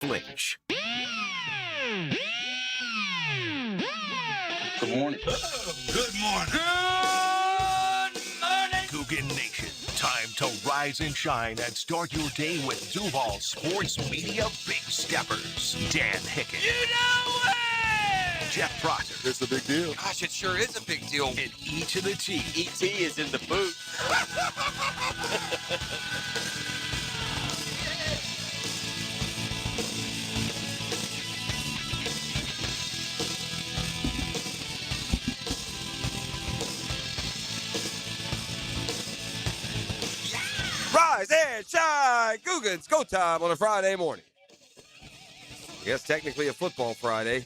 flinch. Good morning. Good morning. Coogan Nation. Time to rise and shine and start your day with Duval Sports Media Big Steppers. Dan Hicken. You know it! Jeff Prosser. It's a big deal. Gosh, it sure is a big deal. And E to the T. E.T. is in the booth. Rise and shine, Googans, go time on a Friday morning. I guess technically a football Friday.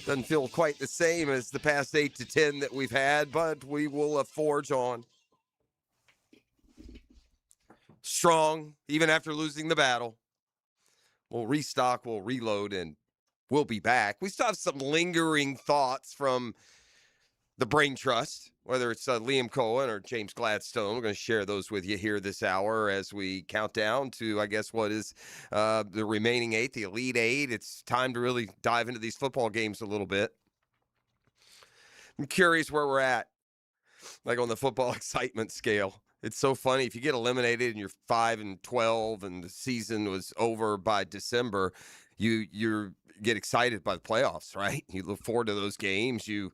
Doesn't feel quite the same as the past 8 to 10 that we've had, but we will forge on. Strong, even after losing the battle. We'll restock, we'll reload, and we'll be back. We still have some lingering thoughts from the Brain Trust, whether it's Liam Cohen or James Gladstone. We're going to share those with you here this hour as we count down to, I guess, what is the remaining 8, the Elite 8. It's time to really dive into these football games a little bit. I'm curious where we're at, like on the football excitement scale. It's so funny. If you get eliminated and you're 5-12 and the season was over by December, you get excited by the playoffs, right? You look forward to those games. You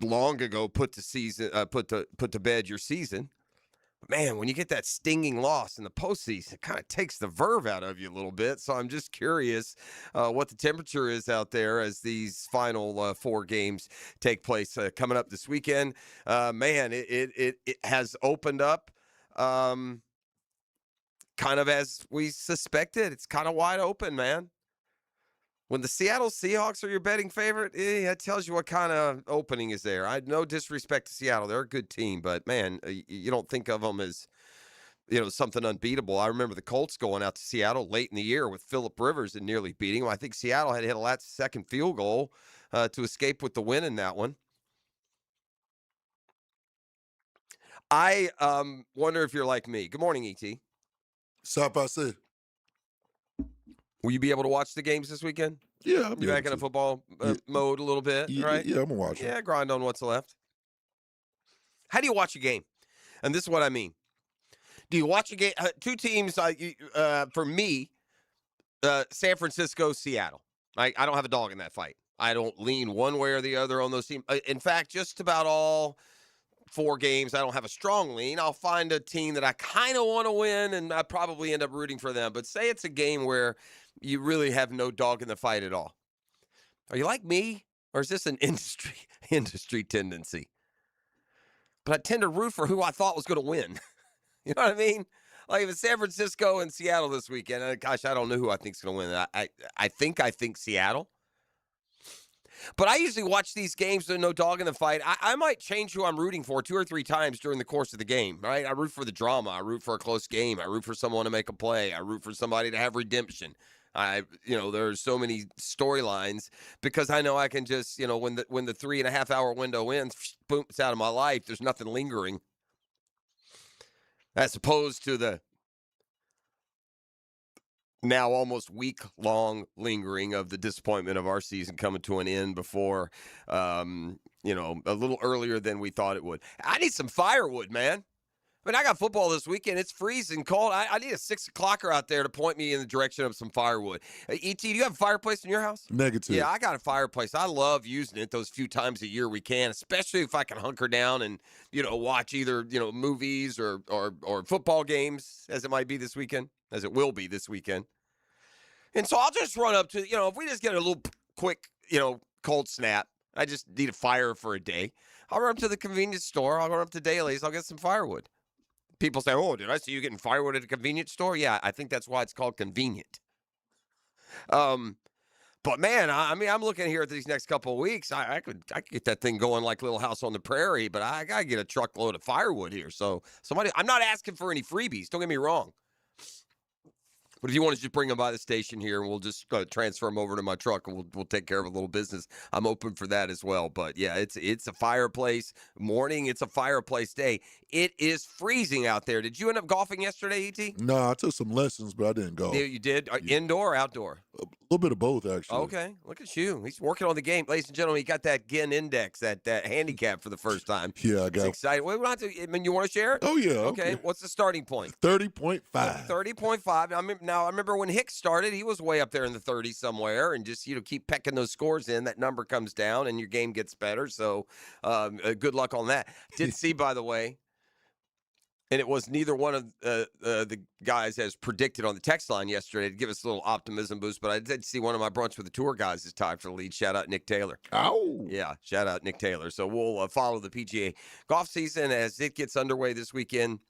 long ago put to bed your season. But man, when you get that stinging loss in the postseason, it kind of takes the verve out of you a little bit. So I'm just curious what the temperature is out there as these final 4 games take place coming up this weekend. Man, it has opened up kind of as we suspected. It's kind of wide open, man. When the Seattle Seahawks are your betting favorite, that tells you what kind of opening is there. I no disrespect to Seattle. They're a good team, but, man, you don't think of them as, something unbeatable. I remember the Colts going out to Seattle late in the year with Phillip Rivers and nearly beating them. I think Seattle had hit a last-second field goal to escape with the win in that one. I wonder if you're like me. Good morning, E.T. Stop, I said. Will you be able to watch the games this weekend? Yeah, I'll be You back in a football mode a little bit, right? Yeah, I'm going to watch it. Yeah, grind on what's left. How do you watch a game? And this is what I mean. Do you watch a game? 2 teams, for me, San Francisco, Seattle. I don't have a dog in that fight. I don't lean one way or the other on those teams. In fact, just about all 4 games, I don't have a strong lean. I'll find a team that I kind of want to win, and I probably end up rooting for them. But say it's a game where you really have no dog in the fight at all. Are you like me, or is this an industry tendency? But I tend to root for who I thought was going to win. You know what I mean? Like if it's San Francisco and Seattle this weekend, gosh, I don't know who I think is going to win. I think Seattle. But I usually watch these games with no dog in the fight. I might change who I'm rooting for 2 or 3 times during the course of the game, right? I root for the drama. I root for a close game. I root for someone to make a play. I root for somebody to have redemption. There's so many storylines because I know I can just, when the 3.5 hour window ends, boom, it's out of my life. There's nothing lingering. As opposed to the now almost week-long lingering of the disappointment of our season coming to an end before, a little earlier than we thought it would. I need some firewood, man. I mean, I got football this weekend. It's freezing cold. I need a 6 o'clocker out there to point me in the direction of some firewood. E.T., do you have a fireplace in your house? Negative. Yeah, I got a fireplace. I love using it those few times a year we can, especially if I can hunker down and, watch either, movies or football games, as it might be this weekend, as it will be this weekend. And so I'll just run up to, if we just get a little quick, cold snap, I just need a fire for a day. I'll run up to the convenience store. I'll run up to Daly's. I'll get some firewood. People say, oh, did I see you getting firewood at a convenience store? Yeah, I think that's why it's called convenient. But, man, I'm looking here at these next couple of weeks. I could get that thing going like Little House on the Prairie, but I got to get a truckload of firewood here. So I'm not asking for any freebies. Don't get me wrong. But if you want to just bring them by the station here, and we'll just transfer them over to my truck, and we'll take care of a little business. I'm open for that as well. But yeah, it's a fireplace morning. It's a fireplace day. It is freezing out there. Did you end up golfing yesterday, Et? No, I took some lessons, but I didn't go. You did Yeah. indoor or outdoor? A little bit of both, actually. Okay, look at you. He's working on the game, ladies and gentlemen. He got that GIN index, that handicap for the first time. Yeah, I He's got. excited. Well, we don't have to, I mean, you want to share it? Oh yeah. Okay. What's the starting point? 30.5. 30.5. I remember when Hicks started, he was way up there in the 30s somewhere, and just keep pecking those scores in. That number comes down, and your game gets better. So, good luck on that. Did see, by the way, and it was neither one of the guys as predicted on the text line yesterday to give us a little optimism boost, but I did see one of my brunch with the tour guys is tied for the lead. Shout out Nick Taylor. Ow. Yeah, shout out Nick Taylor. So we'll follow the PGA golf season as it gets underway this weekend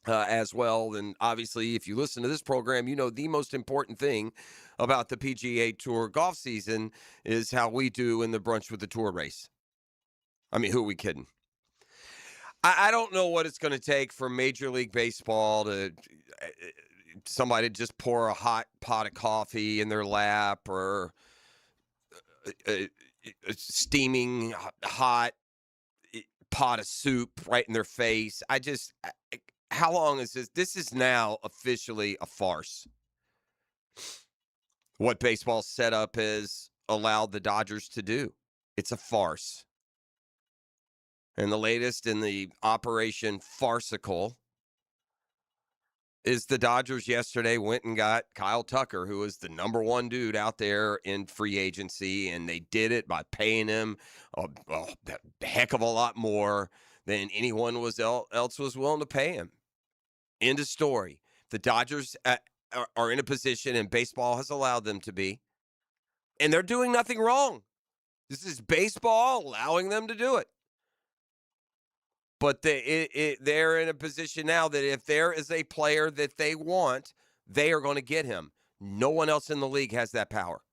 as well. And obviously, if you listen to this program, you know the most important thing about the PGA Tour golf season is how we do in the brunch with the tour race. I mean, who are we kidding? I don't know what it's going to take for Major League Baseball to somebody to just pour a hot pot of coffee in their lap or a steaming hot pot of soup right in their face. How long is this? This is now officially a farce. What baseball setup has allowed the Dodgers to do. It's a farce. And the latest in the Operation Farcical is the Dodgers yesterday went and got Kyle Tucker, who is the number one dude out there in free agency, and they did it by paying him a heck of a lot more than anyone else was willing to pay him. End of story. The Dodgers are in a position, and baseball has allowed them to be, and they're doing nothing wrong. This is baseball allowing them to do it. But they're in a position now that if there is a player that they want, they are going to get him. No one else in the league has that power.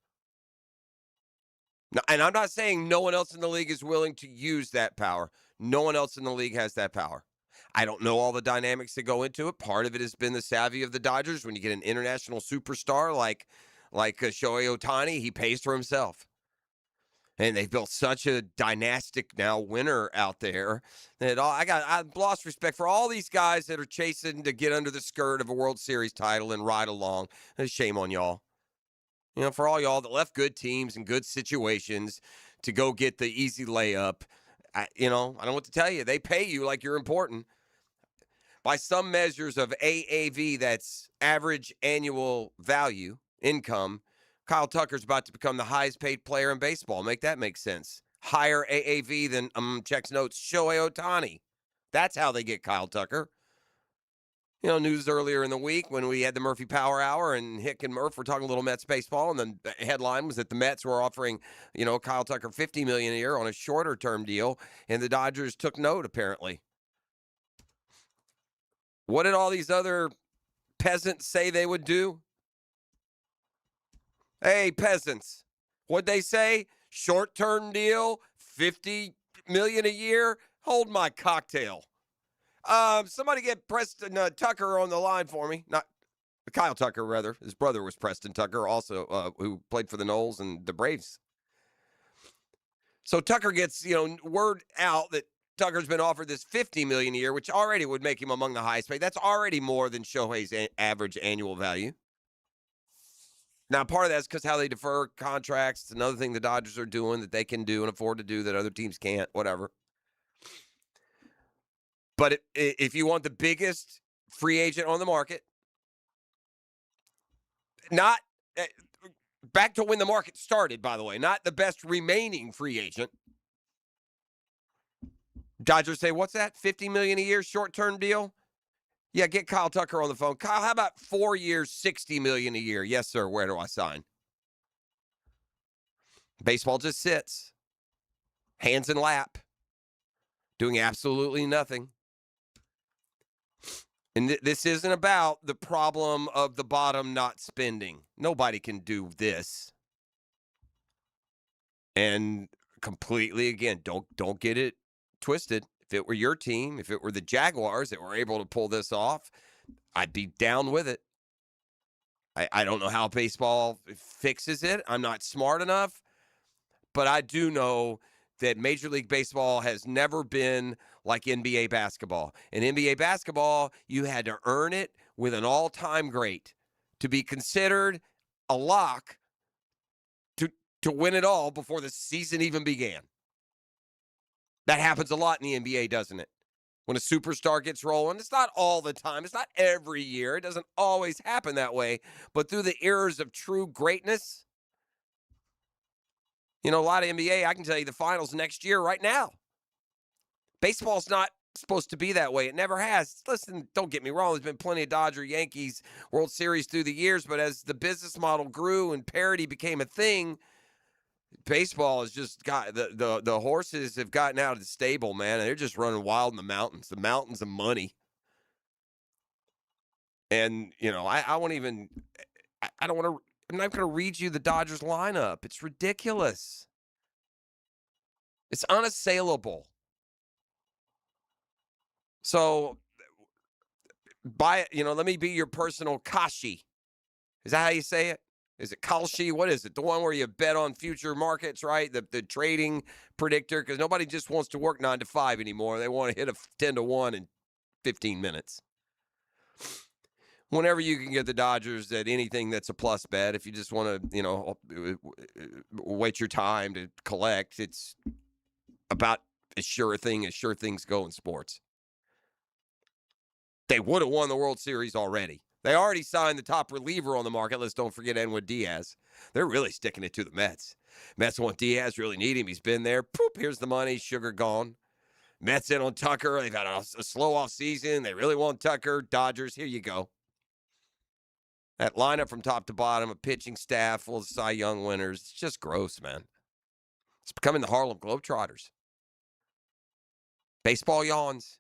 Now, and I'm not saying no one else in the league is willing to use that power. No one else in the league has that power. I don't know all the dynamics that go into it. Part of it has been the savvy of the Dodgers. When you get an international superstar like Shohei Ohtani, he pays for himself. And they've built such a dynastic now winner out there that I've lost respect for all these guys that are chasing to get under the skirt of a World Series title and ride along. Shame on y'all. For all y'all that left good teams and good situations to go get the easy layup, I don't know what to tell you. They pay you like you're important. By some measures of AAV, that's average annual value, income, Kyle Tucker's about to become the highest paid player in baseball. Make that make sense. Higher AAV than, checks notes, Shohei Ohtani. That's how they get Kyle Tucker. News earlier in the week when we had the Murphy Power Hour and Hick and Murph were talking a little Mets baseball, and then the headline was that the Mets were offering, Kyle Tucker $50 million a year on a shorter term deal, and the Dodgers took note, apparently. What did all these other peasants say they would do? Hey, peasants, what'd they say? Short-term deal, $50 million a year? Hold my cocktail. Somebody get Preston Tucker on the line for me. Not Kyle Tucker, rather. His brother was Preston Tucker, also who played for the Knowles and the Braves. So Tucker gets, word out that Tucker's been offered this $50 million a year, which already would make him among the highest paid. That's already more than Shohei's average annual value. Now, part of that's because how they defer contracts. It's another thing the Dodgers are doing that they can do and afford to do that other teams can't, whatever. But if you want the biggest free agent on the market, not back to when the market started, by the way, not the best remaining free agent. Dodgers say, what's that? $50 million a year short-term deal? Yeah, get Kyle Tucker on the phone. Kyle, how about 4 years, $60 million a year? Yes, sir. Where do I sign? Baseball just sits, hands in lap, doing absolutely nothing. And this isn't about the problem of the bottom not spending. Nobody can do this. And completely, again, don't get it twisted. If it were your team, if it were the Jaguars that were able to pull this off, I'd be down with it. I don't know how baseball fixes it. I'm not smart enough. But I do know that Major League Baseball has never been like NBA basketball. In NBA basketball, you had to earn it with an all-time great to be considered a lock to win it all before the season even began. That happens a lot in the NBA, doesn't it? When a superstar gets rolling, it's not all the time. It's not every year. It doesn't always happen that way. But through the eras of true greatness, a lot of NBA, I can tell you the finals next year right now. Baseball's not supposed to be that way. It never has. Listen, don't get me wrong. There's been plenty of Dodger-Yankees World Series through the years, but as the business model grew and parity became a thing, baseball has just got the horses have gotten out of the stable, man. And they're just running wild in the mountains of money. And, I won't even, I don't want to, I'm not going to read you the Dodgers lineup. It's ridiculous. It's unassailable. So, let me be your personal Kashi. Is that how you say it? Is it Kalshi? What is it? The one where you bet on future markets, right? The trading predictor, because nobody just wants to work 9 to 5 anymore. They want to hit a 10 to 1 in 15 minutes. Whenever you can get the Dodgers at anything that's a plus bet, if you just want to, wait your time to collect, it's about as sure a thing as sure things go in sports. They would have won the World Series already. They already signed the top reliever on the market. Let's don't forget Edwin Diaz. They're really sticking it to the Mets. Mets want Diaz, really need him. He's been there. Poop, here's the money. Sugar gone. Mets in on Tucker. They've had a slow off season. They really want Tucker. Dodgers, here you go. That lineup from top to bottom, a pitching staff full of Cy Young winners. It's just gross, man. It's becoming the Harlem Globetrotters. Baseball yawns.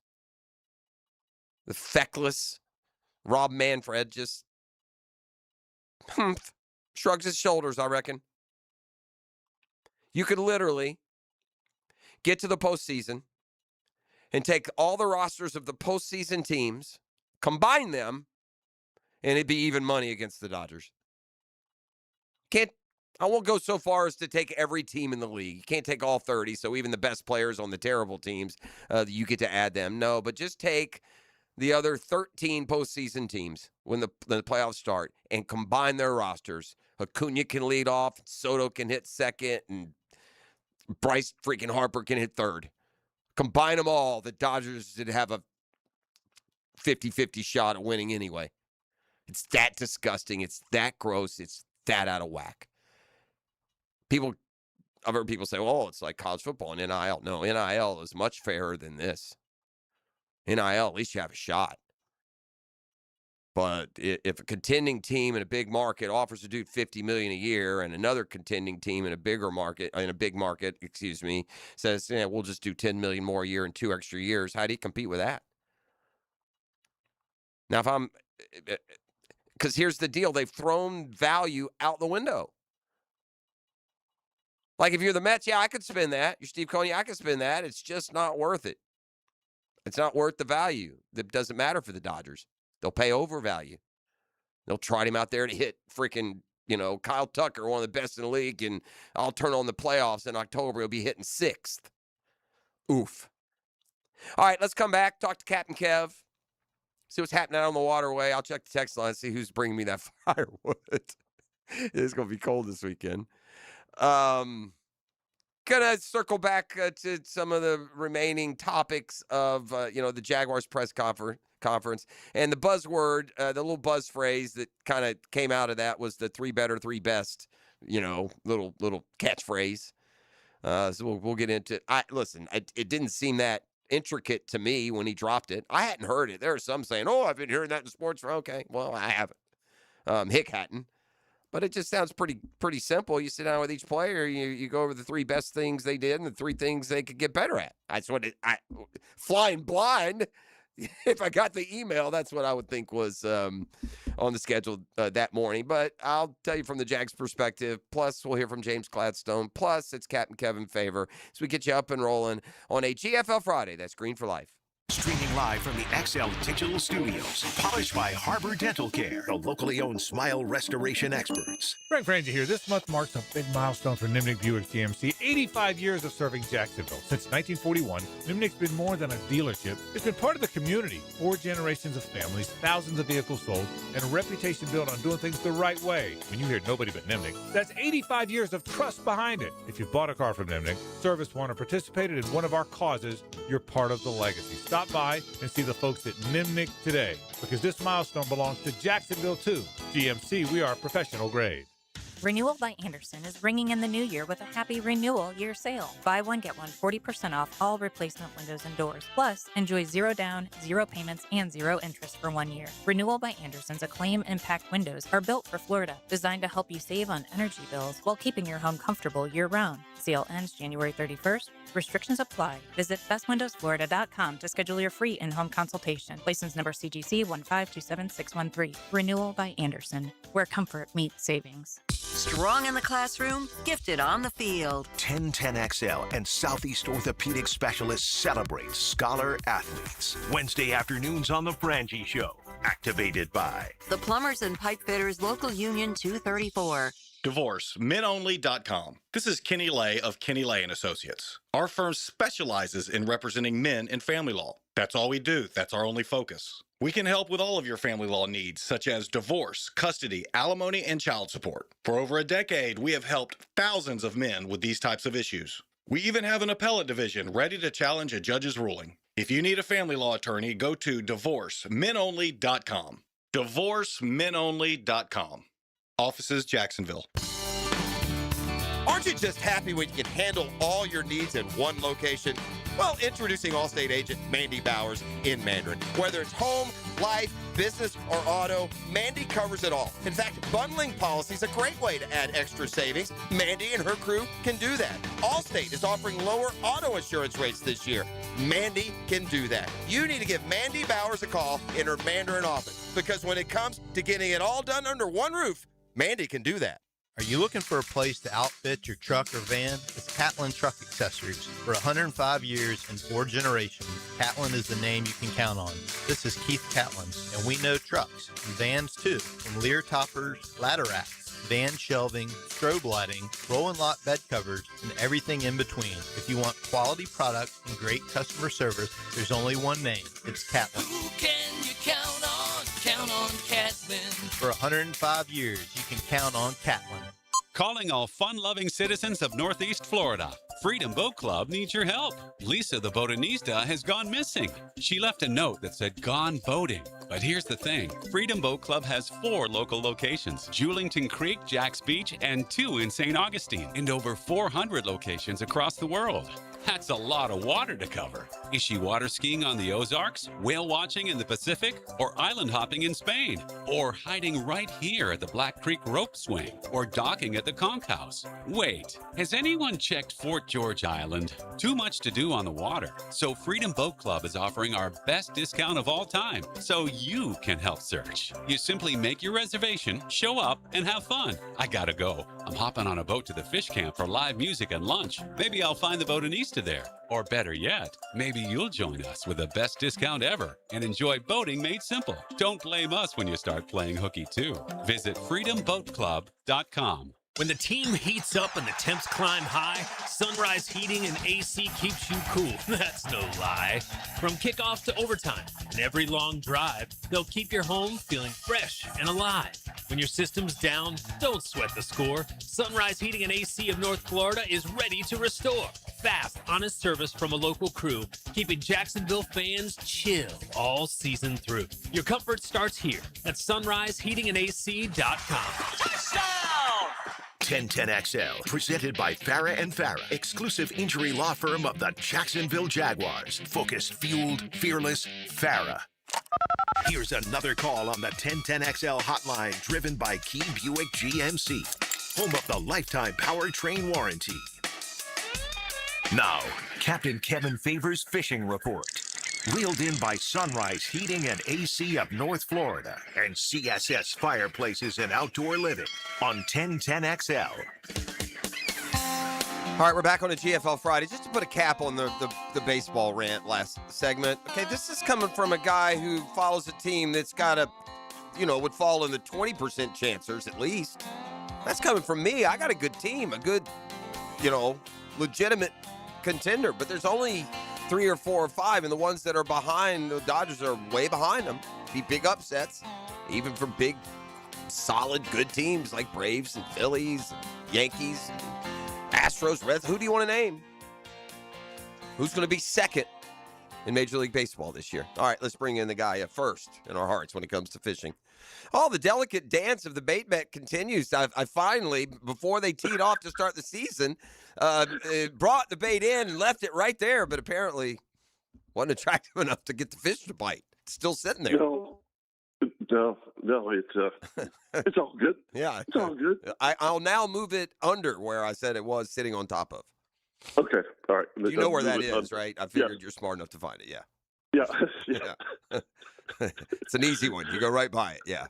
The feckless Rob Manfred just shrugs his shoulders, I reckon. You could literally get to the postseason and take all the rosters of the postseason teams, combine them, and it'd be even money against the Dodgers. I won't go so far as to take every team in the league. You can't take all 30, so even the best players on the terrible teams, you get to add them. No, but just take the other 13 postseason teams when the playoffs start and combine their rosters. Acuna can lead off, Soto can hit second, and Bryce freaking Harper can hit third. Combine them all, the Dodgers would have a 50-50 shot at winning anyway. It's that disgusting. It's that gross. It's that out of whack. I've heard people say, oh, it's like college football and NIL. No, NIL is much fairer than this. NIL, at least you have a shot. But if a contending team in a big market offers a dude $50 million a year, and another contending team in a big market, says, yeah, we'll just do $10 million more a year in 2 extra years, how do you compete with that? Now, because here's the deal, they've thrown value out the window. Like if you're the Mets, yeah, I could spend that. You're Steve Cohen, yeah, I could spend that. It's just not worth it. It's not worth the value. That doesn't matter for the Dodgers. They'll pay over value. They'll trot him out there to hit freaking, Kyle Tucker, one of the best in the league, and I'll turn on the playoffs in October. He'll be hitting 6th. Oof. All right, let's come back, talk to Captain Kev, see what's happening out on the waterway. I'll check the text line, see who's bringing me that firewood. It's going to be cold this weekend. Gonna circle back to some of the remaining topics of the Jaguars press conference, and the buzzword, the little buzz phrase that kind of came out of that was the 3 better, 3 best, little catchphrase. So we'll get into. It didn't seem that intricate to me when he dropped it. I hadn't heard it. There are some saying, "Oh, I've been hearing that in sports." Okay, well, I haven't. Hick hadn't. But it just sounds pretty simple. You sit down with each player, you go over the 3 best things they did and the 3 things they could get better at. That's what flying blind. If I got the email, that's what I would think was on the schedule that morning. But I'll tell you from the Jags' perspective. Plus, we'll hear from James Gladstone. Plus, it's Captain Kevin Favor as we get you up and rolling on a GFL Friday. That's Green for Life. Streaming live from the XL Digital Studios. Polished by Harbor Dental Care, the locally owned smile restoration experts. Frank Frangie here. This month marks a big milestone for Nimnick Buick GMC. 85 years of serving Jacksonville. Since 1941, Nimnick's been more than a dealership. It's been part of the community. 4 generations of families, thousands of vehicles sold, and a reputation built on doing things the right way. When you hear nobody but Nimnick, that's 85 years of trust behind it. If you bought a car from Nimnick, serviced one, or participated in one of our causes, you're part of the legacy. Stop by and see the folks at Nimnick today, because this milestone belongs to Jacksonville too. GMC, we are professional grade. Renewal by Andersen is ringing in the new year with a happy renewal year sale. Buy one, get one 40% off all replacement windows and doors. Plus, enjoy 0 down, 0 payments, and 0 interest for 1 year. Renewal by Andersen's Acclaim Impact windows are built for Florida, designed to help you save on energy bills while keeping your home comfortable year-round. Sale ends January 31st. Restrictions apply. Visit bestwindowsflorida.com to schedule your free in-home consultation. License number CGC 1527613. Renewal by Andersen, where comfort meets savings. Strong in the classroom, gifted on the field. 1010XL and Southeast Orthopedic Specialists celebrate scholar athletes. Wednesday afternoons on The Frangie Show. Activated by The Plumbers and Pipe Fitters Local Union 234. DivorceMenOnly.com. This is Kenny Lay of Kenny Lay & Associates. Our firm specializes in representing men in family law. That's all we do. That's our only focus. We can help with all of your family law needs, such as divorce, custody, alimony, and child support. For over a decade, we have helped thousands of men with these types of issues. We even have an appellate division ready to challenge a judge's ruling. If you need a family law attorney, go to DivorceMenOnly.com. DivorceMenOnly.com. Offices, Jacksonville. Aren't you just happy when you can handle all your needs in one location? Well, introducing Allstate agent Mandy Bowers in Mandarin. Whether it's home, life, business, or auto, Mandy covers it all. In fact, bundling policy is a great way to add extra savings. Mandy and her crew can do that. Allstate is offering lower auto insurance rates this year. Mandy can do that. You need to give Mandy Bowers a call in her Mandarin office, because when it comes to getting it all done under one roof, Mandy can do that. Are you looking for a place to outfit your truck or van? It's Catlin Truck Accessories. For 105 years and 4 generations, Catlin is the name you can count on. This is Keith Catlin, and we know trucks and vans too, from Lear toppers, ladder racks, van shelving, strobe lighting, roll and lock bed covers, and everything in between. If you want quality products and great customer service, there's only one name. It's Catlin. Who can you count on? Count on Catlin. For 105 years, you can count on Catlin. Calling all fun-loving citizens of Northeast Florida. Freedom Boat Club needs your help. Lisa the botanista has gone missing. She left a note that said gone boating. But here's the thing. Freedom Boat Club has 4 local locations. Julington Creek, Jack's Beach, and 2 in St. Augustine. And over 400 locations across the world. That's a lot of water to cover. Is she water skiing on the Ozarks, whale watching in the Pacific, or island hopping in Spain? Or hiding right here at the Black Creek Rope Swing? Or docking at the Conch House? Wait, has anyone checked Fort George Island? Too much to do on the water. So Freedom Boat Club is offering our best discount of all time, so you can help search. You simply make your reservation, show up, and have fun. I gotta go. I'm hopping on a boat to the fish camp for live music and lunch. Maybe I'll find the botanista there. Or better yet, maybe you'll join us with the best discount ever and enjoy boating made simple. Don't blame us when you start playing hooky too. Visit freedomboatclub.com. When the team heats up and the temps climb high, Sunrise Heating and AC keeps you cool. That's no lie. From kickoff to overtime and every long drive, they'll keep your home feeling fresh and alive. When your system's down, don't sweat the score. Sunrise Heating and AC of North Florida is ready to restore. Fast, honest service from a local crew, keeping Jacksonville fans chill all season through. Your comfort starts here at sunriseheatingandac.com. Touchdown! 1010XL, presented by Farah and Farah, exclusive injury law firm of the Jacksonville Jaguars. Focused, fueled, fearless, Farah. Here's another call on the 1010XL hotline, driven by Key Buick GMC, home of the lifetime powertrain warranty. Now, Captain Kevin Favors Fishing Report. Reeled in by Sunrise Heating and AC of North Florida and CSS Fireplaces and Outdoor Living on 1010XL. All right, we're back on a GFL Friday. Just to put a cap on the baseball rant last segment. Okay, this is coming from a guy who follows a team that's got would fall in the 20% chancers at least. That's coming from me. I got a good team, a good, legitimate contender. But there's only 3 or 4 or 5, and the ones that are behind, the Dodgers are way behind them. Be big upsets, even for big, solid, good teams like Braves and Phillies and Yankees and Astros, Reds. Who do you want to name? Who's going to be second in Major League Baseball this year? All right, let's bring in the guy first in our hearts when it comes to fishing. Oh, the delicate dance of the bait bet continues. I finally, before they teed off to start the season, brought the bait in and left it right there, but apparently wasn't attractive enough to get the fish to bite. It's still sitting there. No, it's all good. Yeah. It's all good. I'll now move it under where I said it was sitting on top of. Okay. All right. You know where that is, right? I figured you're smart enough to find it. Yeah. Yeah. It's an easy one. You go right by it. Yeah.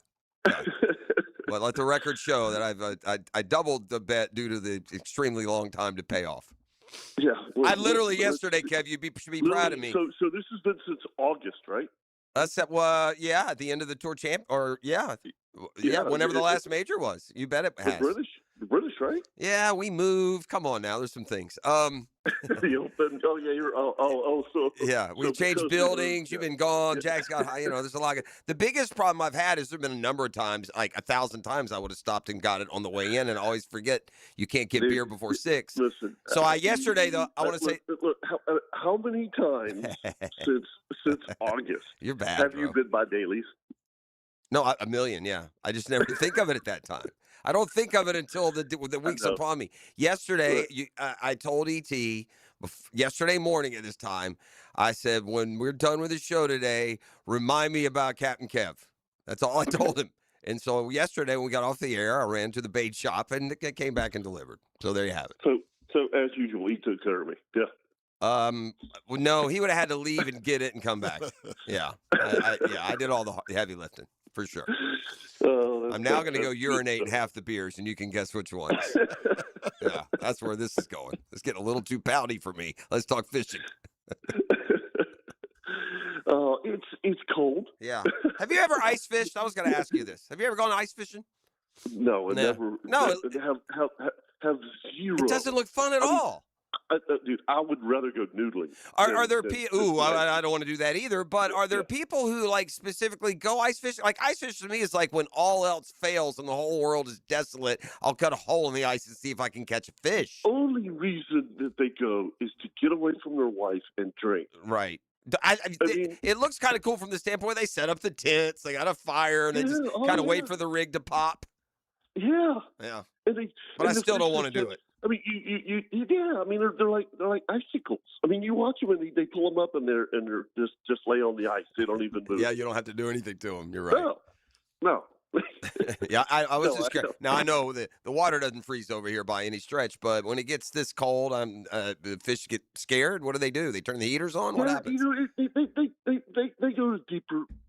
Well, let the record show that I doubled the bet due to the extremely long time to pay off. Yeah. I literally yesterday, Kev, you should be proud of me. So this has been since August, right? That's at at the end of the tour whenever the last major was. You bet it has. The British, right? Yeah, we moved. Come on now, there's some things. We've changed buildings. You've been gone. Jack's got high. There's a lot of. The biggest problem I've had is there've been a number of times, like 1,000 times, I would have stopped and got it on the way in, and I always forget you can't get beer before 6. Listen. So yesterday though, I want to say, look, how many times since August? You're bad. Have you been by Dailies? No, a million. Yeah, I just never think of it at that time. I don't think of it until the week's upon me. Yesterday, I told ET yesterday morning at this time. I said, when we're done with the show today, remind me about Captain Kev. That's all I told him. And so yesterday, when we got off the air, I ran to the bait shop and it came back and delivered. So there you have it. So as usual, he took care of me. Yeah. No, he would have had to leave and get it and come back. Yeah. I did all the heavy lifting for sure. I'm now going to go urinate in half the beers, and you can guess which ones. Yeah, that's where this is going. It's getting a little too pouty for me. Let's talk fishing. It's cold. Yeah. Have you ever ice fished? I was going to ask you this. Have you ever gone ice fishing? No, never. No, have zero. It doesn't look fun at all. Dude, I would rather go noodling. Are there people? I don't want to do that either. But are there people who specifically go ice fishing? Like ice fishing to me is like when all else fails and the whole world is desolate. I'll cut a hole in the ice and see if I can catch a fish. Only reason that they go is to get away from their wife and drink. Right. It looks kind of cool from the standpoint they set up the tents, they got a fire, and they just kind of wait for the rig to pop. Yeah. Yeah. But I still don't want to do it. I mean, I mean, they're like icicles. I mean, you watch them and they pull them up and they're just lay on the ice. They don't even move. Yeah, you don't have to do anything to them. You're right. No. Yeah, I was just scared. Now I know the water doesn't freeze over here by any stretch, but when it gets this cold, the fish get scared. What do? They turn the heaters on. What happens? They go to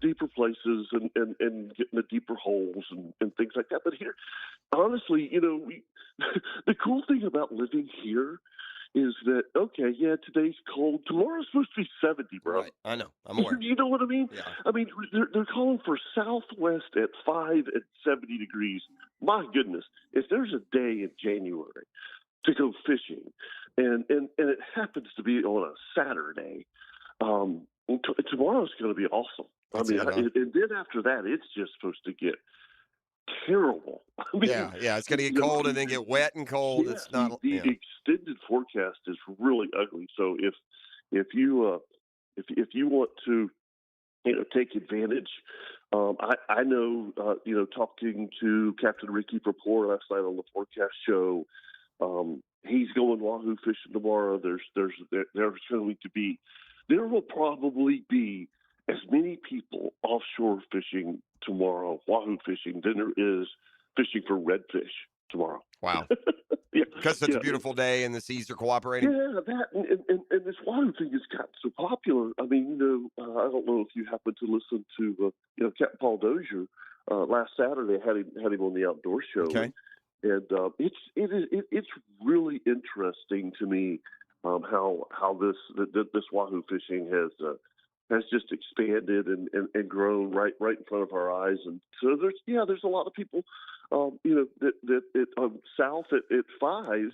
deeper places and get in the deeper holes and things like that. But here, honestly, the cool thing about living here is that, okay, yeah, today's cold. Tomorrow's supposed to be 70, bro. Right. I know. I'm aware. You know what I mean? Yeah. I mean, they're calling for southwest at 5 and 70 degrees. My goodness, if there's a day in January to go fishing, and it happens to be on a Saturday, tomorrow's going to be awesome. And then after that, it's just supposed to get terrible. I mean, yeah, it's going to get cold and then get wet and cold. Yeah, it's not. The extended forecast is really ugly. So if you want to, take advantage, I know talking to Captain Ricky Rapport last night on the forecast show, he's going wahoo fishing tomorrow. There will probably be as many people offshore fishing tomorrow, wahoo fishing, than there is fishing for redfish tomorrow. Wow. Yeah, because it's a beautiful day and the seas are cooperating. Yeah, that and this wahoo thing has gotten so popular. I mean, I don't know if you happen to listen to Captain Paul Dozier last Saturday. Had him on the outdoor show. Okay. it's really interesting to me how this wahoo fishing has just expanded and grown right in front of our eyes. And so there's a lot of people, that south at 5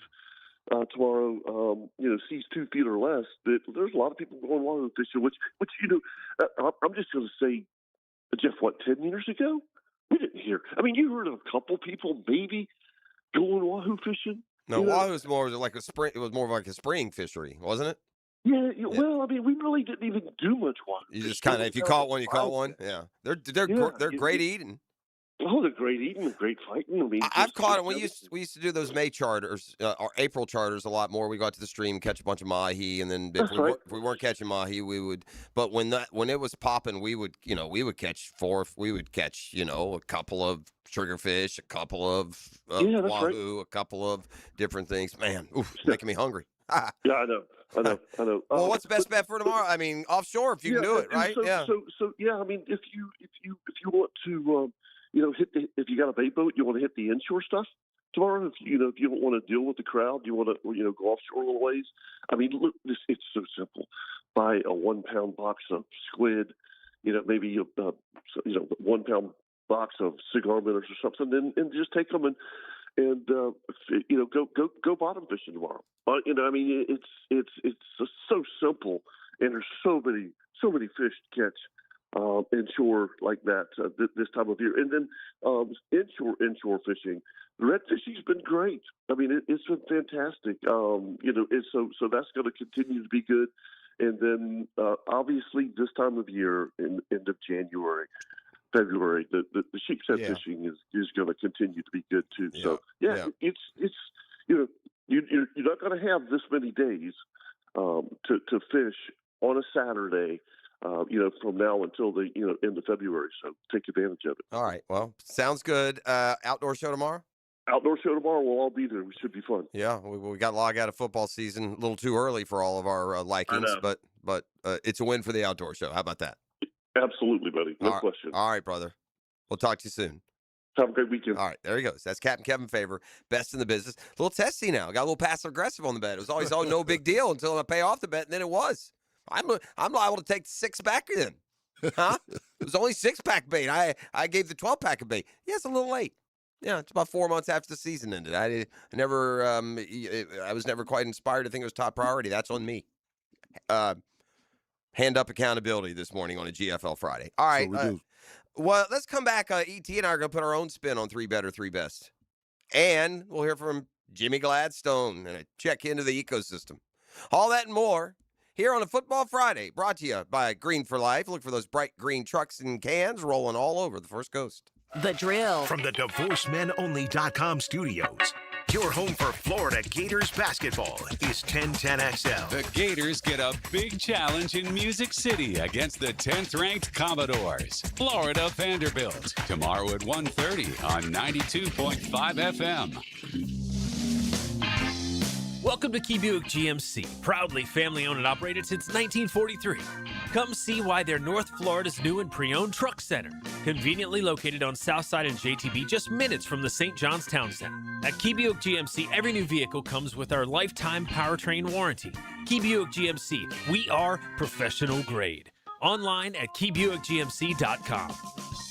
tomorrow, sees 2 feet or less. That there's a lot of people going wahoo fishing, which I'm just going to say, Jeff, 10 years ago we didn't hear. I mean, you heard of a couple people maybe going wahoo fishing. No, wahoo's more like a spring. It was more like a spring fishery, wasn't it? Yeah, well, I mean, we really didn't even do much wahoo. You just kind of, if you caught one, you caught one. Yeah, they're great eating. Oh, they're great eating, great fighting. I mean, I've caught them. We used to do those May charters or April charters a lot more. We go out to the stream, catch a bunch of mahi, and then if we weren't catching mahi, we would. But when it was popping, we would catch 4. We would catch a couple of triggerfish, a couple of wahoo, a couple of different things. Man, making me hungry. Yeah, I know. Well, what's the best bet for tomorrow? I mean, offshore if you can do it, right? So yeah. I mean, if you want to. If you got a bait boat, you want to hit the inshore stuff tomorrow. If you don't want to deal with the crowd, you want to go offshore a little ways. I mean, look, it's so simple. Buy a 1 pound box of squid, maybe a 1 pound box of cigar minnows or something, and just take them and go bottom fishing tomorrow. I mean, it's so simple, and there's so many fish to catch. Inshore like that this time of year, and then inshore fishing. The red fishing's been great. I mean, it's been fantastic. So that's going to continue to be good. And then obviously this time of year, in end of January, February, the sheep's head fishing is going to continue to be good too. Yeah. So it's you're not going to have this many days to fish on a Saturday. From now until the end of February. So take advantage of it. All right. Well, sounds good. Outdoor show tomorrow? Outdoor show tomorrow. We'll all be there. We should be fun. Yeah, we got to log out of football season a little too early for all of our likings, but it's a win for the outdoor show. How about that? Absolutely, buddy. No question. All right, brother. We'll talk to you soon. Have a great weekend. All right, there he goes. That's Captain Kevin Favor, best in the business. A little testy now. Got a little passive aggressive on the bet. It was always no big deal until I pay off the bet, and then it was. I'm liable to take the 6-pack in. Huh? It was only 6-pack bait. I gave the 12-pack of bait. Yeah, it's a little late. Yeah, it's about 4 months after the season ended. I was never quite inspired to think it was top priority. That's on me. Hand up accountability this morning on a GFL Friday. All right. Well, let's come back. ET and I are going to put our own spin on 3 better, 3 best. And we'll hear from Jimmy Gladstone and a check into the ecosystem. All that and more here on a Football Friday, brought to you by Green for Life. Look for those bright green trucks and cans rolling all over the First Coast. The Drill. From the DivorceMenOnly.com studios, your home for Florida Gators basketball is 1010XL. The Gators get a big challenge in Music City against the 10th-ranked Commodores. Florida Vanderbilt, tomorrow at 1:30 on 92.5 FM. Welcome to Key Buick GMC, proudly family-owned and operated since 1943. Come see why they're North Florida's new and pre-owned truck center, conveniently located on Southside and JTB, just minutes from the St. John's Town Center. At Key Buick GMC, every new vehicle comes with our lifetime powertrain warranty. Key Buick GMC, we are professional grade. Online at KeyBuickGMC.com.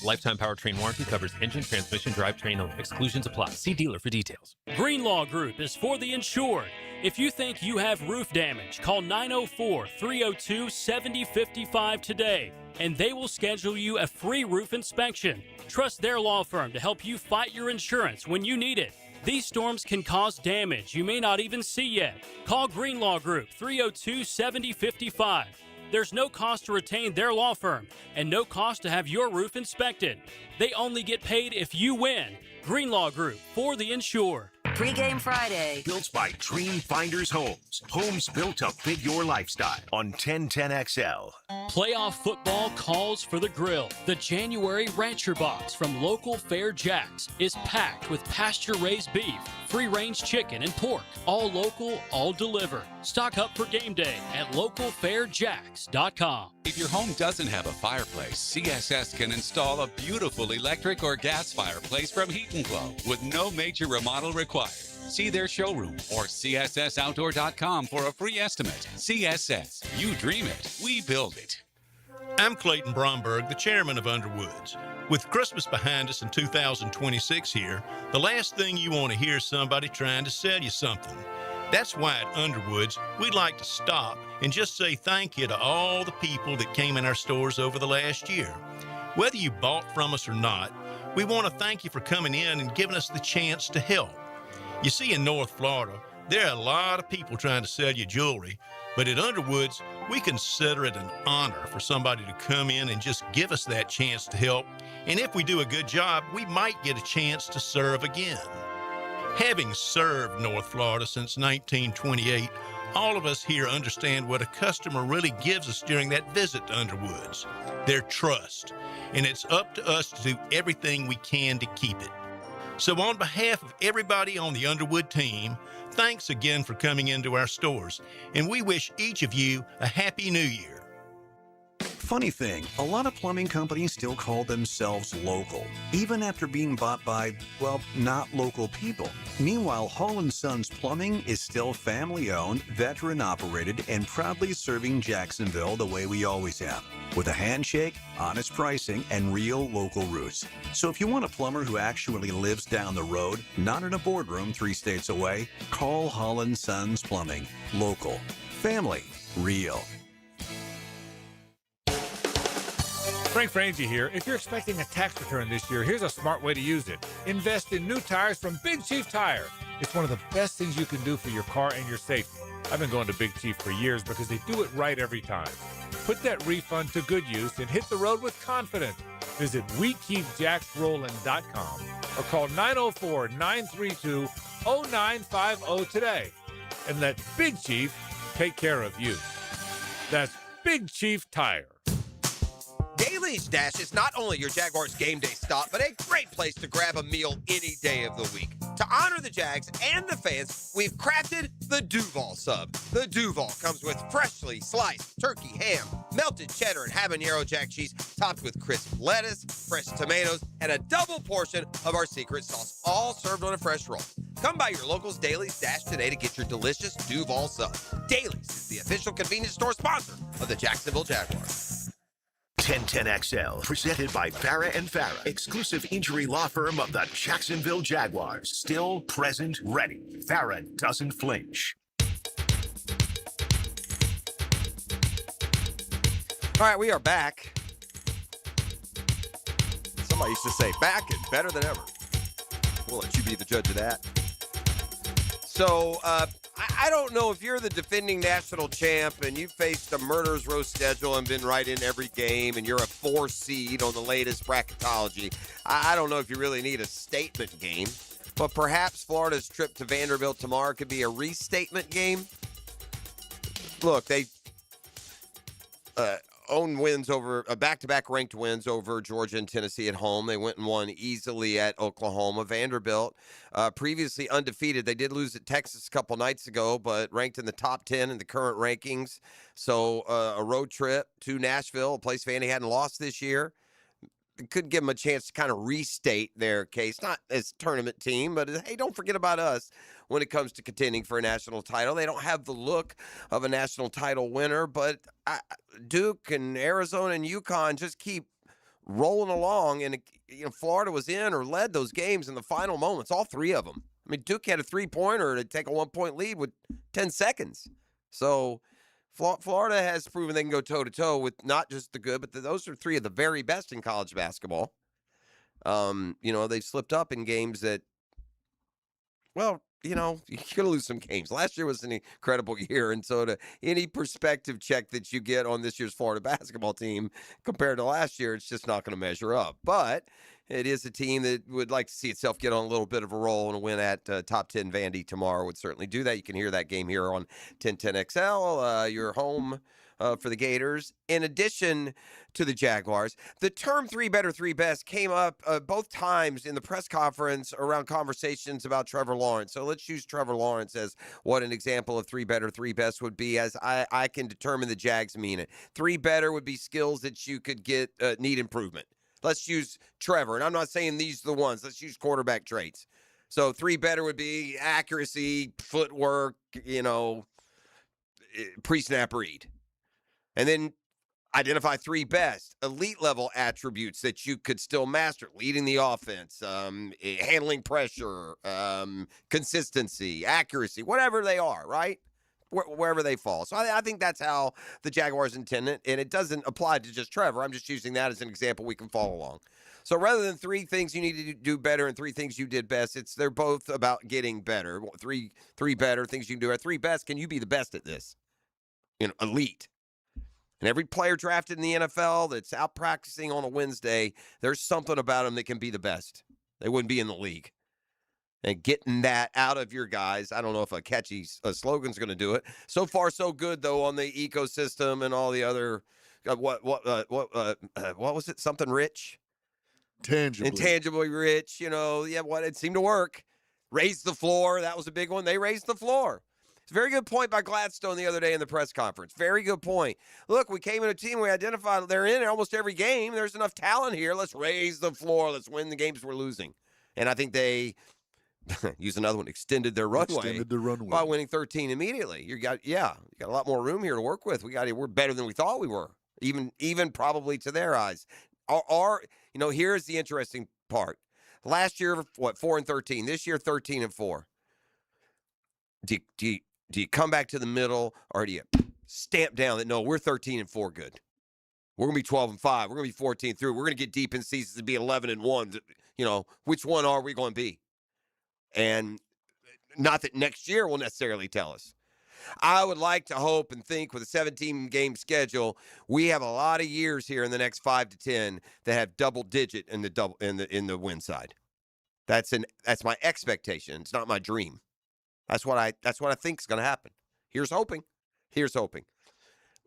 Lifetime powertrain warranty covers engine, transmission, drivetrain only. Exclusions apply. See dealer for details. Greenlaw Group is for the insured. If you think you have roof damage, call 904-302-7055 today, and they will schedule you a free roof inspection. Trust their law firm to help you fight your insurance when you need it. These storms can cause damage you may not even see yet. Call Greenlaw Group, 302-7055. There's no cost to retain their law firm and no cost to have your roof inspected. They only get paid if you win. Greenlaw Group, for the insured. Pre-game Friday. Built by Dream Finders Homes. Homes built to fit your lifestyle on 1010XL. Playoff football calls for the grill. The January Rancher Box from local Fair Jacks is packed with pasture-raised beef, free-range chicken, and pork. All local, all delivered. Stock up for game day at localfairjacks.com. If your home doesn't have a fireplace, CSS can install a beautiful electric or gas fireplace from Heat & Glow with no major remodel required. See their showroom or CSSOutdoor.com for a free estimate. CSS, you dream it, we build it. I'm Clayton Bromberg, the chairman of Underwoods. With Christmas behind us in 2026 here, the last thing you want to hear is somebody trying to sell you something. That's why at Underwoods, we'd like to stop and just say thank you to all the people that came in our stores over the last year. Whether you bought from us or not, we want to thank you for coming in and giving us the chance to help. You see, in North Florida, there are a lot of people trying to sell you jewelry, but at Underwoods, we consider it an honor for somebody to come in and just give us that chance to help. And if we do a good job, we might get a chance to serve again. Having served North Florida since 1928, all of us here understand what a customer really gives us during that visit to Underwoods, their trust. And it's up to us to do everything we can to keep it. So on behalf of everybody on the Underwood team, thanks again for coming into our stores, and we wish each of you a Happy New Year. Funny thing, a lot of plumbing companies still call themselves local, even after being bought by, well, not local people. Meanwhile, Hall & Sons Plumbing is still family-owned, veteran-operated, and proudly serving Jacksonville the way we always have, with a handshake, honest pricing, and real local roots. So if you want a plumber who actually lives down the road, not in a boardroom 3 states away, call Hall & Sons Plumbing. Local. Family. Real. Frank Frangie here. If you're expecting a tax return this year, here's a smart way to use it. Invest in new tires from Big Chief Tire. It's one of the best things you can do for your car and your safety. I've been going to Big Chief for years because they do it right every time. Put that refund to good use and hit the road with confidence. Visit WeKeepJacksRollin.com or call 904-932-0950 today and let Big Chief take care of you. That's Big Chief Tire. Daly's Dash is not only your Jaguars game day stop, but a great place to grab a meal any day of the week. To honor the Jags and the fans, we've crafted the Duval Sub. The Duval comes with freshly sliced turkey ham, melted cheddar and habanero jack cheese, topped with crisp lettuce, fresh tomatoes, and a double portion of our secret sauce, all served on a fresh roll. Come by your local's Daly's Dash today to get your delicious Duval Sub. Daly's is the official convenience store sponsor of the Jacksonville Jaguars. 1010XL, presented by Farah and Farah, exclusive injury law firm of the Jacksonville Jaguars. Still, present, ready. Farah doesn't flinch. All right, we are back. Somebody used to say back and better than ever. We'll let you be the judge of that. So, I don't know if you're the defending national champ and you faced a murderer's row schedule and been right in every game and you're a 4 seed on the latest bracketology. I don't know if you really need a statement game, but perhaps Florida's trip to Vanderbilt tomorrow could be a restatement game. Look, they own wins over back-to-back ranked wins over Georgia and Tennessee at home. They went and won easily at Oklahoma. Vanderbilt, previously undefeated. They did lose at Texas a couple nights ago, but ranked in the top 10 in the current rankings. So a road trip to Nashville, a place Vandy hadn't lost this year. It could give them a chance to kind of restate their case, not as a tournament team, but hey, don't forget about us when it comes to contending for a national title. They don't have the look of a national title winner, but Duke and Arizona and UConn just keep rolling along. And Florida was in or led those games in the final moments, all 3 of them. I mean, Duke had a 3-pointer to take a 1-point lead with 10 seconds. So Florida has proven they can go toe-to-toe with not just the good, but those are 3 of the very best in college basketball. They've slipped up in games that, well, you're going to lose some games. Last year was an incredible year, and so to any perspective check that you get on this year's Florida basketball team compared to last year, it's just not going to measure up. But it is a team that would like to see itself get on a little bit of a roll, and a win at Top 10 Vandy tomorrow would certainly do that. You can hear that game here on 1010XL, your home for the Gators. In addition to the Jaguars, the term three better, three best came up both times in the press conference around conversations about Trevor Lawrence. So let's use Trevor Lawrence as what an example of three better, three best would be, as I can determine the Jags mean it. Three better would be skills that you could get need improvement. Let's use Trevor, and I'm not saying these are the ones. Let's use quarterback traits. So three better would be accuracy, footwork, pre-snap read. And then identify three best elite level attributes that you could still master: leading the offense, handling pressure, consistency, accuracy, whatever they are, right? Wherever they fall. So I think that's how the Jaguars intend it, and it doesn't apply to just Trevor. I'm just using that as an example we can follow along. So rather than three things you need to do better and three things you did best, they're both about getting better. Three better things you can do. Or three best, can you be the best at this? Elite. And every player drafted in the NFL that's out practicing on a Wednesday, there's something about them that can be the best. They wouldn't be in the league. And getting that out of your guys, I don't know if a catchy slogan's going to do it. So far, so good, though, on the ecosystem and all the other, what was it? Something rich? Intangibly rich, it seemed to work. Raise the floor, that was a big one. They raised the floor. It's a very good point by Gladstone the other day in the press conference. Very good point. Look, we came in a team, we identified they're in almost every game. There's enough talent here. Let's raise the floor. Let's win the games we're losing. And I think they, use another one, extended their runway by winning 13 immediately. You got a lot more room here to work with. We're better than we thought we were, even probably to their eyes. Here's the interesting part. Last year, 4-13. This year, 13-4. Do you come back to the middle, or do you stamp down that, no, we're 13-4 good? We're going to be 12-5. We're going to be 14 through. We're going to get deep in seasons to be 11-1. Which one are we going to be? And not that next year will necessarily tell us. I would like to hope and think with a 17-game schedule, we have a lot of years here in the next 5 to 10 that have double digit in the win side. That's my expectation. It's not my dream. That's what I think is going to happen. Here's hoping.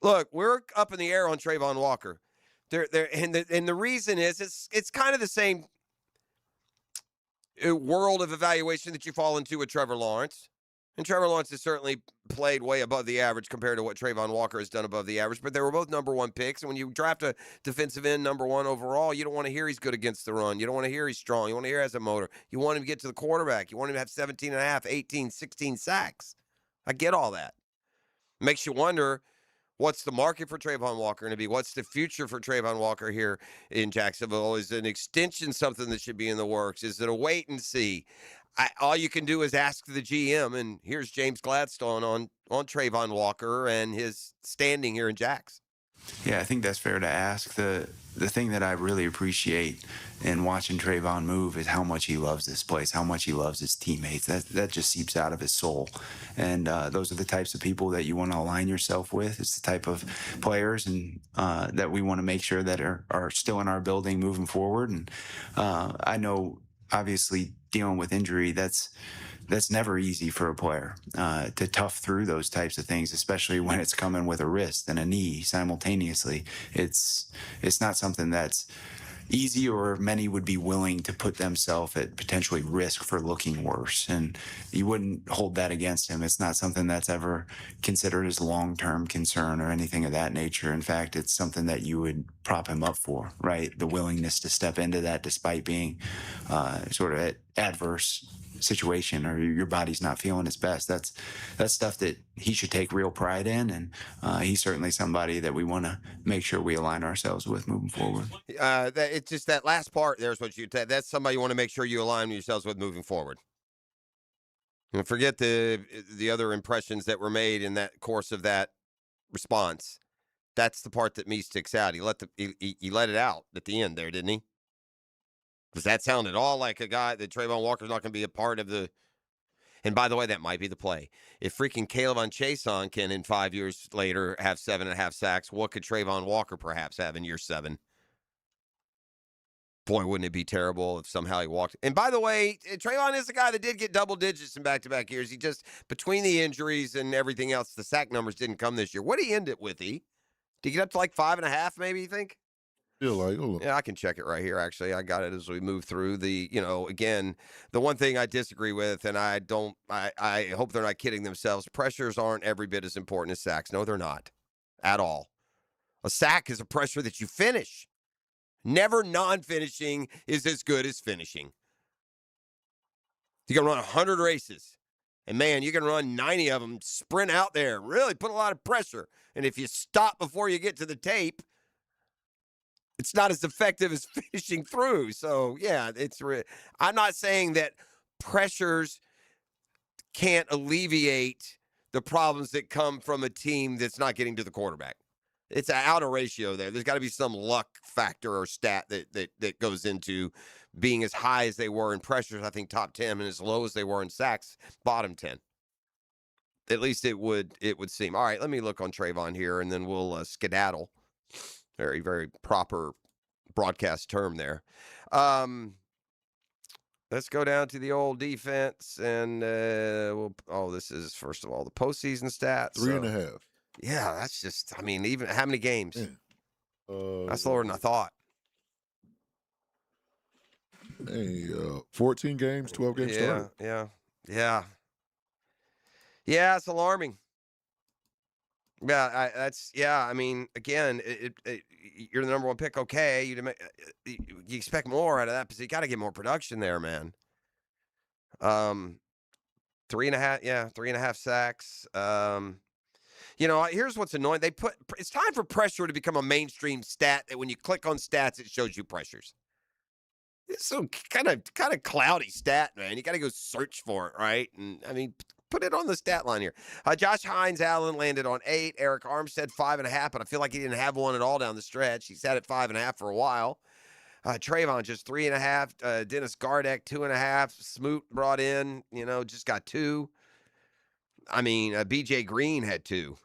Look, we're up in the air on Trayvon Walker. And the reason is it's kind of the same world of evaluation that you fall into with Trevor Lawrence. And Trevor Lawrence has certainly played way above the average compared to what Trayvon Walker has done above the average, but they were both number one picks. And when you draft a defensive end number one overall, you don't want to hear he's good against the run. You don't want to hear he's strong. You want to hear he has a motor. You want him to get to the quarterback. You want him to have 17.5, 18, 16 sacks. I get all that. It makes you wonder, what's the market for Trayvon Walker going to be? What's the future for Trayvon Walker here in Jacksonville? Is an extension something that should be in the works? Is it a wait and see? All you can do is ask the GM, and here's James Gladstone on Trayvon Walker and his standing here in Jacks. Yeah, I think that's fair to ask. The thing that I really appreciate in watching Trayvon move is how much he loves this place, how much he loves his teammates. That just seeps out of his soul. And those are the types of people that you want to align yourself with. It's the type of players and that we want to make sure that are still in our building moving forward. And I know, obviously, dealing with injury, that's never easy for a player to tough through those types of things, especially when it's coming with a wrist and a knee simultaneously. It's not something that's easy, or many would be willing to put themselves at potentially risk for looking worse. And you wouldn't hold that against him. It's not something that's ever considered as long-term concern or anything of that nature. In fact, it's something that you would prop him up for, right? The willingness to step into that despite being sort of adverse situation, or your body's not feeling its best. That's stuff that he should take real pride in, and he's certainly somebody that we want to make sure we align ourselves with moving forward. It's just that last part there's what you said. That's somebody you want to make sure you align yourselves with moving forward. And forget the other impressions that were made in that course of that response. That's the part that me sticks out. He let it out at the end there, didn't he? Does that sound at all like a guy that Trayvon Walker's not going to be a part of the? And by the way, that might be the play. If freaking K'Lavon Chaisson can, in 5 years later, have 7.5 sacks, what could Trayvon Walker perhaps have in year 7? Boy, wouldn't it be terrible if somehow he walked. And by the way, Trayvon is the guy that did get double digits in back-to-back years. He just, between the injuries and everything else, the sack numbers didn't come this year. What did he end it with, Did he get up to like 5.5, maybe, you think? Feel like, yeah, I can check it right here, actually. I got it as we move through the, again, the one thing I disagree with, and I hope they're not kidding themselves, pressures aren't every bit as important as sacks. No, they're not at all. A sack is a pressure that you finish. Never non-finishing is as good as finishing. You can run 100 races, and man, you can run 90 of them, sprint out there, really put a lot of pressure. And if you stop before you get to the tape, it's not as effective as finishing through. So, yeah, I'm not saying that pressures can't alleviate the problems that come from a team that's not getting to the quarterback. It's an outer ratio there. There's got to be some luck factor or stat that goes into being as high as they were in pressures, I think top 10, and as low as they were in sacks, bottom 10. At least it would seem. All right, let me look on Trayvon here, and then we'll skedaddle. Very, very proper broadcast term there. Let's go down to the old defense, and this is, first of all, the postseason stats. 3.5. Yeah, that's just, even how many games? That's lower than I thought. 14 games, 12 games started. Yeah, it's alarming. Yeah, again, you're the number one pick. Okay, you expect more out of that, but you got to get more production there, man. 3.5 sacks. Here's what's annoying. It's time for pressure to become a mainstream stat that when you click on stats, it shows you pressures. It's so kind of cloudy stat, man. You got to go search for it, right? And put it on the stat line here. Josh Hines Allen landed on 8. Eric Armstead 5.5, but I feel like he didn't have one at all down the stretch. He sat at 5.5 for a while. Trayvon just 3.5. Dennis Gardeck 2.5. Smoot brought in, just got 2. BJ Green had 2.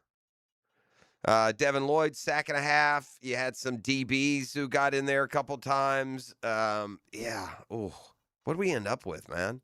Devin Lloyd, 1.5. You had some DBs who got in there a couple times. What did we end up with, man?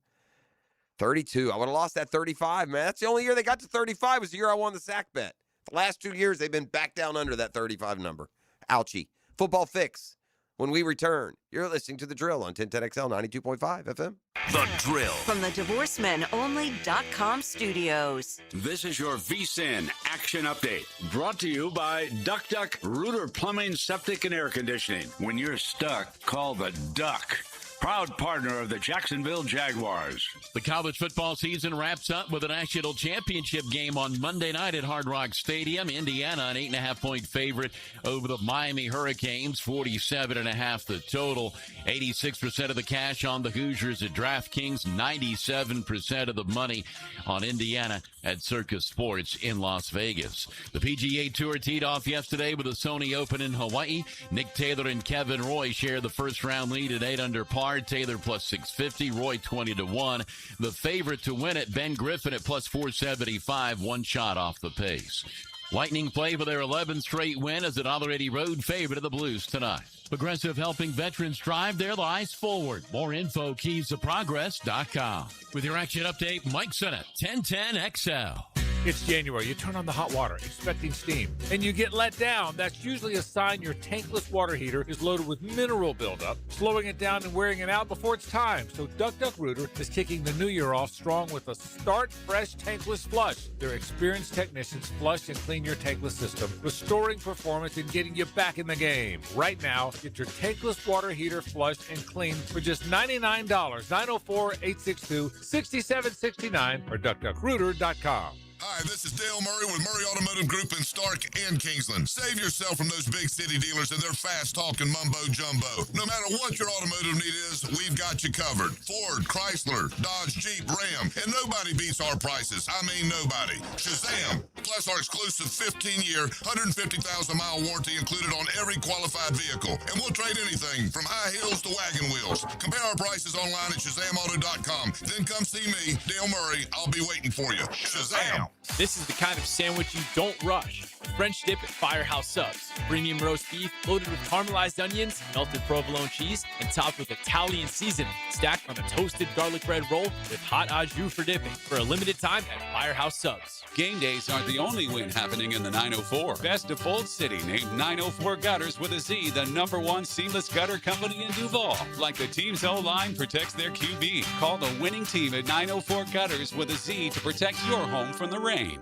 32. I would have lost that 35, man. That's the only year they got to 35 was the year I won the sack bet. The last 2 years, they've been back down under that 35 number. Ouchie. Football Fix. When we return, you're listening to The Drill on 1010XL 92.5 FM. The Drill. From the DivorceMenOnly.com studios. This is your VSIN Action Update. Brought to you by Duck Duck Rooter Plumbing, Septic, and Air Conditioning. When you're stuck, call the Duck. Proud partner of the Jacksonville Jaguars. The college football season wraps up with a national championship game on Monday night at Hard Rock Stadium. Indiana, an 8.5-point favorite over the Miami Hurricanes, 47.5 the total. 86% of the cash on the Hoosiers at DraftKings, 97% of the money on Indiana at Circus Sports in Las Vegas. The PGA Tour teed off yesterday with the Sony Open in Hawaii. Nick Taylor and Kevin Roy share the first round lead at 8 under par. Taylor plus 650, Roy 20-1. The favorite to win it, Ben Griffin at plus 475, one shot off the pace. Lightning play for their 11th straight win as an already road favorite of the Blues tonight. Progressive helping veterans drive their lives forward. More info, keysofprogress.com. With your action update, Mike Sennett, 1010XL. It's January. You turn on the hot water, expecting steam, and you get let down. That's usually a sign your tankless water heater is loaded with mineral buildup, slowing it down and wearing it out before it's time. So Duck Duck Rooter is kicking the new year off strong with a Start Fresh Tankless Flush. Their experienced technicians flush and clean your tankless system, restoring performance and getting you back in the game. Right now, get your tankless water heater flushed and cleaned for just $99. 904-862-6769 or DuckDuckRooter.com. Hi, this is Dale Murray with Murray Automotive Group in Stark and Kingsland. Save yourself from those big city dealers and their fast-talking mumbo-jumbo. No matter what your automotive need is, we've got you covered. Ford, Chrysler, Dodge, Jeep, Ram, and nobody beats our prices. I mean nobody. Shazam! Plus our exclusive 15-year, 150,000-mile warranty included on every qualified vehicle. And we'll trade anything from high heels to wagon wheels. Compare our prices online at ShazamAuto.com. Then come see me, Dale Murray. I'll be waiting for you. Shazam! now. This is the kind of sandwich you don't rush. French dip at Firehouse Subs. Premium roast beef loaded with caramelized onions, melted provolone cheese, and topped with Italian seasoning. Stacked on a toasted garlic bread roll with hot au jus for dipping. For a limited time at Firehouse Subs. Game days aren't the only win happening in the 904. Best of Bold City named 904 Gutters with a Z the #1 seamless gutter company in Duval. Like the team's O-line protects their QB. Call the winning team at 904 Gutters with a Z to protect your home from the rain.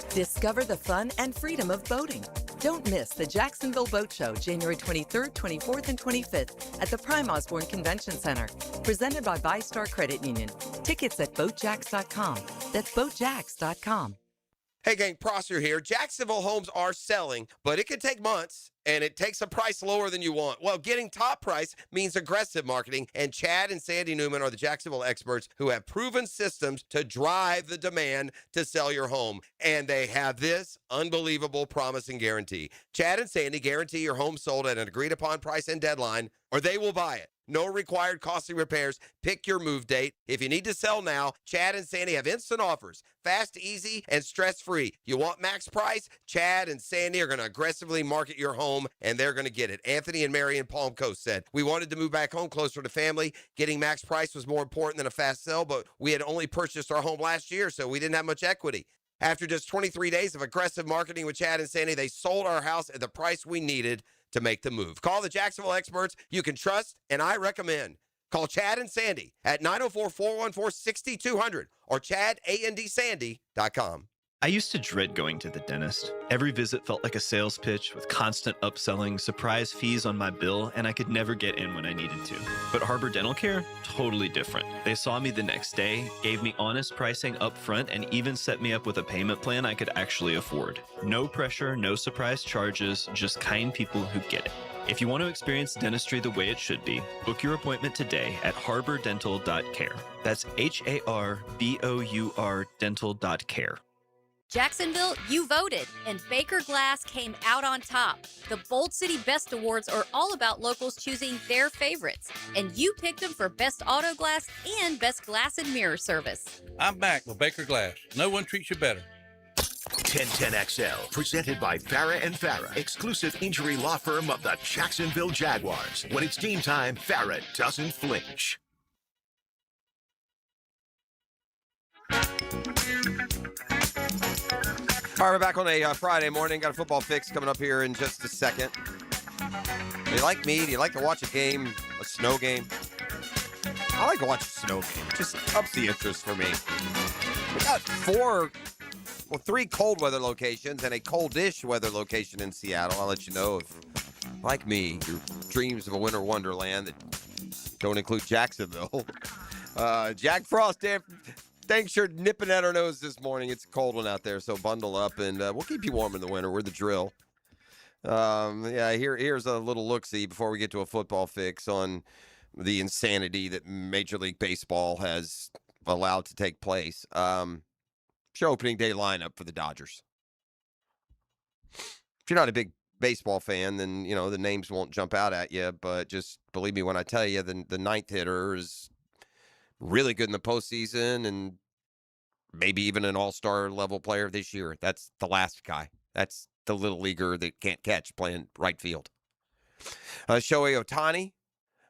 Discover the fun and freedom of boating. Don't miss the Jacksonville Boat Show, January 23rd, 24th, and 25th at the Prime Osborne Convention Center. Presented by VyStar Credit Union. Tickets at BoatJax.com. That's BoatJax.com. Hey gang, Prosser here. Jacksonville homes are selling, but it can take months, and it takes a price lower than you want. Well, getting top price means aggressive marketing, and Chad and Sandy Newman are the Jacksonville experts who have proven systems to drive the demand to sell your home. And they have this unbelievable promise and guarantee. Chad and Sandy guarantee your home sold at an agreed-upon price and deadline, or they will buy it. No required costly repairs. Pick your move date. If you need to sell now, Chad and Sandy have instant offers. Fast, easy, and stress-free. You want max price? Chad and Sandy are going to aggressively market your home, and they're going to get it. Anthony and Mary in Palm Coast said, we wanted to move back home closer to family. Getting max price was more important than a fast sell, but we had only purchased our home last year, so we didn't have much equity. After just 23 days of aggressive marketing with Chad and Sandy, they sold our house at the price we needed to make the move. Call the Jacksonville experts you can trust, and I recommend. Call Chad and Sandy at 904-414-6200 or chadandsandy.com. I used to dread going to the dentist. Every visit felt like a sales pitch with constant upselling, surprise fees on my bill, and I could never get in when I needed to. But Harbor Dental Care? Totally different. They saw me the next day, gave me honest pricing up front, and even set me up with a payment plan I could actually afford. No pressure, no surprise charges, just kind people who get it. If you want to experience dentistry the way it should be, book your appointment today at harbordental.care. That's HARBOUR dental.care. Jacksonville, you voted, and Baker Glass came out on top. The Bold City Best Awards are all about locals choosing their favorites, and you picked them for Best Auto Glass and Best Glass and Mirror Service. I'm back with Baker Glass. No one treats you better. 1010XL, presented by Farah and Farah, exclusive injury law firm of the Jacksonville Jaguars. When it's team time, Farah doesn't flinch. All right, we're back on a Friday morning. Got a football fix coming up here in just a second. Do you like me? Do you like to watch a game, a snow game? I like to watch a snow game. It just ups the interest for me. We got three cold weather locations and a coldish weather location in Seattle. I'll let you know if, like me, your dreams of a winter wonderland that don't include Jacksonville. Jack Frost, thanks for nipping at our nose this morning. It's a cold one out there, so bundle up, and we'll keep you warm in the winter. We're the drill. Here's a little look-see before we get to a football fix on the insanity that Major League Baseball has allowed to take place. Your opening day lineup for the Dodgers. If you're not a big baseball fan, then, you know, the names won't jump out at you, but just believe me when I tell you the ninth hitter is really good in the postseason and maybe even an all-star level player this year. That's the last guy. That's the little leaguer that can't catch playing right field. Shohei Ohtani,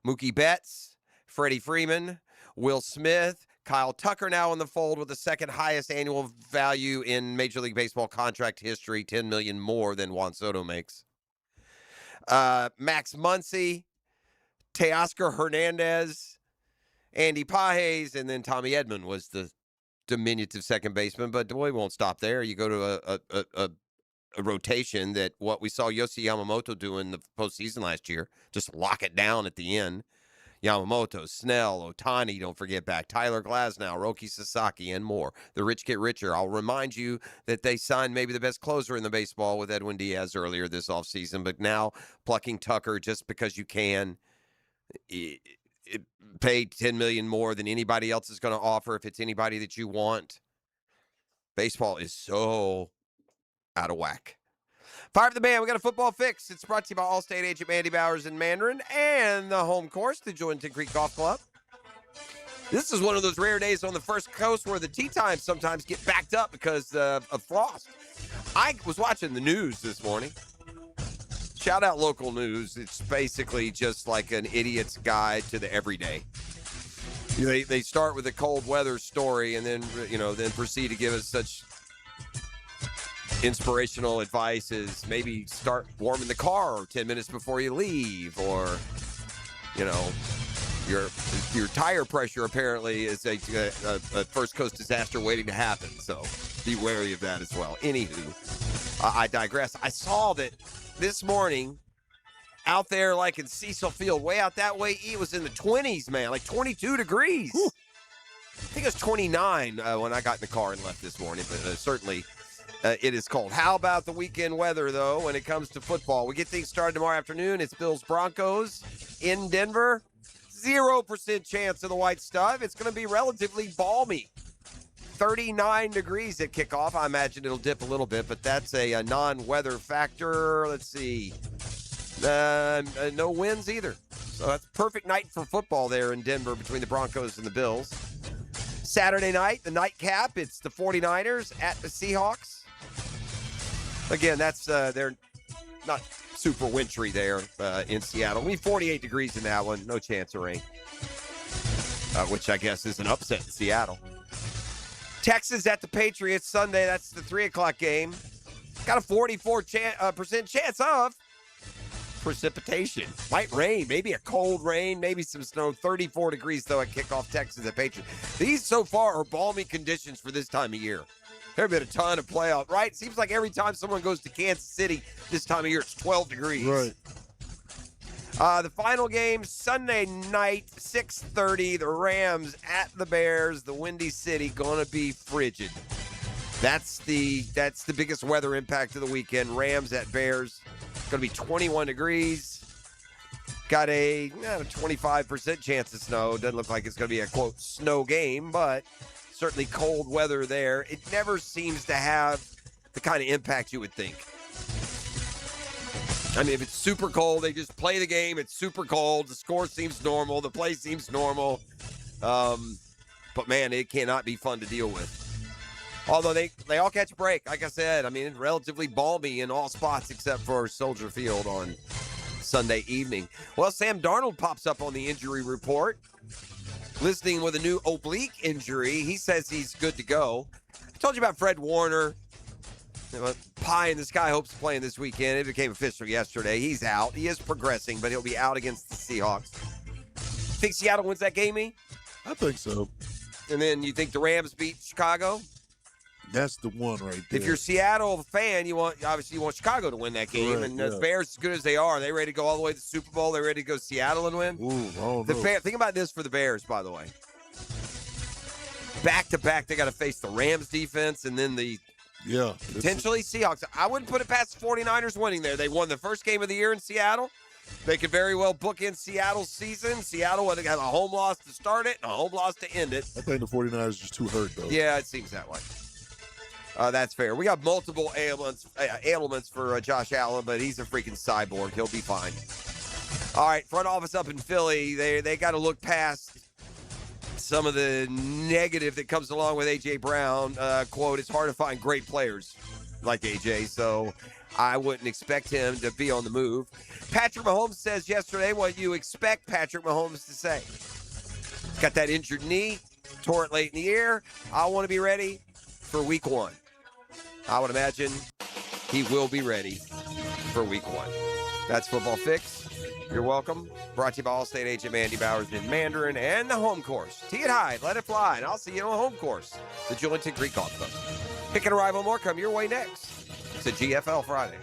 Mookie Betts, Freddie Freeman, Will Smith, Kyle Tucker now in the fold with the second highest annual value in Major League Baseball contract history, $10 million more than Juan Soto makes. Max Muncy, Teoscar Hernandez, Andy Pages, and then Tommy Edman was the diminutive second baseman. But we won't stop there. You go to a rotation that what we saw Yoshi Yamamoto do in the postseason last year, just lock it down at the end. Yamamoto, Snell, Ohtani, don't forget back, Tyler Glasnow, Roki Sasaki, and more. The rich get richer. I'll remind you that they signed maybe the best closer in the baseball with Edwin Diaz earlier this offseason, but now plucking Tucker just because you can, pay $10 million more than anybody else is going to offer if it's anybody that you want. Baseball is so out of whack. Fire up the band. We got a football fix. It's brought to you by Allstate agent Mandy Bowers in Mandarin and the home course, the Jointon Creek Golf Club. This is one of those rare days on the First Coast where the tee times sometimes get backed up because of frost. I was watching the news this morning. Shout out local news. It's basically just like an idiot's guide to the everyday. They start with a cold weather story and then proceed to give us such inspirational advice as maybe start warming the car 10 minutes before you leave, or your tire pressure apparently is a First Coast disaster waiting to happen. So be wary of that as well. Anywho, I digress. I saw that this morning out there, like in Cecil Field, way out that way, it was in the 20s, man, like 22 degrees. Whew. I think it was 29 when I got in the car and left this morning, but certainly it is cold. How about the weekend weather, though, when it comes to football? We get things started tomorrow afternoon. It's Bills-Broncos in Denver. 0% chance of the white stuff. It's going to be relatively balmy. 39 degrees at kickoff. I imagine it'll dip a little bit, but that's a non-weather factor. Let's see. No winds either. So that's a perfect night for football there in Denver between the Broncos and the Bills. Saturday night, the nightcap, it's the 49ers at the Seahawks. Again, that's they're not super wintry there in Seattle. We 48 degrees in that one. No chance of rain, which I guess is an upset in Seattle. Texas at the Patriots Sunday. That's the 3 o'clock game. Got a 44% chance of precipitation. Might rain, maybe a cold rain, maybe some snow. 34 degrees, though, at kickoff, Texas at Patriots. These so far are balmy conditions for this time of year. There have been a ton of playoff, right? Seems like every time someone goes to Kansas City this time of year, it's 12 degrees. Right. The final game, Sunday night, 6:30, the Rams at the Bears, the Windy City, going to be frigid. That's the biggest weather impact of the weekend. Rams at Bears, going to be 21 degrees. Got a 25% chance of snow. Doesn't look like it's going to be a, quote, snow game, but certainly cold weather there. It never seems to have the kind of impact you would think. I mean, if it's super cold, they just play the game. It's super cold. The score seems normal. The play seems normal. But, man, it cannot be fun to deal with. Although they all catch a break. Like I said, I mean, it's relatively balmy in all spots except for Soldier Field on Sunday evening. Well, Sam Darnold pops up on the injury report, listing with a new oblique injury. He says he's good to go. I told you about Fred Warner. Pie in the sky hopes of playing this weekend. It became official yesterday. He's out. He is progressing, but he'll be out against the Seahawks. Think Seattle wins that game, E? I think so. And then you think the Rams beat Chicago? That's the one right there. If you're a Seattle fan, you want Chicago to win that game. Right, and yeah. the Bears, as good as they are ready to go all the way to the Super Bowl. They're ready to go Seattle and win. Ooh, I don't know. Think about this for the Bears, by the way. Back-to-back, they got to face the Rams defense and then the potentially Seahawks. I wouldn't put it past the 49ers winning there. They won the first game of the year in Seattle. They could very well book in Seattle's season. Seattle would have a home loss to start it and a home loss to end it. I think the 49ers are just too hurt, though. Yeah, it seems that way. That's fair. We got multiple ailments for Josh Allen, but he's a freaking cyborg. He'll be fine. All right, front office up in Philly, they got to look past some of the negative that comes along with A.J. Brown. Quote, it's hard to find great players like A.J., so I wouldn't expect him to be on the move. Patrick Mahomes says yesterday what you expect Patrick Mahomes to say. Got that injured knee, tore it late in the year. I want to be ready for week one. I would imagine he will be ready for week one. That's Football Fix. You're welcome. Brought to you by Allstate agent Mandy Bowers in Mandarin and the home course. Tee it high, let it fly, and I'll see you on the home course, the Julington Creek Golf Club. Pick and arrival more come your way next. It's a GFL Friday.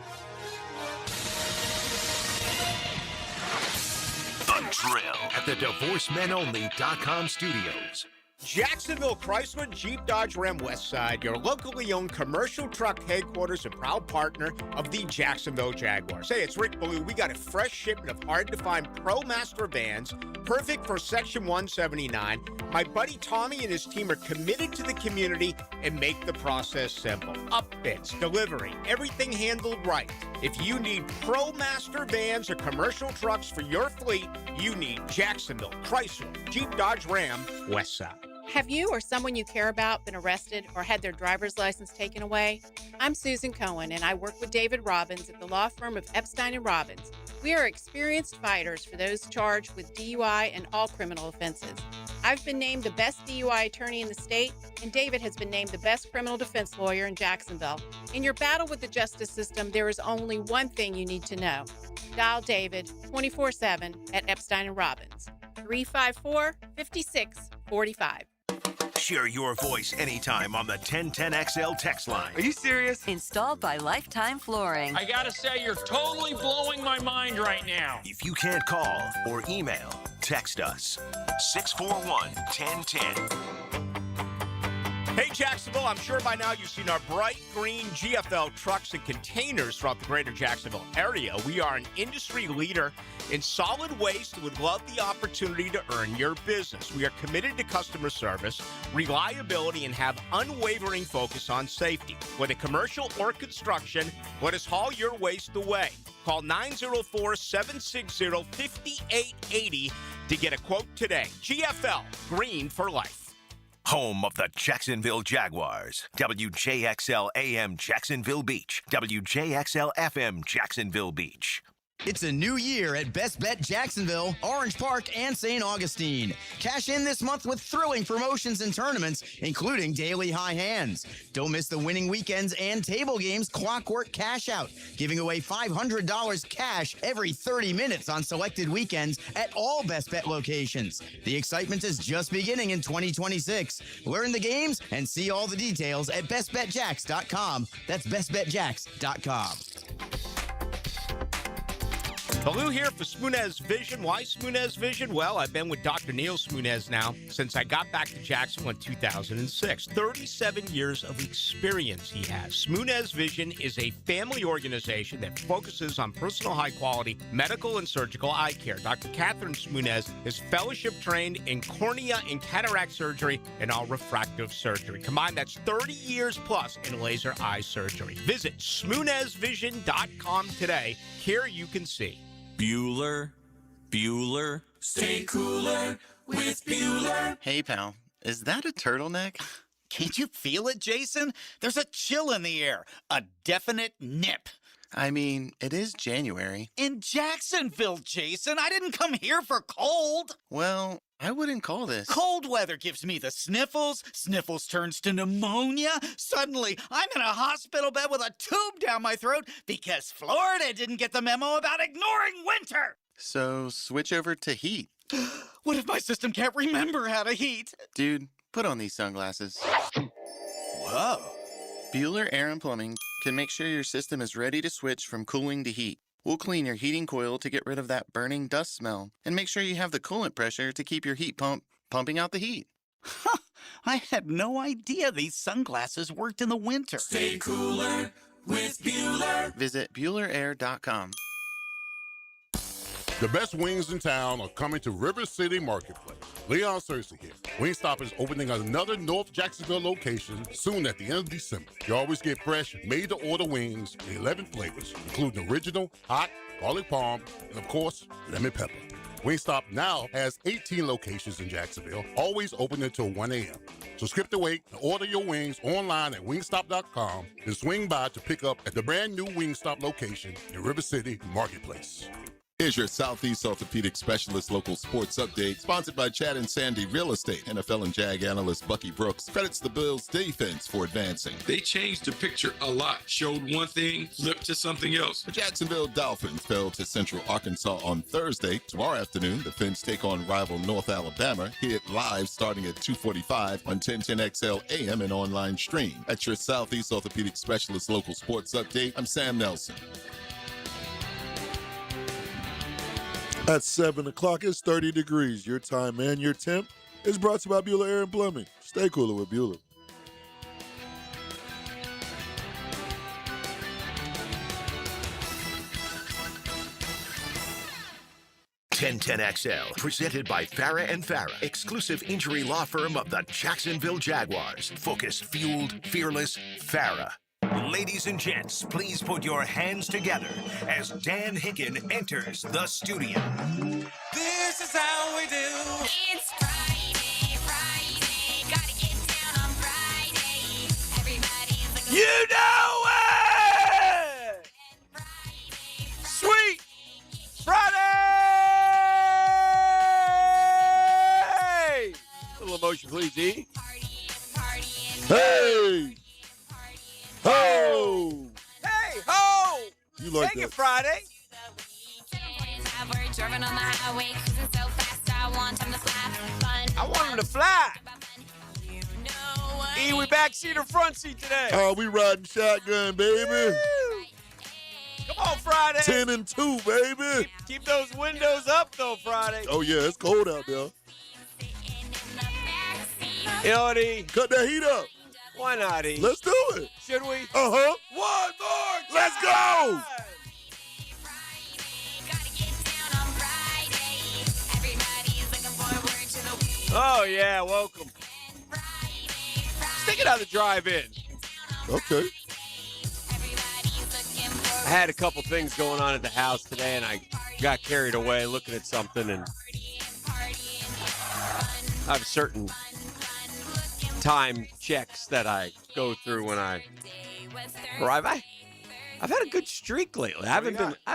The Drill at the DivorceMenOnly.com studios. Jacksonville Chrysler Jeep Dodge Ram Westside, your locally owned commercial truck headquarters and proud partner of the Jacksonville Jaguars. Hey, it's Rick Ballou. We got a fresh shipment of hard-to-find ProMaster vans, perfect for Section 179. My buddy Tommy and his team are committed to the community and make the process simple. Upfits, delivery, everything handled right. If you need ProMaster vans or commercial trucks for your fleet, you need Jacksonville Chrysler Jeep Dodge Ram Westside. Have you or someone you care about been arrested or had their driver's license taken away? I'm Susan Cohen, and I work with David Robbins at the law firm of Epstein & Robbins. We are experienced fighters for those charged with DUI and all criminal offenses. I've been named the best DUI attorney in the state, and David has been named the best criminal defense lawyer in Jacksonville. In your battle with the justice system, there is only one thing you need to know. Dial David 24/7 at Epstein & Robbins, 354-5645. Share your voice anytime on the 1010XL text line. Are you serious? Installed by Lifetime Flooring. I gotta say, you're totally blowing my mind right now. If you can't call or email, text us. 641-1010. Hey, Jacksonville, I'm sure by now you've seen our bright green GFL trucks and containers throughout the greater Jacksonville area. We are an industry leader in solid waste and would love the opportunity to earn your business. We are committed to customer service, reliability, and have unwavering focus on safety. Whether commercial or construction, let us haul your waste away. Call 904-760-5880 to get a quote today. GFL, green for life. Home of the Jacksonville Jaguars. WJXL AM Jacksonville Beach. WJXL FM Jacksonville Beach. It's a new year at Best Bet Jacksonville, Orange Park, and St. Augustine. Cash in this month with thrilling promotions and tournaments, including daily high hands. Don't miss the winning weekends and table games Clockwork Cash Out, giving away $500 cash every 30 minutes on selected weekends at all Best Bet locations. The excitement is just beginning in 2026. Learn the games and see all the details at bestbetjacks.com. That's bestbetjacks.com. Ballou here for Smunez Vision. Why Smunez Vision? Well, I've been with Dr. Neil Smunez now since I got back to Jacksonville in 2006. 37 years of experience he has. Smunez Vision is a family organization that focuses on personal high-quality medical and surgical eye care. Dr. Catherine Smunez is fellowship trained in cornea and cataract surgery and all refractive surgery. Combined, that's 30 years plus in laser eye surgery. Visit SmunezVision.com today. Care you can see. Bueller. Stay cooler with Bueller. Hey, pal, is that a turtleneck? Can't you feel it, Jason? There's a chill in the air, a definite nip. I mean, it is January. In Jacksonville, Jason. I didn't come here for cold. Well, I wouldn't call this. Cold weather gives me the sniffles. Sniffles turns to pneumonia. Suddenly, I'm in a hospital bed with a tube down my throat because Florida didn't get the memo about ignoring winter. So switch over to heat. What if my system can't remember how to heat? Dude, put on these sunglasses. Whoa. Bueller Air & Plumbing can make sure your system is ready to switch from cooling to heat. We'll clean your heating coil to get rid of that burning dust smell and make sure you have the coolant pressure to keep your heat pump pumping out the heat. I had no idea these sunglasses worked in the winter. Stay cooler with Bueller. Visit BuellerAir.com. The best wings in town are coming to River City Marketplace. Leon Searcy here. Wingstop is opening another North Jacksonville location soon at the end of December. You always get fresh, made-to-order wings in 11 flavors, including original, hot, garlic parm, and of course, lemon pepper. Wingstop now has 18 locations in Jacksonville, always open until 1 a.m. So skip the wait and order your wings online at wingstop.com and swing by to pick up at the brand new Wingstop location in River City Marketplace. Here's your Southeast Orthopedic Specialist local sports update, sponsored by Chad and Sandy Real Estate. NFL and Jag analyst Bucky Brooks credits the Bills' defense for advancing. They changed the picture a lot. Showed one thing, flipped to something else. The Jacksonville Dolphins fell to Central Arkansas on Thursday. Tomorrow afternoon, the Fins take on rival North Alabama. Hear it live starting at 2:45 on 1010XL AM and online stream. At your Southeast Orthopedic Specialist local sports update, I'm Sam Nelson. At 7 o'clock, it's 30 degrees. Your time and your temp, It's brought to you by Bueller Air and Plumbing. Stay cooler with Bueller. XL, presented by Farah and Farah, exclusive injury law firm of the Jacksonville Jaguars. Focused, fueled, fearless, Farah. Ladies and gents, please put your hands together as Dan Hicken enters the studio. This is how we do. It's Friday, gotta get down on Friday. Everybody's like, You know it! Sweet Friday! A little emotion, please, E. Hey! Ho! Hey, ho! You like Take that? it Friday. Driving on the highway, cruising so fast, I want him to fly. I want him to fly. E, we back seat or front seat today? Oh, we riding shotgun, baby. Come on, Friday. 10 and 2, baby. Keep those windows up, though, Friday. Oh, yeah, it's cold out there. You know what, E? Cut that heat up. Why not, E? Let's do it. Should we? Uh-huh. One more time. Let's go. Oh, yeah, welcome. Stick it out the drive-in. Okay. I had a couple things going on at the house today, and I got carried away looking at something, and I have certain time checks that I go through when I arrive. I've had a good streak lately. I've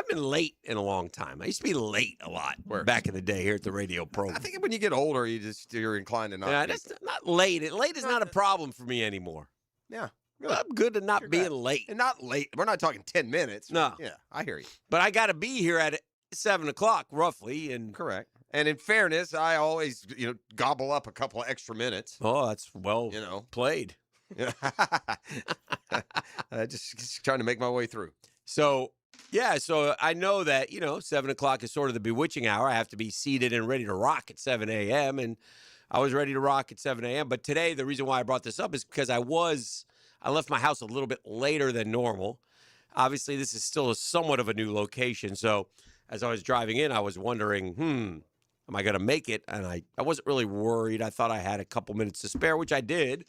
been late in a long time. I used to be late a lot back in the day here at the radio program. I think when you get older, you're inclined to not. Uh, Yeah, that's not late. Late is not a problem for me anymore. Yeah. I'm good at not being late. And not late. We're not talking 10 minutes. No. Yeah, I hear you. But I got to be here at 7 o'clock, roughly. And correct. And in fairness, I always, gobble up a couple of extra minutes. Oh, that's well, played. Yeah. just trying to make my way through. So, yeah, so I know that, 7 o'clock is sort of the bewitching hour. I have to be seated and ready to rock at 7 a.m. And I was ready to rock at 7 a.m. But today, the reason why I brought this up is because I left my house a little bit later than normal. Obviously, this is still somewhat of a new location. So as I was driving in, I was wondering, am I going to make it? And I wasn't really worried. I thought I had a couple minutes to spare, which I did.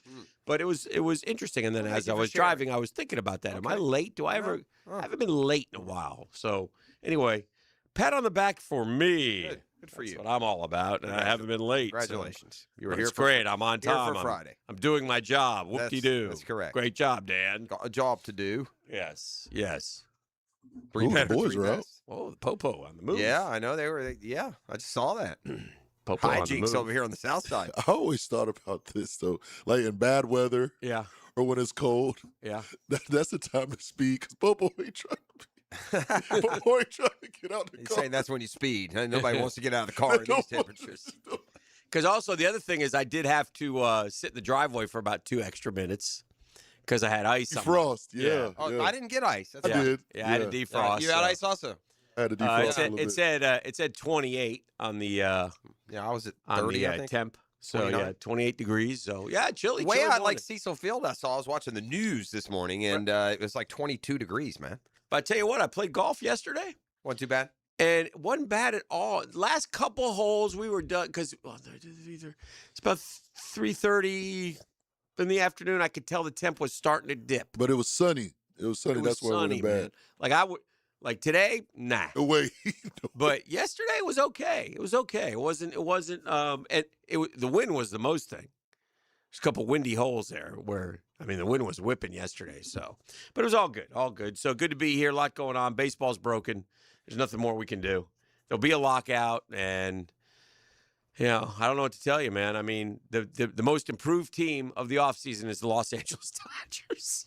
But it was interesting. And then as I was driving, I was thinking about that. Am I late? I haven't been late in a while. So anyway, pat on the back for me. Good for you. That's what I'm all about. And I haven't been late. Congratulations. So you were here for great. I'm on time. Here for Friday. I'm doing my job. Whoop-de-doo. That's correct. Great job, Dan. Got a job to do. Yes. The boys are out. Oh, the Popo on the move. Yeah, I know they were. Yeah, I just saw that. Popo hijinks over here on the south side. I always thought about this, though. Like in bad weather. Yeah. Or when it's cold. Yeah. That's the time to speed because Popo ain't trying to Popo ain't trying to get out the He's car. saying that's when you speed. Nobody wants to get out of the car at these temperatures. Because also the other thing is I did have to sit in the driveway for about 2 extra minutes because I had ice. Frost, yeah. Oh, I didn't get ice. I did. Yeah, I had a defrost. You had ice also? I had a defrost. It said 28 on the I was at 30 I think. Temp. So 29. 28 degrees. So chilly. Way out like Cecil Field I was watching the news this morning and it was like 22 degrees, man. But I tell you what, I played golf yesterday. Wasn't too bad. And it wasn't bad at all. Last couple holes we were done because it's about 3:30 in the afternoon. I could tell the temp was starting to dip. But it was sunny. That's why it wasn't bad. Man. Like today, nah. No way. But yesterday was okay. It was okay. It wasn't. And the wind was the most thing. There's a couple windy holes there where the wind was whipping yesterday. So, but it was all good. All good. So good to be here. A lot going on. Baseball's broken. There's nothing more we can do. There'll be a lockout, and I don't know what to tell you, man. The most improved team of the offseason is the Los Angeles Dodgers.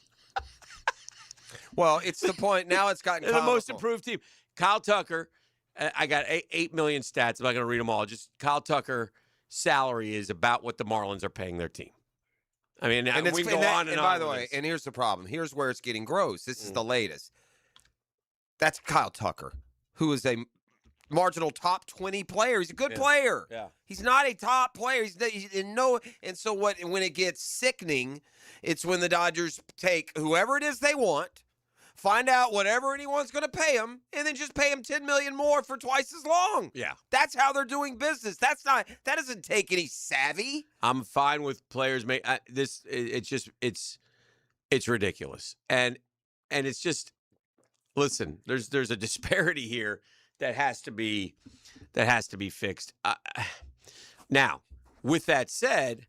Well, it's the point. Now it's gotten the most improved team. Kyle Tucker, I got 8 million stats. I'm not going to read them all. Just Kyle Tucker salary is about what the Marlins are paying their team. And we can go on and on. By the way, and here's the problem. Here's where it's getting gross. This is the latest. That's Kyle Tucker, who is a marginal top 20 player. He's a good player. Yeah. He's not a top player. He's in no. And so when it gets sickening, it's when the Dodgers take whoever it is they want, find out whatever anyone's going to pay him, and then just pay him $10 million more for twice as long. Yeah. That's how they're doing business. That doesn't take any savvy. I'm fine with players make it's ridiculous. And it's just, listen, there's a disparity here that has to be fixed. Now, with that said,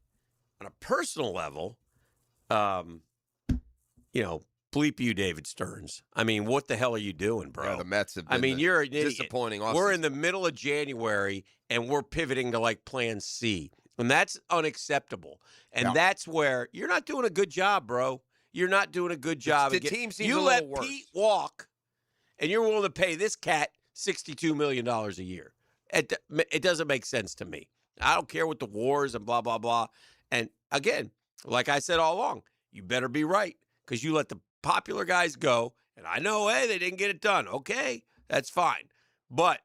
on a personal level, bleep you, David Stearns. I mean, what the hell are you doing, bro? Yeah, the Mets have been you're an idiot. disappointing. We're in the middle of January, and we're pivoting to like Plan C, and that's unacceptable. And that's where you're not doing a good job, bro. You're not doing a good job. The team seems you a let little worse. Pete walk, and you're willing to pay this cat $62 million a year. It doesn't make sense to me. I don't care what the wars and blah, blah, blah. And again, like I said all along, you better be right because you let the popular guys go. And I know, hey, they didn't get it done. Okay, that's fine. But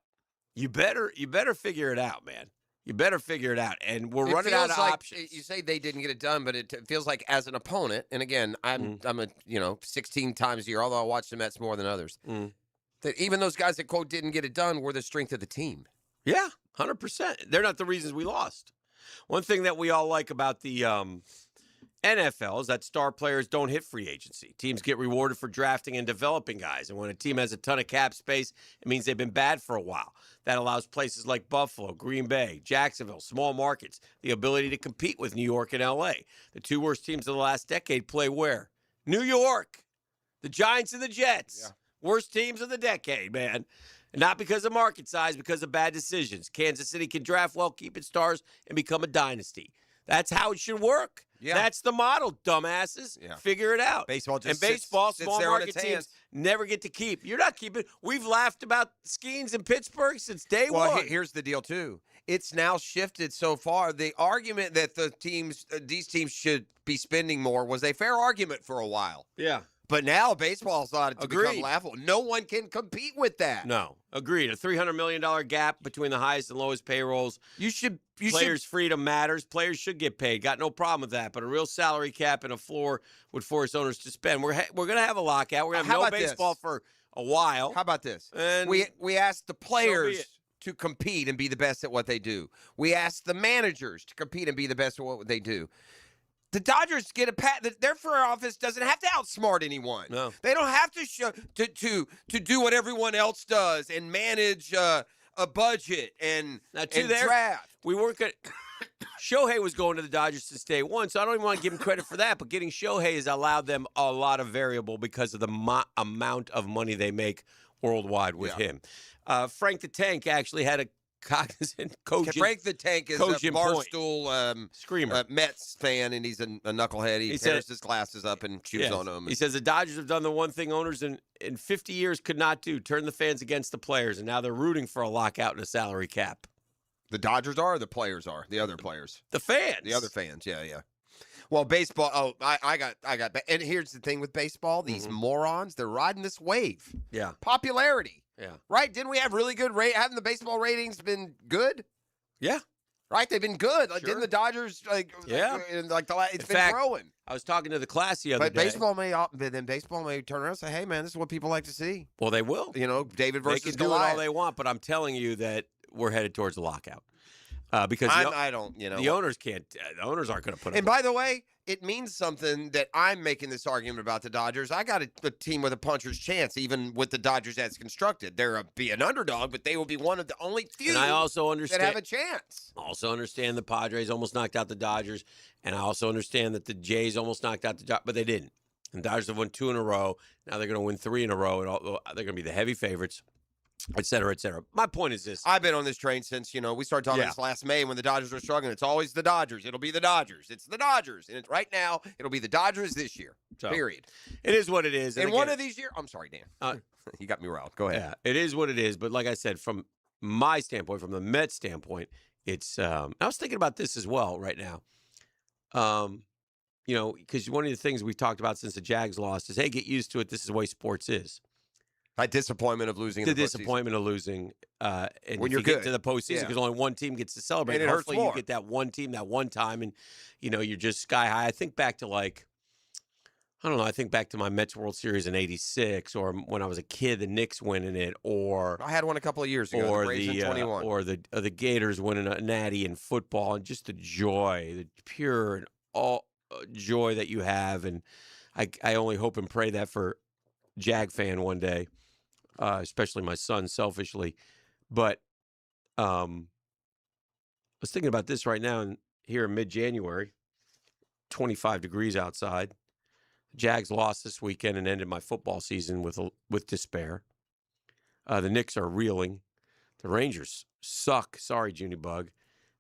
you better figure it out, man. You better figure it out. And we're running out of options. You say they didn't get it done, but it feels like as an opponent, and again, I'm a 16 times a year, although I watch the Mets more than others. That even those guys that quote didn't get it done were the strength of the team. Yeah, 100%. They're not the reasons we lost. One thing that we all like about the NFL is that star players don't hit free agency. Teams get rewarded for drafting and developing guys. And when a team has a ton of cap space, it means they've been bad for a while. That allows places like Buffalo, Green Bay, Jacksonville, small markets, the ability to compete with New York and L.A. The two worst teams of the last decade play where? New York. The Giants and the Jets. Yeah. Worst teams of the decade, man. And not because of market size, because of bad decisions. Kansas City can draft well, keep its stars, and become a dynasty. That's how it should work. Yeah. That's the model, dumbasses. Yeah. Figure it out. Baseball just baseball, sits small there market teams never get to keep. You're not keeping. We've laughed about Skeens in Pittsburgh since day one. Well, here's the deal, too. It's now shifted so far. The argument that these teams should be spending more was a fair argument for a while. Yeah. But now baseball's started to become laughable. No one can compete with that. No, agreed. A $300 million gap between the highest and lowest payrolls. Players' freedom matters. Players should get paid. Got no problem with that. But a real salary cap and a floor would force owners to spend. We're going to have a lockout. We're going to have no baseball for a while. How about this? And we asked the players to compete and be the best at what they do. We asked the managers to compete and be the best at what they do. The Dodgers get a pat. Their front office doesn't have to outsmart anyone. No, they don't have to show to do what everyone else does and manage a budget and draft. We weren't going. Shohei was going to the Dodgers since day one, so I don't even want to give him credit for that. But getting Shohei has allowed them a lot of variable because of the amount of money they make worldwide with him. Frank the Tank actually had a cognizant, cogent. Frank the Tank is a barstool screamer, Mets fan, and he's a knucklehead. He tears his glasses up and chews on them. He says the Dodgers have done the one thing owners in 50 years could not do: turn the fans against the players, and now they're rooting for a lockout and a salary cap. The Dodgers are, or the players are, the other players, the fans, the other fans. Yeah. Well, baseball. Oh, I got. And here's the thing with baseball: these morons, they're riding this wave. Yeah, popularity. Yeah. Right? Didn't we have really good haven't the baseball ratings been good? Yeah. Right? They've been good. Sure. Didn't the Dodgers it's In been growing. I was talking to the class the other day. But baseball may turn around and say, "Hey man, this is what people like to see." Well, they will. David versus they can do Goliath. it all they want, but I'm telling you that we're headed towards a lockout. Because the owners can't. The owners aren't going to put up. And by the way, it means something that I'm making this argument about the Dodgers. I got a team with a puncher's chance, even with the Dodgers as constructed. They'll be an underdog, but they will be one of the only few and I also understand, that have a chance. Also understand the Padres almost knocked out the Dodgers, and I also understand that the Jays almost knocked out the Dodgers, but they didn't. And the Dodgers have won 2 in a row. Now they're going to win 3 in a row, and they're going to be the heavy favorites. Et cetera, et cetera. My point is this. I've been on this train since, we started talking this last May when the Dodgers were struggling. It's always the Dodgers. It'll be the Dodgers. It's the Dodgers. And right now, it'll be the Dodgers this year. Period. It is what it is. And one of these years, I'm sorry, Dan. You got me riled. Go ahead. Yeah, it is what it is. But like I said, from my standpoint, from the Mets standpoint, it's I was thinking about this as well right now. Because one of the things we've talked about since the Jags lost is, hey, get used to it. This is the way sports is. That disappointment of losing in the the postseason. disappointment of losing. And When if you're you get good. to the postseason, Yeah. because only one team gets to celebrate. And it hurts Hopefully more. you get that one team that one time, and you're just sky high. I think back to I don't know. I think back to my Mets World Series in '86, or when I was a kid, the Knicks winning it, or I had one a couple of years ago. or the Braves in 21. or the Gators winning a natty in football, and just the joy, the pure and all joy that you have. And I only hope and pray that for Jag fan one day, especially my son, selfishly. But I was thinking about this right now, and here in mid-January, 25 degrees outside. Jags lost this weekend and ended my football season with despair. The Knicks are reeling. The Rangers suck. Sorry, Junie Bug.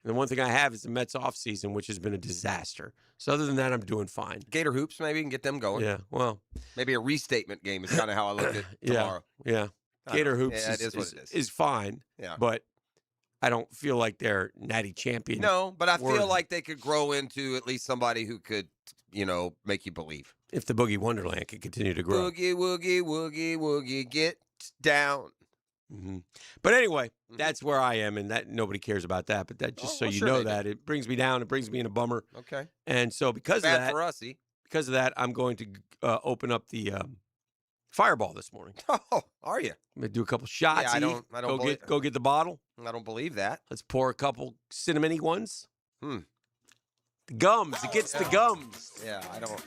And the one thing I have is the Mets offseason, which has been a disaster. So other than that, I'm doing fine. Gator hoops, maybe, and get them going. Yeah, well. Maybe a restatement game is kind of how I look at tomorrow. Yeah. Gator hoops it is what it is. is fine. Yeah. But I don't feel like they're natty champion. No, but I worthy. feel like they could grow into at least somebody who could, make you believe. If the Boogie Wonderland could continue to grow. Boogie, woogie, woogie, woogie, get down. Mm-hmm. But anyway, that's where I am, and that nobody cares about that. But that just so you sure know they that it brings me down. It brings me in a bummer. Okay. And so because Bad of that, for us, E. because of that, I'm going to open up the Fireball this morning. Oh, are you? I'm gonna do a couple shots. Yeah, I E. don't go get the bottle. I don't believe that. Let's pour a couple cinnamony ones. The gums. It gets the gums. Yeah, I don't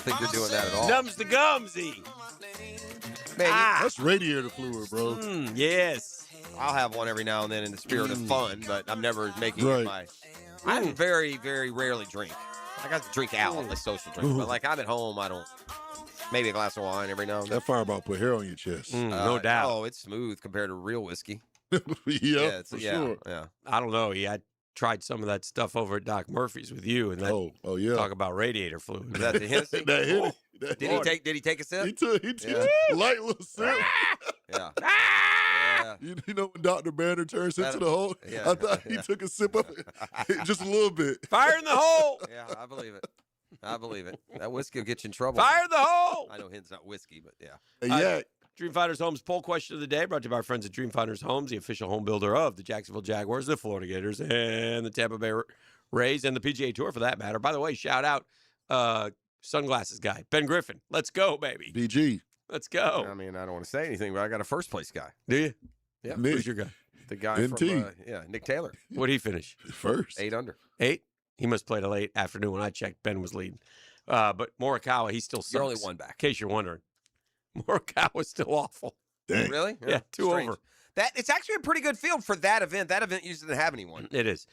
think you're doing that at all. Numbs the gums, E. Man, That's radiator fluid, bro. Yes. I'll have one every now and then in the spirit of fun, but I'm never making it Right. my. I very, very rarely drink. I got to drink out, like social drink, but like I'm at home, I don't. Maybe a glass of wine every now and then. That Fireball put hair on your chest. No doubt. Oh, it's smooth compared to real whiskey. Yeah, for sure. Yeah. I don't know. Yeah, I tried some of that stuff over at Doc Murphy's with you, and that. Oh yeah. Talk about radiator fluid. Is that the Hennessy? That hit it. Did he take a sip? He took light little sip. Yeah. You know when Dr. Banner turns into the hole? Yeah. I thought he took a sip of it. Just a little bit. Fire in the hole. Yeah, I believe it. That whiskey will get you in trouble. Fire in the hole. I know hint's not whiskey, but yeah. Yeah. Dreamfinders Homes poll question of the day brought to you by our friends at Dreamfinders Homes, the official home builder of the Jacksonville Jaguars, the Florida Gators, and the Tampa Bay Rays, and the PGA Tour for that matter. By the way, shout out sunglasses guy, Ben Griffin. Let's go, baby. BG. Let's go. I mean, I don't want to say anything, but I got a first place guy. Do you? Yeah. Nick. Who's your guy? The guy NT. from Nick Taylor. What'd he finish? First. 8 under. 8? He must have played a late afternoon. When I checked, Ben was leading. But Morikawa, he still sucks. You're only one back. In case you're wondering. Morikawa's still awful. Dang. Really? Yeah, 2 strange. over. It's actually a pretty good field for that event. That event usually doesn't have anyone. It is.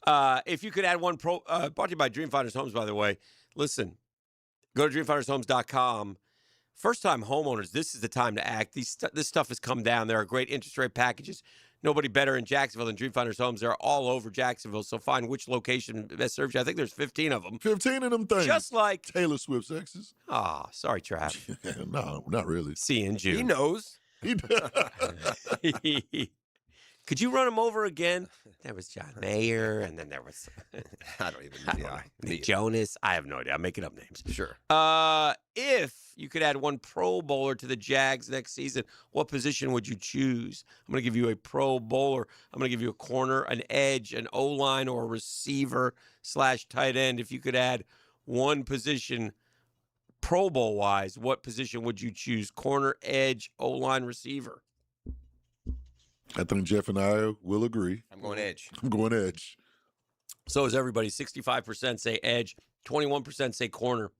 If you could add one brought to you by Dreamfinders Homes, by the way. Listen, go to dreamfindershomes.com. First-time homeowners, this is the time to act. This stuff has come down. There are great interest rate packages. Nobody better in Jacksonville than Dreamfinders Homes. They're all over Jacksonville, so find which location best serves you. I think there's 15 of them. 15 of them things. Just like Taylor Swift's exes. Ah, sorry, Trav. No, not really. See you in June. He knows. Could you run him over again? There was John Mayer, and then there was I don't even know. Nick Jonas. I have no idea. I'm making up names. Sure. If you could add one Pro Bowler to the Jags next season, what position would you choose? I'm going to give you a Pro Bowler. I'm going to give you a corner, an edge, an O-line, or a receiver / tight end. If you could add one position Pro Bowl wise, what position would you choose? Corner, edge, O-line, receiver. I think Jeff and I will agree. I'm going edge. I'm going edge. So is everybody. 65% say edge, 21% say corner.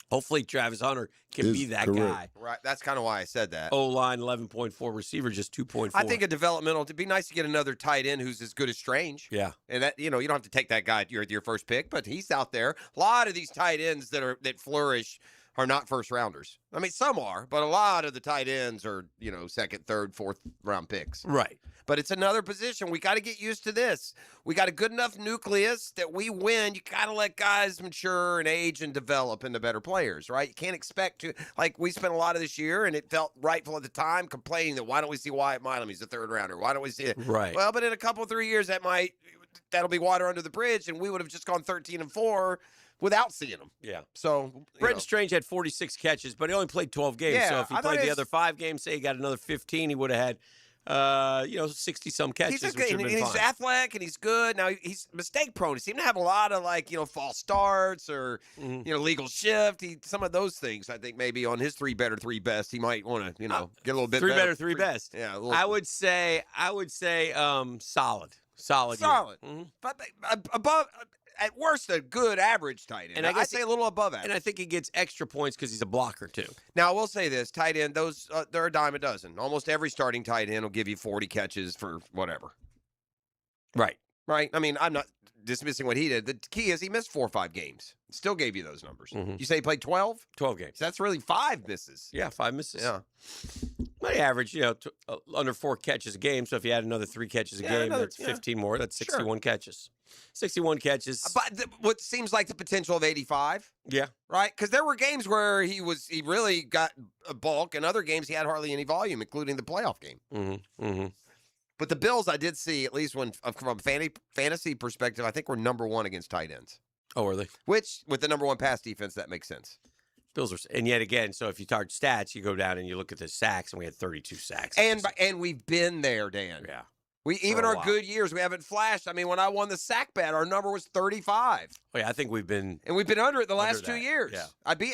Hopefully Travis Hunter can be that guy. Right. That's kind of why I said that. O-line 11.4, receiver just 2.4. I think a developmental. It'd be nice to get another tight end who's as good as Strange. Yeah. And that you don't have to take that guy at your first pick, but he's out there. A lot of these tight ends that flourish are not first rounders. I mean, some are, but a lot of the tight ends are, second, third, fourth round picks. Right. But it's another position. We got to get used to this. We got a good enough nucleus that we win. You got to let guys mature and age and develop into better players, right? You can't expect to, like we spent a lot of this year, and it felt rightful at the time, complaining that why don't we see Wyatt Milum? He's a third rounder. Why don't we see it? Right. Well, but in a couple, 3 years, that'll be water under the bridge, and we would have just gone 13-4 without seeing him. Yeah. So Brenton Strange had 46 catches, but he only played 12 games. Yeah, so if he I thought played the his- other 5 games, say he got another 15, he would have had 60-some catches, he's which would have been he's fine. athletic and he's good. Now he's mistake prone. He seemed to have a lot of false starts or legal shift. Some of those things I think maybe on his 3 better 3 best he might want to get a little bit 3 better. better, 3 best. Yeah, I would say solid. Solid. year. solid, Mhm. but above at worst a good average tight end. And I I'd guess say a little above average. And I think he gets extra points because he's a blocker too. Now, I will say this, tight end, those they're a dime a dozen. Almost every starting tight end will give you 40 catches for whatever. Right. Right? I mean, I'm not dismissing what he did. The key is he missed 4 or 5 games. Still gave you those numbers. You say he played 12? 12 games. So that's really 5 misses. Yeah, 5 misses. Yeah. My average, under 4 catches a game. So if you add another 3 catches a game, that's 15 more. That's 61 catches. 61 catches. But what seems like the potential of 85. Yeah. Right? Because there were games where he really got a bulk, and other games he had hardly any volume, including the playoff game. Mm-hmm. But the Bills, I did see, at least from a fantasy perspective, I think we're number 1 against tight ends. Oh, are they? Which, with the number 1 pass defense, that makes sense. Bills are, and yet again, so if you talk stats, you go down and you look at the sacks, and we had 32 sacks. And we've been there, Dan. Yeah. We For even a our while. good years, we haven't flashed. I mean, when I won the sack bet, our number was 35. Oh, yeah, I think we've been And we've been under it the Under last 2 that, years. yeah.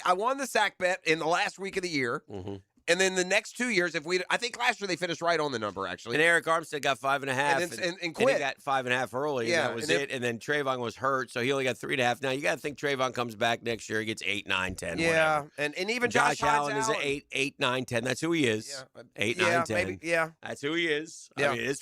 I won the sack bet in the last week of the year. Mm-hmm. And then the next 2 years, I think last year they finished right on the number, actually. And Eric Armstead got 5.5, and he quit. got 5.5 early. Yeah, and that was and it. And then Trayvon was hurt, so he only got 3.5. Now you got to think Trayvon comes back next year, he gets 8, 9, 10. Yeah, whatever. and even Josh Allen is Allen. an 8, 9, 10. That's who he is. Yeah. 8, Yeah, 9, 10. maybe, yeah. That's who he is. Yeah. I mean,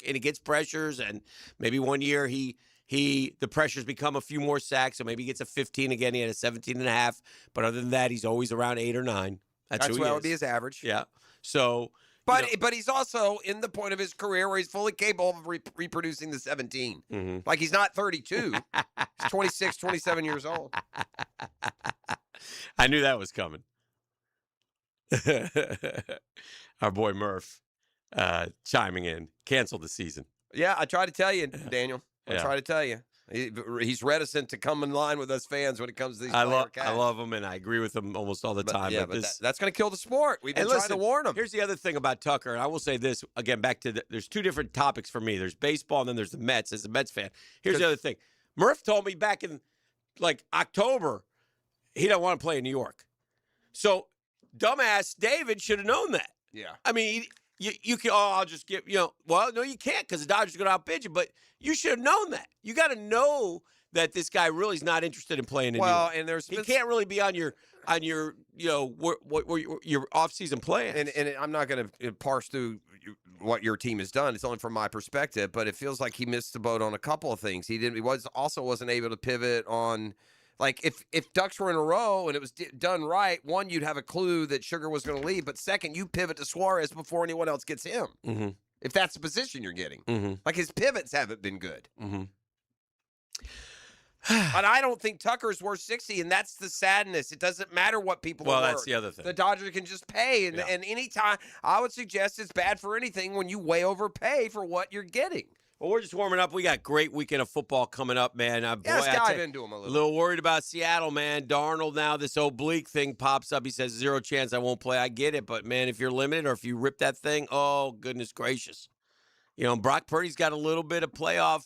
and he gets pressures, and maybe one year the pressures become a few more sacks, so maybe he gets a 15 again. He had a 17.5, but other than that, he's always around 8 or 9. That's who he what is. would be his average. Yeah. So, But he's also in the point of his career where he's fully capable of reproducing the 17. Mm-hmm. Like he's not 32. He's 26, 27 years old. I knew that was coming. Our boy Murph chiming in, canceled the season. Yeah, I try to tell you, Daniel. I Yeah. try to tell you. He's reticent to come in line with us fans when it comes to these I player casts. love him, and I agree with him almost all the time. Yeah, but that's going to kill the sport. We've been And trying listen, to warn him. Here's the other thing about Tucker, and I will say this again. Back to there's 2 different topics for me. There's baseball, and then there's the Mets. As a Mets fan, here's the other thing. Murph told me back in October he don't want to play in New York. So dumbass David should have known that. Yeah. I mean, you can. Oh, I'll just give Well, no, you can't because the Dodgers are going to outbid you. But you should have known that. You got to know that this guy really is not interested in playing in New York. And he can't really be on your your off-season plans. And I'm not going to parse through what your team has done. It's only from my perspective, but it feels like he missed the boat on a couple of things. He wasn't able to pivot on. Like, if Ducks were in a row and it was done right, one, you'd have a clue that Sugar was going to leave. But second, you pivot to Suarez before anyone else gets him. Mm-hmm. If that's the position you're getting. Mm-hmm. Like, his pivots haven't been good. Mm-hmm. And I don't think Tucker's worth 60, and that's the sadness. It doesn't matter what people are worth. That's the other thing. The Dodgers can just pay. And anytime, I would suggest it's bad for anything when you way overpay for what you're getting. Well, we're just warming up. We got great weekend of football coming up, man. Let's dive into them a little. A little worried about Seattle, man. Darnold now, this oblique thing pops up. He says, 0 chance I won't play. I get it. But, man, if you're limited or if you rip that thing, oh, goodness gracious. Brock Purdy's got a little bit of playoff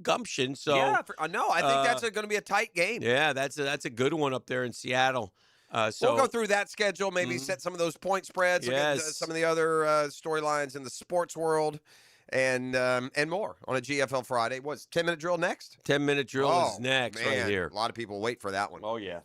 gumption. So yeah, no, I think that's going to be a tight game. Yeah, that's a good one up there in Seattle. So we'll go through that schedule, maybe set some of those point spreads, look at some of the other storylines in the sports world, and more on a GFL Friday. What's 10-minute drill next? 10-minute drill is next right here. A lot of people wait for that one. Oh, yeah.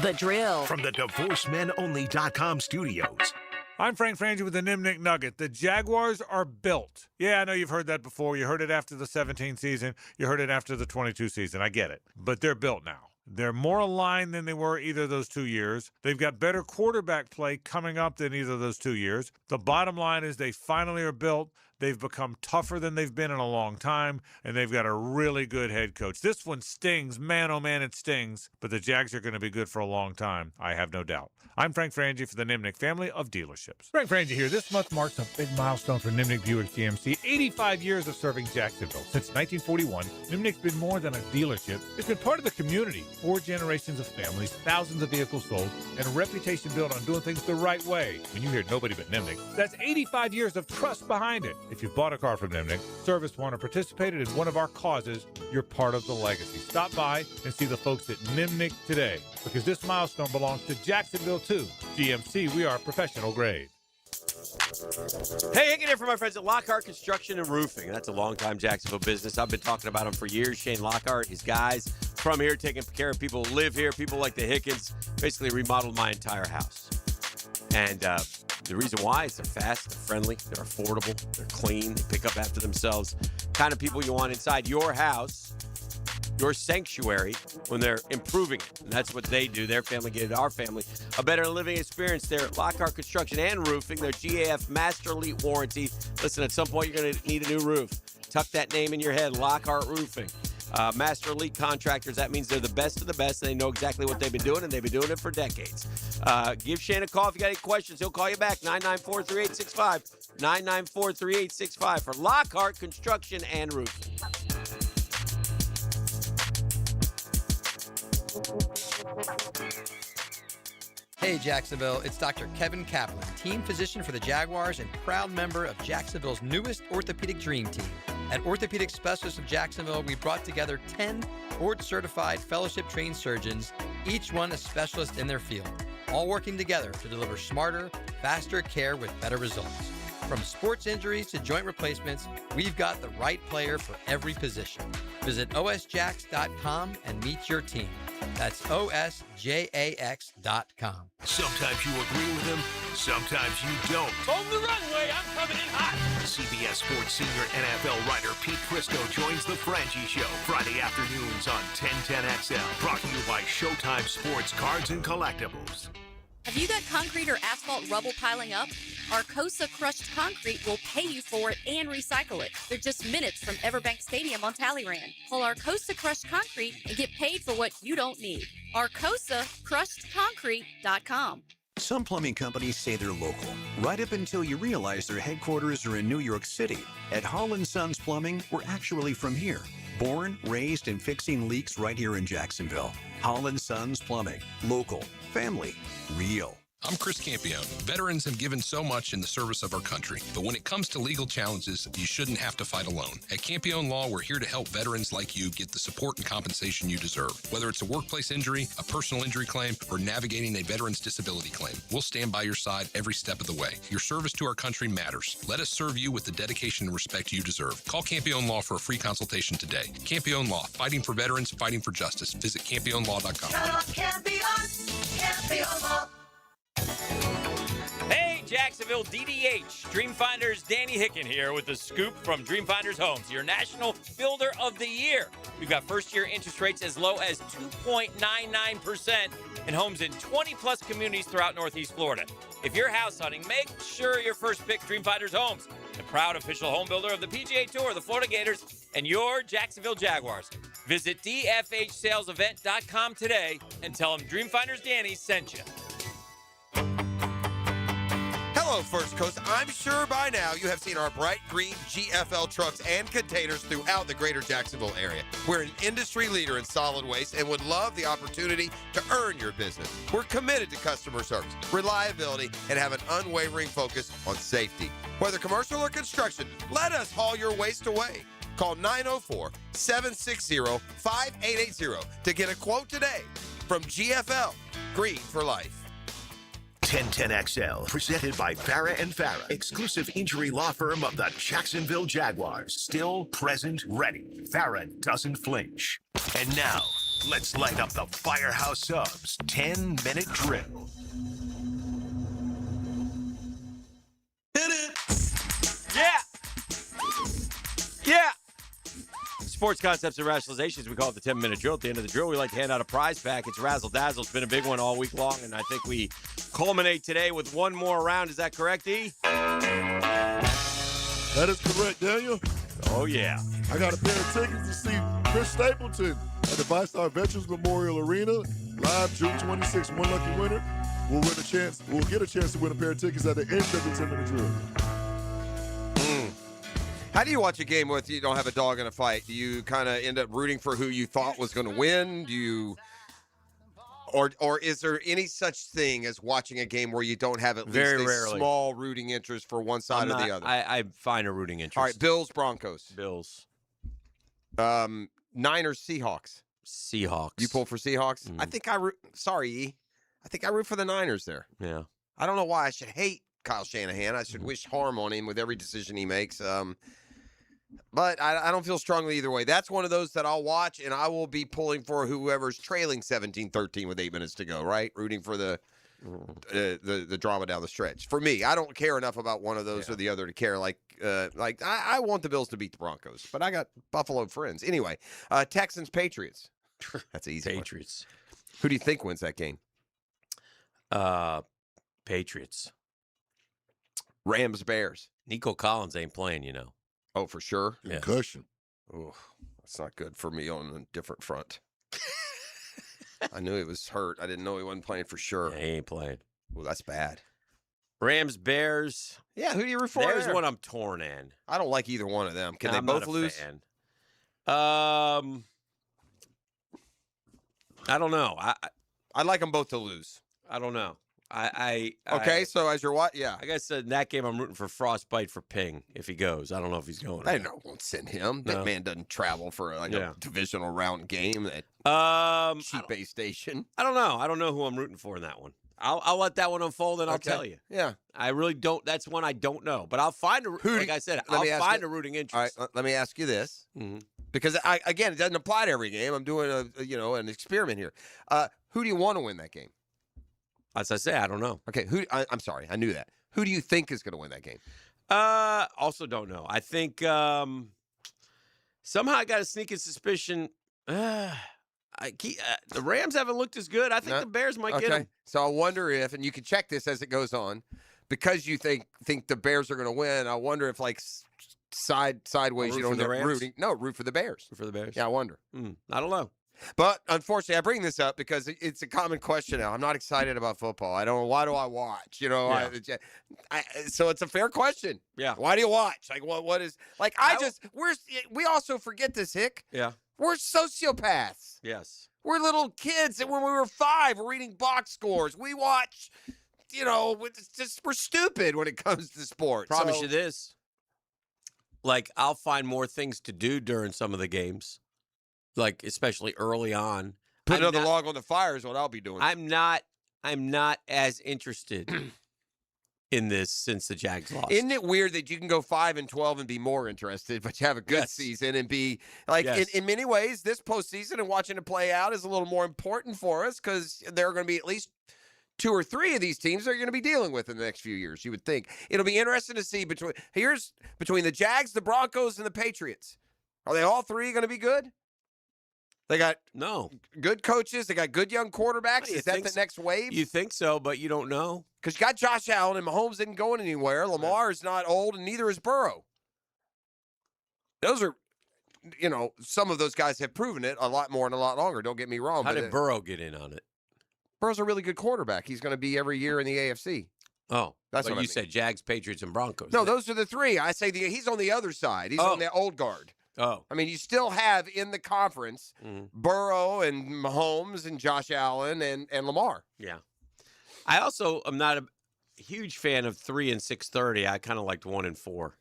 The Drill. From the DivorceMenOnly.com studios. I'm Frank Frangie with the Nimnik Nugget. The Jaguars are built. Yeah, I know you've heard that before. You heard it after the 17 season. You heard it after the 22 season. I get it. But they're built now. They're more aligned than they were either of those 2 years. They've got better quarterback play coming up than either of those 2 years. The bottom line is they finally are built. They've become tougher than they've been in a long time, and they've got a really good head coach. This one stings. Man, oh man, it stings. But the Jags are going to be good for a long time. I have no doubt. I'm Frank Frangie for the Nimnick family of dealerships. Frank Frangie here. This month marks a big milestone for Nimnick Buick GMC. 85 years of serving Jacksonville. Since 1941, Nimnick's been more than a dealership. It's been part of the community. 4 generations of families, thousands of vehicles sold, and a reputation built on doing things the right way. When you hear nobody but Nimnick, that's 85 years of trust behind it. If you bought a car from Nimnick, serviced one, or participated in one of our causes, you're part of the legacy. Stop by and see the folks at Nimnick today, because this milestone belongs to Jacksonville too. GMC, we are professional grade. Hey, hanging in for my friends at Lockhart Construction and Roofing. That's a long-time Jacksonville business. I've been talking about them for years. Shane Lockhart, his guys from here, taking care of people who live here, people like the Hickens, basically remodeled my entire house. And the reason why is they're fast, they're friendly, they're affordable, they're clean, they pick up after themselves. Kind of people you want inside your house, your sanctuary, when they're improving it. And that's what they do. Their family gave our family a better living experience there at Lockhart Construction and Roofing. Their GAF Master Elite Warranty. Listen, at some point you're going to need a new roof. Tuck that name in your head, Lockhart Roofing. Master Elite Contractors, that means they're the best of the best. They know exactly what they've been doing, and they've been doing it for decades. Give Shane a call if you got any questions. He'll call you back, 994-3865. 994-3865 for Lockhart Construction and Roofing. Hey Jacksonville, it's Dr. Kevin Kaplan, team physician for the Jaguars and proud member of Jacksonville's newest orthopedic dream team. At Orthopedic Specialists of Jacksonville, we brought together 10 board-certified fellowship-trained surgeons, each one a specialist in their field, all working together to deliver smarter, faster care with better results. From sports injuries to joint replacements, we've got the right player for every position. Visit osjax.com and meet your team. That's osjax.com. Sometimes you agree with him, sometimes you don't. On the runway, I'm coming in hot. CBS Sports senior NFL writer Pete Prisco joins the Frangie Show Friday afternoons on 1010XL. Brought to you by Showtime Sports Cards and Collectibles. Have you got concrete or asphalt rubble piling up? Arcosa Crushed Concrete will pay you for it and recycle it. They're just minutes from Everbank Stadium on Talleyrand. Call Arcosa Crushed Concrete and get paid for what you don't need. ArcosaCrushedConcrete.com. Some plumbing companies say they're local, right up until you realize their headquarters are in New York City. At Holland Sons Plumbing, we're actually from here. Born, raised, and fixing leaks right here in Jacksonville. Holland Sons Plumbing. Local. Family. Real. I'm Chris Campione. Veterans have given so much in the service of our country, but when it comes to legal challenges, you shouldn't have to fight alone. At Campione Law, we're here to help veterans like you get the support and compensation you deserve. Whether it's a workplace injury, a personal injury claim, or navigating a veteran's disability claim, we'll stand by your side every step of the way. Your service to our country matters. Let us serve you with the dedication and respect you deserve. Call Campione Law for a free consultation today. Campione Law, fighting for veterans, fighting for justice. Visit CampioneLaw.com. Campione Law. Hey, Jacksonville DDH. Dreamfinders Danny Hicken here with the scoop from Dreamfinders Homes, your national builder of the year. We've got first-year interest rates as low as 2.99% in homes in 20-plus communities throughout Northeast Florida. If you're house hunting, make sure your first pick Dreamfinders Homes, the proud official home builder of the PGA Tour, the Florida Gators, and your Jacksonville Jaguars. Visit dfhsalesevent.com today and tell them Dreamfinders Danny sent you. Hello, First Coast. I'm sure by now you have seen our bright green GFL trucks and containers throughout the greater Jacksonville area. We're an industry leader in solid waste and would love the opportunity to earn your business. We're committed to customer service, reliability, and have an unwavering focus on safety. Whether commercial or construction, let us haul your waste away. Call 904-760-5880 to get a quote today from GFL, Green for Life. 1010XL, presented by Farah and Farah, exclusive injury law firm of the Jacksonville Jaguars. Still, present, ready. Farah doesn't flinch. And now, let's light up the Firehouse Subs 10-minute drill. Hit it! Yeah! Yeah! Sports concepts and rationalizations. We call it the 10-minute drill. At the end of the drill, we like to hand out a prize pack. It's Razzle Dazzle. It's been a big one all week long, and I think we culminate today with one more round. Is that correct, E? That is correct, Daniel. Oh, yeah. I got a pair of tickets to see Chris Stapleton at the VyStar Veterans Memorial Arena live June 26th. One lucky winner will win a chance. Will get a chance to win a pair of tickets at the end of the 10-minute drill. How do you watch a game with you don't have a dog in a fight? Do you kind of end up rooting for who you thought was going to win? Do you, or is there any such thing as watching a game where you don't have at least Very a rarely. small rooting interest for one side or the other? I find a rooting interest. All right, Bills, Broncos. Bills. Niners, Seahawks. Seahawks. You pull for Seahawks? I think I root. Sorry, E. I think I root for the Niners there. Yeah. I don't know why I should hate Kyle Shanahan. I should wish harm on him with every decision he makes. But I don't feel strongly either way. That's one of those that I'll watch, and I will be pulling for whoever's trailing 17-13 with 8 minutes to go, right? Rooting for the drama down the stretch. For me, I don't care enough about one of those or the other to care. Like I want the Bills to beat the Broncos, but I got Buffalo friends. Anyway, Texans, Patriots. That's an easy one. Patriots. Who do you think wins that game? Patriots. Rams, Bears. Nico Collins ain't playing, you know. Oh, for sure? Yeah. Concussion. Oh, that's not good for me on a different front. I knew he was hurt. I didn't know he wasn't playing for sure. Yeah, he ain't playing. Well, that's bad. Rams, Bears. Yeah, who do you root for? There's there? one I'm torn in. I don't like either one of them. Can I'm they not both a lose? fan. I don't know. I'd like them both to lose. I don't know. Okay, so as you're what? Yeah. Like I said, in that game, I'm rooting for Frostbite for Ping if he goes. I don't know if he's going. I won't send him. That man doesn't travel for a divisional round game at cheap base station. I don't know. I don't know who I'm rooting for in that one. I'll let that one unfold and I'll tell you. Yeah. I really don't. That's one I don't know. But I'll find like I said, I'll find a rooting interest. All right, let me ask you this. Mm-hmm. Because, again, it doesn't apply to every game. I'm doing an experiment here. Who do you want to win that game? As I say, I don't know. Okay, I'm sorry. I knew that. Who do you think is going to win that game? Also don't know. I think somehow I got a sneaking suspicion. The Rams haven't looked as good. I think the Bears might get them. So I wonder if, and you can check this as it goes on, because you think the Bears are going to win. I wonder if sideways you don't end up rooting. No, root for the Bears. Root for the Bears. Yeah, I wonder. I don't know. But unfortunately, I bring this up because it's a common question now. I'm not excited about football. I don't. Why do I watch? You know, so it's a fair question. Yeah. Why do you watch? Like, what is like? We also forget this, Hick. Yeah. We're sociopaths. Yes. We're little kids, and when we were 5, we're reading box scores. We watch. You know, we're stupid when it comes to sports. Promise you this. Like, I'll find more things to do during some of the games. Like, especially early on. Put another log on the fire is what I'll be doing. I'm not as interested in this since the Jags lost. Isn't it weird that you can go 5-12 and be more interested, but you have a good season and be like, in many ways, this postseason and watching it play out is a little more important for us because there are going to be at least 2 or 3 of these teams that are going to be dealing with in the next few years. You would think it'll be interesting to see between the Jags, the Broncos, and the Patriots. Are they all 3 going to be good? They got good coaches. They got good young quarterbacks. Is that the next wave? You think so, but you don't know. Because you got Josh Allen and Mahomes isn't going anywhere. Lamar is not old, and neither is Burrow. Those are, some of those guys have proven it a lot more and a lot longer. Don't get me wrong. How did Burrow get in on it? Burrow's a really good quarterback. He's going to be every year in the AFC. Oh, that's what what you said. Jags, Patriots, and Broncos. No, those are the 3. I say he's on the other side. He's on the old guard. Oh. I mean, you still have in the conference Burrow and Mahomes and Josh Allen and Lamar. Yeah. I also am not a huge fan of 3 and 6:30. I kind of liked 1 and 4.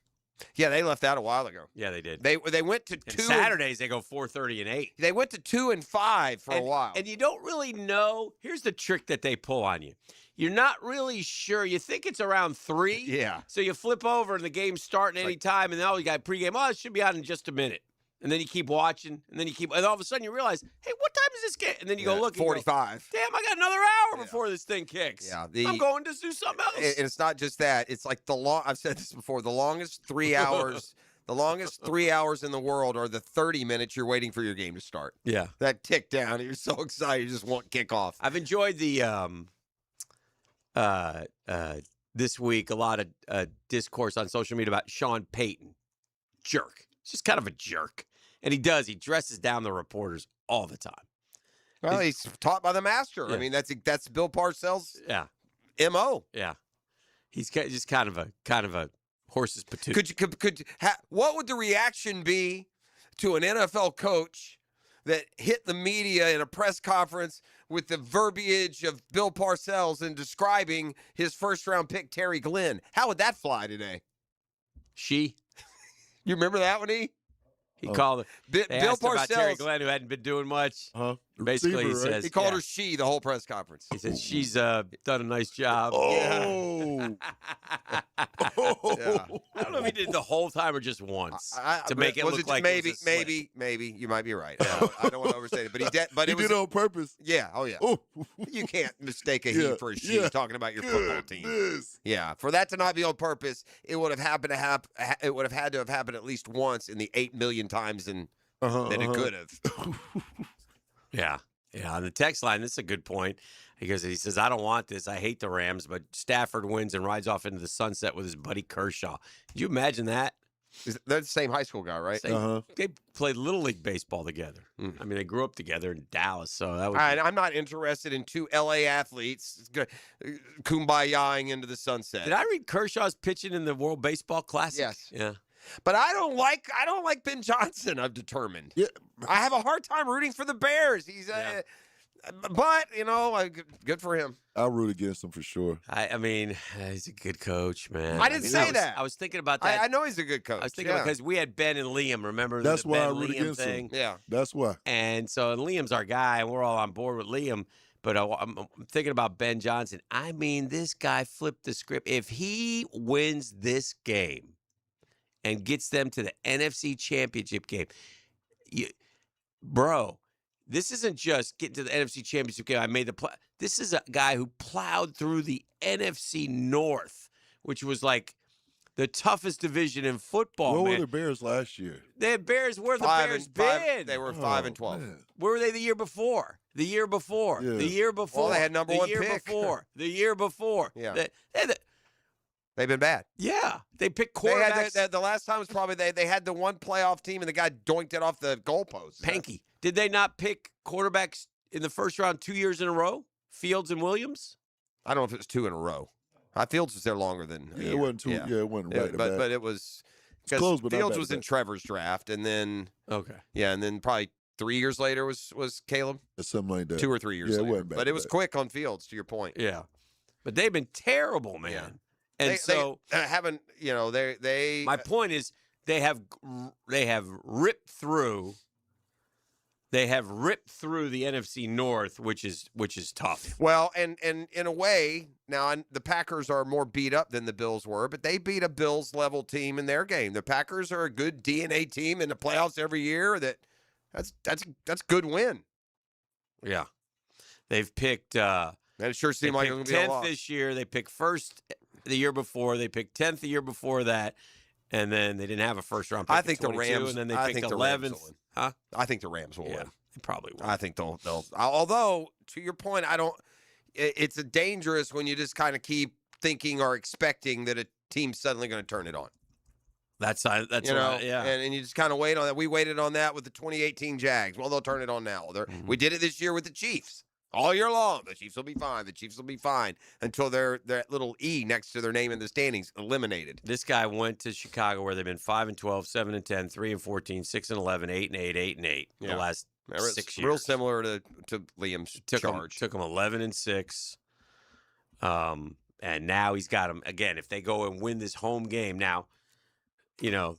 Yeah, they left that a while ago. Yeah, they did. They went to 2. And Saturdays, they go 4:30 and 8. They went to 2 and 5 for a while. And you don't really know. Here's the trick that they pull on you. You're not really sure. You think it's around 3. Yeah. So you flip over and the game's starting any time, and now you got pregame. Oh, it should be on in just a minute. And then you keep watching, and all of a sudden you realize, hey, what time is this game? And then you go look. 45. Damn, I got another hour before this thing kicks. Yeah. I'm going to do something else. And it's not just that. It's like I've said this before, the longest 3 hours. The longest 3 hours in the world are the 30 minutes you're waiting for your game to start. Yeah. That tick down. You're so excited. You just want kickoff. I've enjoyed the this week a lot of discourse on social media about Sean Payton. Jerk. He's just kind of a jerk. And he dresses down the reporters all the time. Well, he's taught by the master. Yeah. I mean, that's Bill Parcells' Yeah. MO. Yeah. He's just kind of a horse's patootie. What would the reaction be to an NFL coach that hit the media in a press conference with the verbiage of Bill Parcells and describing his first-round pick, Terry Glenn? How would that fly today? You remember that one, E? He called it. Bill Asked about Terry Parcells. Glenn, who hadn't been doing much. Basically, he says he called her she the whole press conference. He said she's done a nice job. Oh. I don't know if he did the whole time or just once to make it was look like maybe, it was a slip. maybe you might be right. I don't want to overstate it, but he did. But He it was did it on purpose. Yeah. Oh yeah. You can't mistake a he for a she talking about your football team. Goodness. Yeah. For that to not be on purpose, it would have happened to happen. It would have had to have happened at least once in the 8 million times that it could have. Yeah. Yeah. On the text line, this is a good point. He says, I don't want this. I hate the Rams, but Stafford wins and rides off into the sunset with his buddy Kershaw. Could you imagine that? They're the same high school guy, right? They played Little League baseball together. I mean, they grew up together in Dallas, so that was. I'm not interested in two LA athletes kumbayaing into the sunset. Did I read Kershaw's pitching in the World Baseball Classic? Yes. Yeah. But I don't like Ben Johnson. I've determined. Yeah. I have a hard time rooting for the Bears. He's, but good for him. I'll root against him for sure. I mean, he's a good coach, man. I didn't say that. I was thinking about that. I know he's a good coach. I was thinking because we had Ben and Liam. Remember That's the why Ben I root Liam against thing? him. Yeah, that's why. And so Liam's our guy, and we're all on board with Liam. But I'm thinking about Ben Johnson. I mean, this guy flipped the script. If he wins this game and gets them to the NFC Championship game, bro, this isn't just getting to the NFC Championship game. I made the This is a guy who plowed through the NFC North, which was like the toughest division in football. Where were the Bears last year? The Bears were the Bears been. They were 5-12. Man. Where were they the year before? The year before. Yeah. The year before. Well, they had number one pick. The year before. Yeah. They've been bad. Yeah. They picked They quarterbacks. had the last time was probably they had the one playoff team and the guy doinked it off the goalpost. Panky. Did they not pick quarterbacks in the first round 2 years in a row? Fields and Williams? I don't know if it was 2 in a row. Fields was there longer than a year. It wasn't 2. Yeah, it wasn't right. But it was because close, but not Fields bad was to in bad. Trevor's draft, and then and then probably 3 years later was Caleb. Something like that. 2 or 3 years Yeah, it later. wasn't bad But to it was bad. quick on Fields. To your point. Yeah. But they've been terrible, man. Yeah. And they haven't. They. My point is they have ripped through. They have ripped through the NFC North, which is tough. Well, and in a way, now the Packers are more beat up than the Bills were, but they beat a Bills level team in their game. The Packers are a good DNA team in the playoffs every year. That's good win. Yeah, they've picked. And it sure seemed like it was going to be a 10th loss. this year. They picked first the year before. They picked 10th the year before that, and then they didn't have a first round pick. I think in the 22, Rams. and then they I picked think the Rams 11th. will win. Huh? I think the Rams will win. They probably will. I think they'll. Although to your point, I don't. It's dangerous when you just kind of keep thinking or expecting that a team's suddenly going to turn it on. That's You right. know, Yeah. and you just kind of wait on that. We waited on that with the 2018 Jags. Well, they'll turn it on now. We did it this year with the Chiefs. All year long, the Chiefs will be fine. The Chiefs will be fine until that little E next to their name in the standings eliminated. This guy went to Chicago where they've been 5-12, 7-10, 3-14, 6-11, 8-8, 8-8 the last 6 years. Real similar to Liam's charge. Took him 11-6. And now he's got him again. If they go and win this home game, now, you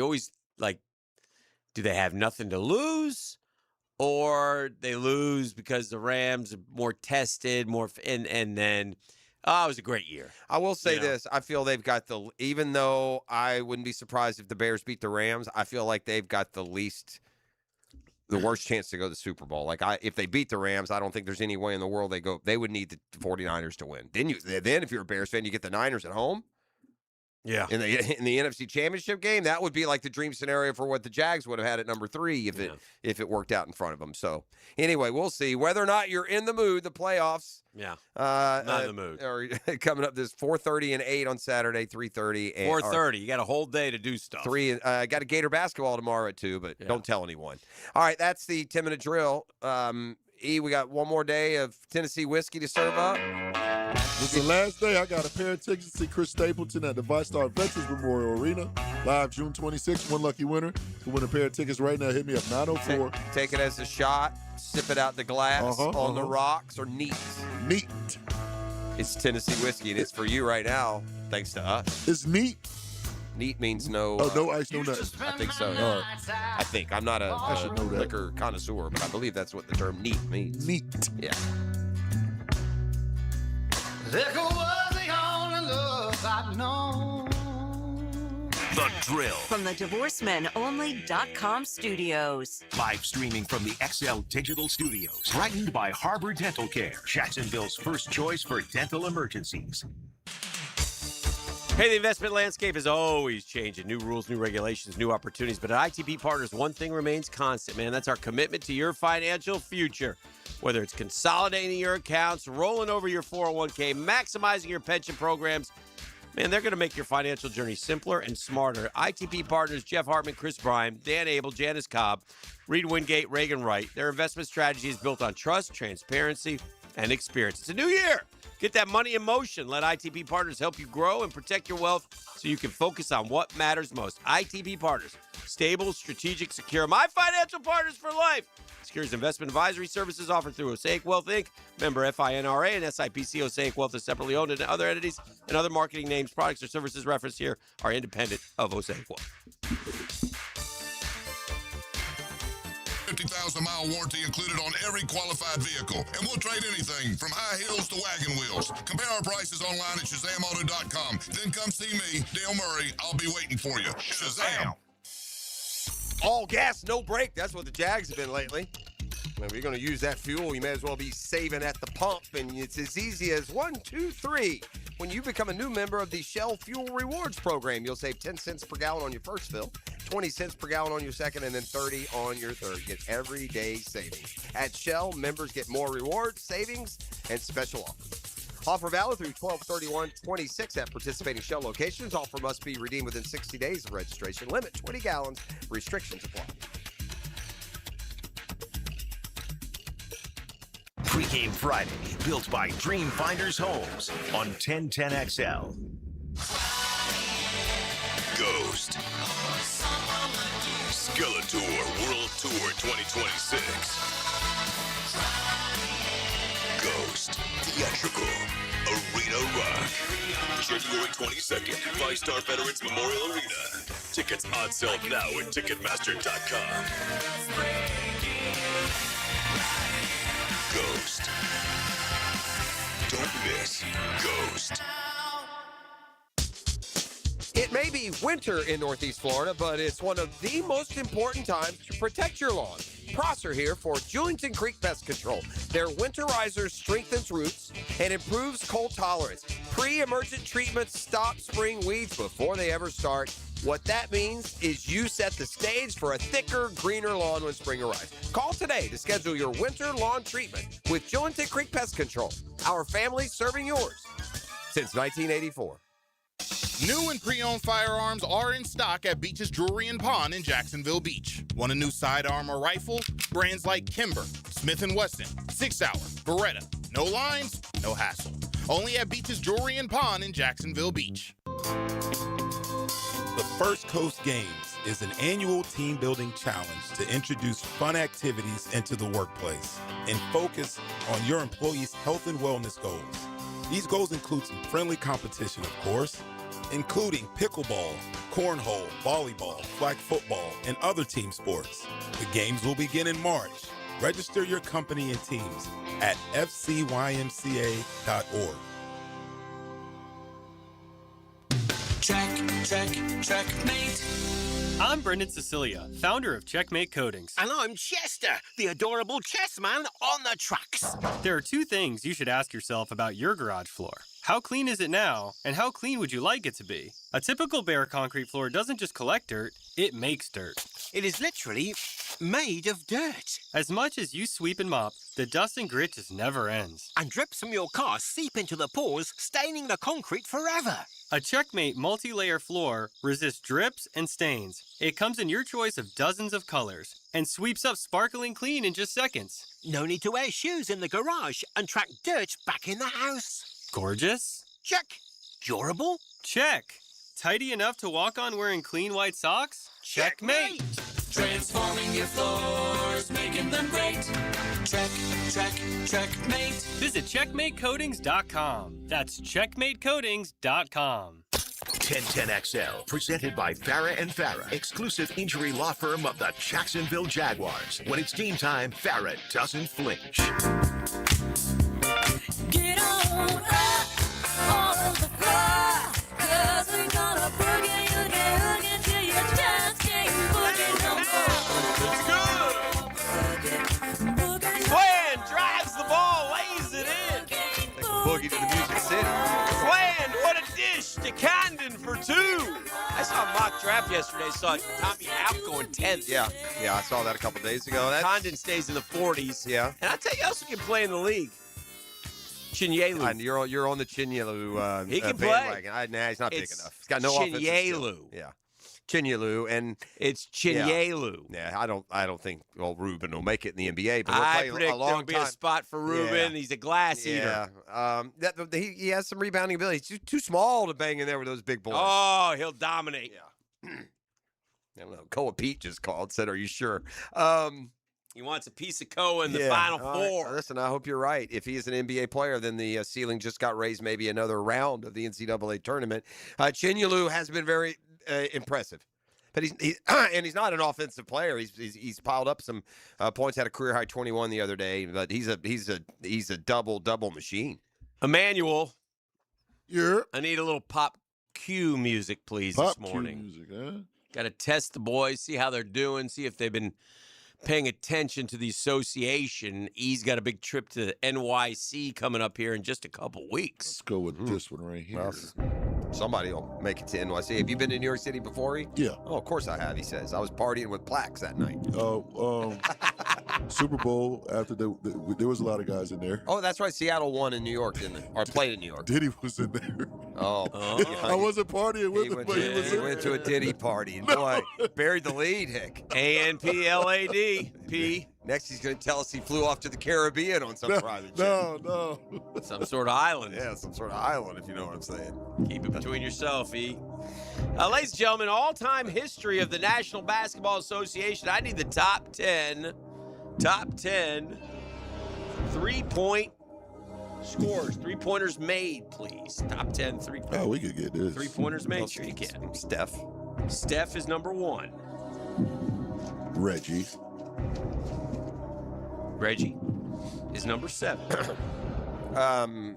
always do they have nothing to lose? Or they lose because the Rams are more tested, and then, it was a great year. I will say this. I feel they've got even though I wouldn't be surprised if the Bears beat the Rams, I feel like they've got the worst chance to go to the Super Bowl. If they beat the Rams, I don't think there's any way in the world they would need the 49ers to win. Then if you're a Bears fan, you get the Niners at home. Yeah. In the NFC Championship game, that would be like the dream scenario for what the Jags would have had at number 3 if it worked out in front of them. So anyway, we'll see whether or not you're in the mood. The playoffs. Yeah. Not in the mood. Are coming up this 4:30 and 8 on Saturday, 3:30 and 4:30. You got a whole day to do stuff. 3. Got a Gator basketball tomorrow at 2, but don't tell anyone. All right, that's the 10-minute drill. We got one more day of Tennessee whiskey to serve up. It's the last day. I got a pair of tickets to see Chris Stapleton at the VyStar Veterans Memorial Arena. Live June 26th. One lucky winner to win a pair of tickets right now. Hit me up, 904. Take it as a shot. Sip it out the glass on the rocks or neat. Neat. It's Tennessee whiskey, and it's for you right now, thanks to us. It's neat. Neat means no. No ice, no nuts. I think so. All right. I think. I'm not a should know that. liquor connoisseur, but I believe that's what the term neat means. Neat. Yeah. Liquor was the only love I've known. The Drill. From the DivorceMenOnly.com studios. Live streaming from the XL Digital Studios. Brightened by Harbor Dental Care. Jacksonville's first choice for dental emergencies. Hey, the investment landscape is always changing. New rules, new regulations, new opportunities. But at ITP Partners, one thing remains constant, man. That's our commitment to your financial future. Whether it's consolidating your accounts, rolling over your 401k, maximizing your pension programs, man, they're going to make your financial journey simpler and smarter. ITP Partners, Jeff Hartman, Chris Bryan, Dan Abel, Janice Cobb, Reed Wingate, Reagan Wright. Their investment strategy is built on trust, transparency, and experience. It's a new year. Get that money in motion. Let ITP Partners help you grow and protect your wealth so you can focus on what matters most. ITP Partners, stable, strategic, secure. My financial partners for life. Securities investment advisory services offered through Osaic Wealth, Inc., member FINRA and SIPC. Osaic Wealth is separately owned, and other entities and other marketing names, products, or services referenced here are independent of Osaic Wealth. 50,000-mile warranty included on every qualified vehicle. And we'll trade anything from high heels to wagon wheels. Compare our prices online at ShazamAuto.com. Then come see me, Dale Murray. I'll be waiting for you. Shazam! All gas, no brake. That's what the Jags have been lately. If you're going to use that fuel, you may as well be saving at the pump. And it's as easy as 1, 2, 3. When you become a new member of the Shell Fuel Rewards program, you'll save 10 cents per gallon on your first fill, 20 cents per gallon on your second, and then 30 on your third. Get everyday savings. At Shell, members get more rewards, savings, and special offers. Offer valid through 12/31/26 at participating Shell locations. Offer must be redeemed within 60 days of registration. Limit 20 gallons. Restrictions apply. Pre-Game Friday, built by Dream Finders Homes on 1010XL. Ghost. Skeletor World Tour 2026. Ghost. Theatrical. Arena Rock. January 22nd, VyStar Veterans Memorial Arena. Tickets on sale now at Ticketmaster.com. Ghost. Don't miss Ghost. It may be winter in Northeast Florida, but it's one of the most important times to protect your lawn. Prosser here for Julington Creek Pest Control. Their winterizer strengthens roots and improves cold tolerance. Pre-emergent treatments stop spring weeds before they ever start. What that means is you set the stage for a thicker, greener lawn when spring arrives. Call today to schedule your winter lawn treatment with Julington Creek Pest Control. Our family serving yours since 1984. New and pre-owned firearms are in stock at Beach's Jewelry and Pawn in Jacksonville Beach. Want a new sidearm or rifle? Brands like Kimber, Smith & Wesson, 6 Hour, Beretta. No lines, no hassle. Only at Beach's Jewelry and Pawn in Jacksonville Beach. The First Coast Games is an annual team-building challenge to introduce fun activities into the workplace and focus on your employees' health and wellness goals. These goals include some friendly competition, of course, including pickleball, cornhole, volleyball, flag football, and other team sports. The games will begin in March. Register your company and teams at fcymca.org. Checkmate. I'm Brendan Cecilia, founder of Checkmate Coatings. And I'm Chester, the adorable chess man on the tracks. There are two things you should ask yourself about your garage floor. How clean is it now, and how clean would you like it to be? A typical bare concrete floor doesn't just collect dirt, it makes dirt. It is literally made of dirt. As much as you sweep and mop, the dust and grit just never ends. And drips from your car seep into the pores, staining the concrete forever. A Checkmate multi-layer floor resists drips and stains. It comes in your choice of dozens of colors and sweeps up sparkling clean in just seconds. No need to wear shoes in the garage and track dirt back in the house. Gorgeous? Check. Durable? Check. Tidy enough to walk on wearing clean white socks? Checkmate. Transforming your floors, making them great. Checkmate. Visit CheckmateCoatings.com. That's CheckmateCoatings.com. 1010XL, presented by Farah and Farah, exclusive injury law firm of the Jacksonville Jaguars. When it's game time, Farah doesn't flinch. Get on up, on the floor, 'cause we're gonna boogie you again till you just can't boogie no more. Bland drives the ball, lays it in. Boogie to the Music City. Bland, what a dish to Condon for 2. I saw a mock draft yesterday. Saw Tommy Alp going 10th. Yeah, I saw that a couple days ago. Condon stays in the 40s. Yeah. And I'll tell you who else can play in the league. Chinyelu. And you're on the Chinyelu He can bandwagon. play. Nah, he's not big enough. He's got no offensive skill. Yeah. Chinyelu, and it's Chinyelu. Yeah, I don't think Ruben will make it in the NBA, but I he'll play predict a long there'll be a spot for Ruben. He's a glass eater. Yeah, he has some rebounding ability. He's too small to bang in there with those big boys. Oh, he'll dominate. Yeah. I don't know. Koa Pete just called, said, "Are you sure?" He wants a piece of Koa in the Final Four. Listen, I hope you're right. If he is an NBA player, then the ceiling just got raised maybe another round of the NCAA tournament. Chinyelu has been very impressive. But he's not an offensive player. He's piled up some points. Had a career high 21 the other day. But he's a double machine. Emmanuel, yeah. I need a little pop Q music, please, Pop this morning. Q music, huh? Got to test the boys, see how they're doing, see if they've been paying attention to the association. He's got a big trip to NYC coming up here in just a couple weeks. Let's go with this one right here. Well, somebody will make it to NYC. Have you been to New York City before? Yeah. Oh, of course I have, he says. I was partying with plaques that night. Super Bowl, after there was a lot of guys in there. Oh, that's right. Seattle won in New York, didn't it? Or played in New York. Diddy was in there. Oh. I wasn't partying with him, but he was in went to a there. Diddy party. And boy, buried the lead, Hick. A-N-P-L-A-D. P. Next, he's going to tell us he flew off to the Caribbean on some private jet. No. Some sort of island. Yeah, some sort of island, if you know what I'm saying. Keep it between yourself, E. Ladies and gentlemen, all-time history of the National Basketball Association. I need the top 10 three-point scores. Three-pointers made, please. Top 10 three-pointers. Oh, we could get this. Three-pointers made. Sure you can. Steph. Steph is number 1. Reggie is number 7.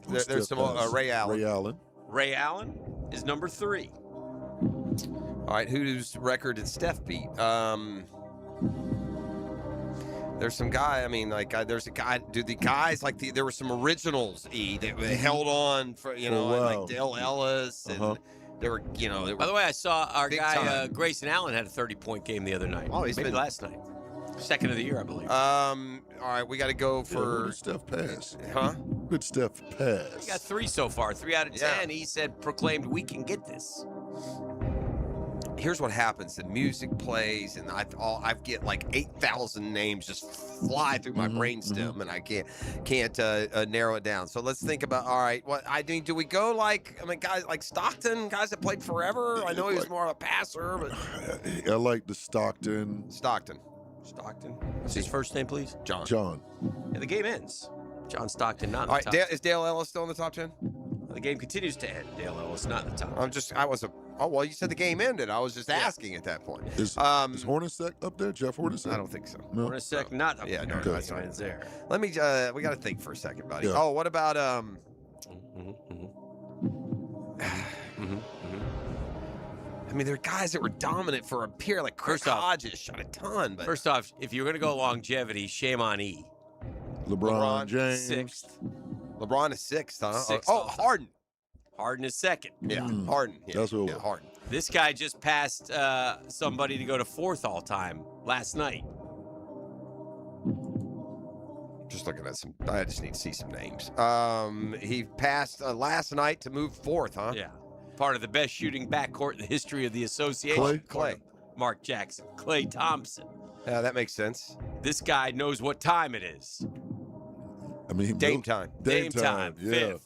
There's some Ray Allen. Ray Allen is number 3. All right, whose record did Steph beat? There's some guy. I mean, there's a guy. Dude, the guys there were some originals. That held on for like Dale Ellis and. There were, By the way, I saw our guy time. Grayson Allen had a 30-point game the other night. Oh, maybe last night. Second of the year, I believe. All right, we got to go for. Who did Steph pass? Huh? Who did Steph pass? We got 3 so far. 3 out of 10. He said, proclaimed, we can get this. Here's what happens: the music plays, and I get like 8,000 names just fly through my brainstem, and I can't narrow it down. So let's think about. All right, do we go guys like Stockton, guys that played forever? I know he was more of a passer, but I like the Stockton. What's his first name, please? John. And the game ends. John Stockton not in All the right, top. is Dale Ellis still in the top 10? The game continues to end. Dale Ellis not in the top. Well, you said the game ended. I was just asking at that point. Is Hornacek up there? Jeff Hornacek? I don't think so. No. Hornacek not up Yeah, there. no, No, that's it's there. Let me. We got to think for a second, buddy. Yeah. Oh, what about I mean, there are guys that were dominant for a period, like Chris Hodges shot a ton. But First off, if you're going to go longevity, shame on E. LeBron James. 6th. LeBron is 6th, huh? Sixth Oh, also. Harden. Harden is second. Yeah, Harden. Yeah, That's what it was. Harden. This guy just passed somebody to go to fourth all time last night. Just looking at some. I just need to see some names. He passed last night to move fourth, huh? Yeah. Part of the best shooting backcourt in the history of the association. Clay. Mark Jackson. Klay Thompson. Yeah, that makes sense. This guy knows what time it is. I mean, Dame time. Dame time. Yeah. Fifth.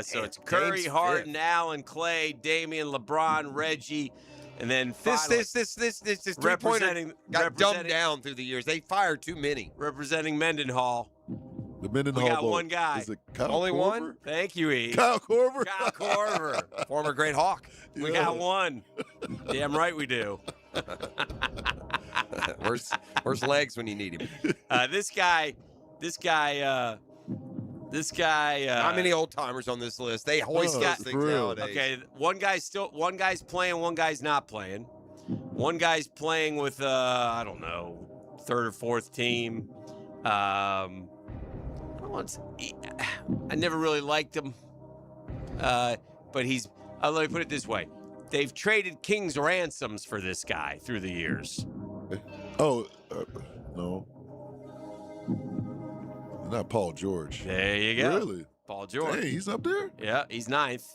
So it's Curry, Dame's Harden, fifth. Allen, Clay, Damian, LeBron, Reggie, and then This three-pointer representing got dumbed down through the years. They fired too many. representing Mendenhall. The Mendenhall We got vote. one guy. Is it Kyle Only Korver? one? Thank you, E. Kyle Korver. Kyle Korver. Former great Hawk. We got one. Damn right we do. Where's legs when you need him? This guy. How many old timers on this list? They hoist those things nowadays. Okay, one guy's playing, one guy's not playing. One guy's playing with I don't know, third or fourth team. I never really liked him. But let me put it this way. They've traded king's ransoms for this guy through the years. Oh, no. Not Paul George. There you go. Really? Paul George. Hey, he's up there? Yeah, he's ninth.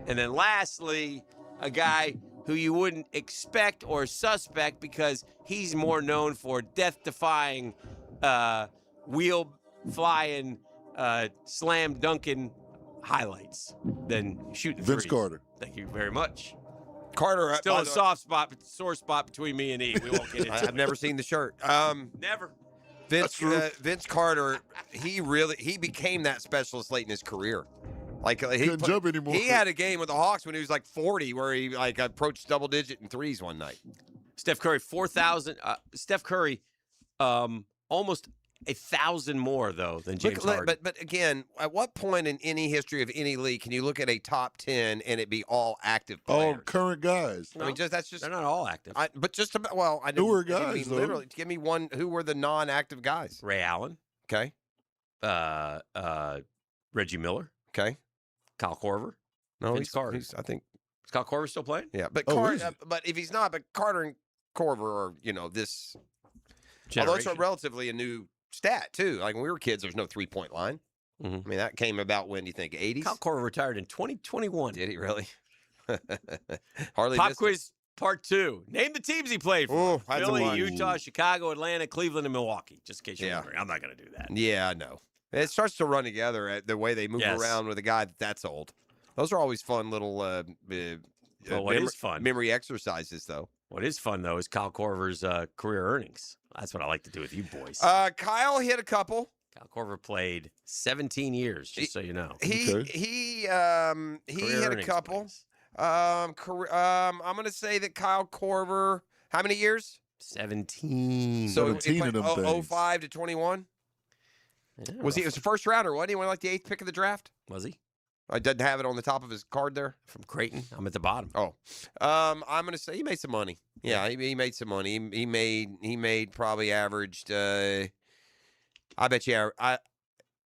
And then lastly, a guy who you wouldn't expect or suspect because he's more known for death-defying, wheel-flying, slam-dunking highlights than shooting Vince threes. Carter. Thank you very much. Carter. Still a sore spot between me and E. We won't get into it. I've never seen the shirt. Never. Vince Carter, he became that specialist late in his career. Like he couldn't jump anymore. He had a game with the Hawks when he was like 40, where he like approached double digit in threes one night. Steph Curry, 4,000. Steph Curry, almost 1,000 more though than James Harden. But again, at what point in any history of any league can you look at a top 10 and it be all active players? All current guys. I mean, that's just they're not all active. But just about I Who were didn't- I guys, mean, though? literally, give me one. Who were the non-active guys? Ray Allen, Okay, Reggie Miller, okay. Kyle Korver. No, Vince Carter. I think. Is Kyle Korver still playing? Yeah, but Oh, Carter. is he? But if he's not, but Carter and Korver are this. Although it's Generation. relatively a new stat too. Like when we were kids, there's no 3-point line. Mhm. I mean, that came about when do you think 80s? Kyle Korver retired in 2021. Did he really? Hardly Pop missed quiz part 2. Name the teams he played for. Ooh, that's a Philly, bunch. Utah, Chicago, Atlanta, Cleveland, and Milwaukee. Just in case you're Yeah. wondering. I'm not going to do that. it. Yeah, I know. It starts to run together at the way they move Yes. around with a guy that's old. Those are always fun little what is fun? memory exercises, though. What is fun, though, is Kyle Korver's career earnings. That's what I like to do with you boys. Kyle hit a couple. Kyle Korver played 17 years, just so you know. He Career hit a earnings, couple. please. I'm going to say that Kyle Korver. How many years? 17. So 17 he of played them things. 05 to 21. Yeah, Was he? It was the first rounder, wasn't he? Like the 8th pick of the draft. Was he? I didn't have it on the top of his card there. From Creighton. I'm at the bottom. Oh, I'm going to say he made some money. Yeah, he made some money. He made probably averaged. I bet you. I'm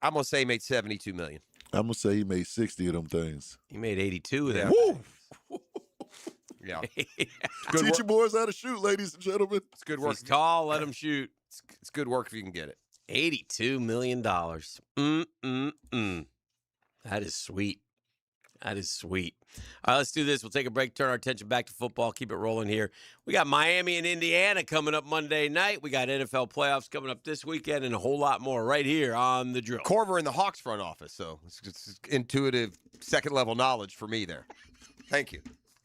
going to say he made $72 million. I'm going to say he made 60 of them things. He made 82 of them. Woo! Yeah, Teach your boys how to shoot, ladies and gentlemen. it's good If work. he's tall, let him shoot. It's good work if you can get it. $82 million. That is sweet. That is sweet. All right, let's do this. We'll take a break, turn our attention back to football, keep it rolling here. We got Miami and Indiana coming up Monday night. We got NFL playoffs coming up this weekend and a whole lot more right here on The Drill. Korver in the Hawks front office, so it's intuitive second-level knowledge for me there. Thank you.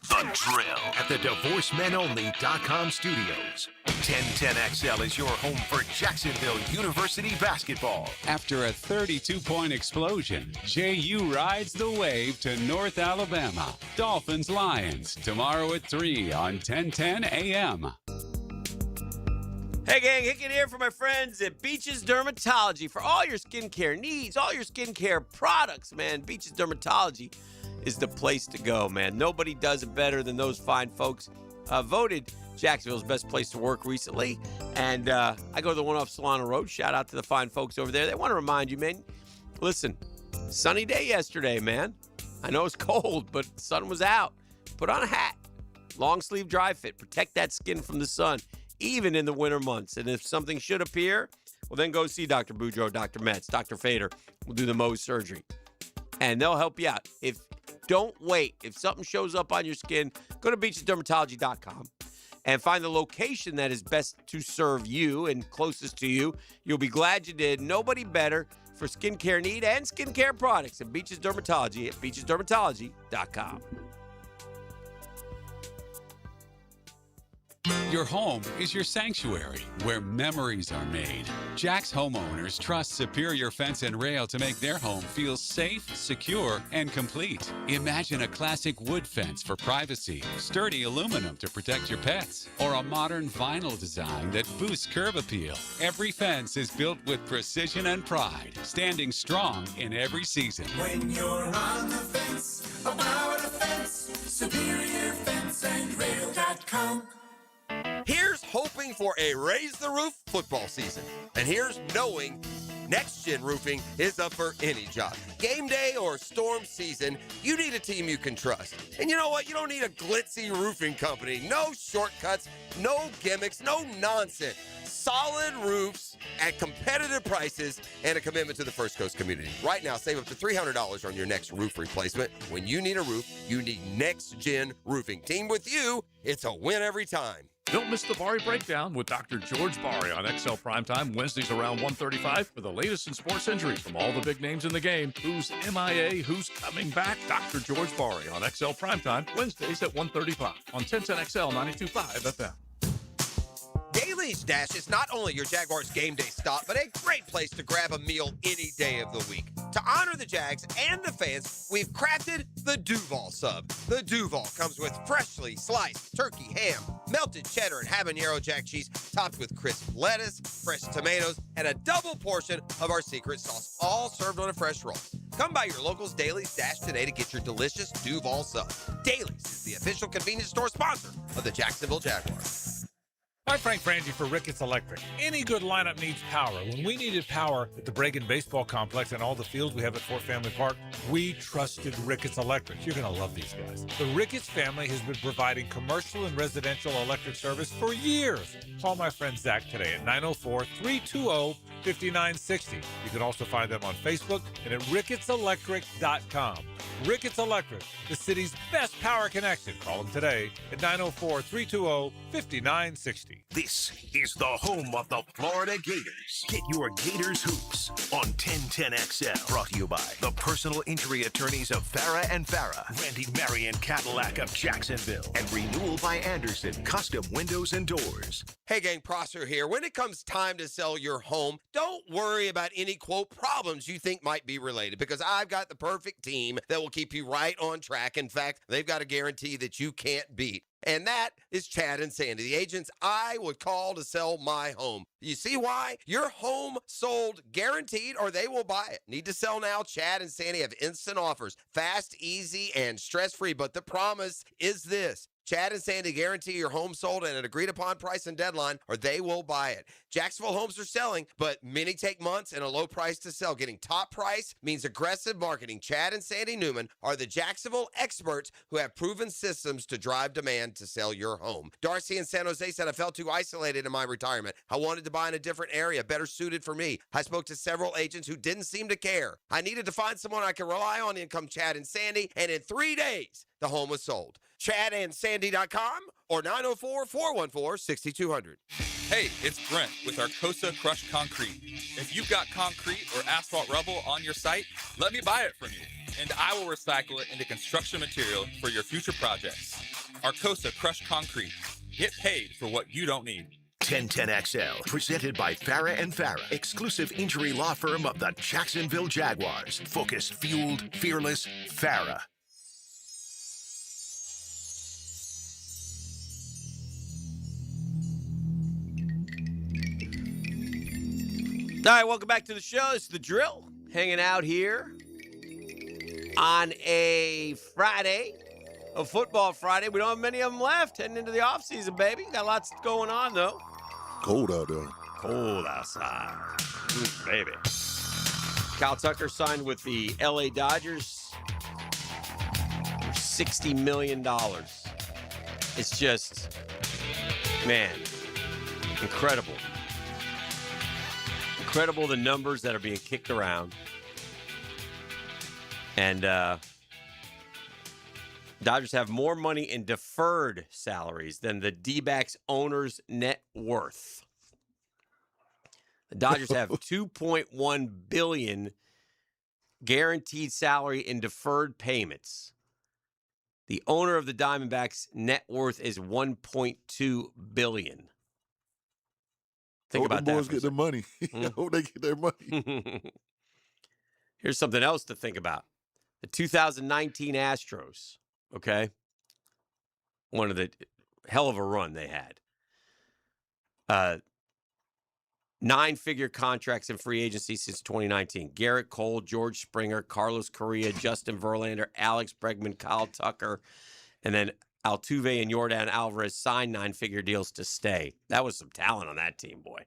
The Drill at the DivorceMenOnly.com studios. 1010XL is your home for Jacksonville University basketball. After a 32-point explosion, JU rides the wave to North Alabama. Dolphins-Lions, tomorrow at 3 on 1010 AM. Hey, gang, Hicken here for my friends at Beaches Dermatology. For all your skincare needs, all your skincare products, man, Beaches Dermatology is the place to go, man. Nobody does it better than those fine folks. Voted Jacksonville's best place to work recently. And I go to the one off Solano Road. Shout out to the fine folks over there. They want to remind you, man, listen, sunny day yesterday, man. I know it's cold, but the sun was out. Put on a hat. Long sleeve dry fit. Protect that skin from the sun, even in the winter months. And if something should appear, well, then go see Dr. Boudreaux, Dr. Metz, Dr. Fader. We'll do the Mohs surgery. And they'll help you out. Don't wait. If something shows up on your skin, go to beachesdermatology.com and find the location that is best to serve you and closest to you. You'll be glad you did. Nobody better for skincare need and skincare products at Beaches Dermatology at beachesdermatology.com. Your home is your sanctuary where memories are made. Jack's homeowners trust Superior Fence and Rail to make their home feel safe, secure, and complete. Imagine a classic wood fence for privacy, sturdy aluminum to protect your pets, or a modern vinyl design that boosts curb appeal. Every fence is built with precision and pride, standing strong in every season. When you're on the fence, about a fence, SuperiorFenceandRail.com. Here's hoping for a Raise the Roof football season. And here's knowing Next Gen Roofing is up for any job. Game day or storm season, you need a team you can trust. And you know what? You don't need a glitzy roofing company. No shortcuts, no gimmicks, no nonsense. Solid roofs at competitive prices and a commitment to the First Coast community. Right now, save up to $300 on your next roof replacement. When you need a roof, you need Next Gen Roofing. Team with you, it's a win every time. Don't miss the Bari Breakdown with Dr. George Bari on XL Primetime, Wednesdays around 1:35 for the latest in sports injuries from all the big names in the game. Who's MIA, who's coming back? Dr. George Bari on XL Primetime, Wednesdays at 1:35 on 1010XL 92.5 FM. Daly's Dash is not only your Jaguars game day stop, but a great place to grab a meal any day of the week. To honor the Jags and the fans, we've crafted the Duval Sub. The Duval comes with freshly sliced turkey ham, melted cheddar and habanero jack cheese, topped with crisp lettuce, fresh tomatoes, and a double portion of our secret sauce, all served on a fresh roll. Come by your local's Daly's Dash today to get your delicious Duval Sub. Daly's is the official convenience store sponsor of the Jacksonville Jaguars. I'm Frank Frangie for Ricketts Electric. Any good lineup needs power. When we needed power at the Bragan Baseball Complex and all the fields we have at Fort Family Park, we trusted Ricketts Electric. You're going to love these guys. The Ricketts family has been providing commercial and residential electric service for years. Call my friend Zach today at 904-320-5960. You can also find them on Facebook and at rickettselectric.com. Ricketts Electric, the city's best power connection. Call them today at 904-320-5960. This is the home of the Florida Gators. Get your Gators hoops on 1010XL. Brought to you by the personal injury attorneys of Farah and Farah, Randy Marion Cadillac of Jacksonville, and Renewal by Anderson Custom Windows and Doors. Hey gang, Prosser here. When it comes time to sell your home, don't worry about any, quote, problems you think might be related, because I've got the perfect team that will keep you right on track. In fact, they've got a guarantee that you can't beat. And that is Chad and Sandy, the agents I would call to sell my home. You see why? Your home sold guaranteed or they will buy it. Need to sell now? Chad and Sandy have instant offers. Fast, easy, and stress-free. But the promise is this. Chad and Sandy guarantee your home sold at an agreed-upon price and deadline, or they will buy it. Jacksonville homes are selling, but many take months and a low price to sell. Getting top price means aggressive marketing. Chad and Sandy Newman are the Jacksonville experts who have proven systems to drive demand to sell your home. Darcy in San Jose said, I felt too isolated in my retirement. I wanted to buy in a different area, better suited for me. I spoke to several agents who didn't seem to care. I needed to find someone I could rely on. In come Chad and Sandy, and in 3 days, the home was sold. ChadandSandy.com or 904-414-6200. Hey, it's Brent with Arcosa Crushed Concrete. If you've got concrete or asphalt rubble on your site, let me buy it from you, and I will recycle it into construction material for your future projects. Arcosa Crushed Concrete. Get paid for what you don't need. 1010XL, presented by Farah and Farah, exclusive injury law firm of the Jacksonville Jaguars. Focused, fueled, fearless, Farah. All right, welcome back to the show. It's The Drill, hanging out here on a Friday, a football Friday. We don't have many of them left heading into the offseason, baby. Got lots going on, though. Cold out there. Cold outside. Baby. Kyle Tucker signed with the L.A. Dodgers. $60 million. It's just, man, incredible. Incredible the numbers that are being kicked around. And Dodgers have more money in deferred salaries than the D-backs owner's net worth. The Dodgers have $2.1 billion guaranteed salary in deferred payments. The owner of the Diamondbacks' net worth is $1.2 billion. Think about that. Boys get their money. I hope they get their money. Here's something else to think about. The 2019 Astros, okay? One of the hell of a run they had. 9-figure contracts in free agency since 2019. Garrett Cole, George Springer, Carlos Correa, Justin Verlander, Alex Bregman, Kyle Tucker, and then Altuve and Yordan Alvarez signed 9-figure deals to stay. That was some talent on that team, boy.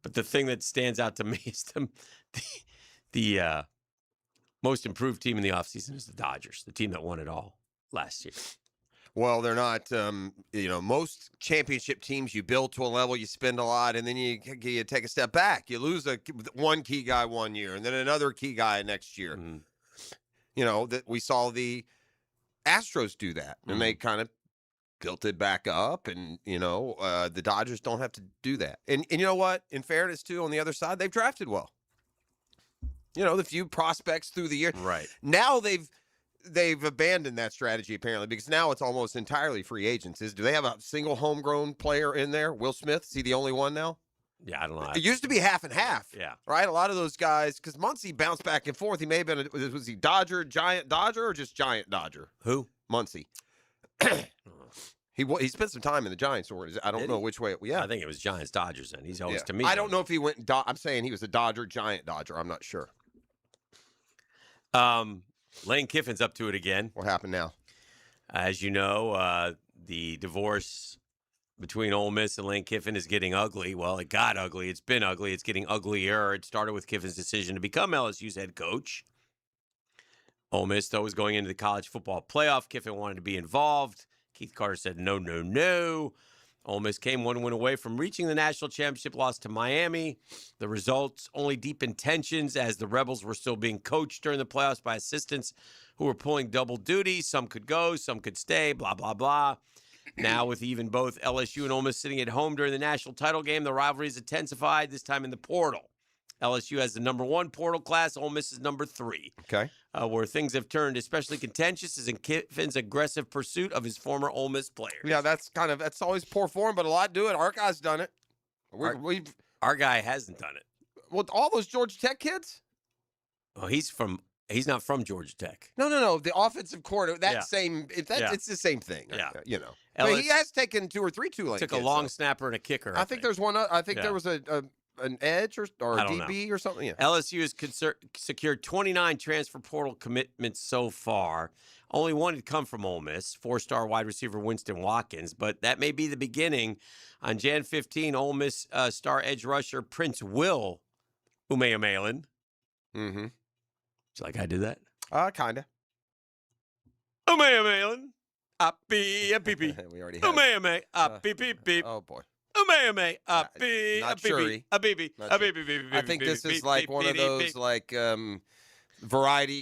But the thing that stands out to me is the most improved team in the offseason is the Dodgers, the team that won it all last year. Well, they're not, most championship teams, you build to a level, you spend a lot, and then you take a step back. You lose one key guy one year, and then another key guy next year. Mm-hmm. That we saw the Astros do that, and they kind of built it back up, and, the Dodgers don't have to do that. And you know what? In fairness, too, on the other side, they've drafted well. The few prospects through the year. Right. Now they've abandoned that strategy, apparently, because now it's almost entirely free agents. Do they have a single homegrown player in there? Will Smith? Is he the only one now? Yeah, I don't know. It used to be half and half. Yeah. Right? A lot of those guys, because Muncy bounced back and forth. He may have been, was he Giant Dodger, or just Giant Dodger? Who? Muncy. He spent some time in the Giants organization. I don't know which way. Yeah. I think it was Giants Dodgers, and he's always to me. I don't know if he went. I'm saying he was a Dodger, Giant Dodger. I'm not sure. Lane Kiffin's up to it again. What happened now? As you know, the divorce between Ole Miss and Lane Kiffin is getting ugly. Well, it got ugly. It's been ugly. It's getting uglier. It started with Kiffin's decision to become LSU's head coach. Ole Miss, though, was going into the college football playoff. Kiffin wanted to be involved. Keith Carter said, no, no, no. Ole Miss came one win away from reaching the national championship, loss to Miami. The results only deepened tensions as the Rebels were still being coached during the playoffs by assistants who were pulling double duty. Some could go, some could stay, blah, blah, blah. Now, with even both LSU and Ole Miss sitting at home during the national title game, the rivalry is intensified, this time in the portal. LSU has the number 1 portal class. Ole Miss is number 3. Okay. Where things have turned especially contentious is in Kiffin's aggressive pursuit of his former Ole Miss players. Yeah, that's always poor form, but a lot do it. Our guy's done it. Our guy hasn't done it. Well, all those Georgia Tech kids? Well, he's not from Georgia Tech. No. The offensive coordinator, it's the same thing. Yeah. But he has taken 2 or 3 Tulane Took kids, a long snapper and a kicker. I think there's one. I think there was an edge or a DB or something. Yeah. LSU has secured 29 transfer portal commitments so far. Only one had come from Ole Miss, 4-star wide receiver Winston Watkins, but that may be the beginning. On Jan 15, Ole Miss star edge rusher Prince Will Umealinen. Mm-hmm. Did you like I did that? Kind of. Umealinen. We already have. Umealinen. Beep, beep, beep. Oh, boy. I think this is like one of those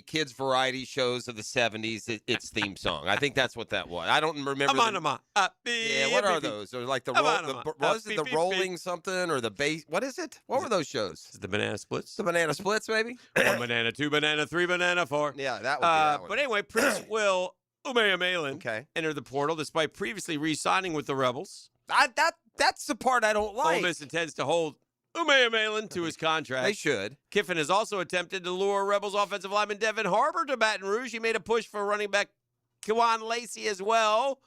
kids variety shows of the 70s. Its theme song. I think that's what that was. I don't remember. What are those? Or like the rolling something or the bass? What is it? What were those shows? The Banana Splits. The Banana Splits, maybe. 1 banana, 2 banana, 3 banana, 4. Yeah, that would be that one. But anyway, Prince Will Umealinen entered the portal despite previously re-signing with the Rebels. That's the part I don't like. Ole Miss intends to hold Umealinen to his contract. They should. Kiffin has also attempted to lure Rebels offensive lineman Devin Harbor to Baton Rouge. He made a push for running back Kwan Lacey as well.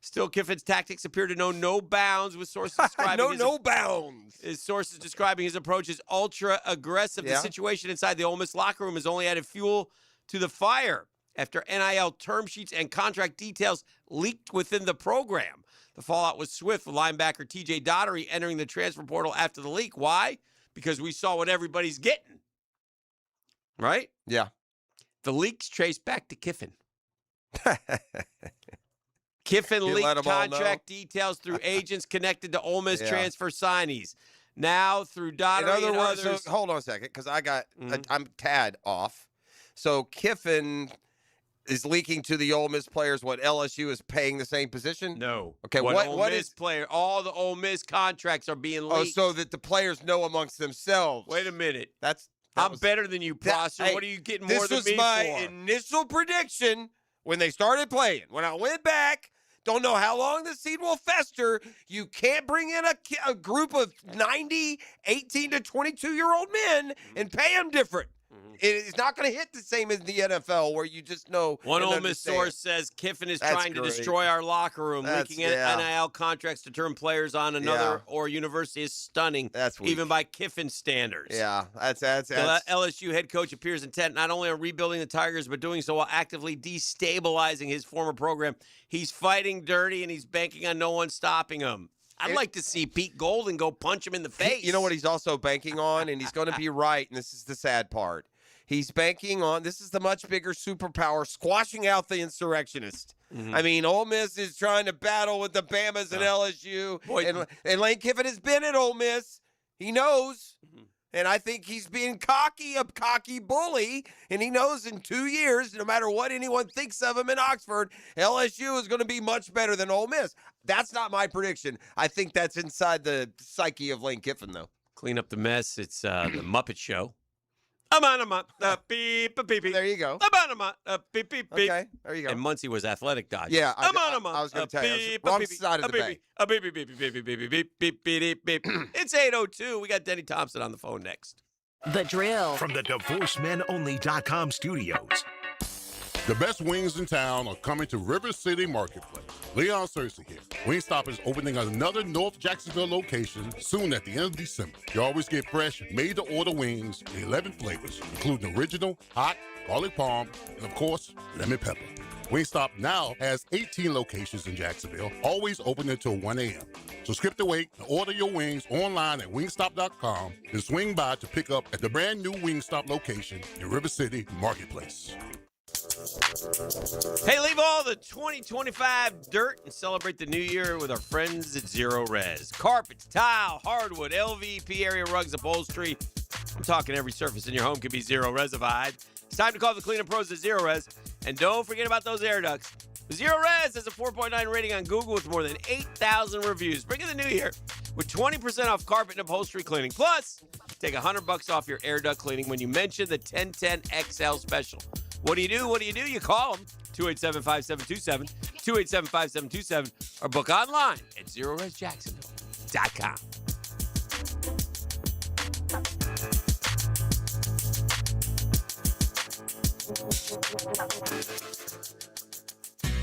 Still, Kiffin's tactics appear to know no bounds, with sources describing no bounds. His sources describing his approach as ultra aggressive. Yeah. The situation inside the Ole Miss locker room has only added fuel to the fire after NIL term sheets and contract details leaked within the program. The fallout was swift, with linebacker T.J. Daugherty entering the transfer portal after the leak. Why? Because we saw what everybody's getting. Right? Yeah. The leaks trace back to Kiffin. Kiffin You leaked let 'em all know? contract details through agents connected to Ole Miss Yeah. transfer signees. Now through Dottery In other and words, others. so hold on a second, because I'm tad off. So Kiffin is leaking to the Ole Miss players what LSU is paying the same position? No. Okay, Ole what Miss is player? All the Ole Miss contracts are being leaked. Oh, so that the players know amongst themselves. Wait a minute. That I'm was- better than you, Prosser. Hey, What are you getting this more than was me my for? initial prediction when they started playing. When I went back, don't know how long the seed will fester. You can't bring in a group of 90, 18 to 22-year-old men and pay them different. It's not going to hit the same as the NFL where you just know. One and Ole Miss understand. source says Kiffin is That's trying to great. destroy our locker room. That's- Leaking yeah. NIL contracts to turn players on another or university is stunning. That's weak. even by Kiffin standards. Yeah, that's The LSU head coach appears intent not only on rebuilding the Tigers, but doing so while actively destabilizing his former program. He's fighting dirty, and he's banking on no one stopping him. I'd like to see Pete Golden go punch him in the face. You know what he's also banking on, and he's going to be right, and this is the sad part. He's banking on, this is the much bigger superpower, squashing out the insurrectionist. Mm-hmm. I mean, Ole Miss is trying to battle with the Bamas and LSU, and Lane Kiffin has been at Ole Miss. He knows, and I think he's being cocky, a cocky bully, and he knows in 2 years, no matter what anyone thinks of him in Oxford, LSU is going to be much better than Ole Miss. That's not my prediction. I think that's inside the psyche of Lane Kiffin, though. Clean up the mess. It's the Muppet Show. Beep, beep, beep. There you go. Beep, beep, beep. Okay, there you go. And Muncie was athletic Dodgers. Yeah, I was going to tell you. I was wrong side of the bay. Beep, beep, beep, beep, beep, beep, beep, beep, beep, beep. It's 8:02. We got Denny Thompson on the phone next. The Drill. From the DivorceMenOnly.com studios. The best wings in town are coming to River City Marketplace. Leon Searcy here. Wingstop is opening another North Jacksonville location soon at the end of December. You always get fresh, made-to-order wings in 11 flavors, including original, hot, garlic parm, and of course, lemon pepper. Wingstop now has 18 locations in Jacksonville, always open until 1 a.m. So skip the wait and order your wings online at wingstop.com and swing by to pick up at the brand new Wingstop location in River City Marketplace. Hey, leave all the 2025 dirt and celebrate the new year with our friends at Zero Res. Carpets, tile, hardwood, LVP area rugs, upholstery. I'm talking every surface in your home can be Zero Resified. It's time to call the cleaning pros at Zero Res. And don't forget about those air ducts. Zero Res has a 4.9 rating on Google with more than 8,000 reviews. Bring in the new year with 20% off carpet and upholstery cleaning. Plus, take $100 off your air duct cleaning when you mention the 1010XL special. What do? You call them, 287-5727, 287-5727, or book online at ZeroResJacksonville.com.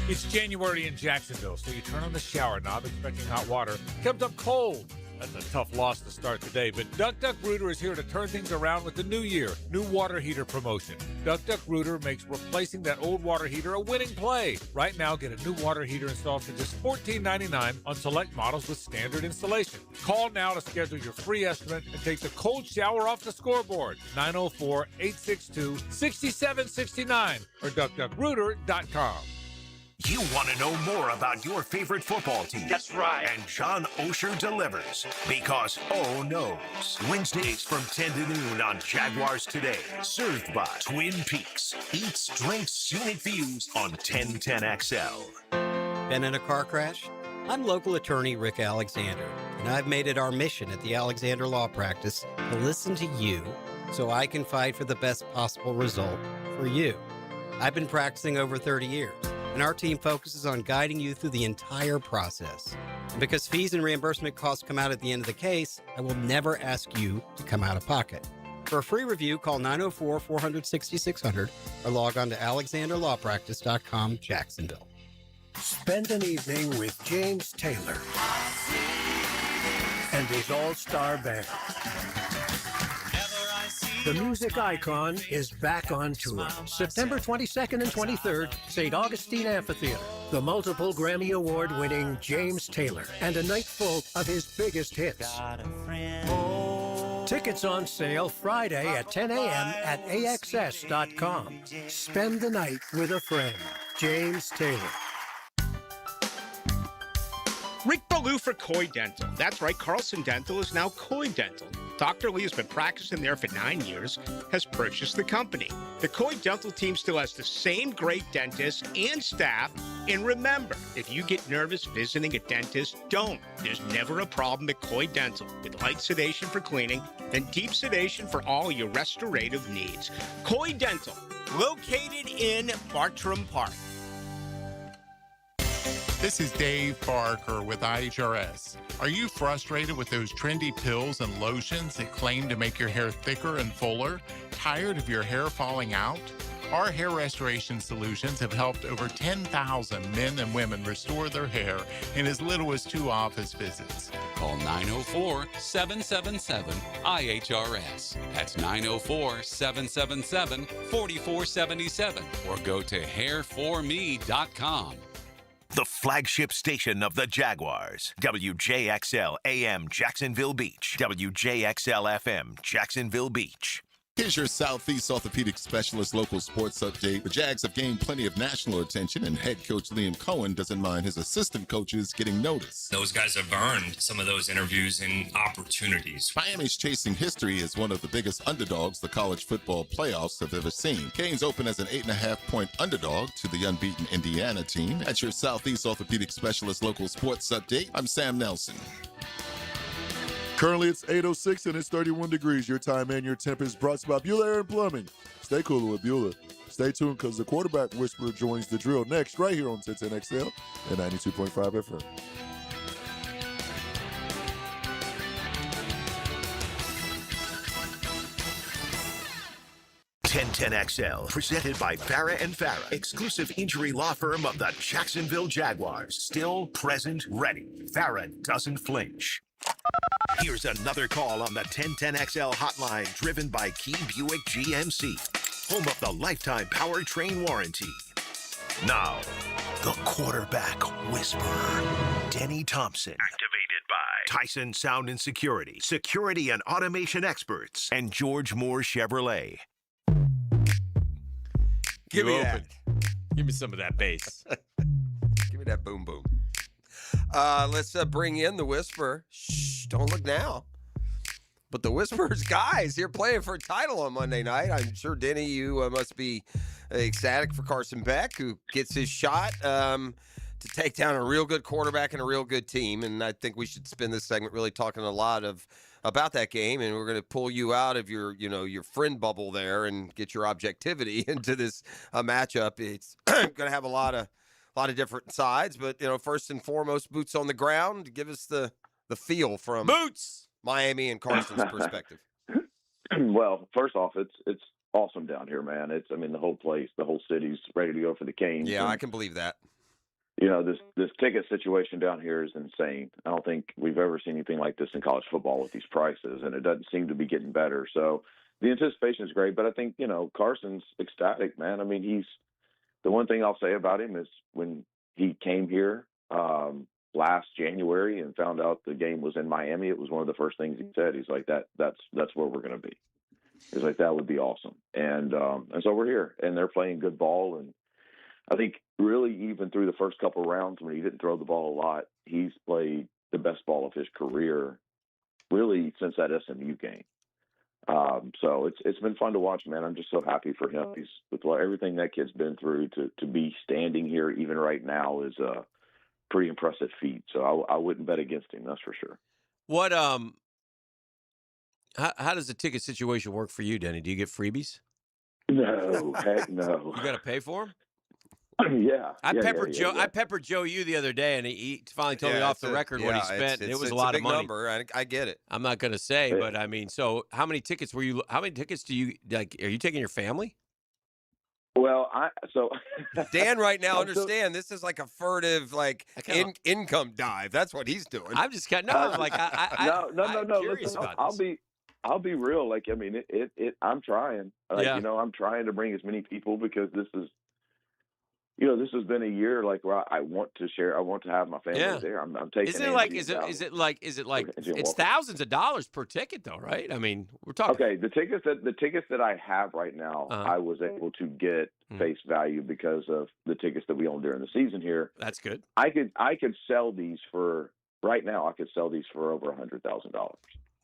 It's January in Jacksonville, so you turn on the shower knob expecting hot water. Comes up cold. That's a tough loss to start the day, but Duck Duck Rooter is here to turn things around with the new year, new water heater promotion. Duck Duck Rooter makes replacing that old water heater a winning play. Right now, get a new water heater installed for just $14.99 on select models with standard installation. Call now to schedule your free estimate and take the cold shower off the scoreboard. 904-862-6769 or duckduckrooter.com. You want to know more about your favorite football team. That's right. And John Osher delivers because O knows. Wednesdays from 10 to noon on Jaguars Today. Served by Twin Peaks. Eats, drinks, scenic views on 1010XL. Been in a car crash? I'm local attorney Rick Alexander, and I've made it our mission at the Alexander Law Practice to listen to you so I can fight for the best possible result for you. I've been practicing over 30 years. And our team focuses on guiding you through the entire process. And because fees and reimbursement costs come out at the end of the case, I will never ask you to come out of pocket. For a free review, call 904-400-6600 or log on to alexanderlawpractice.com, Jacksonville. Spend an evening with James Taylor and his all-star band. The music icon is back on tour. September 22nd and 23rd, St. Augustine Amphitheater. The multiple Grammy Award-winning James Taylor and a night full of his biggest hits. Tickets on sale Friday at 10 a.m. at AXS.com. Spend the night with a friend. James Taylor. Rick Ballou for Coy Dental. That's right, Carlson Dental is now Coy Dental. Dr. Lee has been practicing there for 9 years, has purchased the company. The Coy Dental team still has the same great dentist and staff. And remember, if you get nervous visiting a dentist, don't. There's never a problem at Coy Dental, with light sedation for cleaning and deep sedation for all your restorative needs. Coy Dental, located in Bartram Park. This is Dave Barker with IHRS. Are you frustrated with those trendy pills and lotions that claim to make your hair thicker and fuller? Tired of your hair falling out? Our hair restoration solutions have helped over 10,000 men and women restore their hair in as little as 2 office visits. Call 904-777-IHRS. That's 904-777-4477. Or go to hairforme.com. The flagship station of the Jaguars. WJXL AM Jacksonville Beach. WJXL FM Jacksonville Beach. Here's your Southeast Orthopedic Specialist local sports update. The Jags have gained plenty of national attention, and head coach Liam Cohen doesn't mind his assistant coaches getting noticed. Those guys have earned some of those interviews and opportunities. Miami's chasing history as one of the biggest underdogs the college football playoffs have ever seen. Canes open as an 8.5-point underdog to the unbeaten Indiana team. That's your Southeast Orthopedic Specialist local sports update. I'm Sam Nelson. Currently, it's 8:06 and it's 31 degrees. Your time and your temp is brought to you by Beulah Air and Plumbing. Stay cooler with Beulah. Stay tuned because the quarterback whisperer joins the drill next right here on 1010XL and 92.5 FM. XL, presented by Farah and Farah, exclusive injury law firm of the Jacksonville Jaguars. Still present, ready. Farah doesn't flinch. Here's another call on the 1010XL hotline, driven by Key Buick GMC, home of the lifetime powertrain warranty. Now, the quarterback whisperer, Denny Thompson. Activated by Tyson Sound and Security, security and automation experts, and George Moore Chevrolet. Give me that. Give me some of that bass. Give me that boom boom. Let's bring in the Whisperer. Shh, don't look now. But the Whisperer's guys here playing for a title on Monday night. I'm sure, Denny, you must be ecstatic for Carson Beck, who gets his shot to take down a real good quarterback and a real good team. And I think we should spend this segment really talking a lot about that game, and we're going to pull you out of your friend bubble there and get your objectivity into this matchup. It's going to have a lot of different sides, but first and foremost, boots on the ground. Give us the feel from Boots Miami and Carson's perspective. Well, first off, it's awesome down here, man. The whole place, the whole city's ready to go for the Canes. Yeah, and, I can believe that. This ticket situation down here is insane. I don't think we've ever seen anything like this in college football with these prices, and it doesn't seem to be getting better. So the anticipation is great, but I think, Carson's ecstatic, man. He's the one thing I'll say about him is when he came here last January and found out the game was in Miami, it was one of the first things he said. He's like, that's where we're going to be. He's like, that would be awesome. And so we're here, and they're playing good ball. And I think really even through the first couple of rounds when he didn't throw the ball a lot, he's played the best ball of his career really since that SMU game. So it's been fun to watch, man. I'm just so happy for him. He's with everything that kid's been through to be standing here even right now is a pretty impressive feat. So I wouldn't bet against him. That's for sure. What how does the ticket situation work for you, Denny? Do you get freebies? No, heck no. You got to pay for them? Yeah. I peppered Joe you the other day, and he finally told me off the record what he spent. It was a lot of money. Number. I get it. I'm not going to say, but so how many tickets were you? How many tickets do you like? Are you taking your family? Well, Dan right now understand this is like a furtive income dive. That's what he's doing. I'm just kind no. Curious Listen, about this. I'll be real. I'm trying. I'm trying to bring as many people because this is. this has been a year like where I want to share. I want to have my family Yeah. there. I'm taking. Isn't it like? Angie Is it? down. Is it like? Is it like? Angie and It's Walker. thousands of dollars per ticket, though, right? I mean, we're talking. Okay, the tickets that I have right now, I was able to get face value because of the tickets that we own during the season here. That's good. I could sell these for right now. I could sell these for over $100,000.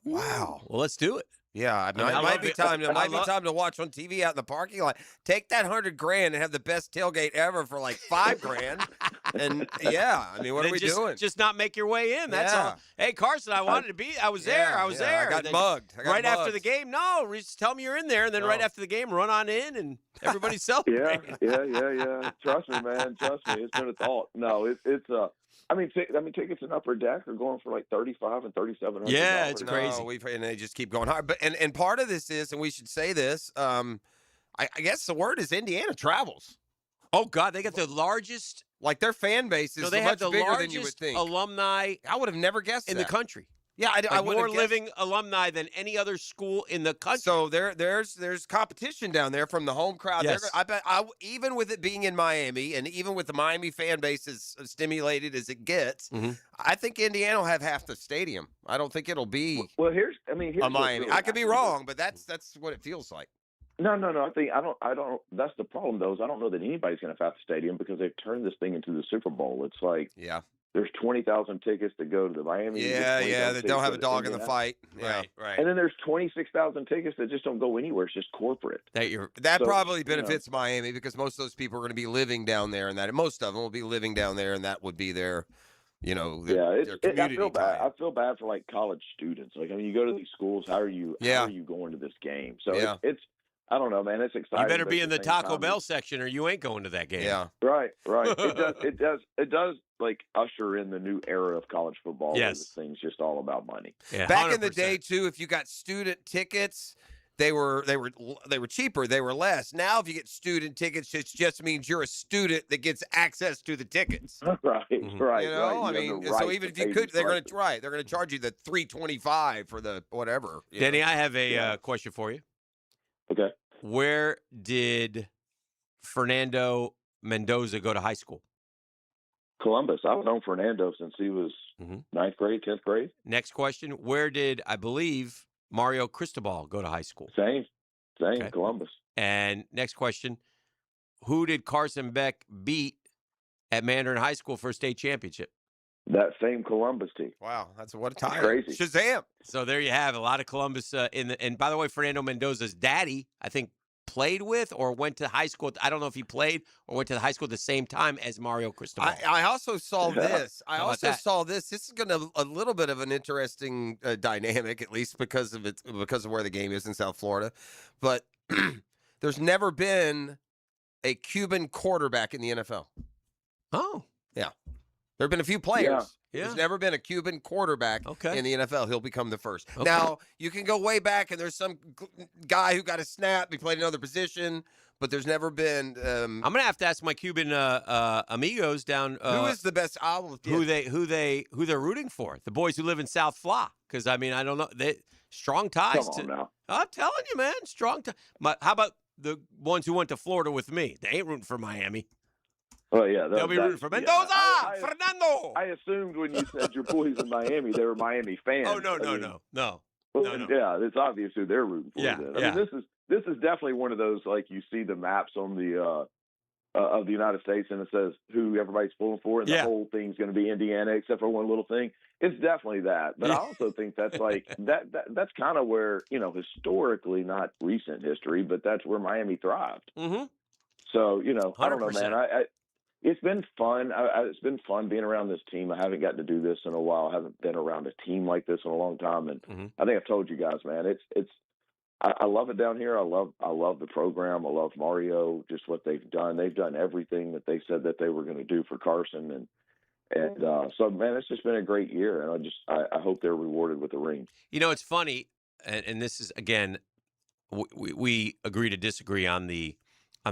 Wow. Well, let's do it. Yeah, it might be time. It might be time to watch on TV out in the parking lot. Take that $100,000 and have the best tailgate ever for like $5,000. And yeah, I mean, what Then are we just, doing? Just not make your way in. That's all. Hey, Carson, I wanted to be. I was there. I was there. I got And then mugged. I got right after mugged. the game. No, just tell me you're in there, and then right after the game, run on in, and everybody celebrate. Yeah. Trust me, man. Trust me. It's been a thought. No, it's I mean, tickets in Upper Deck are going for like $3,500 and $3,700. Yeah, it's crazy. No, and they just keep going hard. But and part of this is, and we should say this. I guess the word is Indiana travels. Oh God, they got the largest. Like their fan base is So they much have the bigger largest than you would think. alumni. I would have never guessed in that. the country. Yeah, I Like would more have guessed. living alumni than any other school in the country. So there's competition down there from the home crowd. Yes. I bet even with it being in Miami, and even with the Miami fan base as stimulated as it gets, I think Indiana will have half the stadium. I don't think it'll be Well, here's a what's Miami. really I could be happening. wrong, but that's what it feels like. No. I don't. That's the problem, though. Is I don't know that anybody's going to have the stadium because they've turned this thing into the Super Bowl. It's like there's 20,000 tickets to go to the Miami. Yeah. They don't have a dog in the fight. Yeah, right. And then there's 26,000 tickets that just don't go anywhere. It's just corporate. That So, probably you benefits Miami because most of those people are going to be living down there, and most of them will be living down there, and that would be their, their I community. feel bad. I feel bad for like college students. Like, I mean, you go to these schools. How are you going to this game? So it's I don't know, man. It's exciting. You better but be at in the same Taco time, Bell section, or you ain't going to that game. Yeah. Right. It does like usher in the new era of college football. Where Yes. this thing's just all about money. Yeah, Back in the 100%. day, too, if you got student tickets, they were cheaper. They were less. Now, if you get student tickets, it just means you're a student that gets access to the tickets. Right. Mm-hmm. Right. You know, right. I You have mean, the so right even if to you pay could, these they're going prices. to charge you the $325 for the whatever. you Denny, know. I have a question for you. Okay. Where did Fernando Mendoza go to high school? Columbus. I've known Fernando since he was ninth grade, 10th grade. Next question. Where did, I believe, Mario Cristobal go to high school? Same, Okay. Columbus. And next question. Who did Carson Beck beat at Mandarin High School for a state championship? That same Columbus team. Wow, what a time! Crazy. Shazam! So there you have a lot of Columbus and by the way, Fernando Mendoza's daddy, I think, played with or went to high school. I don't know if he played or went to high school at the same time as Mario Cristobal. I also saw this. I How about also that? saw this. This is going to a little bit of an interesting dynamic, at least because of where the game is in South Florida. But there's never been a Cuban quarterback in the NFL. Oh, yeah. There have been a few players. Yeah. There's never been a Cuban quarterback in the NFL. He'll become the first. Okay. Now, you can go way back, and there's some guy who got a snap. He played another position, but there's never been. I'm gonna have to ask my Cuban amigos down. Who is the best? Who they're rooting for? The boys who live in South Fla. Because I mean, I don't know. They strong ties. Come on now. I'm telling you, man, strong ties. How about the ones who went to Florida with me? They ain't rooting for Miami. Well, yeah, They'll be rooting for Mendoza, Fernando. I assumed when you said your boys in Miami, they were Miami fans. Oh no. Yeah, it's obvious who they're rooting for. Yeah, then. I yeah. mean, this is definitely one of those, like, you see the maps on the of the United States, and it says who everybody's pulling for, and the whole thing's going to be Indiana, except for one little thing. It's definitely that. But I also think that's like that's kind of where, historically, not recent history, but that's where Miami thrived. Mm-hmm. So, I don't know, 100%. man. It's been fun. It's been fun being around this team. I haven't gotten to do this in a while. I haven't been around a team like this in a long time. And I think I've told you guys, man, I love it down here. I love the program. I love Mario, just what they've done. They've done everything that they said that they were going to do for Carson. And so, man, it's just been a great year. And I hope they're rewarded with a ring. It's funny, and this is, again, we agree to disagree on the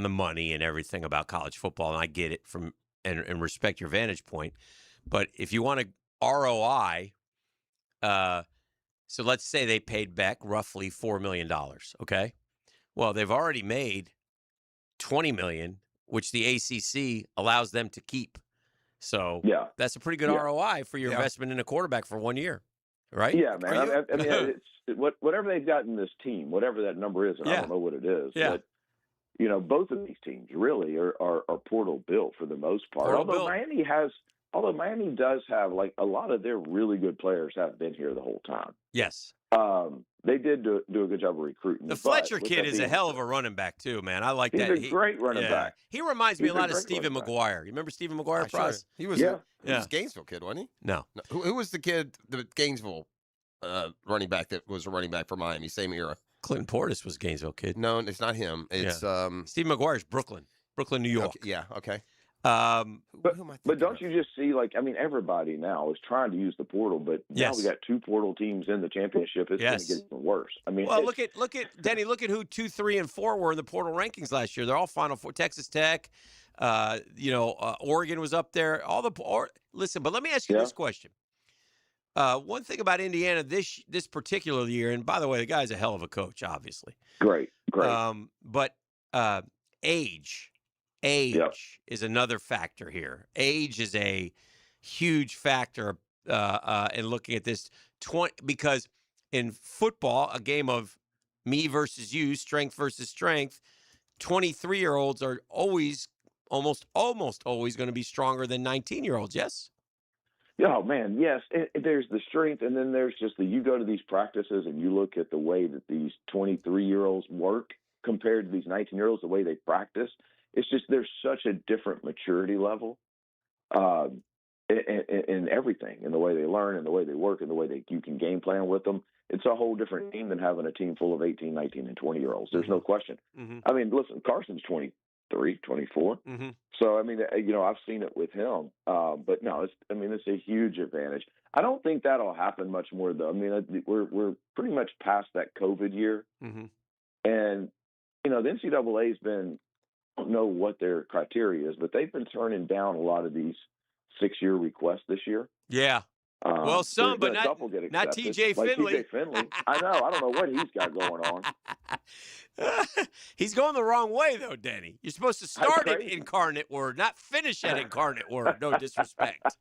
money and everything about college football, and I get it and respect your vantage point. But if you want to ROI, so let's say they paid Beck roughly $4 million, okay? Well, they've already made $20 million which the ACC allows them to keep. So Yeah. that's a pretty good ROI for your investment in a quarterback for 1 year, right? Yeah, man. I mean, it's whatever they've got in this team, whatever that number is, and I don't know what it is. Yeah. But, you know, both of these teams really are portal built for the most part. Portal Although Miami does have, like, a lot of their really good players have been here the whole time. Yes. They did do a good job of recruiting. The Fletcher kid is a hell of a running back, too, man. I like that. He's a great running back. He reminds me He's a a lot of great Stephen running back. McGuire. You remember Stephen McGuire, Sure. Pross? He was he was a Gainesville kid, wasn't he? No. Who was the kid, the Gainesville running back that was a running back for Miami, same era? Clinton Portis was a Gainesville kid. No, it's not him. It's Steve McGuire's Brooklyn, New York. Okay, yeah, okay. But don't you just see, like, I mean, everybody now is trying to use the portal, but now we got 2 portal teams in the championship. It's going to get even worse. I mean, well, look at Denny. Look at who 2, 3, and 4 were in the portal rankings last year. They're all Final Four. Texas Tech, Oregon was up there. Listen, but let me ask you this question. One thing about Indiana this particular year, and by the way, the guy's a hell of a coach, obviously. Great. But age is another factor here. Age is a huge factor in looking at this. Because in football, a game of me versus you, strength versus strength, 23-year-olds are almost always going to be stronger than 19-year-olds. Yes. Oh, man, yes. There's the strength, and then there's just you go to these practices and you look at the way that these 23-year-olds work compared to these 19-year-olds, the way they practice. It's just there's such a different maturity level in everything, in the way they learn, in the way they work, in the way you can game plan with them. It's a whole different team than having a team full of 18, 19, and 20-year-olds. There's no question. I mean, listen, Carson's 23, 24. So, I mean, I've seen it with him. But no, it's a huge advantage. I don't think that'll happen much more, though. I mean, we're pretty much past that COVID year. And, the NCAA's been, I don't know what their criteria is, but they've been turning down a lot of these 6-year requests this year. Yeah. Well, some, but not T.J. Finley. T.J. Finley. I know. I don't know what he's got going on. He's going the wrong way, though, Denny. You're supposed to start at Incarnate Word, not finish at Incarnate Word. No disrespect.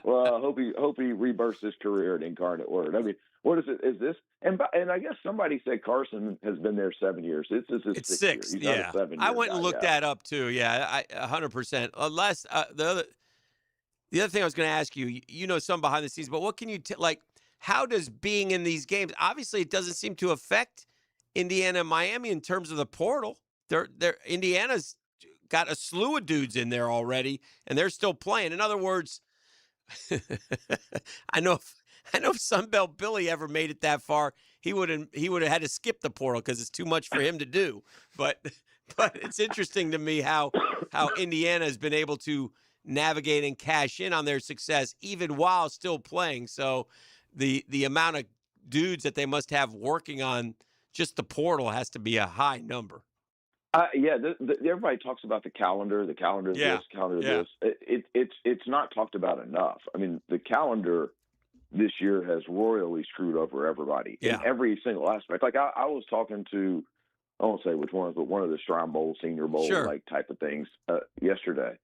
Well, I hope he rebirths his career at Incarnate Word. I mean, what is it? Is this? And I guess somebody said Carson has been there 7 years. This is his It's 6th year. He's not a 7-year I went and guy, looked that up too. Yeah, 100%. Unless the other thing I was going to ask you, some behind the scenes, but what can you how does being in these games? Obviously, it doesn't seem to affect Indiana and Miami in terms of the portal. Indiana's got a slew of dudes in there already, and they're still playing. In other words, I know if Sunbelt Billy ever made it that far, he would have had to skip the portal because it's too much for him to do. But it's interesting to me how Indiana has been able to navigate and cash in on their success even while still playing. So the amount of dudes that they must have working on just the portal has to be a high number. Everybody talks about the calendar. The calendar this, calendar this. It's not talked about enough. I mean, the calendar this year has royally screwed over everybody in every single aspect. Like I was talking to, I won't say which ones, but one of the Shrine Bowl, Senior Bowl, like type of things yesterday.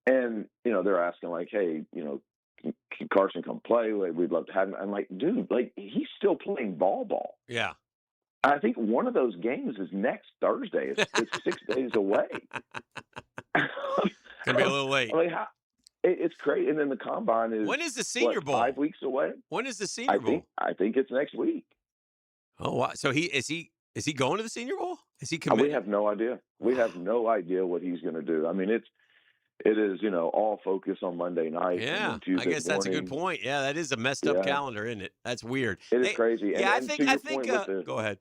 And, they're asking like, hey, can Carson come play? Like, we'd love to have him. I'm like, dude, he's still playing ball. Yeah. I think one of those games is next Thursday. It's 6 days away. Gonna be a little late. It's crazy. And then the combine is when is the Senior Bowl? 5 weeks away. When is the Senior Bowl? I think it's next week. Oh, wow. So is he going to the Senior Bowl? Is he committed? We have no idea. We have no idea what he's going to do. I mean, it is, all focus on Monday night. Yeah, and Tuesday I guess that's a morning. good point. Yeah, that is a messed up calendar, isn't it? That's weird. It is crazy. Yeah, and I think. Go ahead.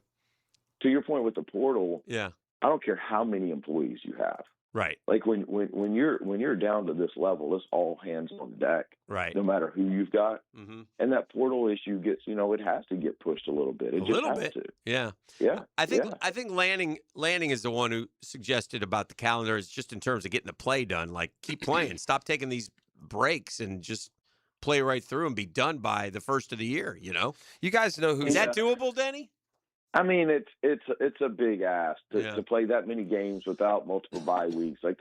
To your point with the portal. Yeah. I don't care how many employees you have. Right. Like when you're down to this level, it's all hands on deck. Right. No matter who you've got. And that portal issue gets, it has to get pushed a little bit. It just has to. Yeah. Yeah. I think Lanning is the one who suggested about the calendar is just in terms of getting the play done. Like, keep playing. Stop taking these breaks and just play right through and be done by the first of the year, You guys know who is that doable, Denny? I mean, it's a big ask to play that many games without multiple bye weeks. Like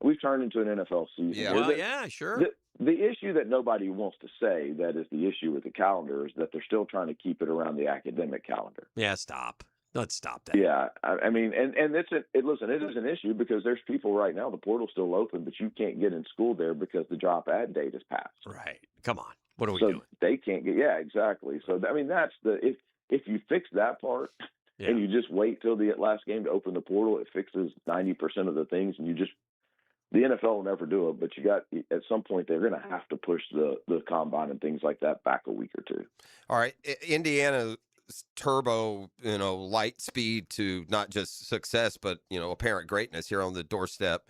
we've turned into an NFL season. Yeah, well, yeah, sure. The issue that nobody wants to say that is the issue with the calendar is that they're still trying to keep it around the academic calendar. Yeah, stop. Let's stop that. Yeah, I mean, and listen, it is an issue because there's people right now. The portal's still open, but you can't get in school there because the drop ad date has passed. Right. Come on. What are we so doing? They can't get. Yeah, exactly. So I mean, that's if you fix that part and you just wait till the last game to open the portal, it fixes 90% of the things, and the NFL will never do it. But at some point they're going to have to push the combine and things like that back a week or two. All right, Indiana. Turbo, light speed to not just success, but, apparent greatness here on the doorstep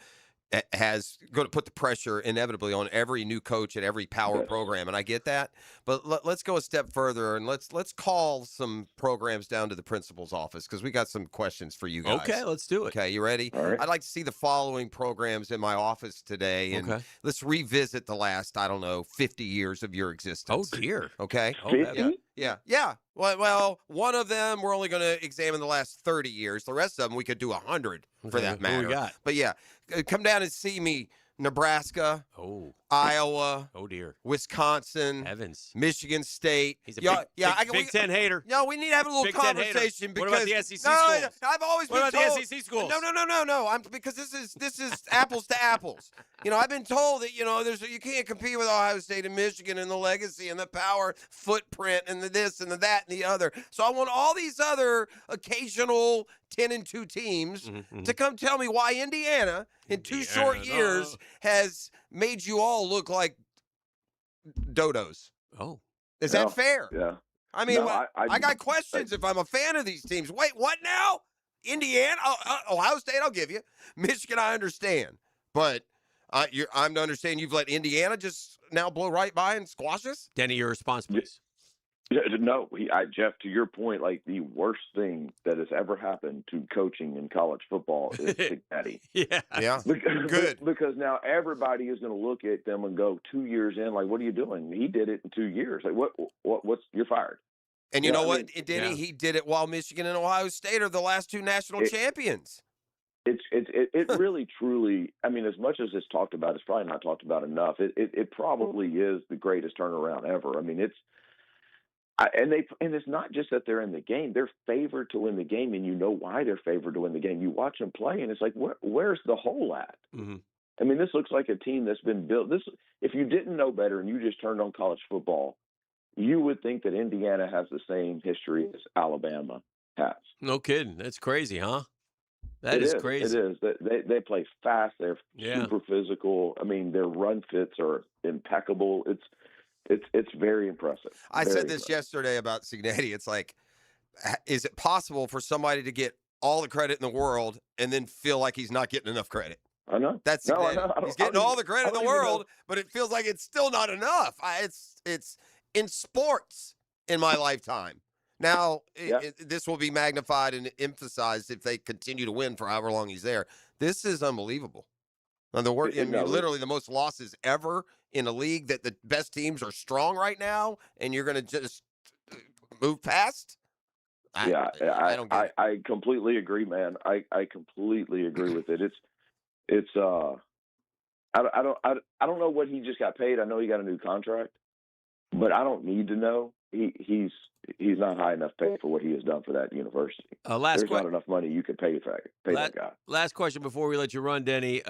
has going to put the pressure inevitably on every new coach at every power program. And I get that, but let's go a step further and let's call some programs down to the principal's office because we got some questions for you guys. Okay, let's do it. Okay, you ready? All right. I'd like to see the following programs in my office today, and let's revisit the last, 50 years of your existence. Oh, dear. Okay? Oh, Yeah. Well, one of them, we're only going to examine the last 30 years. The rest of them, we could do 100 for that matter. Who we got? But yeah, come down and see me. Nebraska, Iowa, oh dear, Wisconsin, Evans, Michigan State. He's a Big Ten hater. No, we need to have a little Big Ten hater. conversation because What about the SEC schools? I've always been What told about the SEC schools? No. Because this is apples to apples. I've been told that you can't compete with Ohio State and Michigan and the legacy and the power footprint and the this and the that and the other. So I want all these other occasional 10-2 teams to come tell me why Indiana in 2 short years has made you all look like dodos. Oh. Is that fair? Yeah. I mean, No, I got questions if I'm a fan of these teams. Wait, what now? Indiana? Ohio State, I'll give you. Michigan, I understand. But I'm to understand you've let Indiana just now blow right by and squash us? Denny, your response, please. No, Jeff, to your point, like the worst thing that has ever happened to coaching in college football is Cincinnati. Yeah. Good. Because now everybody is going to look at them and go 2 years in, like, what are you doing? He did it in 2 years. Like, what's you're fired. And you know what, Denny? He did it while Michigan and Ohio State are the last 2 national champions. It really, truly, I mean, as much as it's talked about, it's probably not talked about enough. It probably is the greatest turnaround ever. I mean, and it's not just that they're in the game; they're favored to win the game, and you know why they're favored to win the game. You watch them play, and it's like, where's the hole at? Mm-hmm. I mean, this looks like a team that's been built. If you didn't know better and you just turned on college football, you would think that Indiana has the same history as Alabama has. No kidding. That's crazy, huh? That is crazy. It is. They play fast. They're super physical. I mean, their run fits are impeccable. It's very impressive. I said this yesterday about Cincinnati. It's like, is it possible for somebody to get all the credit in the world and then feel like he's not getting enough credit? I know. That's Cincinnati. He's getting all the credit in the world, but it feels like it's still not enough. It's in sports in my lifetime. Now, this will be magnified and emphasized if they continue to win for however long he's there. This is unbelievable. Literally the most losses ever in a league that the best teams are strong right now, and you're going to just move past? I don't get it. I completely agree, man. I completely agree with it. I don't know what he just got paid. I know he got a new contract, but I don't need to know. He's not high enough paid for what he has done for that university. There's not enough money you could pay that guy. Last question before we let you run, Denny.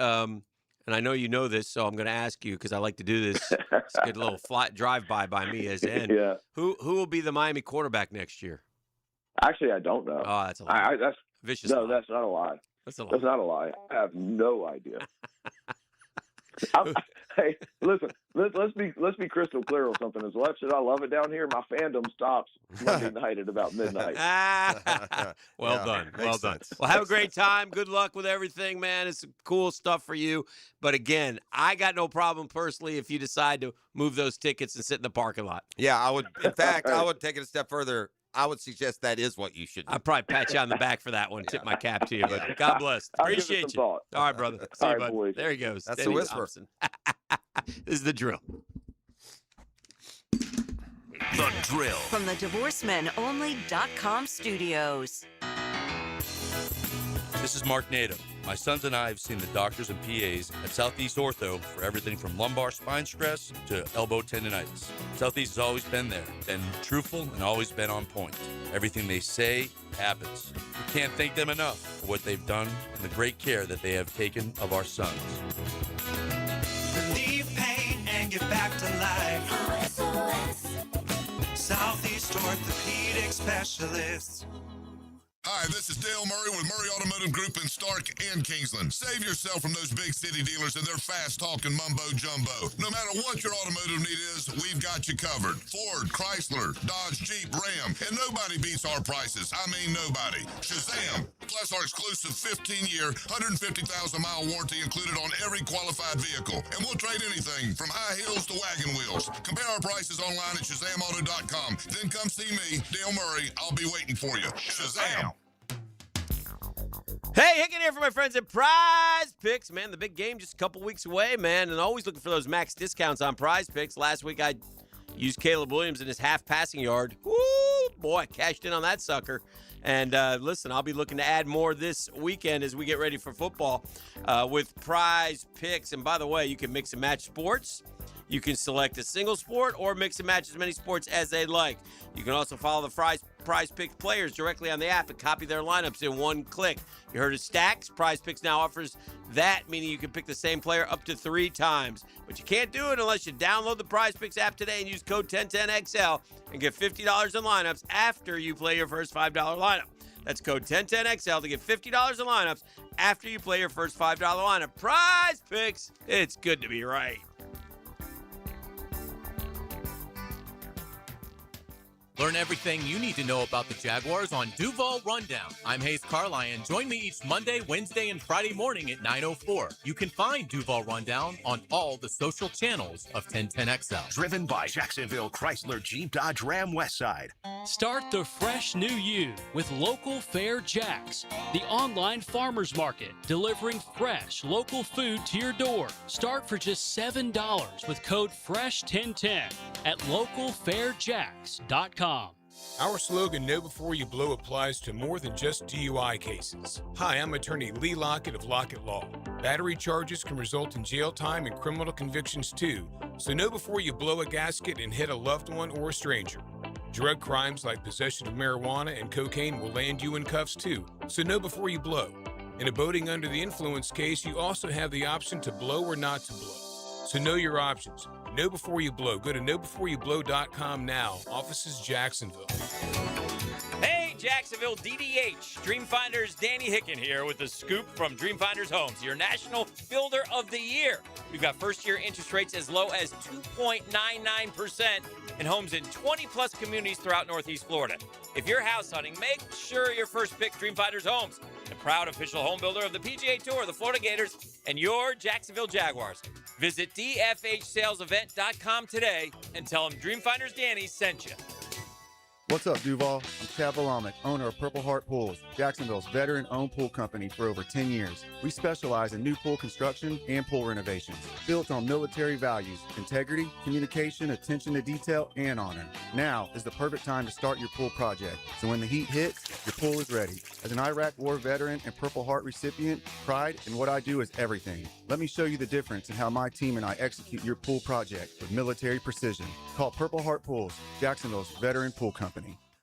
And I know you know this, so I'm going to ask you because I like to do this. Let's get a little drive-by by me as the end. Yeah. Who will be the Miami quarterback next year? Actually, I don't know. Oh, that's a lie. That's vicious. No, lie. that's not a lie. That's a lie. That's not a lie. I have no idea. Hey, listen. Let's be crystal clear on something. As much as I love it down here, my fandom stops Monday night at about midnight. Well done. Well done. Well, have a great time. Good luck with everything, man. It's cool stuff for you. But again, I got no problem personally if you decide to move those tickets and sit in the parking lot. Yeah, I would. In fact, I would take it a step further. I would suggest that is what you should do. I'd probably pat you on the back for that one. Tip my cap to you. But God bless. Appreciate you. All right, brother. See you, bud. Boys. There he goes. That's Denny the whisper. Thompson. This is the drill. The Drill. From the DivorceMenOnly.com studios. This is Mark Nato. My sons and I have seen the doctors and PAs at Southeast Ortho for everything from lumbar spine stress to elbow tendonitis. Southeast has always been there, been truthful, and always been on point. Everything they say happens. We can't thank them enough for what they've done and the great care that they have taken of our sons. Relieve pain and get back to life. Southeast Orthopedic Specialists. Hi, this is Dale Murray with Murray Automotive Group in Stark and Kingsland. Save yourself from those big city dealers and their fast-talking mumbo-jumbo. No matter what your automotive need is, we've got you covered. Ford, Chrysler, Dodge, Jeep, Ram, and nobody beats our prices. I mean nobody. Shazam! Plus our exclusive 15-year, 150,000-mile warranty included on every qualified vehicle. And we'll trade anything from high heels to wagon wheels. Compare our prices online at ShazamAuto.com. Then come see me, Dale Murray. I'll be waiting for you. Shazam! Hey, Hicken here for my friends at Prize Picks. Man, the big game just a couple weeks away, man, and always looking for those max discounts on Prize Picks. Last week I used Caleb Williams in his half passing yard. Woo, boy, I cashed in on that sucker. And listen, I'll be looking to add more this weekend as we get ready for football with Prize Picks. And by the way, you can mix and match sports. You can select a single sport or mix and match as many sports as they'd like. You can also follow the Prize Picks players directly on the app and copy their lineups in one click. You heard of Stacks? Prize Picks now offers that, meaning you can pick the same player up to 3 times. But you can't do it unless you download the Prize Picks app today and use code 1010XL and get $50 in lineups after you play your first $5 lineup. That's code 1010XL to get $50 in lineups after you play your first $5 lineup. Prize Picks, it's good to be right. Learn everything you need to know about the Jaguars on Duval Rundown. I'm Hayes Carlyon. Join me each Monday, Wednesday, and Friday morning at 9:04. You can find Duval Rundown on all the social channels of 1010XL. Driven by Jacksonville Chrysler Jeep Dodge Ram Westside. Start the fresh new you with Local Fair Jacks, the online farmers market delivering fresh local food to your door. Start for just $7 with code FRESH1010 at localfairjacks.com. Our slogan, Know Before You Blow, applies to more than just DUI cases. Hi, I'm attorney Lee Lockett of Lockett Law. Battery charges can result in jail time and criminal convictions too, so know before you blow a gasket and hit a loved one or a stranger. Drug crimes like possession of marijuana and cocaine will land you in cuffs too, so know before you blow. In a boating under the influence case, you also have the option to blow or not to blow. So know your options. Know before you blow. Go to knowbeforeyouBlow.com now. Offices Jacksonville. Hey, Jacksonville DDH. Dreamfinders Danny Hicken here with the scoop from Dreamfinders Homes, your national builder of the year. We've got first-year interest rates as low as 2.99% in homes in 20-plus communities throughout Northeast Florida. If you're house hunting, make sure your first pick Dreamfinders Homes, the proud official home builder of the PGA Tour, the Florida Gators, and your Jacksonville Jaguars. Visit dfhsalesevent.com today and tell them Dreamfinders Danny sent you. What's up, Duval? I'm Chad Valamek, owner of Purple Heart Pools, Jacksonville's veteran-owned pool company for over 10 years. We specialize in new pool construction and pool renovations, built on military values, integrity, communication, attention to detail, and honor. Now is the perfect time to start your pool project, so when the heat hits, your pool is ready. As an Iraq War veteran and Purple Heart recipient, pride in what I do is everything. Let me show you the difference in how my team and I execute your pool project with military precision. Call Purple Heart Pools, Jacksonville's veteran pool company.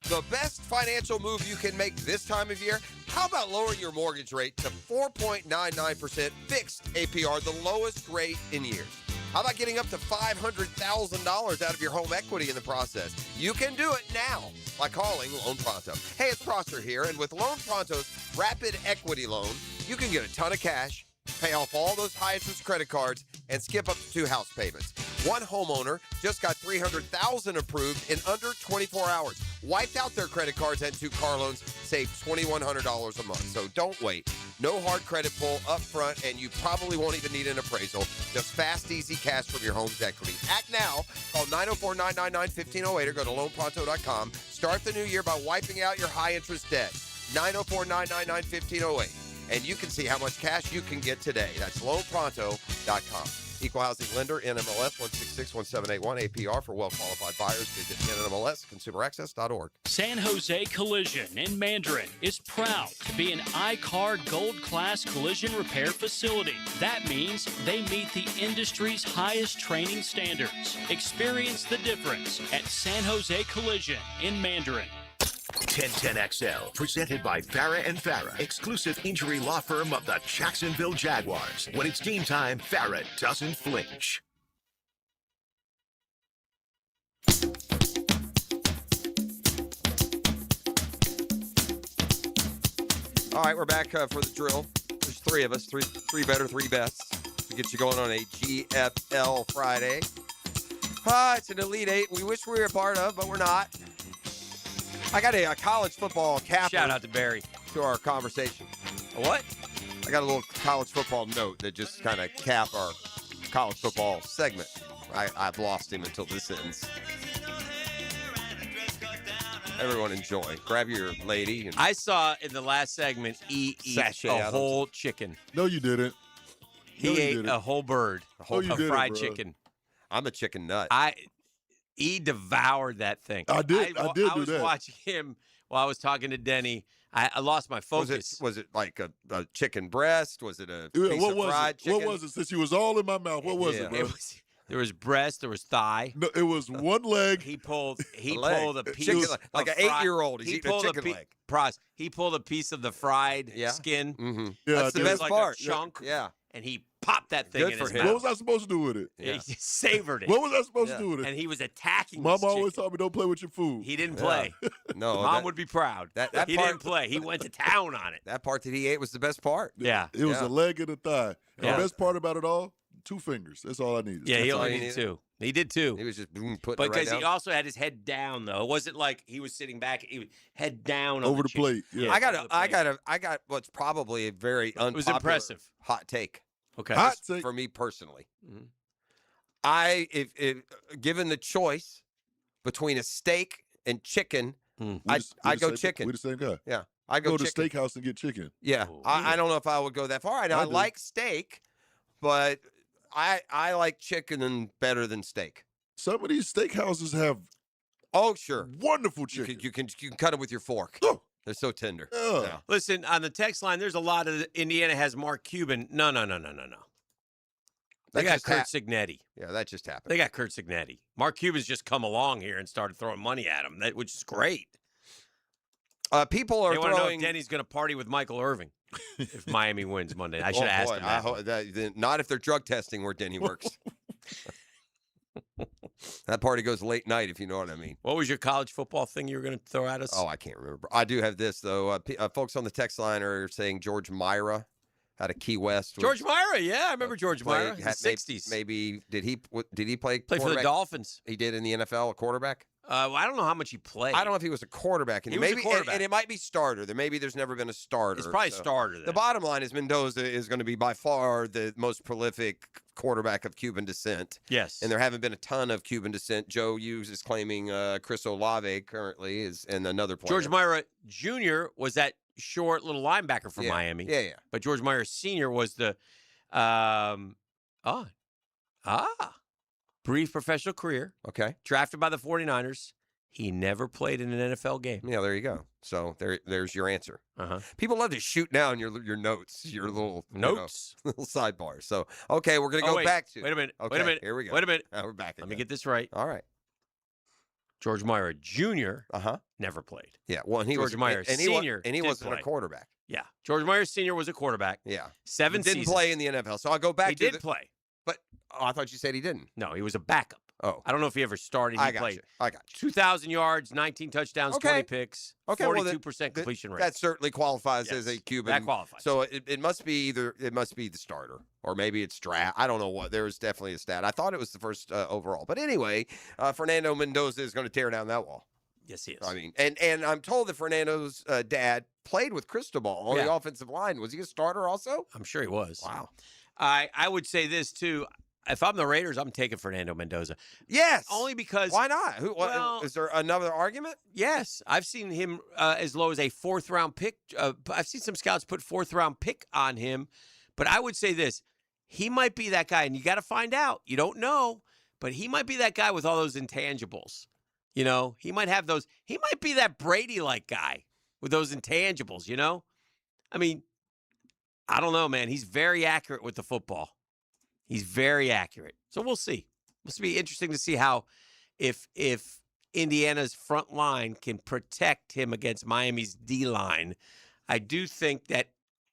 The best financial move you can make this time of year? How about lowering your mortgage rate to 4.99% fixed APR, the lowest rate in years? How about getting up to $500,000 out of your home equity in the process? You can do it now by calling Loan Pronto. Hey, it's Prosser here, and with Loan Pronto's Rapid Equity Loan, you can get a ton of cash, pay off all those high-interest credit cards, and skip up to 2 house payments. One homeowner just got $300,000 approved in under 24 hours. Wiped out their credit cards and 2 car loans, saved $2,100 a month. So don't wait. No hard credit pull up front, and you probably won't even need an appraisal. Just fast, easy cash from your home's equity. Act now. Call 904-999-1508 or go to loanpronto.com. Start the new year by wiping out your high-interest debt. 904-999-1508. And you can see how much cash you can get today. That's loanpronto.com. Equal housing lender, NMLS 1661781, APR for well-qualified buyers. Visit NMLSconsumeraccess.org. San Jose Collision in Mandarin is proud to be an I-CAR Gold Class collision repair facility. That means they meet the industry's highest training standards. Experience the difference at San Jose Collision in Mandarin. 1010XL, presented by Farah and Farah, exclusive injury law firm of the Jacksonville Jaguars. When it's game time, Farah doesn't flinch. All right, we're back for the drill. There's three of us, three better, three best to get you going on a GFL Friday. It's an Elite Eight we wish we were a part of, but we're not. I got a college football cap. Shout out to Barry. To our conversation. What? I got a little college football note that just kind of cap our college football segment. I've lost him until this ends. Everyone enjoy. Grab your lady. And I saw in the last segment eat a whole chicken. No, you didn't. He ate a whole bird of fried chicken. I'm a chicken nut. He devoured that thing. I did I do was that. watching him while I was talking to Denny. I lost my focus. Was it like a chicken breast? Was it a piece of fried chicken? What was it? Since you was all in my mouth, what was it, bro? There was breast. There was thigh. No, it was one leg. He pulled a leg. piece Chicken, of like an 8-year-old. He's eating a chicken leg. He pulled a piece of the fried skin. Mm-hmm. Yeah, that's the best part. A chunk. Yeah. And he popped that thing Good in for his him. mouth. What was I supposed to do with it? He savored it. What was I supposed to do with it? And he was attacking Mama this chicken. always told me don't play with your food. He didn't play. No, Mom would be proud. That he part, didn't play. He went to town on it. That part that he ate was the best part. Yeah. It was a leg and a thigh. And Yeah. the best part about it all, 2 fingers. That's all I needed. Yeah, he all only you needed needed? 2. He did 2. He was just putting it right Because down. he also had his head down, though. It wasn't like he was sitting back. He was head down on Over the chicken. plate, yeah. I got what's probably a very unpopular was impressive. hot take. Okay. Hot Just take. for me personally. Mhm. If given the choice between a steak and chicken, I'd go chicken. We the same guy. Yeah, I go to chicken. steakhouse and get chicken. Yeah, I don't know if I would go that far. I do. like steak, but I like chicken better than steak. Some of these steakhouses have sure, wonderful chicken. You can cut it with your fork. They're so tender. Yeah. Yeah. Listen, on the text line, there's a lot of Indiana has Mark Cuban. No. They That got just Kurt Signetti. Yeah, that just happened. They got Kurt Signetti. Mark Cuban's just come along here and started throwing money at him, which is great. People are They want to know throwing. if Denny's going to party with Michael Irving if Miami wins Monday. I should have asked him I that. hope not if they're drug testing where Denny works. That party goes late night, if you know what I mean. What was your college football thing you were going to throw at us? Oh, I can't remember. I do have this, though. Folks on the text line are saying George Myra out of Key West. George Myra, yeah, I remember George Myra. In the 60s. Maybe did he play? Played for the quarterback? Dolphins. He did in the NFL, a quarterback. Well, I don't know how much he played. I don't know if he was a quarterback. He was a quarterback. And it might be starter. There's never been a starter. It's probably so. starter. Then. The bottom line is Mendoza is going to be by far the most prolific quarterback of Cuban descent. Yes. And there haven't been a ton of Cuban descent. Joe Hughes is claiming Chris Olave currently is and another player. George Myra Jr. was that short little linebacker from Yeah. Miami. Yeah. But George Myra Sr. was the brief professional career. Okay. Drafted by the 49ers. He never played in an NFL game. Yeah, there you go. So there's your answer. Uh-huh. People love to shoot down your notes, your little Notes? little sidebars. So okay, we're gonna go back to. Wait a minute. Okay, Wait a minute. Here we go. Wait a minute. Now we're back. Let me get this right. All right. George Myra Jr. Uh-huh. never played. Yeah. Well, and he George was Myra Sr. and he did wasn't play. a quarterback. Yeah. George Myra Sr. was a quarterback. Yeah. 7 He didn't seasons. play in the NFL. So I'll go back He to did play. But I thought you said he didn't. No, he was a backup. Oh. I don't know if he ever started. He I got played. you. I got you. 2,000 yards, 19 touchdowns, Okay. 20 picks, Okay, well, 42% completion rate. That certainly qualifies Yes, as a Cuban. that qualifies. So it must be it must be the starter, or maybe it's draft. I don't know what. There was definitely a stat. I thought it was the first overall. But anyway, Fernando Mendoza is going to tear down that wall. Yes, he is. I mean, and I'm told that Fernando's dad played with Cristobal on the Yeah. offensive line. Was he a starter also? I'm sure he was. Wow. I would say this, too. If I'm the Raiders, I'm taking Fernando Mendoza. Yes. Only because. Why not? Well, Is there another argument? Yes. I've seen him as low as a 4th-round pick. I've seen some scouts put 4th-round pick on him. But I would say this. he might be that guy, and you got to find out. You don't know, but he might be that guy with all those intangibles. You know, he might have those. He might be that Brady-like guy with those intangibles, you know? I mean, I don't know, man. He's very accurate with the football. He's very accurate. So we'll see. It'll be interesting to see how if Indiana's front line can protect him against Miami's D-line. I do think that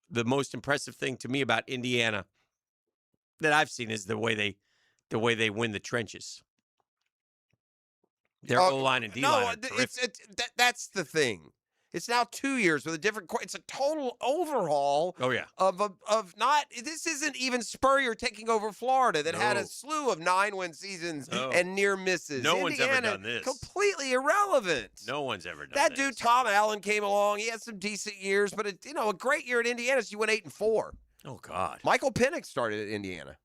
the most impressive thing to me about Indiana that I've seen is the way they win the trenches. Their O-line and D-line. No, that's the thing. It's now 2 years with a different. It's a total overhaul. Oh yeah. Of not. This isn't even Spurrier taking over Florida that had a slew of 9-win seasons and near misses. No one's ever done this. Completely irrelevant. No one's ever done that. This. Dude, Tom Allen came along. He had some decent years, but a great year at Indiana. So you went 8-4. Oh God. Michael Penix started at Indiana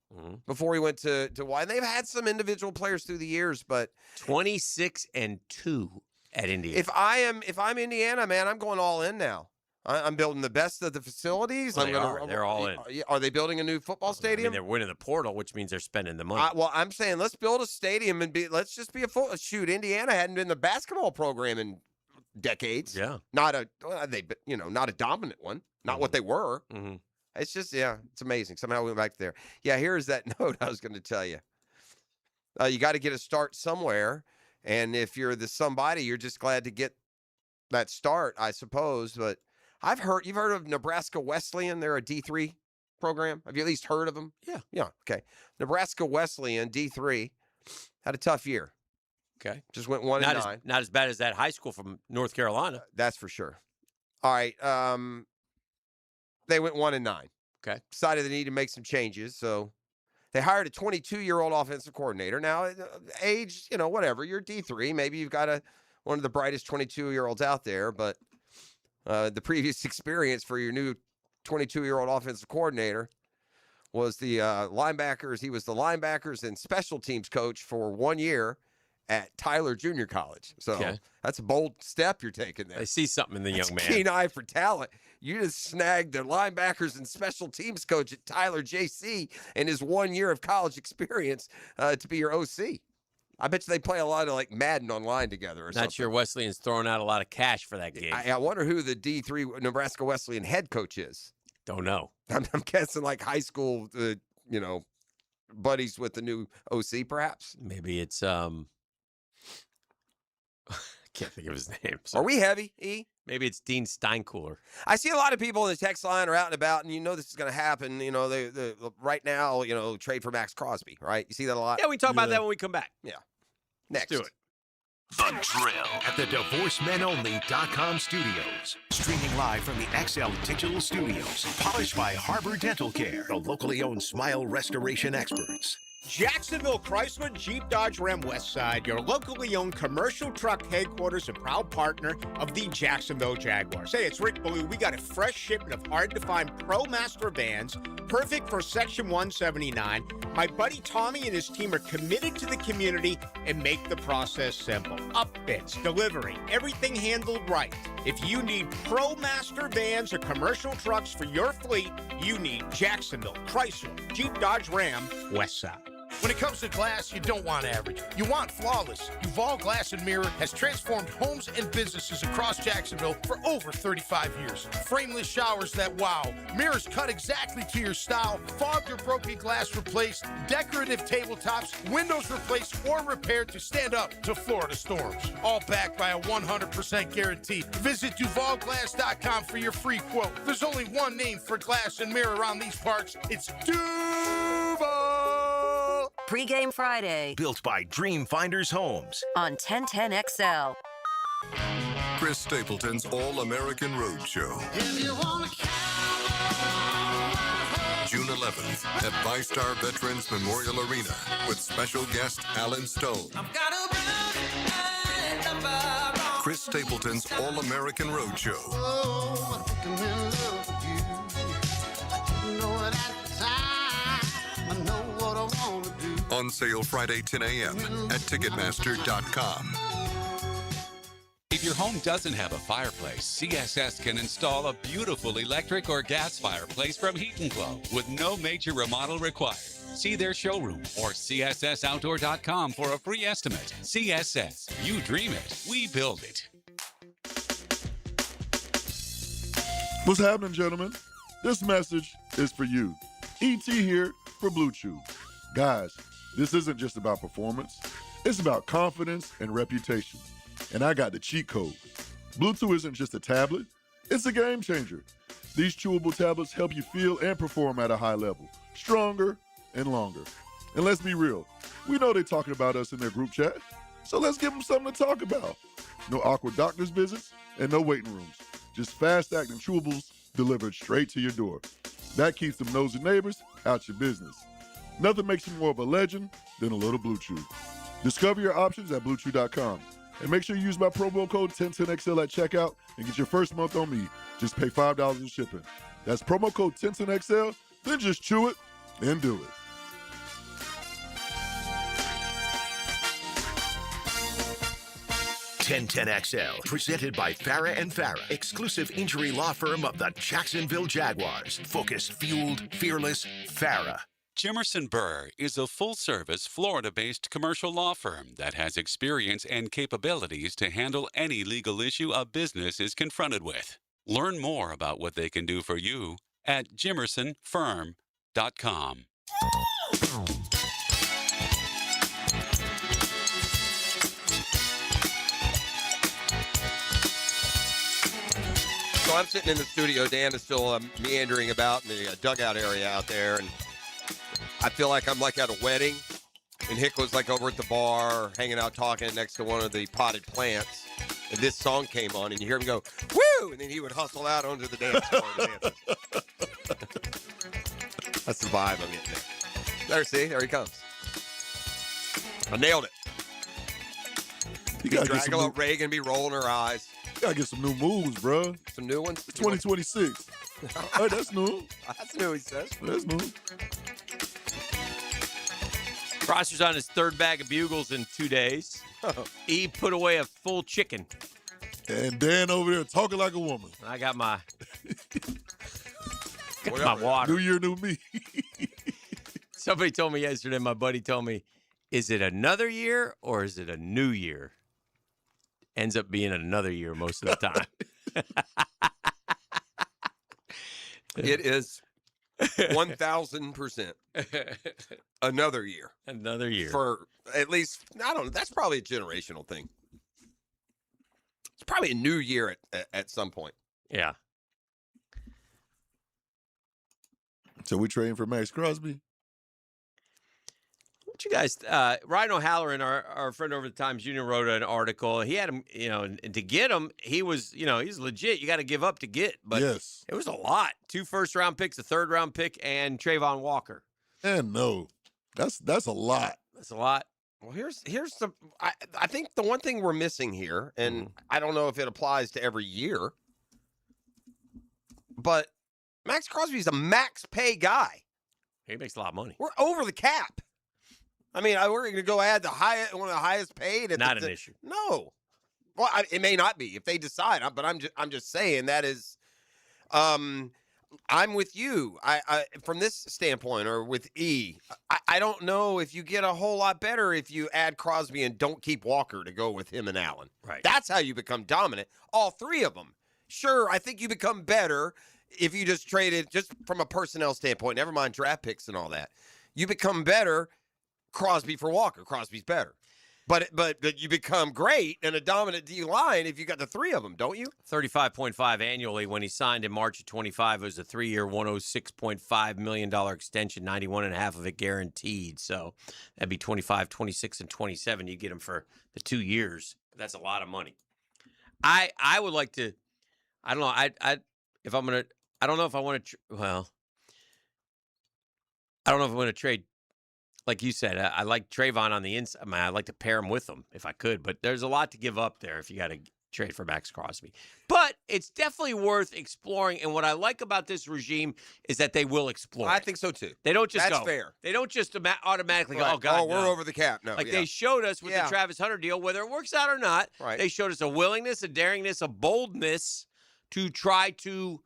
before he went to Y. And they've had some individual players through the years, but 26-2. At Indiana. If I'm Indiana, man, I'm going all in now. I'm building the best of the facilities. They're all in. Are they building a new football stadium? I mean, they're winning the portal, which means they're spending the money. Well, I'm saying let's build a stadium and let's just be a shoot. Indiana hadn't been the basketball program in decades. Yeah, not a dominant one. Not what they were. Mm-hmm. It's just it's amazing. Somehow we went back there. Yeah, here's that note I was going to tell you. You got to get a start somewhere. And if you're the somebody, you're just glad to get that start, I suppose. But you've heard of Nebraska Wesleyan? They're a D3 program. Have you at least heard of them? Yeah. Yeah. Okay. Nebraska Wesleyan, D3, had a tough year. Okay. Just went 1-9. Not as bad as that high school from North Carolina. That's for sure. All right. They went 1-9. Okay. Decided they needed to make some changes, so they hired a 22-year-old offensive coordinator. Now, age, whatever. You're D3. Maybe you've got one of the brightest 22-year-olds out there, but the previous experience for your new 22-year-old offensive coordinator was the linebackers. He was the linebackers and special teams coach for 1 year at Tyler Junior College. So that's a bold step you're taking there. I see something in the young man. Keen eye for talent. You just snagged the linebackers and special teams coach at Tyler JC and his 1 year of college experience to be your OC. I bet you they play a lot of Madden online together or something. Not sure Wesleyan's throwing out a lot of cash for that game. I wonder who the D3 Nebraska Wesleyan head coach is. Don't know. I'm guessing high school, buddies with the new OC, perhaps. Maybe it's I can't think of his name. So. Are we heavy, E? Maybe it's Dean Steinkooler. I see a lot of people in the text line are out and about, and this is going to happen. They right now, trade for Max Crosby, right? You see that a lot? Yeah, we talk about that when we come back. Yeah. Next. Let's do it. The Drill at the DivorceMenOnly.com studios. Streaming live from the XL Digital Studios. Polished by Harbor Dental Care, the locally owned smile restoration experts. Jacksonville Chrysler Jeep Dodge Ram Westside, your locally owned commercial truck headquarters and proud partner of the Jacksonville Jaguars. Hey, it's Rick Ballou. We got a fresh shipment of hard-to-find ProMaster vans, perfect for Section 179. My buddy Tommy and his team are committed to the community and make the process simple. Upfits, delivery, everything handled right. If you need ProMaster vans or commercial trucks for your fleet, you need Jacksonville Chrysler Jeep Dodge Ram Westside. When it comes to glass, you don't want average. You want flawless. Duval Glass and Mirror has transformed homes and businesses across Jacksonville for over 35 years. Frameless showers that wow. Mirrors cut exactly to your style. Fogged or broken glass replaced. Decorative tabletops. Windows replaced or repaired to stand up to Florida storms. All backed by a 100% guarantee. Visit DuvalGlass.com for your free quote. There's only one name for glass and mirror around these parts. It's Duval. Pre-Game Friday. Built by Dream Finders Homes. On 1010XL. Chris Stapleton's All-American Roadshow. June 11th at VyStar Veterans Memorial Arena with special guest Alan Stone. Chris Stapleton's All-American Roadshow. On sale Friday 10 a.m. at Ticketmaster.com. If your home doesn't have a fireplace, CSS can install a beautiful electric or gas fireplace from Heat & Glow with no major remodel required. See their showroom or CSSOutdoor.com for a free estimate. CSS, you dream it, we build it. What's happening, gentlemen? This message is for you. ET here for Blue Chew. Guys, this isn't just about performance. It's about confidence and reputation. And I got the cheat code. Bluetooth isn't just a tablet, it's a game changer. These chewable tablets help you feel and perform at a high level, stronger and longer. And let's be real, we know they're talking about us in their group chat, so let's give them something to talk about. No awkward doctor's visits and no waiting rooms. Just fast-acting chewables delivered straight to your door. That keeps them nosy neighbors out your business. Nothing makes you more of a legend than a little Blue Chew. Discover your options at BlueChew.com. And make sure you use my promo code 1010XL at checkout and get your first month on me. Just pay $5 in shipping. That's promo code 1010XL, then just chew it and do it. XL, presented by Farah and Farah, exclusive injury law firm of the Jacksonville Jaguars. Focused, fueled, fearless, Farah. Jimerson Burr is a full-service, Florida-based commercial law firm that has experience and capabilities to handle any legal issue a business is confronted with. Learn more about what they can do for you at jimersonfirm.com. So I'm sitting in the studio. Dan is still meandering about in the dugout area out there, and I feel like I'm like at a wedding, and Hick was like over at the bar, hanging out, talking next to one of the potted plants, and this song came on, and you hear him go, woo! And then he would hustle out onto the dance floor to dance. That's the vibe I'm getting there. There he comes. I nailed it. You gotta get Dragula Reagan be rolling her eyes. You gotta get some new moves, bro. Some new ones? 2026. Hey, that's new. That's new, he says. That's new. Prosser's on his third bag of bugles in 2 days. He put away a full chicken. And Dan over there talking like a woman. I got my water. New year, new me. Somebody told me yesterday, my buddy told me, is it another year or is it a new year? Ends up being another year most of the time. It is 1,000% another year. Another year. For at least, I don't know, that's probably a generational thing. It's probably a new year at some point. Yeah. So we trading for Max Crosby? What you guys, Ryan O'Halloran, our friend over at the Times Union, wrote an article. He had him, and to get him, he was, he's legit. You got to give up to get. But yes, it was a lot. 2 first-round picks, a third-round pick, and Trayvon Walker. And no, that's a lot. That's a lot. Well, here's the, I think the one thing we're missing here, and I don't know if it applies to every year, but Max Crosby's a max pay guy. He makes a lot of money. We're over the cap. I mean, we're going to go add one of the highest paid. Not an issue. No. Well, it may not be if they decide, but I'm just saying that is. I'm with you. I from this standpoint, or with E. I don't know if you get a whole lot better if you add Crosby and don't keep Walker to go with him and Allen. Right. That's how you become dominant. All three of them. Sure, I think you become better if you just traded just from a personnel standpoint. Never mind draft picks and all that. You become better. Crosby for Walker. Crosby's better. But you become great and a dominant D line if you got the three of them, don't you? 35.5 annually. When he signed in March of 25, it was a 3-year, $106.5 million extension, 91.5 of it guaranteed. So that'd be 25, 26, and 27. You get him for the 2 years. That's a lot of money. I would like to. I don't know. I don't know if I want to. Well, I don't know if I want to trade. Like you said, I like Trayvon on the inside. I mean, I'd like to pair him with him if I could, but there's a lot to give up there if you got to trade for Max Crosby. But it's definitely worth exploring. And what I like about this regime is that they will explore. I it. think so too. They don't just That's go. fair. They don't just automatically go, Right. oh, God, we're no. over the cap. No, Like yeah. they showed us with Yeah. the Travis Hunter deal, whether it works out or not, Right. they showed us a willingness, a daringness, a boldness to try to,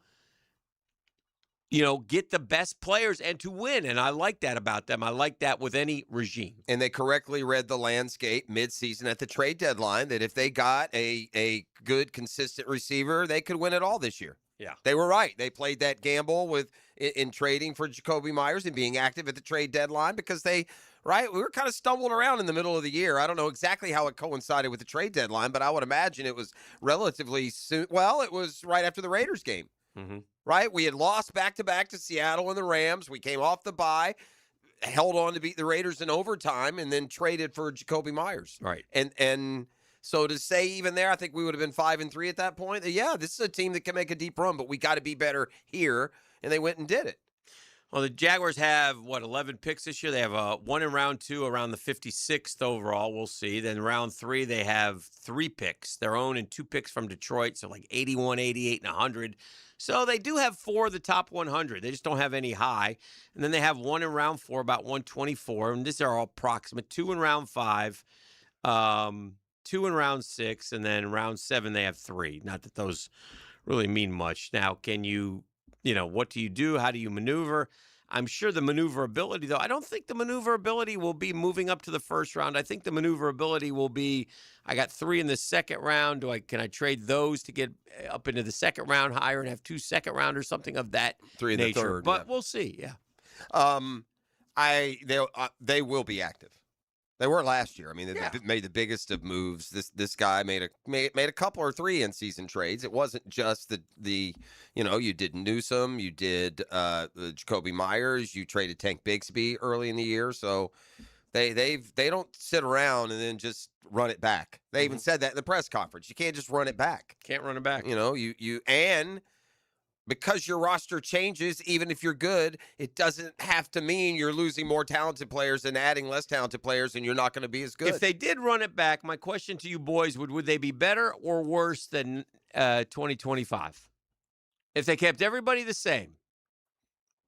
get the best players and to win. And I like that about them. I like that with any regime. And they correctly read the landscape midseason at the trade deadline that if they got a good, consistent receiver, they could win it all this year. Yeah. They were right. They played that gamble in trading for Jacoby Myers and being active at the trade deadline because we were kind of stumbling around in the middle of the year. I don't know exactly how it coincided with the trade deadline, but I would imagine it was relatively soon. Well, it was right after the Raiders game. Mm-hmm. Right? We had lost back-to-back to Seattle and the Rams. We came off the bye, held on to beat the Raiders in overtime, and then traded for Jacoby Myers. Right. And so to say even there, I think we would have been 5-3 at that point. Yeah, this is a team that can make a deep run, but we got to be better here. And they went and did it. Well, the Jaguars have, 11 picks this year? They have one in round 2, around the 56th overall. We'll see. Then round 3, they have 3 picks, their own and 2 picks from Detroit, so like 81, 88, and 100. So they do have 4 of the top 100. They just don't have any high. And then they have 1 in round 4, about 124. And these are all approximate. 2 in round 5, 2 in round 6, and then round 7 they have 3. Not that those really mean much. Now, can you, what do you do? How do you maneuver? I'm sure the maneuverability, though, I don't think the maneuverability will be moving up to the first round. I think the maneuverability will be, I got 3 in the second round. Can I trade those to get up into the second round higher and have 2 second round or something of that 3 in nature? the third. But we'll see. Yeah. They will be active. They were last year. I mean, they made the biggest of moves. This guy made a couple or 3 in-season trades. It wasn't just the you did Newsome, you did Jacoby Myers, you traded Tank Bigsby early in the year. So they don't sit around and then just run it back. They even said that in the press conference. You can't just run it back. Can't run it back. And because your roster changes, even if you're good, it doesn't have to mean you're losing more talented players and adding less talented players, and you're not going to be as good. If they did run it back, my question to you boys would they be better or worse than 2025? If they kept everybody the same,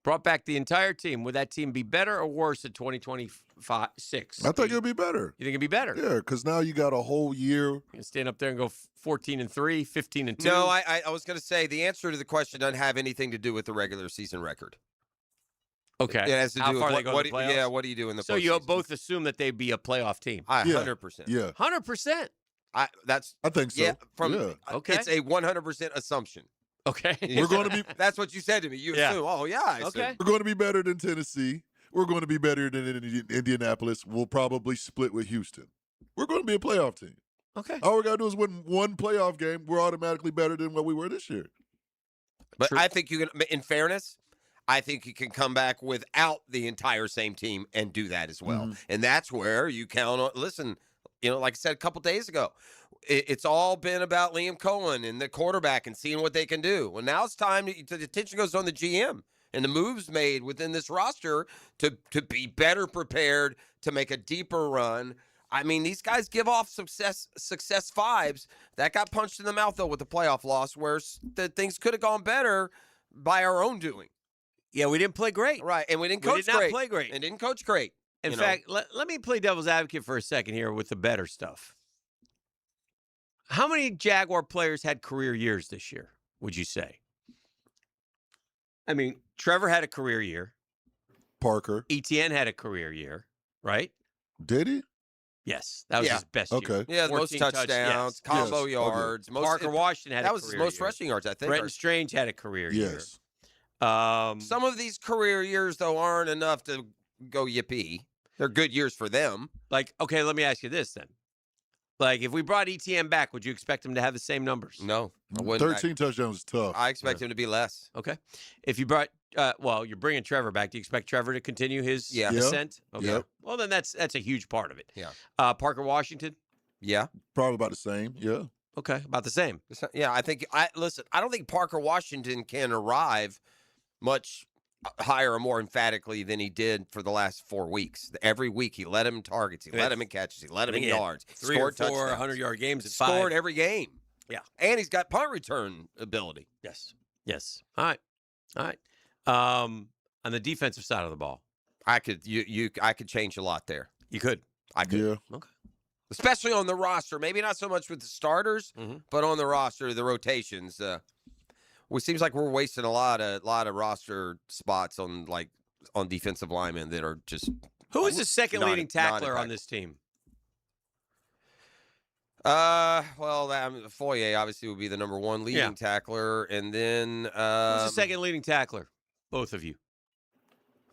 brought back the entire team, would that team be better or worse than 2026? I think it'll be better. You think it'd be better? Yeah, because now you got a whole year. You can stand up there and go 14-3, 15-2. No, I was going to say the answer to the question doesn't have anything to do with the regular season record. Okay. It has to How do far with they go in the playoffs? what do you do in the So postseason? you both assume that they'd be a playoff team. 100%. Yeah. 100%. I think so. Yeah, Okay. It's a 100% assumption. Okay. We're going to be. That's what you said to me. You assume. Oh yeah. I assume. Okay. We're going to be better than Tennessee. We're going to be better than Indianapolis. We'll probably split with Houston. We're going to be a playoff team. Okay. All we got to do is win one playoff game. We're automatically better than what we were this year. But I think you can. In fairness, I think you can come back without the entire same team and do that as well. And that's where you count on. Listen, like I said a couple days ago, it's all been about Liam Cohen and the quarterback and seeing what they can do. Well, now it's time the attention goes on the GM and the moves made within this roster to be better prepared to make a deeper run. I mean, these guys give off success vibes. That got punched in the mouth, though, with the playoff loss, where things could have gone better by our own doing. Yeah, we didn't play great. Right, and we didn't coach did not great. play great. And didn't coach great. In fact, let me play devil's advocate for a second here with the better stuff. How many Jaguar players had career years this year, would you say? I mean, Trevor had a career year. Parker. ETN had a career year, right? Did he? Yes, that was his best year. Yeah, most 14 touchdowns, combo yards. Most, Parker Washington had that a was his career most year. rushing yards, I think. Brenton Strange had a career year. Yes. Some of these career years, though, aren't enough to go yippee. They're good years for them. Like, okay, let me ask you this then. Like, if we brought ETN back, would you expect him to have the same numbers? No. I wouldn't. 13 touchdowns is tough. I expect him to be less. Okay. If you brought, you're bringing Trevor back. Do you expect Trevor to continue his ascent? Okay. Yep. Well, then that's a huge part of it. Yeah. Parker Washington? Yeah. Probably about the same. Yeah. Okay. About the same. Yeah, I don't think Parker Washington can arrive much higher or more emphatically than he did for the last 4 weeks. Every week he led him in targets, he led him in catches, he led him in yards, 3 scored or 4 touchdowns, 100-yard games at scored 5. every game. Yeah, and he's got punt return ability. Yes. Yes. All right. On the defensive side of the ball, I could I could change a lot there. You could. I could. Yeah. Okay. Especially on the roster, maybe not so much with the starters, but on the roster, the rotations. It seems like we're wasting a lot of roster spots on defensive linemen that are just. Who is the second leading tackler on this team? Foye obviously would be the number one leading tackler, and then Who's the second leading tackler? Both of you.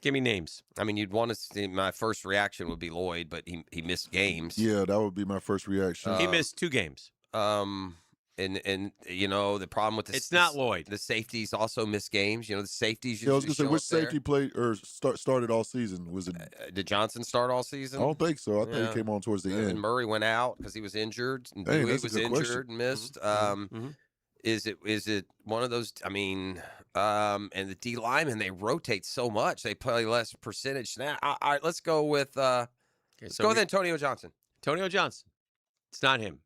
Give me names. I mean, you'd want to see. My first reaction would be Lloyd, but he missed games. Yeah, that would be my first reaction. He missed 2 games. And you know the problem with it's not Lloyd. The safeties also miss games. You know the safeties. Yeah, I was gonna say show which up there. safety played or started all season? Was it? Did Johnson start all season? I don't think so. I think he came on towards the end. And Murray went out because he was injured. And Dang, Dewey that's a was good injured question. and missed. Is it one of those? I mean, and the D linemen, they rotate so much. They play less percentage snap. All right, let's go with let's go with Antonio Johnson. Antonio Johnson. It's not him.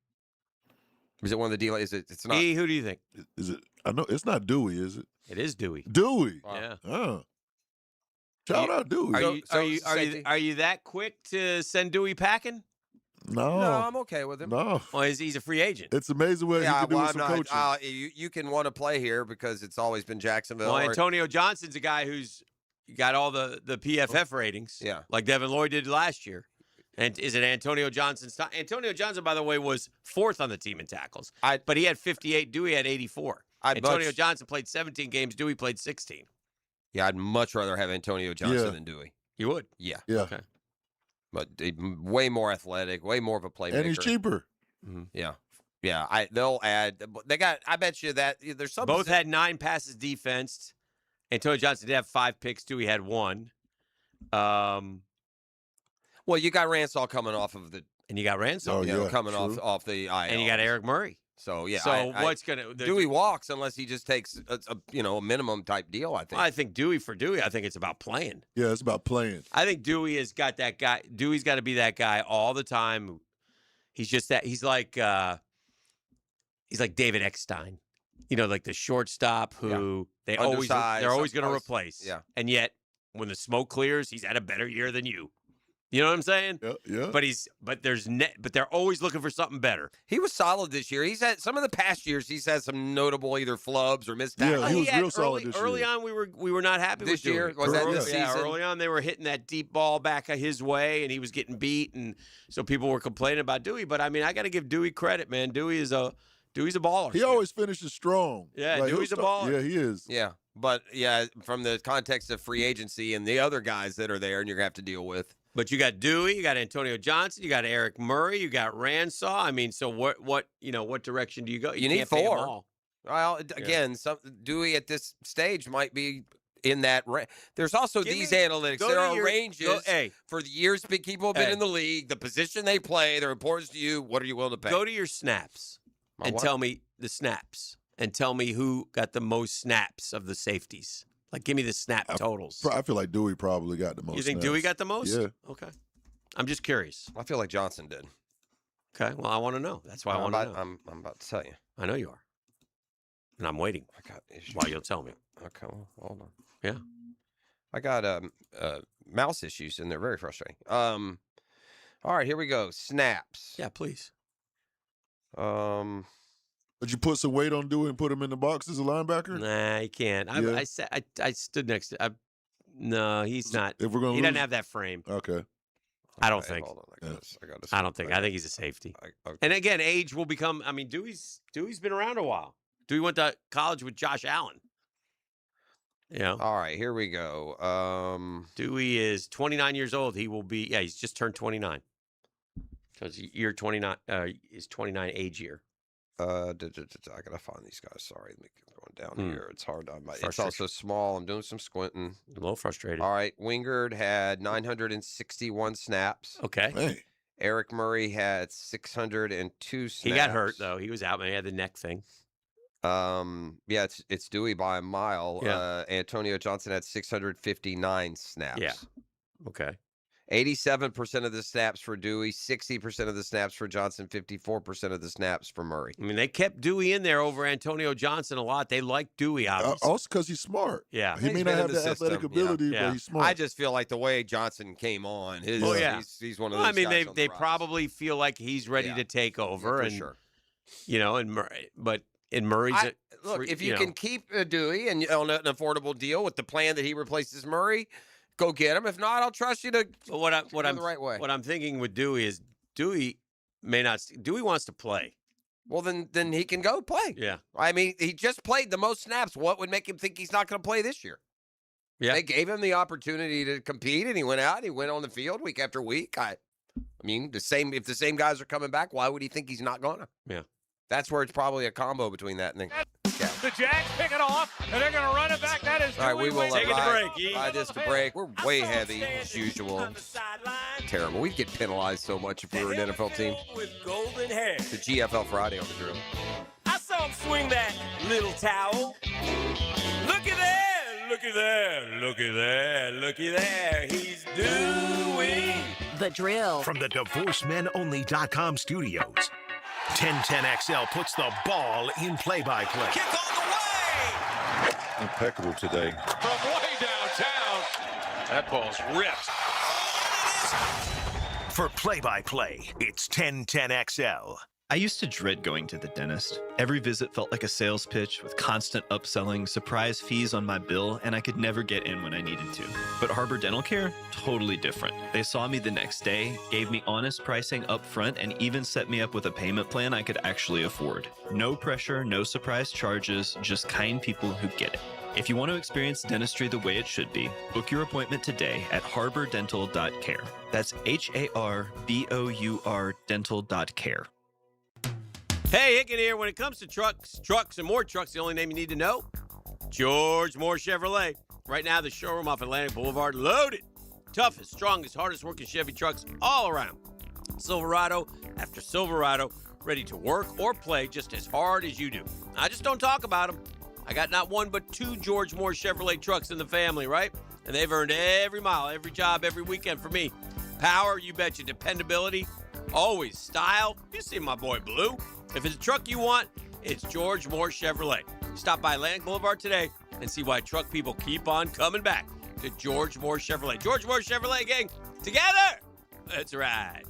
Is it one of the D? Is it? It's not. Who do you think? Is it? I know it's not Dewey, is it? It is Dewey. Dewey. Yeah. Shout out Dewey. Are you that quick to send Dewey packing? No, I'm okay with him. No. Well, he's a free agent. It's amazing what he can do with some coaching. You can want to play here because it's always been Jacksonville. Well, Antonio Johnson's a guy who's got all the PFF ratings. Yeah. Like Devin Lloyd did last year. And is it Antonio Johnson's time? Antonio Johnson, by the way, was 4th on the team in tackles. But he had 58. Dewey had 84. Antonio Johnson played 17 games. Dewey played 16. Yeah, I'd much rather have Antonio Johnson than Dewey. You would? Yeah. Yeah. Okay. But way more athletic, way more of a playmaker. And he's cheaper. Yeah. Yeah. They'll add. They got. I bet you that there's some. Both had 9 passes defensed. Antonio Johnson did have 5 picks. Dewey had 1. Well, you got Ransall coming off of the. And you got Ransall coming off the IL. And you got Eric Murray. So yeah. So what's gonna Dewey walks unless he just takes a minimum type deal. I think. Well, I think Dewey. I think it's about playing. Yeah, it's about playing. I think Dewey has got that guy. Dewey's got to be that guy all the time. He's just that. He's like David Eckstein. You know, like the shortstop who they're always going to replace. Yeah. And yet, when the smoke clears, he's had a better year than you. You know what I'm saying? Yeah. But they're always looking for something better. He was solid this year. He's had some of the past years. He's had some notable either flubs or missed tackles. Yeah, he was real solid this year. Early on, we were not happy this with year. Dewey. Was that this season? Yeah, early on they were hitting that deep ball back his way, and he was getting beat, and so people were complaining about Dewey. But I mean, I got to give Dewey credit, man. Dewey's a baller. He always finishes strong. Yeah, Like, Dewey's a baller. Yeah, he is. Yeah, but from the context of free agency and the other guys that are there, and you're gonna have to deal with. But you got Dewey, you got Antonio Johnson, you got Eric Murray, you got Ransall. I mean, so what direction do you go? You need can't pay 'em 4. all. Well, again, Dewey at this stage might be in that range. There's also these analytics. There are ranges for the years people have been in the league, the position they play, their importance to you. What are you willing to pay? Go to your snaps tell me the snaps and tell me who got the most snaps of the safeties. Like, give me the snap totals. I feel like Dewey probably got the most. You think snaps. Dewey got the most? Yeah. Okay. I'm just curious. I feel like Johnson did. Okay. Well, I want to know. That's why I want to know. I'm about to tell you. I know you are. And I'm waiting. I got issues. While you'll tell me. Okay. Well, hold on. Yeah. I got mouse issues, and they're very frustrating. All right, here we go. Snaps. Yeah, please. Would you put some weight on Dewey and put him in the box as a linebacker? Nah, you can't. I stood next to. No, he's not. If we're gonna he doesn't lose- have that frame. Okay. I don't think. Hold on. I don't think. I think he's a safety. And again, age will become. I mean, Dewey's been around a while. Dewey went to college with Josh Allen. You know. All right, here we go. Dewey is 29 years old. He will be. Yeah, he's just turned 29. Because year 29 is 29 age year. I gotta find these guys. Sorry, let me keep going down here. It's hard on my. It's also small. I'm doing some squinting. A little frustrated. All right, Wingard had 961 snaps. Okay. Hey. Eric Murray had 602 snaps. He got hurt though. He was out. Man, he had the neck thing. Yeah, it's Dewey by a mile. Yeah. Antonio Johnson had 659 snaps. Yeah. Okay. 87% of the snaps for Dewey, 60% of the snaps for Johnson, 54% of the snaps for Murray. I mean, they kept Dewey in there over Antonio Johnson a lot. They like Dewey, obviously. Also because he's smart. Yeah. He may not have the athletic ability, but he's smart. I just feel like the way Johnson came on, he's one of those I mean, guys on they the rise. probably feel like he's ready to take over. for and sure. You know, and Murray, but in Murray's look, if you can keep Dewey and on an affordable deal with the plan that he replaces Murray, go get him. If not, I'll trust you to go the right way. What I'm thinking with Dewey is Dewey wants to play. Well, then he can go play. Yeah. I mean, he just played the most snaps. What would make him think he's not going to play this year? Yeah. They gave him the opportunity to compete, and he went out. He went on the field week after week. I mean, if the same guys are coming back, why would he think he's not going to? Yeah. That's where it's probably a combo between that and The Jags pick it off, and they're going to run it back. That is all right, we will take it to break. ride this to break. We're way heavy as usual. Terrible. We'd get penalized so much if we were an NFL team. With golden hair. The GFL Friday on the drill. I saw him swing that little towel. Looky there, looky there, looky there, looky there. He's doing The Drill. From the DivorceMenOnly.com studios, 1010XL puts the ball in play-by-play. Kick on the way. Impeccable today. From way downtown. That ball's ripped. For play-by-play, it's 1010XL. I used to dread going to the dentist. Every visit felt like a sales pitch with constant upselling, surprise fees on my bill, and I could never get in when I needed to. But Harbor Dental Care? Totally different. They saw me the next day, gave me honest pricing up front, and even set me up with a payment plan I could actually afford. No pressure, no surprise charges, just kind people who get it. If you want to experience dentistry the way it should be, book your appointment today at harbordental.care. That's HARBOUR dental.care. Hey, Hicken here. When it comes to trucks, and more trucks, the only name you need to know, George Moore Chevrolet. Right now, the showroom off Atlantic Boulevard, loaded. Toughest, strongest, hardest working Chevy trucks all around. Silverado after Silverado, ready to work or play just as hard as you do. I just don't talk about them. I got not one but two George Moore Chevrolet trucks in the family, right? And they've earned every mile, every job, every weekend for me. Power, you betcha. Dependability, always. Style, you see my boy Blue. If it's a truck you want, it's George Moore Chevrolet. Stop by Atlantic Boulevard today and see why truck people keep on coming back to George Moore Chevrolet. George Moore Chevrolet, gang, together, let's ride.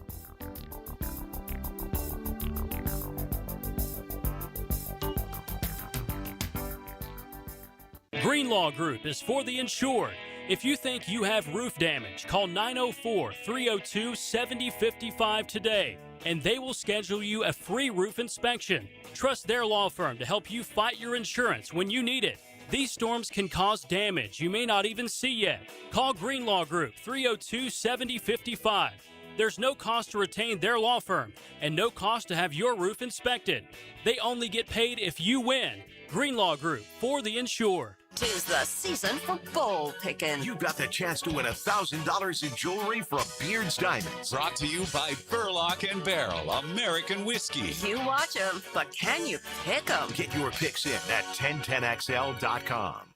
Greenlaw Group is for the insured. If you think you have roof damage, call 904-302-7055 today, and they will schedule you a free roof inspection. Trust their law firm to help you fight your insurance when you need it. These storms can cause damage you may not even see yet. Call Greenlaw Group 302-7055. There's no cost to retain their law firm and no cost to have your roof inspected. They only get paid if you win. Greenlaw Group, for the insured. 'Tis the season for bowl picking. You got the chance to win $1,000 in jewelry from Beard's Diamonds. Brought to you by Burlock and Barrel American Whiskey. You watch them, but can you pick them? Get your picks in at 1010XL.com.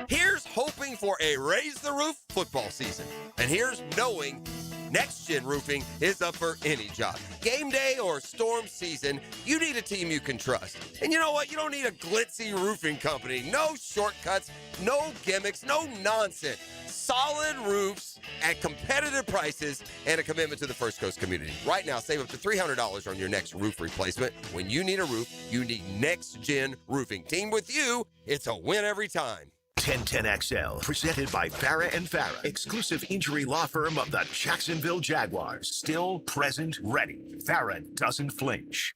Here's hoping for a raise the roof football season. And here's knowing Next Gen Roofing is up for any job. Game day or storm season, you need a team you can trust. And you know what? You don't need a glitzy roofing company. No shortcuts, no gimmicks, no nonsense. Solid roofs at competitive prices and a commitment to the First Coast community. Right now, save up to $300 on your next roof replacement. When you need a roof, you need Next Gen Roofing. Team with you, it's a win every time. 1010XL, presented by Farah and Farah, exclusive injury law firm of the Jacksonville Jaguars. Still, present, ready. Farah doesn't flinch.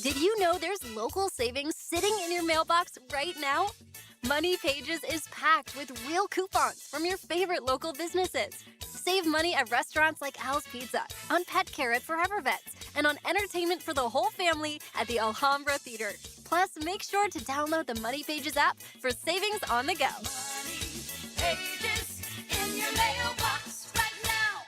Did you know there's local savings sitting in your mailbox right now? Money Pages is packed with real coupons from your favorite local businesses. Save money at restaurants like Al's Pizza, on pet care at Forever Vets, and on entertainment for the whole family at the Alhambra Theater. Plus, make sure to download the Money Pages app for savings on the go. Pages in your mailbox right now.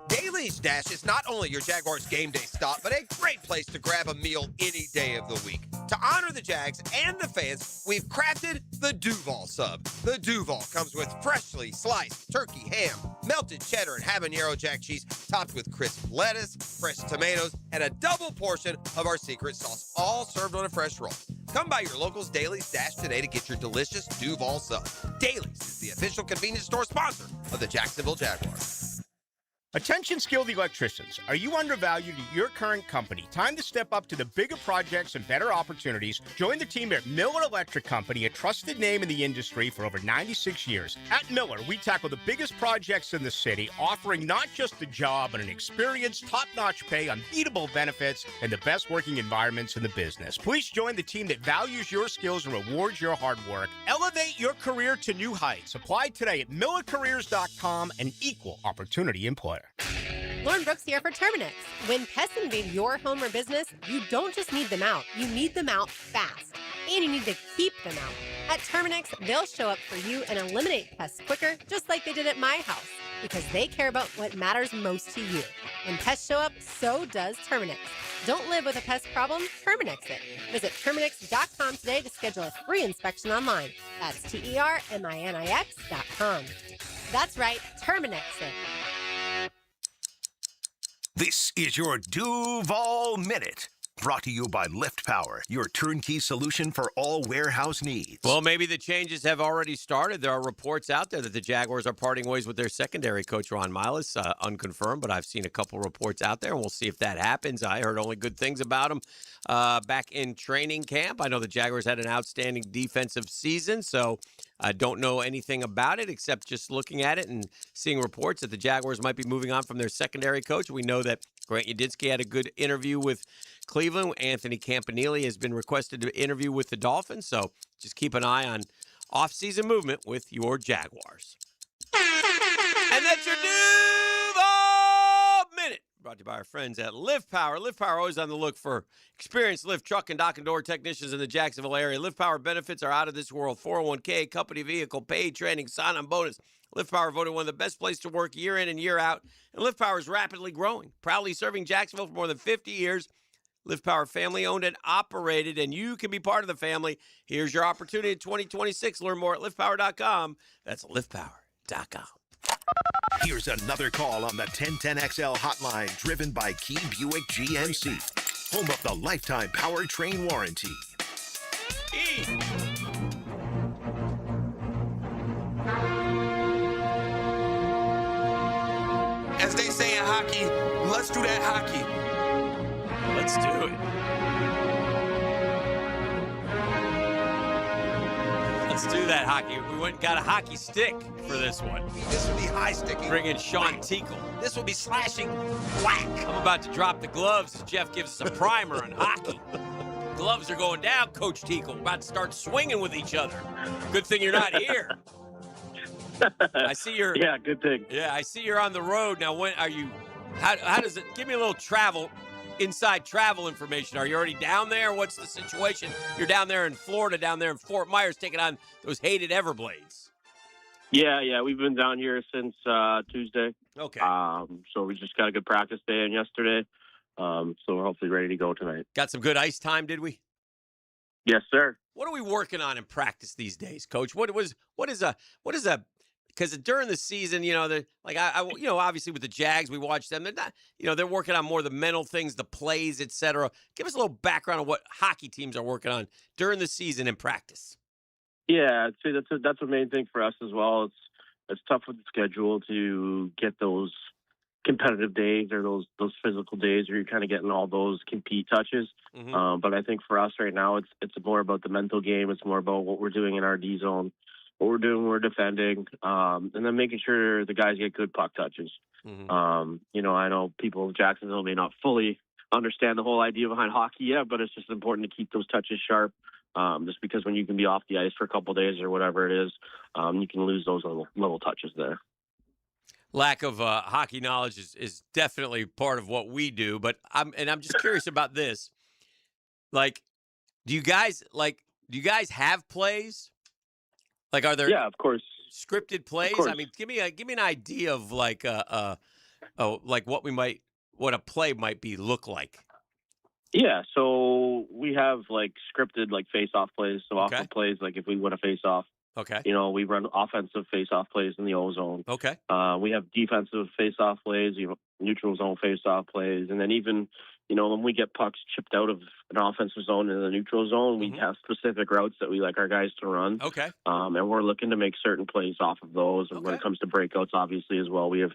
Daly's Dash is not only your Jaguars game day stop, but a great place to grab a meal any day of the week. To honor the Jags and the fans, we've crafted the Duval sub. The Duval comes with freshly sliced turkey ham, melted cheddar and habanero jack cheese, topped with crisp lettuce, fresh tomatoes, and a double portion of our secret sauce, all served on a fresh roll. Come by your local's Dailies Dash today to get your delicious Duval sub. Dailies is the official convenience store sponsor of the Jacksonville Jaguars. Attention skilled electricians. Are you undervalued at your current company? Time to step up to the bigger projects and better opportunities. Join the team at Miller Electric Company, a trusted name in the industry for over 96 years. At Miller, we tackle the biggest projects in the city, offering not just a job, but an experienced, top-notch pay, unbeatable benefits, and the best working environments in the business. Please join the team that values your skills and rewards your hard work. Elevate your career to new heights. Apply today at millercareers.com, an equal opportunity employer. Lauren Brooks here for Terminix. When pests invade your home or business, you don't just need them out, you need them out fast. And you need to keep them out. At Terminix, they'll show up for you and eliminate pests quicker, just like they did at my house, because they care about what matters most to you. When pests show up, so does Terminix. Don't live with a pest problem, Terminix it. Visit Terminix.com today to schedule a free inspection online. That's Terminix.com. That's right, Terminix it. This is your Duval Minute. Brought to you by Lift Power, your turnkey solution for all warehouse needs. Well, maybe the changes have already started. There are reports out there that the Jaguars are parting ways with their secondary coach, Ron Miles. Unconfirmed, but I've seen a couple reports out there, and we'll see if that happens. I heard only good things about him back in training camp. I know the Jaguars had an outstanding defensive season, so I don't know anything about it except just looking at it and seeing reports that the Jaguars might be moving on from their secondary coach. We know that Grant Udinski had a good interview with Cleveland. Anthony Campanile has been requested to interview with the Dolphins, so just keep an eye on off-season movement with your Jaguars. And that's your Duval Minute, brought to you by our friends at Lift Power. Lift Power always on the look for experienced lift, truck, and dock and door technicians in the Jacksonville area. Lift Power benefits are out of this world. 401k, company vehicle, paid training, sign-on bonus. Lift Power voted one of the best places to work year in and year out. And Lift Power is rapidly growing, proudly serving Jacksonville for more than 50 years. Lift Power, family owned and operated, and you can be part of the family. Here's your opportunity in 2026. Learn more at liftpower.com. That's liftpower.com. Here's another call on the 1010XL hotline, driven by Key Buick GMC, home of the lifetime powertrain warranty. As they say in hockey, let's do that hockey. Let's do it. Let's do that hockey. We went and got a hockey stick for this one. This will be high sticking. Bring in Sean Tinkle. This will be slashing. Whack. I'm about to drop the gloves as Jeff gives us a primer on hockey. Gloves are going down, Coach Tinkle. We're about to start swinging with each other. Good thing you're not here. I see you're. Yeah, good thing. Yeah, I see you're on the road now. When are you? How does it? Give me a little inside travel information. Are you already down there? What's the situation? You're down there in Florida, down there in Fort Myers, taking on those hated Everblades. Yeah, we've been down here since Tuesday. Okay. So we just got a good practice day in yesterday. So we're hopefully ready to go tonight. Got some good ice time, did we? Yes, sir. What are we working on in practice these days, Coach? What is a because during the season, obviously with the Jags, we watch them. They're not, they're working on more of the mental things, the plays, etc. Give us a little background on what hockey teams are working on during the season in practice. Yeah, I'd say that's the main thing for us as well. It's tough with the schedule to get those competitive days or those physical days where you're kind of getting all those compete touches. Mm-hmm. But I think for us right now, it's more about the mental game. It's more about what we're doing in our D zone. What we're doing, we're defending, and then making sure the guys get good puck touches. Mm-hmm. I know people in Jacksonville may not fully understand the whole idea behind hockey yet, but it's just important to keep those touches sharp. Just because when you can be off the ice for a couple of days or whatever it is, you can lose those little touches there. Lack of hockey knowledge is definitely part of what we do, but I'm just curious about this. Like, do you guys have plays? Like, are there? Yeah, of course. Scripted plays. I mean, give me an idea of like what a play might look like. Yeah, so we have like scripted like face-off plays. So Okay. off plays, like if we win a face-off, Okay. you know, we run offensive face-off plays in the O zone. Okay. We have defensive face-off plays, you know, neutral zone face-off plays, and then even, you know, when we get pucks chipped out of an offensive zone in the neutral zone, we have specific routes that we like our guys to run. Okay. And we're looking to make certain plays off of those. And when it comes to breakouts, obviously as well, we have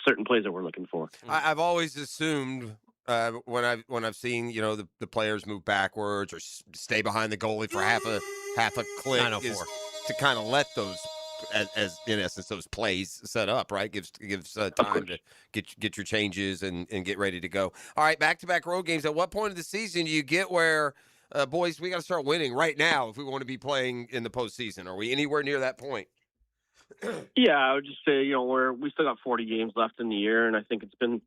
certain plays that we're looking for. I've always assumed when I've seen, you know, the players move backwards or stay behind the goalie for half a click, 904. is to kind of let those, as in essence, those plays set up, right? Gives time to get your changes and get ready to go. All right, back-to-back road games. At what point of the season do you get where, boys, we got to start winning right now if we want to be playing in the postseason? Are we anywhere near that point? Yeah, I would just say, you know, we still got 40 games left in the year, and I think it's been a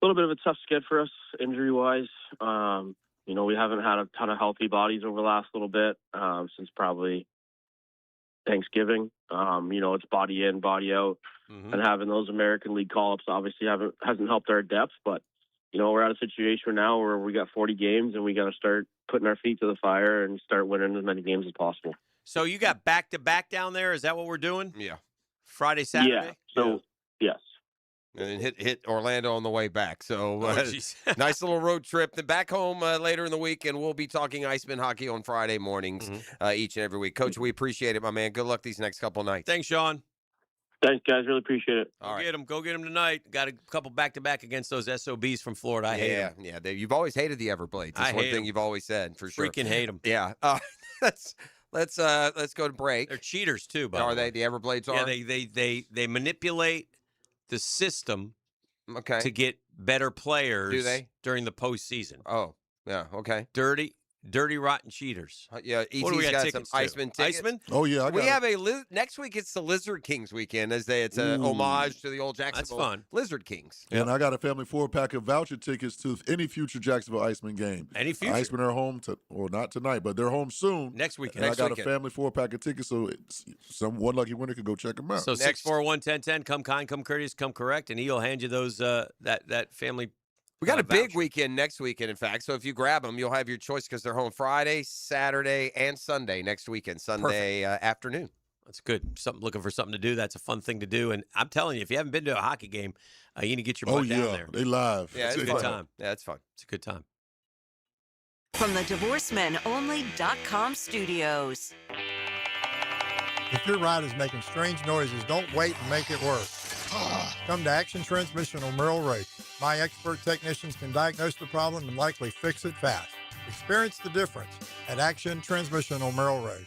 little bit of a tough skid for us injury-wise. You know, we haven't had a ton of healthy bodies over the last little bit since probably Thanksgiving. You know, it's body in, body out, and having those American League call-ups obviously hasn't helped our depth. But you know, we're at a situation now where we got 40 games, and we got to start putting our feet to the fire and start winning as many games as possible. So you got back-to-back down there? Is that what we're doing? Yeah. Friday, Saturday? Yeah. So yes. And hit Orlando on the way back. So jeez. Nice little road trip. Then back home later in the week, and we'll be talking Iceman hockey on Friday mornings each and every week. Coach, we appreciate it, my man. Good luck these next couple of nights. Thanks, Sean. Thanks, guys. Really appreciate it. Go get them. Go get them tonight. Got a couple back-to-back against those SOBs from Florida. I hate them. Yeah, Dave, you've always hated the Everblades. That's one thing you've always said, for sure. Freaking hate them. Yeah. Let's go to break. They're cheaters, too, by Are the way. they? The Everblades are? Yeah, they manipulate the system okay. to get better players Do they? during the postseason. Oh, yeah, okay. Dirty, rotten cheaters. Yeah, What do we ET's got some tickets to? Iceman tickets. Iceman? Oh, yeah, I We got have next week it's the Lizard Kings weekend, it's a homage to the old Jacksonville fun. Lizard Kings. And I got a family 4-pack of voucher tickets to any future Jacksonville Iceman game. Any future? Icemen are home, or not tonight, but they're home soon. Next weekend. And I got a family 4-pack of tickets, so one lucky winner could go check them out. So 641-1010, come kind, come courteous, come correct, and he'll hand you those that family. We got a big weekend next weekend, in fact. So if you grab them, you'll have your choice because they're home Friday, Saturday, and Sunday next weekend, Sunday afternoon. That's good. Looking for something to do. That's a fun thing to do. And I'm telling you, if you haven't been to a hockey game, you need to get your butt down there. They live. Yeah, it's a good time. Yeah, it's fun. It's a good time. From the DivorceMenOnly.com studios. If your ride is making strange noises, don't wait and make it worse. Come to Action Transmission on Merrill Road. My expert technicians can diagnose the problem and likely fix it fast. Experience the difference at Action Transmission on Merrill Road.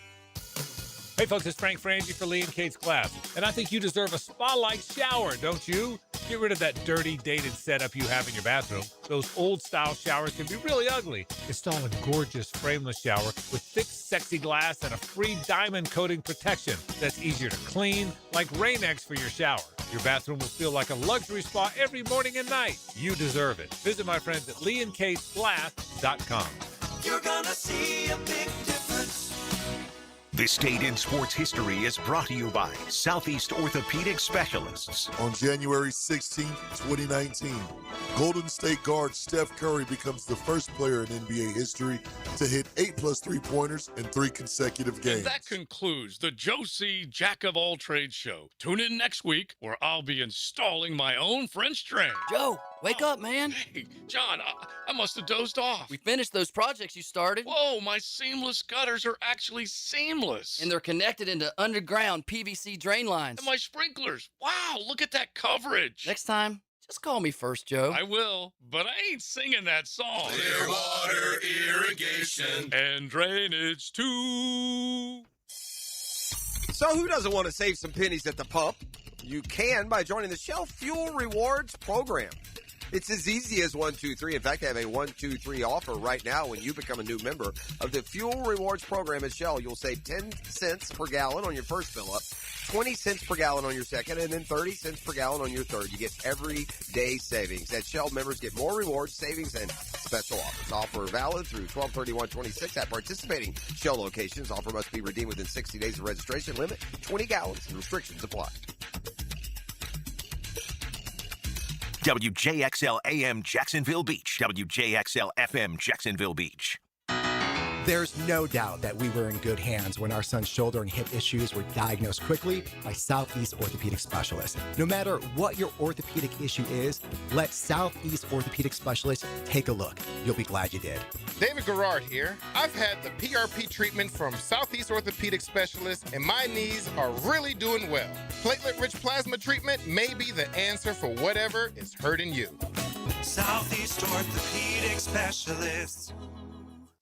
Hey folks, it's Frank Frangie for Lee and Kate's Glass, and I think you deserve a spa-like shower, don't you? Get rid of that dirty, dated setup you have in your bathroom. Those old-style showers can be really ugly. Install a gorgeous frameless shower with thick, sexy glass and a free diamond coating protection that's easier to clean, like Rain-X for your shower. Your bathroom will feel like a luxury spa every morning and night. You deserve it. Visit my friends at leeandkatesglass.com. You're gonna see a big difference. This Date in Sports History is brought to you by Southeast Orthopedic Specialists. On January 16, 2019, Golden State guard Steph Curry becomes the first player in NBA history to hit 8+ three-pointers in 3 consecutive games. And that concludes the Joe C. Jack of all trades show. Tune in next week where I'll be installing my own French drain. Joe, wake up, man. Hey, John, I must have dozed off. We finished those projects you started. Whoa, my seamless gutters are actually seamless. And they're connected into underground PVC drain lines. And my sprinklers. Wow, look at that coverage. Next time, just call me first, Joe. I will, but I ain't singing that song. Clearwater irrigation and drainage too. So who doesn't want to save some pennies at the pump? You can by joining the Shell Fuel Rewards program. It's as easy as 1, 2, 3. In fact, they have a 1, 2, 3 offer right now when you become a new member of the Fuel Rewards program at Shell. You'll save 10 cents per gallon on your first fill up, 20 cents per gallon on your second, and then 30 cents per gallon on your third. You get everyday savings. At Shell, members get more rewards, savings, and special offers. Offer valid through 12/31/26 at participating Shell locations. Offer must be redeemed within 60 days of registration. Limit 20 gallons and restrictions apply. WJXL AM Jacksonville Beach. WJXL FM Jacksonville Beach. There's no doubt that we were in good hands when our son's shoulder and hip issues were diagnosed quickly by Southeast Orthopedic Specialists. No matter what your orthopedic issue is, let Southeast Orthopedic Specialists take a look. You'll be glad you did. David Garrard here. I've had the PRP treatment from Southeast Orthopedic Specialists, and my knees are really doing well. Platelet-rich plasma treatment may be the answer for whatever is hurting you. Southeast Orthopedic Specialists.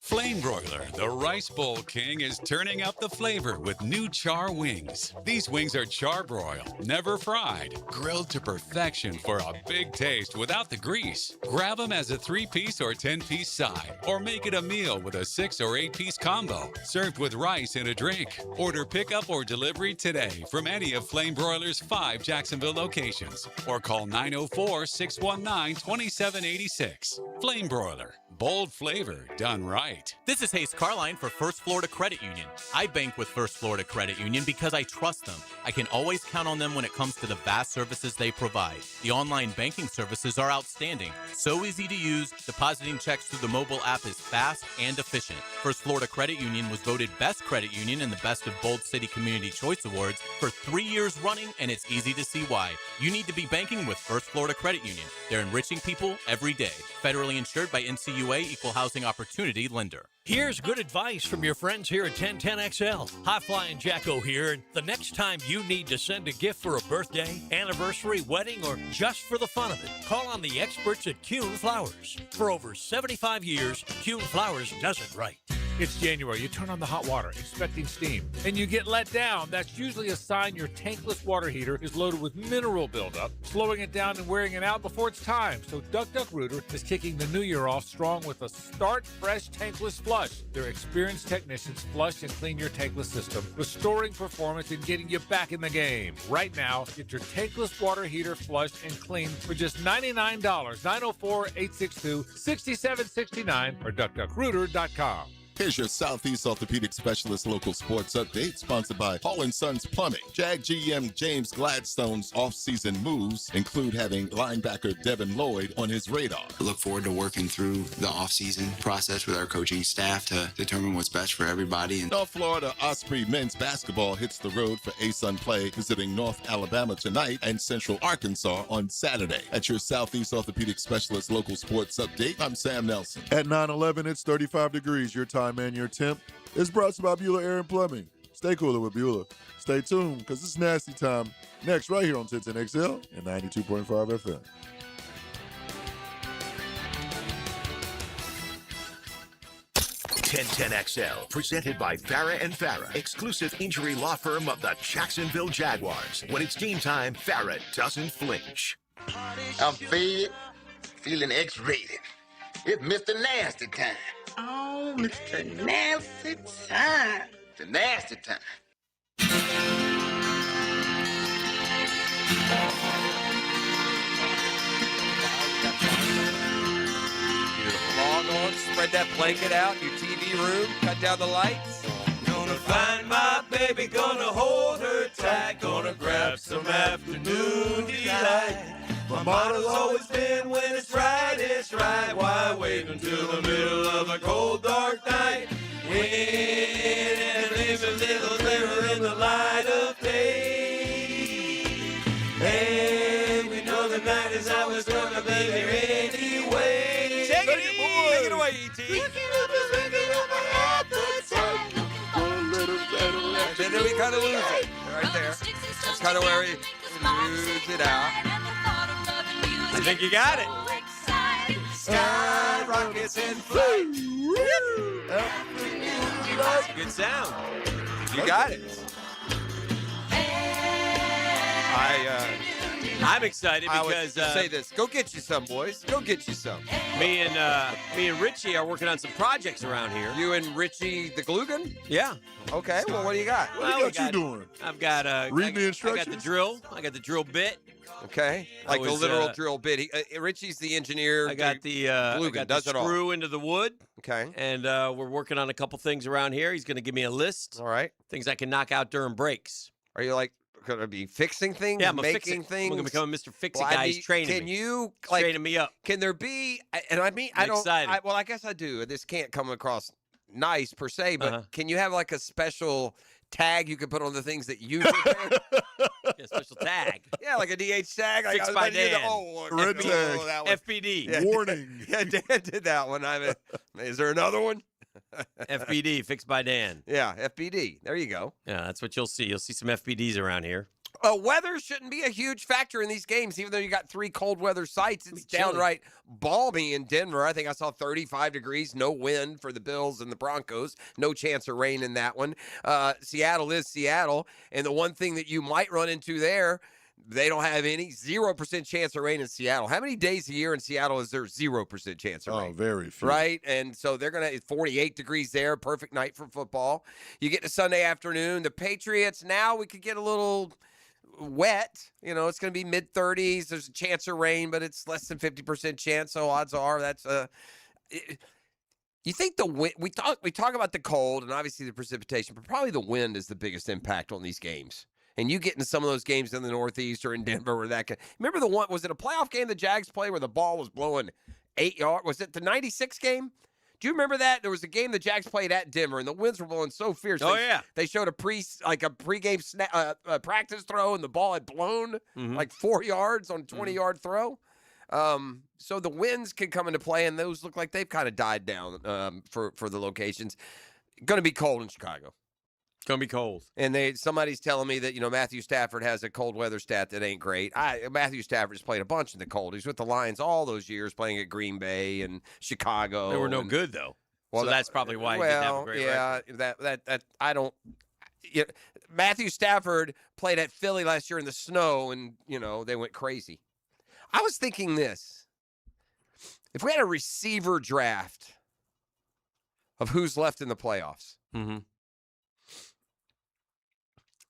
Flame Broiler, the Rice Bowl King, is turning up the flavor with new char wings. These wings are charbroiled, never fried, grilled to perfection for a big taste without the grease. Grab them as a 3-piece or 10-piece side, or make it a meal with a 6 or 8-piece combo, served with rice and a drink. Order pickup or delivery today from any of Flame Broiler's 5 Jacksonville locations, or call 904-619-2786. Flame Broiler, bold flavor done right. This is Hayes Carline for First Florida Credit Union. I bank with First Florida Credit Union because I trust them. I can always count on them when it comes to the vast services they provide. The online banking services are outstanding. So easy to use, depositing checks through the mobile app is fast and efficient. First Florida Credit Union was voted Best Credit Union in the Best of Bold City Community Choice Awards for 3 years running, and it's easy to see why. You need to be banking with First Florida Credit Union. They're enriching people every day. Federally insured by NCUA, Equal Housing Opportunity Lender. Here's good advice from your friends here at 1010XL. High Flying Jacko here, and the next time you need to send a gift for a birthday, anniversary, wedding, or just for the fun of it, call on the experts at Kuhn Flowers. For over 75 years, Kuhn Flowers does it right. It's January. You turn on the hot water, expecting steam, and you get let down. That's usually a sign your tankless water heater is loaded with mineral buildup, slowing it down and wearing it out before it's time. So Duck Duck Rooter is kicking the new year off strong with a Start Fresh Tankless Flush. Their experienced technicians flush and clean your tankless system, restoring performance and getting you back in the game. Right now, get your tankless water heater flushed and cleaned for just $99. 904-862-6769 or duckduckrooter.com. Here's your Southeast Orthopedic Specialist local sports update, sponsored by Hall & Sons Plumbing. Jag GM James Gladstone's off-season moves include having linebacker Devin Lloyd on his radar. I look forward to working through the off-season process with our coaching staff to determine what's best for everybody. North Florida Osprey men's basketball hits the road for ASUN play, visiting North Alabama tonight and Central Arkansas on Saturday. At your Southeast Orthopedic Specialist local sports update, I'm Sam Nelson. At 9/11, it's 35 degrees. Your time and your temp is brought to you by Bueller Air and Plumbing. Stay cooler with Bueller. Stay tuned, because it's nasty time next right here on 1010XL and 92.5 FM. XL, presented by Farah and Farah, exclusive injury law firm of the Jacksonville Jaguars. When it's game time, Farah doesn't flinch. I'm fed, feeling X-rated. It's Mr. Nasty time. Oh, Mr. Nasty time. The nasty time. Log on, spread that blanket out in your TV room, cut down the lights. Gonna find my baby, gonna hold her tight, gonna grab some afternoon delight. My motto's always been, when it's right, why wait until the middle of a cold, dark night? When it lives a little clearer in the light of day. And we know the night is always gonna be here anyway. Take it away, E.T. And then we kind of lose it right there. That's kind of where we lose it out. I think you got it. Sky rockets and flight. That's a good sound. You got it. I'm excited I because would say this. Go get you some, boys. Go get you some. me and Richie are working on some projects around here. You and Richie the glue gun? Yeah. Okay. Well, what do you got? What you doing? I've got Read the I instructions. got the drill. I got the drill bit. Okay. Like the literal drill bit. Richie's the engineer. I got the glue gun. Does it all. screw into the wood. Okay. And we're working on a couple things around here. He's going to give me a list. All right. Things I can knock out during breaks. Are you like going to be fixing things, Yeah, I'm making things. I'm going to become a Mr. Fix-It Well, guy. He's training Can me. you He's training me up? Can there be? And I mean, I I'm don't. excited. Well, I guess I do. This can't come across nice per se, but can you have like a special tag you can put on the things that you prepare? Yeah, special tag. Yeah, like a DH tag. Like Fixed I was by about to do the Dan. old one. Red FBD. tag. Oh, that one. FBD. Yeah, Warning. Yeah, Dan did that one. Is there another one? FBD, Fixed by Dan. Yeah, FBD. There you go. Yeah, that's what you'll see. You'll see some FBDs around here. Weather shouldn't be a huge factor in these games, even though you got 3 cold weather sites. It's chilly. downright balmy in Denver. I think I saw 35 degrees, no wind for the Bills and the Broncos. No chance of rain in that one. Seattle is Seattle, and the one thing that you might run into there, they don't have any 0% chance of rain in Seattle. How many days a year in Seattle is there 0% chance of rain? Oh, very few. Right? And so they're going to 48 degrees there, perfect night for football. You get to Sunday afternoon, the Patriots, now we could get a little wet. You know, it's going to be mid-30s. There's a chance of rain, but it's less than 50% chance, so odds are that's you think the wind, we talk about the cold and obviously the precipitation, but probably the wind is the biggest impact on these games. And you get into some of those games in the Northeast or in Denver where that remember the one, was it a playoff game the Jags played where the ball was blowing 8 yards? Was it the 96 game? Do you remember that? There was a game the Jags played at Denver, and the winds were blowing so fierce. Oh, yeah. They showed a pregame practice throw, and the ball had blown like 4 yards on a 20-yard throw. So the winds can come into play, and those look like they've kind of died down for the locations. Going to be cold in Chicago. Going to be cold. And somebody's telling me that, Matthew Stafford has a cold weather stat that ain't great. Matthew Stafford has played a bunch in the cold. He's with the Lions all those years, playing at Green Bay and Chicago. They were no good, though. Well, so that's probably why he didn't have a great record. that I don't. Matthew Stafford played at Philly last year in the snow, and they went crazy. I was thinking this: if we had a receiver draft of who's left in the playoffs,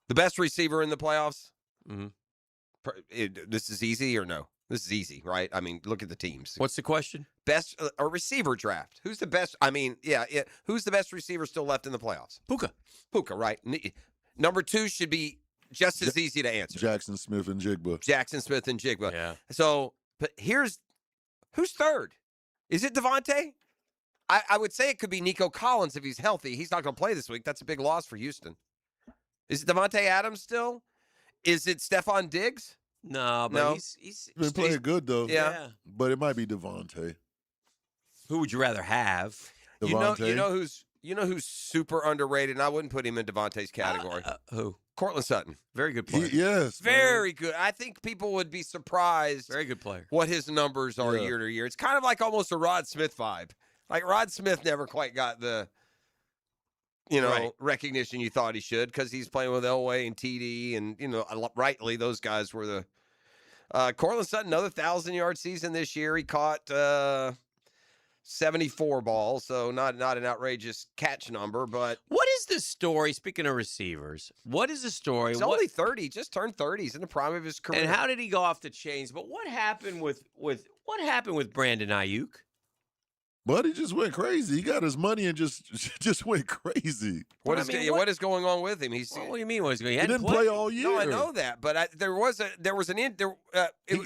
the best receiver in the playoffs. This is easy or no? This is easy, right? I mean, look at the teams. What's the question? Best a receiver draft. Who's the best? I mean, who's the best receiver still left in the playoffs? Puka, right? Number 2 should be just as easy to answer. Jackson Smith and Jigba. Yeah. So, but who's third? Is it Devontae? I would say it could be Nico Collins if he's healthy. He's not going to play this week. That's a big loss for Houston. Is it Devontae Adams still? Is it Stephon Diggs? No, but he's been playing good though. Yeah. But it might be Devontae. Who would you rather have? Devontae. You know who's super underrated, and I wouldn't put him in Devontae's category. Who? Cortland Sutton. Very good player. Yes. Very good. I think people would be surprised. Very good player. What his numbers are year to year. It's kind of like almost a Rod Smith vibe. Like Rod Smith never quite got the recognition you thought he should because he's playing with Elway and TD, and rightly those guys were the. Cortland Sutton, another 1,000-yard season this year. He caught 74 balls, so not an outrageous catch number, but what is the story? Speaking of receivers, what is the story? He's only 30, just turned 30. He's in the prime of his career. And how did he go off the chains? But what happened with Brandon Ayuk? But he just went crazy. He got his money and just went crazy. What is going on with him? What do you mean? He didn't play all year. No, I know that, but it was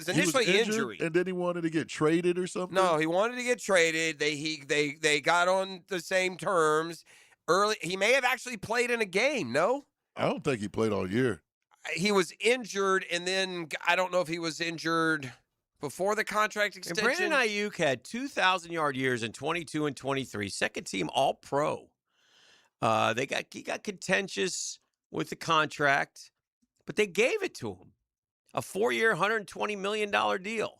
initially injury, and then he wanted to get traded or something. No, he wanted to get traded. They got on the same terms early. He may have actually played in a game. No, I don't think he played all year. He was injured, and then I don't know if he was injured before the contract extension. And Brandon Ayuk had 2,000-yard years in 22 and 23, second team All-Pro. He got contentious with the contract, but they gave it to him. A 4-year, $120 million deal.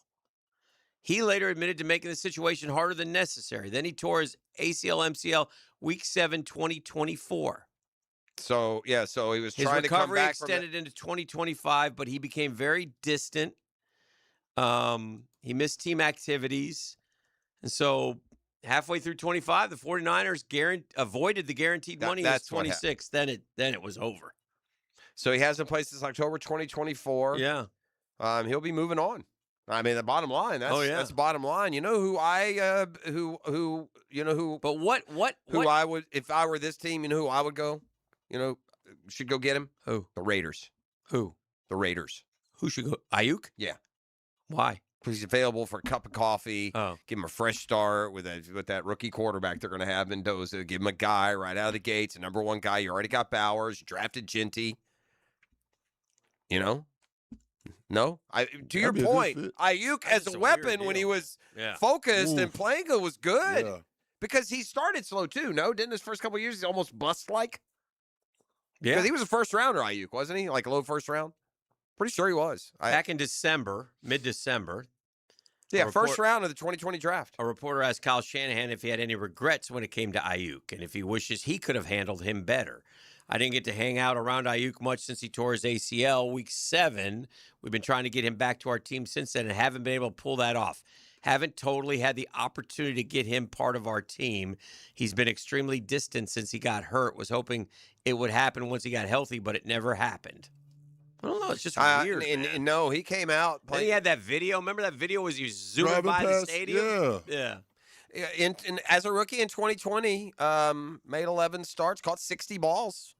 He later admitted to making the situation harder than necessary. Then he tore his ACL, MCL, Week 7, 2024. So he was trying to come back. His recovery extended into 2025, but he became very distant. He missed team activities. And so halfway through 25, the 49ers avoided the guaranteed money. That's 26. Then it was over. So he hasn't played since October 2024. Yeah. He'll be moving on. I mean, the bottom line. That's the bottom line. You know who But who I would, if I were this team, you know who I would go? Should go get him? Who? The Raiders. Who? The Raiders. Who should go? Ayuk? Yeah. Why? Because he's available for a cup of coffee. Oh. Give him a fresh start with that rookie quarterback they're going to have Mendoza. Give him a guy right out of the gates, a number one guy. You already got Bowers. You drafted Ginty. You know? No? To your point, Ayuk as a weapon when he was focused and playing good was good. Yeah. Because he started slow too, no? Didn't his first couple of years he's almost bust-like? Yeah. Because he was a first-rounder, Ayuk, wasn't he? Like a low first round? Pretty sure he was. Back in December, mid-December. Yeah, first round of the 2020 draft. A reporter asked Kyle Shanahan if he had any regrets when it came to Ayuk and if he wishes he could have handled him better. I didn't get to hang out around Ayuk much since he tore his ACL week 7. We've been trying to get him back to our team since then and haven't been able to pull that off. Haven't totally had the opportunity to get him part of our team. He's been extremely distant since he got hurt. Was hoping it would happen once he got healthy, but it never happened. I don't know. It's just weird. And no, he came out. Then he had that video. Remember that video was you zooming by the stadium? Yeah. And as a rookie in 2020, made 11 starts, caught 60 balls,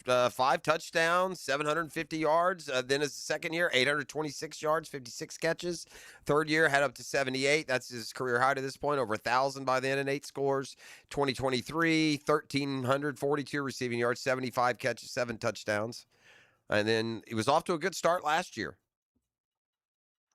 5 touchdowns, 750 yards. Then his second year, 826 yards, 56 catches. Third year, had up to 78. That's his career high to this point, over 1,000 by then and 8 scores. 2023, 1,342 receiving yards, 75 catches, 7 touchdowns. And then he was off to a good start last year.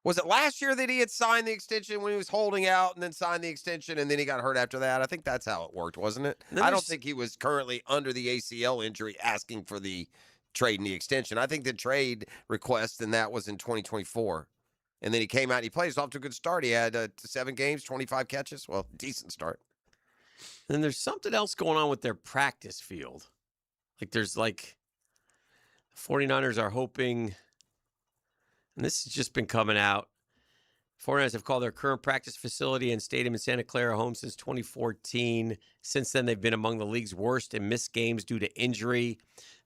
Was it last year that he had signed the extension when he was holding out and then signed the extension and then he got hurt after that? I think that's how it worked, wasn't it? I don't think he was currently under the ACL injury asking for the trade and the extension. I think the trade request and that was in 2024. And then he came out and he played. He's off to a good start. He had 7 games, 25 catches. Well, decent start. And there's something else going on with their practice field. There's 49ers are hoping, and this has just been coming out, 49ers have called their current practice facility and stadium in Santa Clara home since 2014. Since then, they've been among the league's worst in missed games due to injury.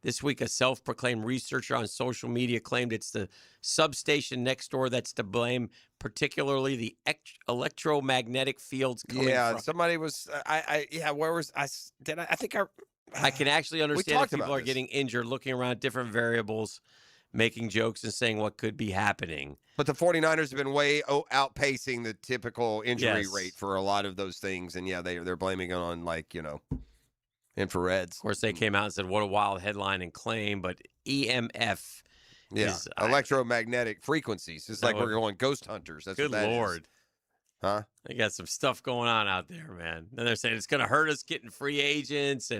This week, a self-proclaimed researcher on social media claimed it's the substation next door that's to blame, particularly the electromagnetic fields coming from. Somebody was, where was, I can actually understand if people are getting injured, looking around at different variables, making jokes and saying what could be happening. But the 49ers have been way outpacing the typical injury rate for a lot of those things. And, they're blaming it on, infrareds. Of course, they came out and said, what a wild headline and claim, but EMF is... electromagnetic frequencies. It's like we're going ghost hunters. That's good what that Lord. is. Huh? They got some stuff going on out there, man. Then they're saying it's going to hurt us getting free agents.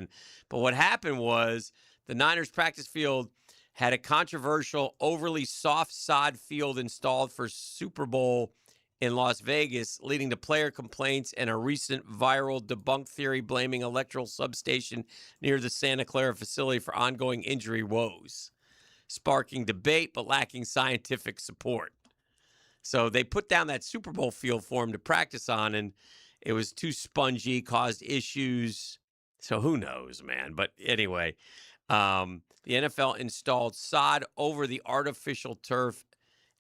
But what happened was the Niners practice field had a controversial, overly soft sod field installed for Super Bowl in Las Vegas, leading to player complaints and a recent viral debunked theory blaming electrical substation near the Santa Clara facility for ongoing injury woes, sparking debate but lacking scientific support. So they put down that Super Bowl field for him to practice on, and it was too spongy, caused issues. So who knows, man? But anyway, the NFL installed sod over the artificial turf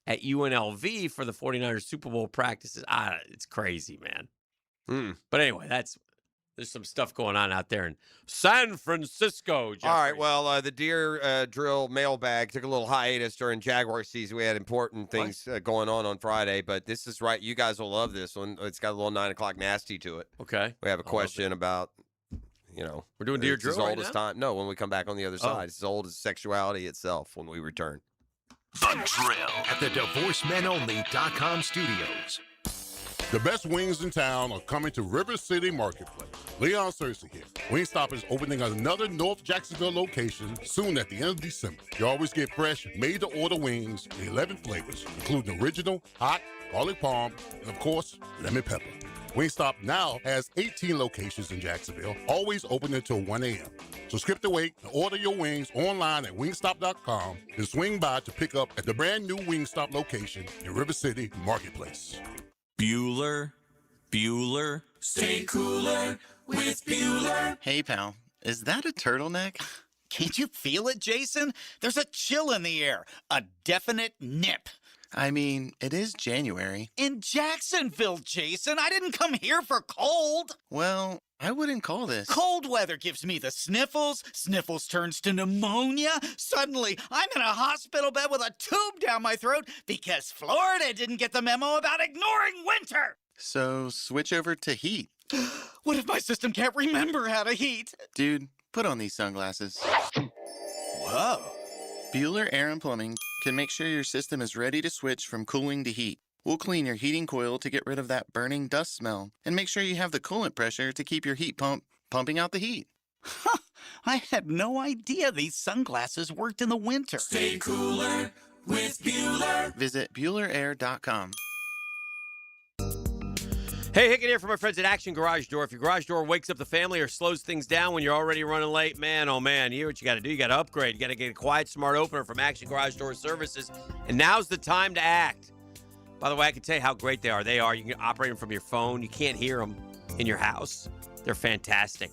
at UNLV for the 49ers Super Bowl practices. It's crazy, man. But anyway, there's some stuff going on out there in San Francisco, Jeffrey. All right, well, the Deer Drill mailbag took a little hiatus during Jaguar season. We had important things going on Friday, but this is right. You guys will love this one. It's got a little 9 o'clock nasty to it. Okay. We have a question about, we're doing Deer Drill as old right as now? time. No, when we come back on the other side. It's as old as sexuality itself when we return. The Drill at the DivorceMenOnly.com studios. The best wings in town are coming to River City Marketplace. Leon Searcy here. Wingstop is opening another North Jacksonville location soon at the end of December. You always get fresh, made-to-order wings in 11 flavors, including original, hot, garlic parm, and of course, lemon pepper. Wingstop now has 18 locations in Jacksonville, always open until 1 a.m. So skip the wait and order your wings online at wingstop.com and swing by to pick up at the brand new Wingstop location in River City Marketplace. Bueller, stay cooler with Bueller. Hey, pal, is that a turtleneck? Can't you feel it, Jason? There's a chill in the air, a definite nip. I mean, it is January. In Jacksonville, Jason. I didn't come here for cold. Well, I wouldn't call this. Cold weather gives me the sniffles. Sniffles turns to pneumonia. Suddenly, I'm in a hospital bed with a tube down my throat because Florida didn't get the memo about ignoring winter. So switch over to heat. What if my system can't remember how to heat? Dude, put on these sunglasses. Whoa. Bueller Air & Plumbing can make sure your system is ready to switch from cooling to heat. We'll clean your heating coil to get rid of that burning dust smell and make sure you have the coolant pressure to keep your heat pump pumping out the heat. I had no idea these sunglasses worked in the winter. Stay cooler with Bueller. Visit BuellerAir.com. Hey, Hicken here from our friends at Action Garage Door. If your garage door wakes up the family or slows things down when you're already running late, man, oh man, you know what you got to do. You got to upgrade. You got to get a quiet, smart opener from Action Garage Door Services. And now's the time to act. By the way, I can tell you how great they are. You can operate them from your phone. You can't hear them in your house. They're fantastic.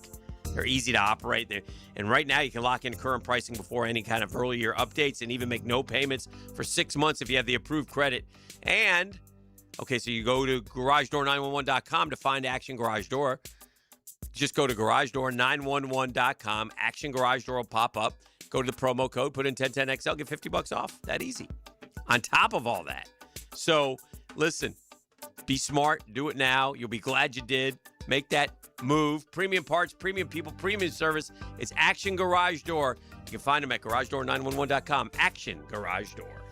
They're easy to operate. And right now, you can lock in current pricing before any kind of early year updates and even make no payments for 6 months if you have the approved credit. And okay, so you go to GarageDoor911.com to find Action Garage Door. Just go to GarageDoor911.com. Action Garage Door will pop up. Go to the promo code, put in 1010XL, get $50 off. That easy. On top of all that. So, listen, be smart. Do it now. You'll be glad you did. Make that move. Premium parts, premium people, premium service. It's Action Garage Door. You can find them at GarageDoor911.com. Action Garage Door.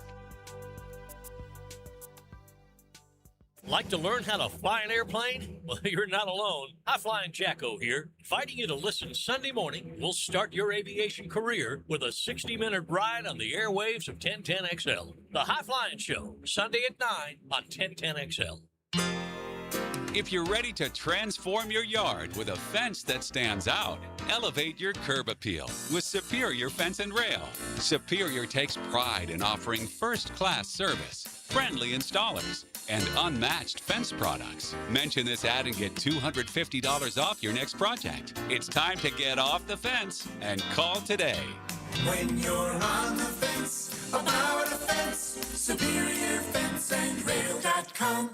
Like to learn how to fly an airplane? Well, you're not alone. High Flying Jacko here, inviting you to listen Sunday morning. We'll start your aviation career with a 60-minute ride on the airwaves of 1010XL. The High Flying Show, Sunday at 9 on 1010XL. If you're ready to transform your yard with a fence that stands out, elevate your curb appeal with Superior Fence and Rail. Superior takes pride in offering first-class service, friendly installers, and unmatched fence products. Mention this ad and get $250 off your next project. It's time to get off the fence and call today. When you're on the fence, about a fence, SuperiorFenceandRail.com.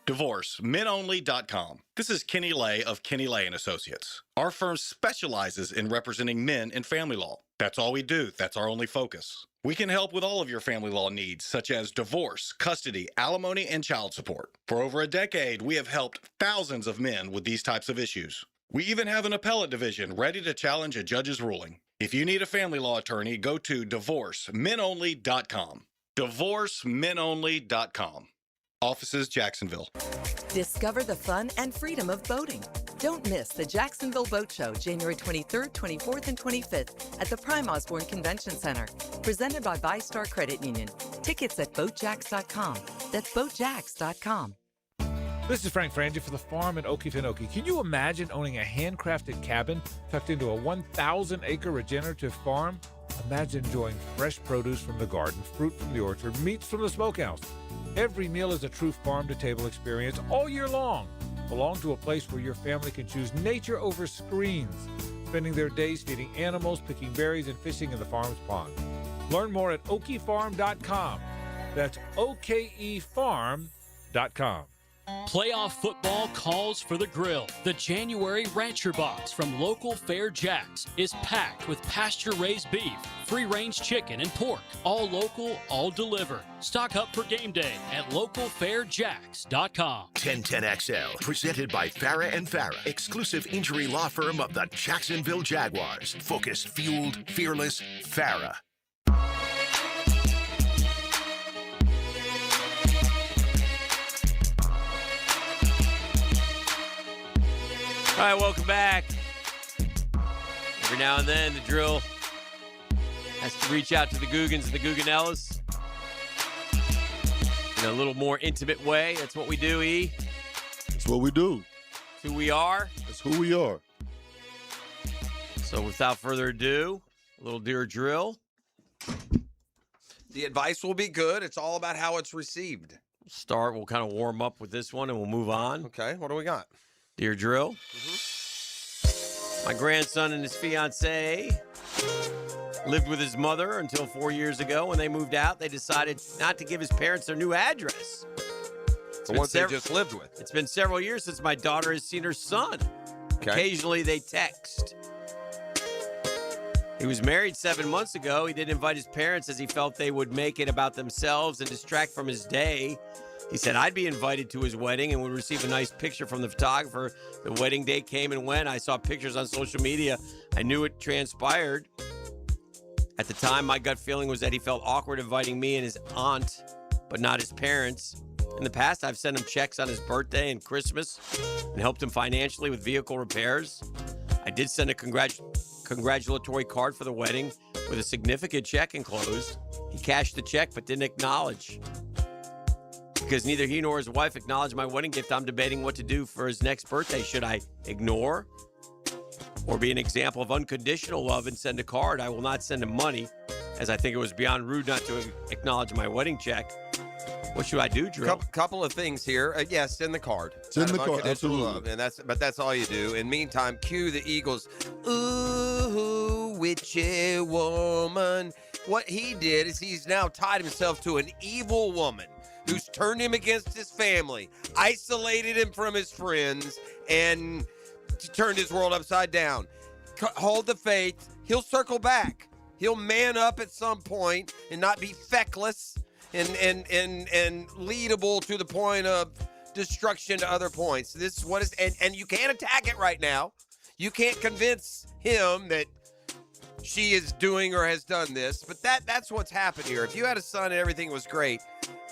DivorceMenOnly.com. This is Kenny Lay of Kenny Lay & Associates. Our firm specializes in representing men in family law. That's all we do. That's our only focus. We can help with all of your family law needs, such as divorce, custody, alimony, and child support. For over a decade, we have helped thousands of men with these types of issues. We even have an appellate division ready to challenge a judge's ruling. If you need a family law attorney, go to DivorceMenOnly.com. DivorceMenOnly.com. Offices, Jacksonville. Discover the fun and freedom of boating. Don't miss the Jacksonville Boat Show, January 23rd, 24th, and 25th at the Prime Osborne Convention Center. Presented by VyStar Credit Union. Tickets at BoatJax.com. That's BoatJax.com. This is Frank Frangie for the farm in Okefenokee. Can you imagine owning a handcrafted cabin tucked into a 1,000-acre regenerative farm? Imagine enjoying fresh produce from the garden, fruit from the orchard, meats from the smokehouse. Every meal is a true farm-to-table experience all year long. Belong to a place where your family can choose nature over screens, spending their days feeding animals, picking berries, and fishing in the farm's pond. Learn more at okefarm.com. That's okefarm.com. Playoff football calls for the grill. The January Rancher Box from local Fair Jacks is packed with pasture-raised beef, free-range chicken, and pork. All local, all delivered. Stock up for game day at localfairjacks.com. 1010XL, presented by Farah and Farah, exclusive injury law firm of the Jacksonville Jaguars. Focused, fueled, fearless, Farah. All right, welcome back. Every now and then, the drill has to reach out to the Googans and the Googanellas in a little more intimate way. That's what we do, E. That's what we do. That's who we are. That's who we are. So without further ado, a little dear drill. The advice will be good. It's all about how it's received. We'll kind of warm up with this one and we'll move on. Okay, what do we got? Dear drill. My grandson and his fiance lived with his mother until 4 years ago. When they moved out, they decided not to give his parents their new address. The ones they just lived with. It's been several years since my daughter has seen her son. Okay. Occasionally they text. He was married 7 months ago. He didn't invite his parents as he felt they would make it about themselves and distract from his day. He said I'd be invited to his wedding and would receive a nice picture from the photographer. The wedding day came and went. I saw pictures on social media. I knew it transpired. At the time, my gut feeling was that he felt awkward inviting me and his aunt, but not his parents. In the past, I've sent him checks on his birthday and Christmas and helped him financially with vehicle repairs. I did send a congratulatory card for the wedding with a significant check enclosed. He cashed the check but didn't acknowledge. Because neither he nor his wife acknowledged my wedding gift, I'm debating what to do for his next birthday. Should I ignore or be an example of unconditional love and send a card? I will not send him money, as I think it was beyond rude not to acknowledge my wedding check. What should I do, Drew? Couple of things here. Yes, send the card. Send the card, Unconditional absolutely. love, but that's all you do. In the meantime, cue the Eagles. Ooh, witchy woman. What he did is he's now tied himself to an evil woman who's turned him against his family, isolated him from his friends, and turned his world upside down. Hold the faith. He'll circle back. He'll man up at some point and not be feckless and leadable to the point of destruction to other points. This is what is, and you can't attack it right now. You can't convince him that she is doing or has done this, but that's what's happened here. If you had a son and everything was great,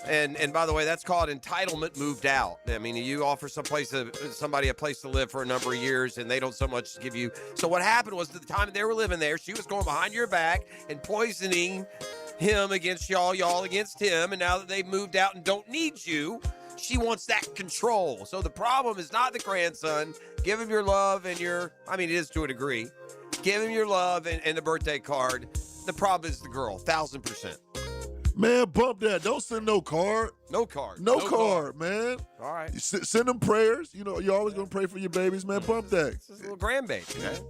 and by the way, that's called entitlement moved out. I mean, you offer somebody a place to live for a number of years, and they don't so much give you. So what happened was, at the time they were living there, she was going behind your back and poisoning him against y'all against him, and now that they've moved out and don't need you, she wants that control. So the problem is not the grandson. Give him your love and it is to a degree. Give him your love and the birthday card. The problem is the girl, 1,000%. Man, bump that. Don't send no card. No card. No card, man. All right. You send them prayers. You know, you're always going to pray for your babies, man. Bump that. It's a little grandbaby, man.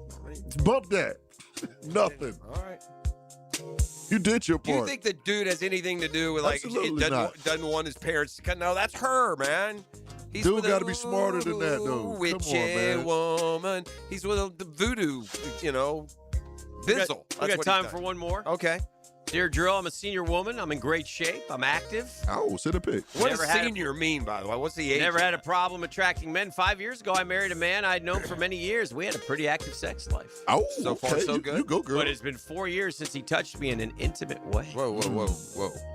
Bump that. Nothing. All right. You did your Do part. you think the dude has anything to do with, like, Absolutely not. doesn't want his parents to come? No, that's her, man. He's Dude with got to be smarter than that, though. Come on, witchy man. woman. He's with the voodoo, bizzle. We got time for one more. Okay. Dear Drill, I'm a senior woman. I'm in great shape. I'm active. Oh, send a pic. What does senior mean, by the way? What's the age? Never had a problem attracting men. 5 years ago, I married a man I'd known for many years. We had a pretty active sex life. Oh, so far, so good. You go, girl. But it's been 4 years since he touched me in an intimate way. Whoa.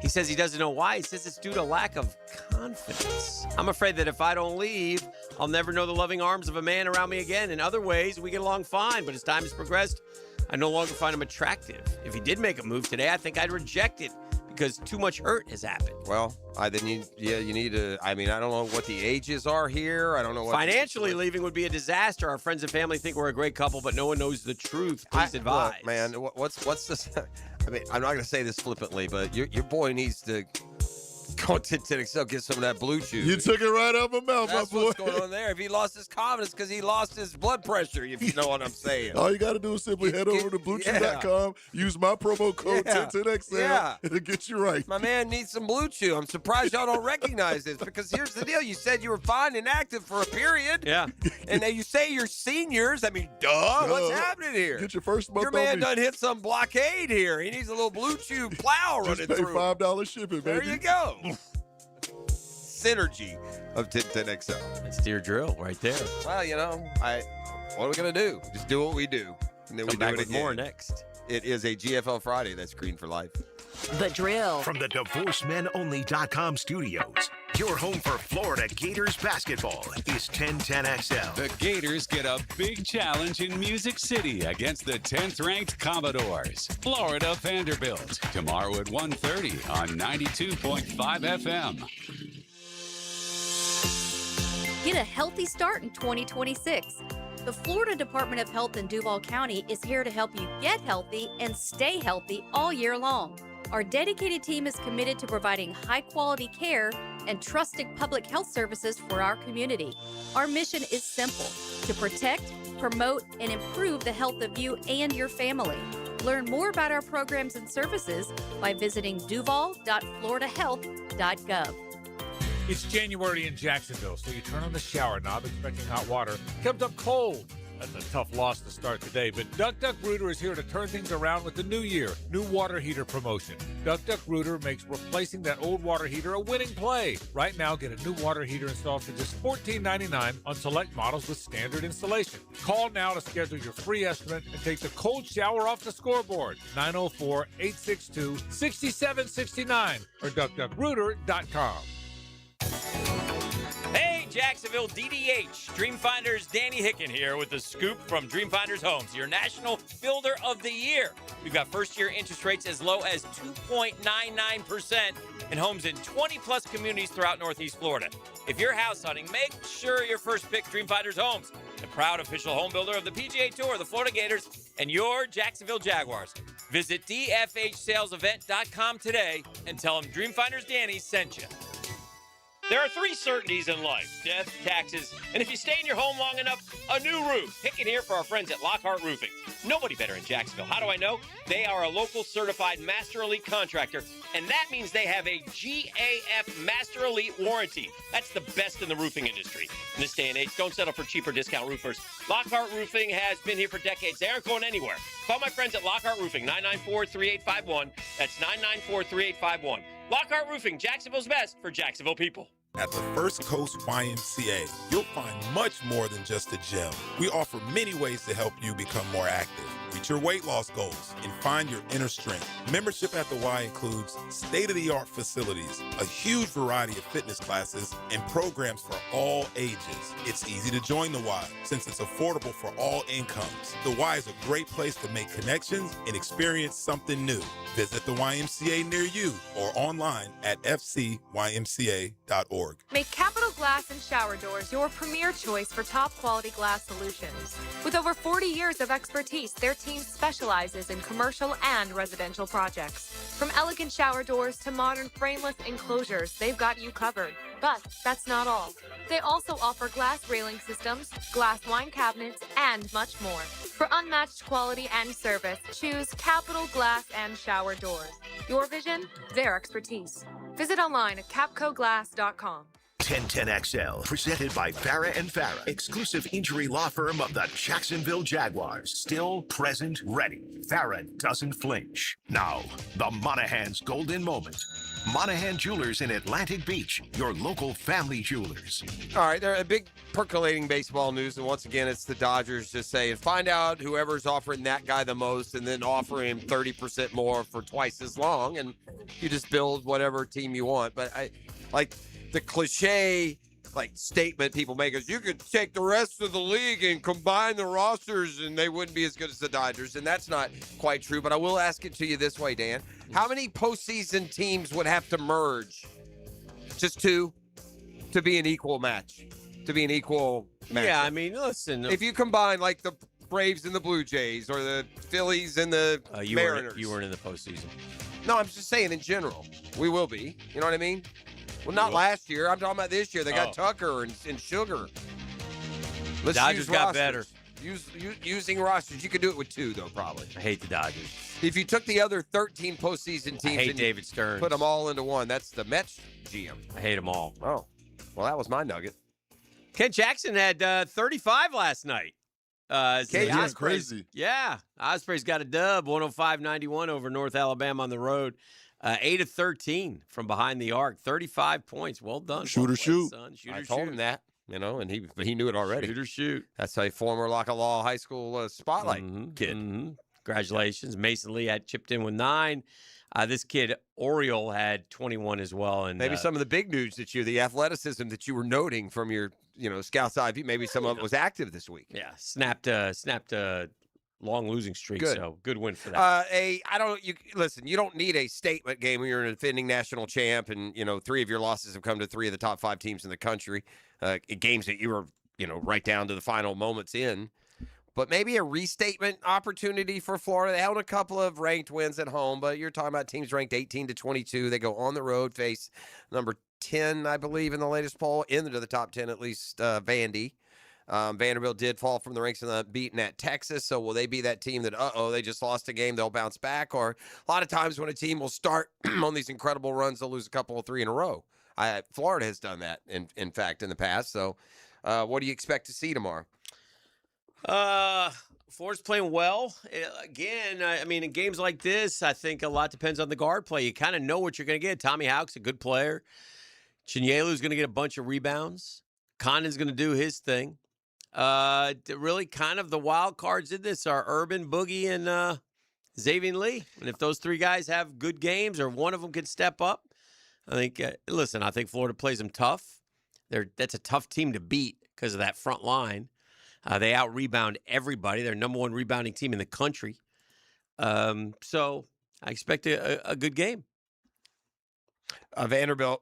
He says he doesn't know why. He says it's due to lack of confidence. I'm afraid that if I don't leave, I'll never know the loving arms of a man around me again. In other ways, we get along fine, but as time has progressed, I no longer find him attractive. If he did make a move today, I think I'd reject it because too much hurt has happened. Well, you need to. I mean, I don't know what the ages are here. I don't know what. Financially, leaving would be a disaster. Our friends and family think we're a great couple, but no one knows the truth. Please advise. Look, man, what's this? I mean, I'm not going to say this flippantly, but your boy needs to go to Excel, get some of that blue chew. You took it right out of my mouth, That's my boy. what's going on there. If he lost his confidence because he lost his blood pressure, if you know what I'm saying. All you got to do is simply head over to BlueChew.com, use my promo code 1010XL, and it'll get you right. My man needs some Blue Chew. I'm surprised y'all don't recognize this because here's the deal. You said you were fine and active for a period. Yeah. And now you say you're seniors. I mean, duh. What's happening here? Get your first month Your man on me. done hit some blockade here. He needs a little Blue Chew plow Just running pay through. $5 shipping, baby. There you go. Synergy of 1010XL. That's Dear Drill right there. Well, what are we going to do? Just do what we do. And then Come we back do it with again. more next. It is a GFL Friday. That's Green for Life. The Drill. From the DivorceMenOnly.com studios. Your home for Florida Gators basketball is 1010XL. The Gators get a big challenge in Music City against the 10th-ranked Commodores. Florida Vanderbilt. Tomorrow at 1:30 on 92.5 FM. Get a healthy start in 2026. The Florida Department of Health in Duval County is here to help you get healthy and stay healthy all year long. Our dedicated team is committed to providing high-quality care and trusted public health services for our community. Our mission is simple: to protect, promote, and improve the health of you and your family. Learn more about our programs and services by visiting duval.floridahealth.gov. It's January in Jacksonville, so you turn on the shower knob expecting hot water. Comes up cold. That's a tough loss to start the day, but Duck Duck Rooter is here to turn things around with the new year, new water heater promotion. Duck Duck Rooter makes replacing that old water heater a winning play. Right now, get a new water heater installed for just $14.99 on select models with standard installation. Call now to schedule your free estimate and take the cold shower off the scoreboard. 904-862-6769 or duckduckrooter.com. Hey, Jacksonville DDH. Dreamfinders Danny Hicken here with the scoop from Dreamfinders Homes, your national builder of the year. We've got first-year interest rates as low as 2.99% in homes in 20-plus communities throughout Northeast Florida. If you're house hunting, make sure your first pick Dreamfinders Homes, the proud official home builder of the PGA Tour, the Florida Gators, and your Jacksonville Jaguars. Visit dfhsalesevent.com today and tell them Dreamfinders Danny sent you. There are 3 certainties in life: death, taxes, and if you stay in your home long enough, a new roof. Hicken here for our friends at Lockhart Roofing. Nobody better in Jacksonville. How do I know? They are a local certified Master Elite contractor, and that means they have a GAF Master Elite warranty. That's the best in the roofing industry. In this day and age, don't settle for cheaper discount roofers. Lockhart Roofing has been here for decades. They aren't going anywhere. Call my friends at Lockhart Roofing, 994-3851. That's 994-3851. Lockhart Roofing, Jacksonville's best for Jacksonville people. At the First Coast YMCA, you'll find much more than just a gym. We offer many ways to help you become more active, reach your weight loss goals, and find your inner strength. Membership at the Y includes state-of-the-art facilities, a huge variety of fitness classes, and programs for all ages. It's easy to join the Y since it's affordable for all incomes. The Y is a great place to make connections and experience something new. Visit the YMCA near you or online at fcymca.org. Make Capital Glass and Shower Doors your premier choice for top quality glass solutions. With over 40 years of expertise, their team specializes in commercial and residential projects. From elegant shower doors to modern frameless enclosures, they've got you covered. But that's not all. They also offer glass railing systems, glass wine cabinets, and much more. For unmatched quality and service, choose Capital Glass and Shower Doors. Your vision, their expertise. Visit online at capcoglass.com. 1010XL, presented by Farah and Farah, exclusive injury law firm of the Jacksonville Jaguars. Still present, ready. Farah doesn't flinch. Now, the Monahan's golden moment. Monahan Jewelers in Atlantic Beach, your local family jewelers. All right, there a big percolating baseball news, and once again, it's the Dodgers just saying, find out whoever's offering that guy the most and then offer him 30% more for twice as long, and you just build whatever team you want. But I like the cliche statement people make is you could take the rest of the league and combine the rosters and they wouldn't be as good as the Dodgers, and that's not quite true. But I will ask it to you this way, Dan. How many postseason teams would have to merge? Just 2 to be an equal match? To be an equal match? Yeah, I mean, listen. If you combine like the Braves and the Blue Jays or the Phillies and the Mariners. You weren't in the postseason. No, I'm just saying in general. We will be. You know what I mean? Well, not last year. I'm talking about this year. They got Tucker and Sugar. Let's Dodgers got better. Using rosters. You could do it with 2, though, probably. I hate the Dodgers. If you took the other 13 postseason teams hate and David Stearns. Put them all into one, that's the Mets GM. I hate them all. Oh, well, that was my nugget. Ken Jackson had 35 last night. That's crazy. Yeah. Ospreys got a dub, 105-91 over North Alabama on the road. 8 of 13 from behind the arc, 35 points. Well done. Shooter, shoot. Son. I told him that, and he knew it already. Shooter, shoot. That's a former Lock of Law high school spotlight kid. Mm-hmm. Congratulations. Mason Lee had chipped in with 9. This kid, Oriole, had 21 as well. And maybe some of the big news the athleticism that you were noting from your, Scouts Eye view, maybe some of it was active this week. Yeah, snapped a long losing streak. Good. So good win for that. You don't need a statement game when you're a defending national champ, and 3 of your losses have come to 3 of the top 5 teams in the country. Games that you were, right down to the final moments in. But maybe a restatement opportunity for Florida. They held a couple of ranked wins at home, but you're talking about teams ranked 18 to 22. They go on the road, face number 10, I believe, in the latest poll, into the top 10 at least, Vandy. Vanderbilt did fall from the ranks in the beating at Texas. So will they be that team that, they just lost a game, they'll bounce back? Or a lot of times when a team will start on these incredible runs, they'll lose a couple of 3 in a row. Florida has done that, in fact, in the past. So what do you expect to see tomorrow? Florida's playing well. Again, I mean, in games like this, I think a lot depends on the guard play. You kind of know what you're going to get. Tommy Hauck's a good player. Chinyelu's going to get a bunch of rebounds. Condon's going to do his thing. Really kind of the wild cards in this are Urban, Boogie, and Xavier Lee. And if those 3 guys have good games or one of them can step up, I think, I think Florida plays them tough. That's a tough team to beat because of that front line. They out-rebound everybody. They're number 1 rebounding team in the country. So I expect a good game. Vanderbilt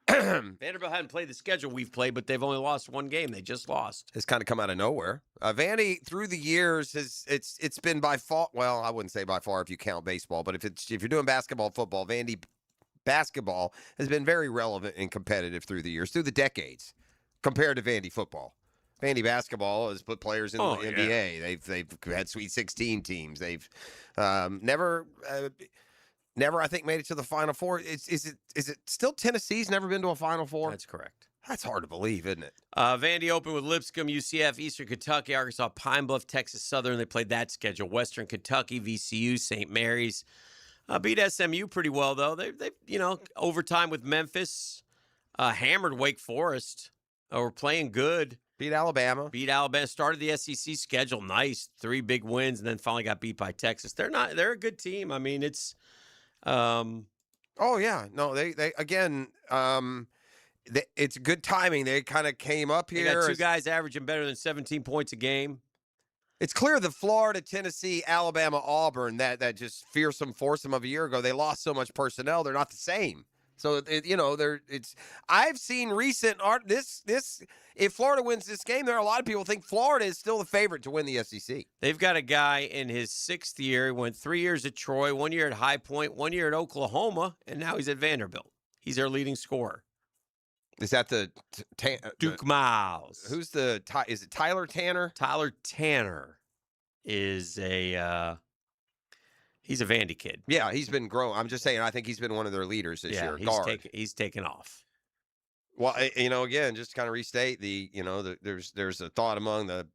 hadn't played the schedule we've played, but they've only lost 1 game. They just lost. It's kind of come out of nowhere. Vandy, through the years, it's been by far. Well, I wouldn't say by far if you count baseball, but if you're doing basketball, football, Vandy basketball has been very relevant and competitive through the years, through the decades, compared to Vandy football. Vandy basketball has put players in the NBA. Yeah. They've had Sweet 16 teams. They've never, I think, made it to the Final Four. Is it still Tennessee's never been to a Final Four? That's correct. That's hard to believe, isn't it? Vandy opened with Lipscomb, UCF, Eastern Kentucky, Arkansas, Pine Bluff, Texas Southern. They played that schedule. Western Kentucky, VCU, St. Mary's. Beat SMU pretty well, though. They overtime with Memphis. Hammered Wake Forest. Were playing good. Beat Alabama. Started the SEC schedule nice. 3 big wins, and then finally got beat by Texas. They're a good team. I mean, it's. Oh yeah, no, they again. It's good timing. They kind of came up here. They got 2 guys averaging better than 17 points a game. It's clear that Florida, Tennessee, Alabama, Auburn, that just fearsome foursome of a year ago, they lost so much personnel. They're not the same. So I've seen recent art. If Florida wins this game, there are a lot of people think Florida is still the favorite to win the SEC. They've got a guy in his 6th year. He went 3 years at Troy, 1 year at High Point, 1 year at Oklahoma, and now he's at Vanderbilt. He's their leading scorer. Is that the Duke Miles? Who's is it Tyler Tanner? Tyler Tanner is he's a Vandy kid. Yeah, he's been growing. I'm just saying, I think he's been one of their leaders this year. He's taken off. Well, again, just to kind of restate there's a thought among the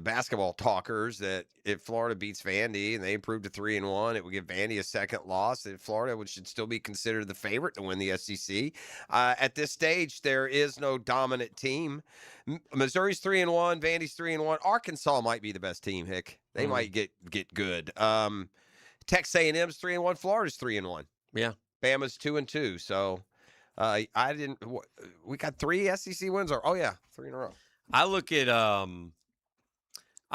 basketball talkers that if Florida beats Vandy and they improve to 3-1, it would give Vandy a second loss. That Florida should still be considered the favorite to win the SEC. At this stage, there is no dominant team. Missouri's 3-1, Vandy's 3-1. Arkansas might be the best team. Hick, they might get good. Texas A&M's 3-1. Florida's 3-1. Yeah, Bama's 2-2. So we got 3 SEC wins. 3 in a row. I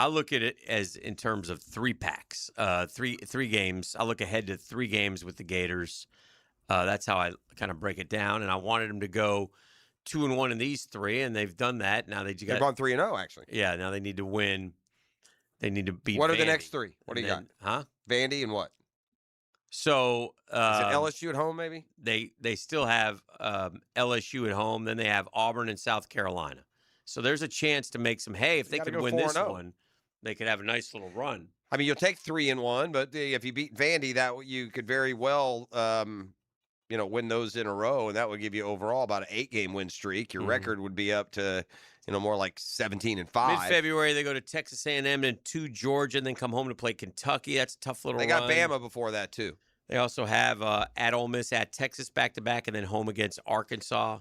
look at it as in terms of 3 packs, three games. I look ahead to 3 games with the Gators. That's how I kind of break it down. And I wanted them to go 2-1 in these 3, and they've done that. Now they've gone 3-0 actually. Yeah. Now they need to win. They need to beat. What are Vandy. the next 3? What do you got? Huh? Vandy and what? So is it LSU at home? Maybe they still have LSU at home. Then they have Auburn and South Carolina. So there's a chance to make some hay if they could win this one. They could have a nice little run. I mean, you'll take 3-1, but if you beat Vandy, that you could very well, win those in a row, and that would give you overall about an 8-game win streak. Your record would be up to, more like 17-5. Mid-February, they go to Texas A&M and to Georgia, and then come home to play Kentucky. That's a tough little run. They got Bama before that too. They also have at Ole Miss, at Texas back-to-back, and then home against Arkansas.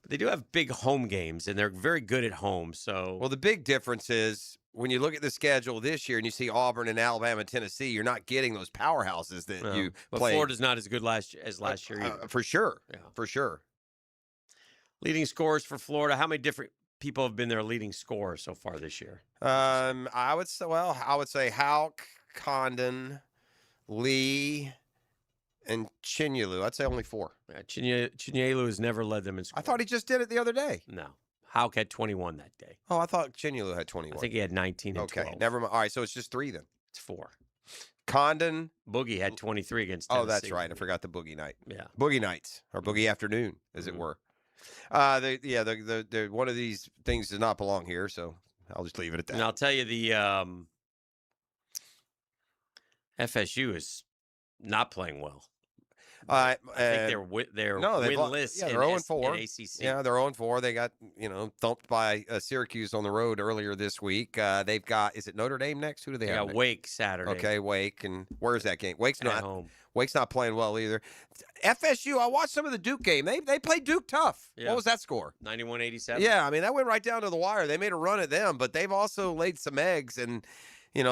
But they do have big home games, and they're very good at home. So, well, the big difference is when you look at the schedule this year and you see Auburn and Alabama and Tennessee, you're not getting those powerhouses that you but play. Florida's not as good last year either. For sure. Yeah. For sure. Leading scorers for Florida. How many different people have been their leading scorers so far this year? I would say Hauck, Condon, Lee, and Chinyelu. I'd say only 4. Yeah, Chinyelu has never led them in scoring. I thought he just did it the other day. No. Hauck had 21 that day. Oh, I thought Chinyelu had 21. I think he had 19 and 12. Okay, never mind. All right, so it's just 3 then. It's 4. Condon. Boogie had 23 against Tennessee. Oh, that's right. I forgot the Boogie night. Yeah. Boogie nights, or Boogie afternoon, as it were. The one of these things does not belong here, so I'll just leave it at that. And I'll tell you, the FSU is not playing well. I think they're winless. They're 0-4. In ACC. Yeah, they're 0-4. They got thumped by Syracuse on the road earlier this week. They've got, is it Notre Dame next? Who do they have? Yeah, Wake Saturday. Okay, Wake. And where's that game? Wake's At not home. Wake's not playing well either. FSU, I watched some of the Duke game. They played Duke tough. Yeah. What was that score? 91-87. Yeah, I mean, that went right down to the wire. They made a run at them, but they've also laid some eggs and, they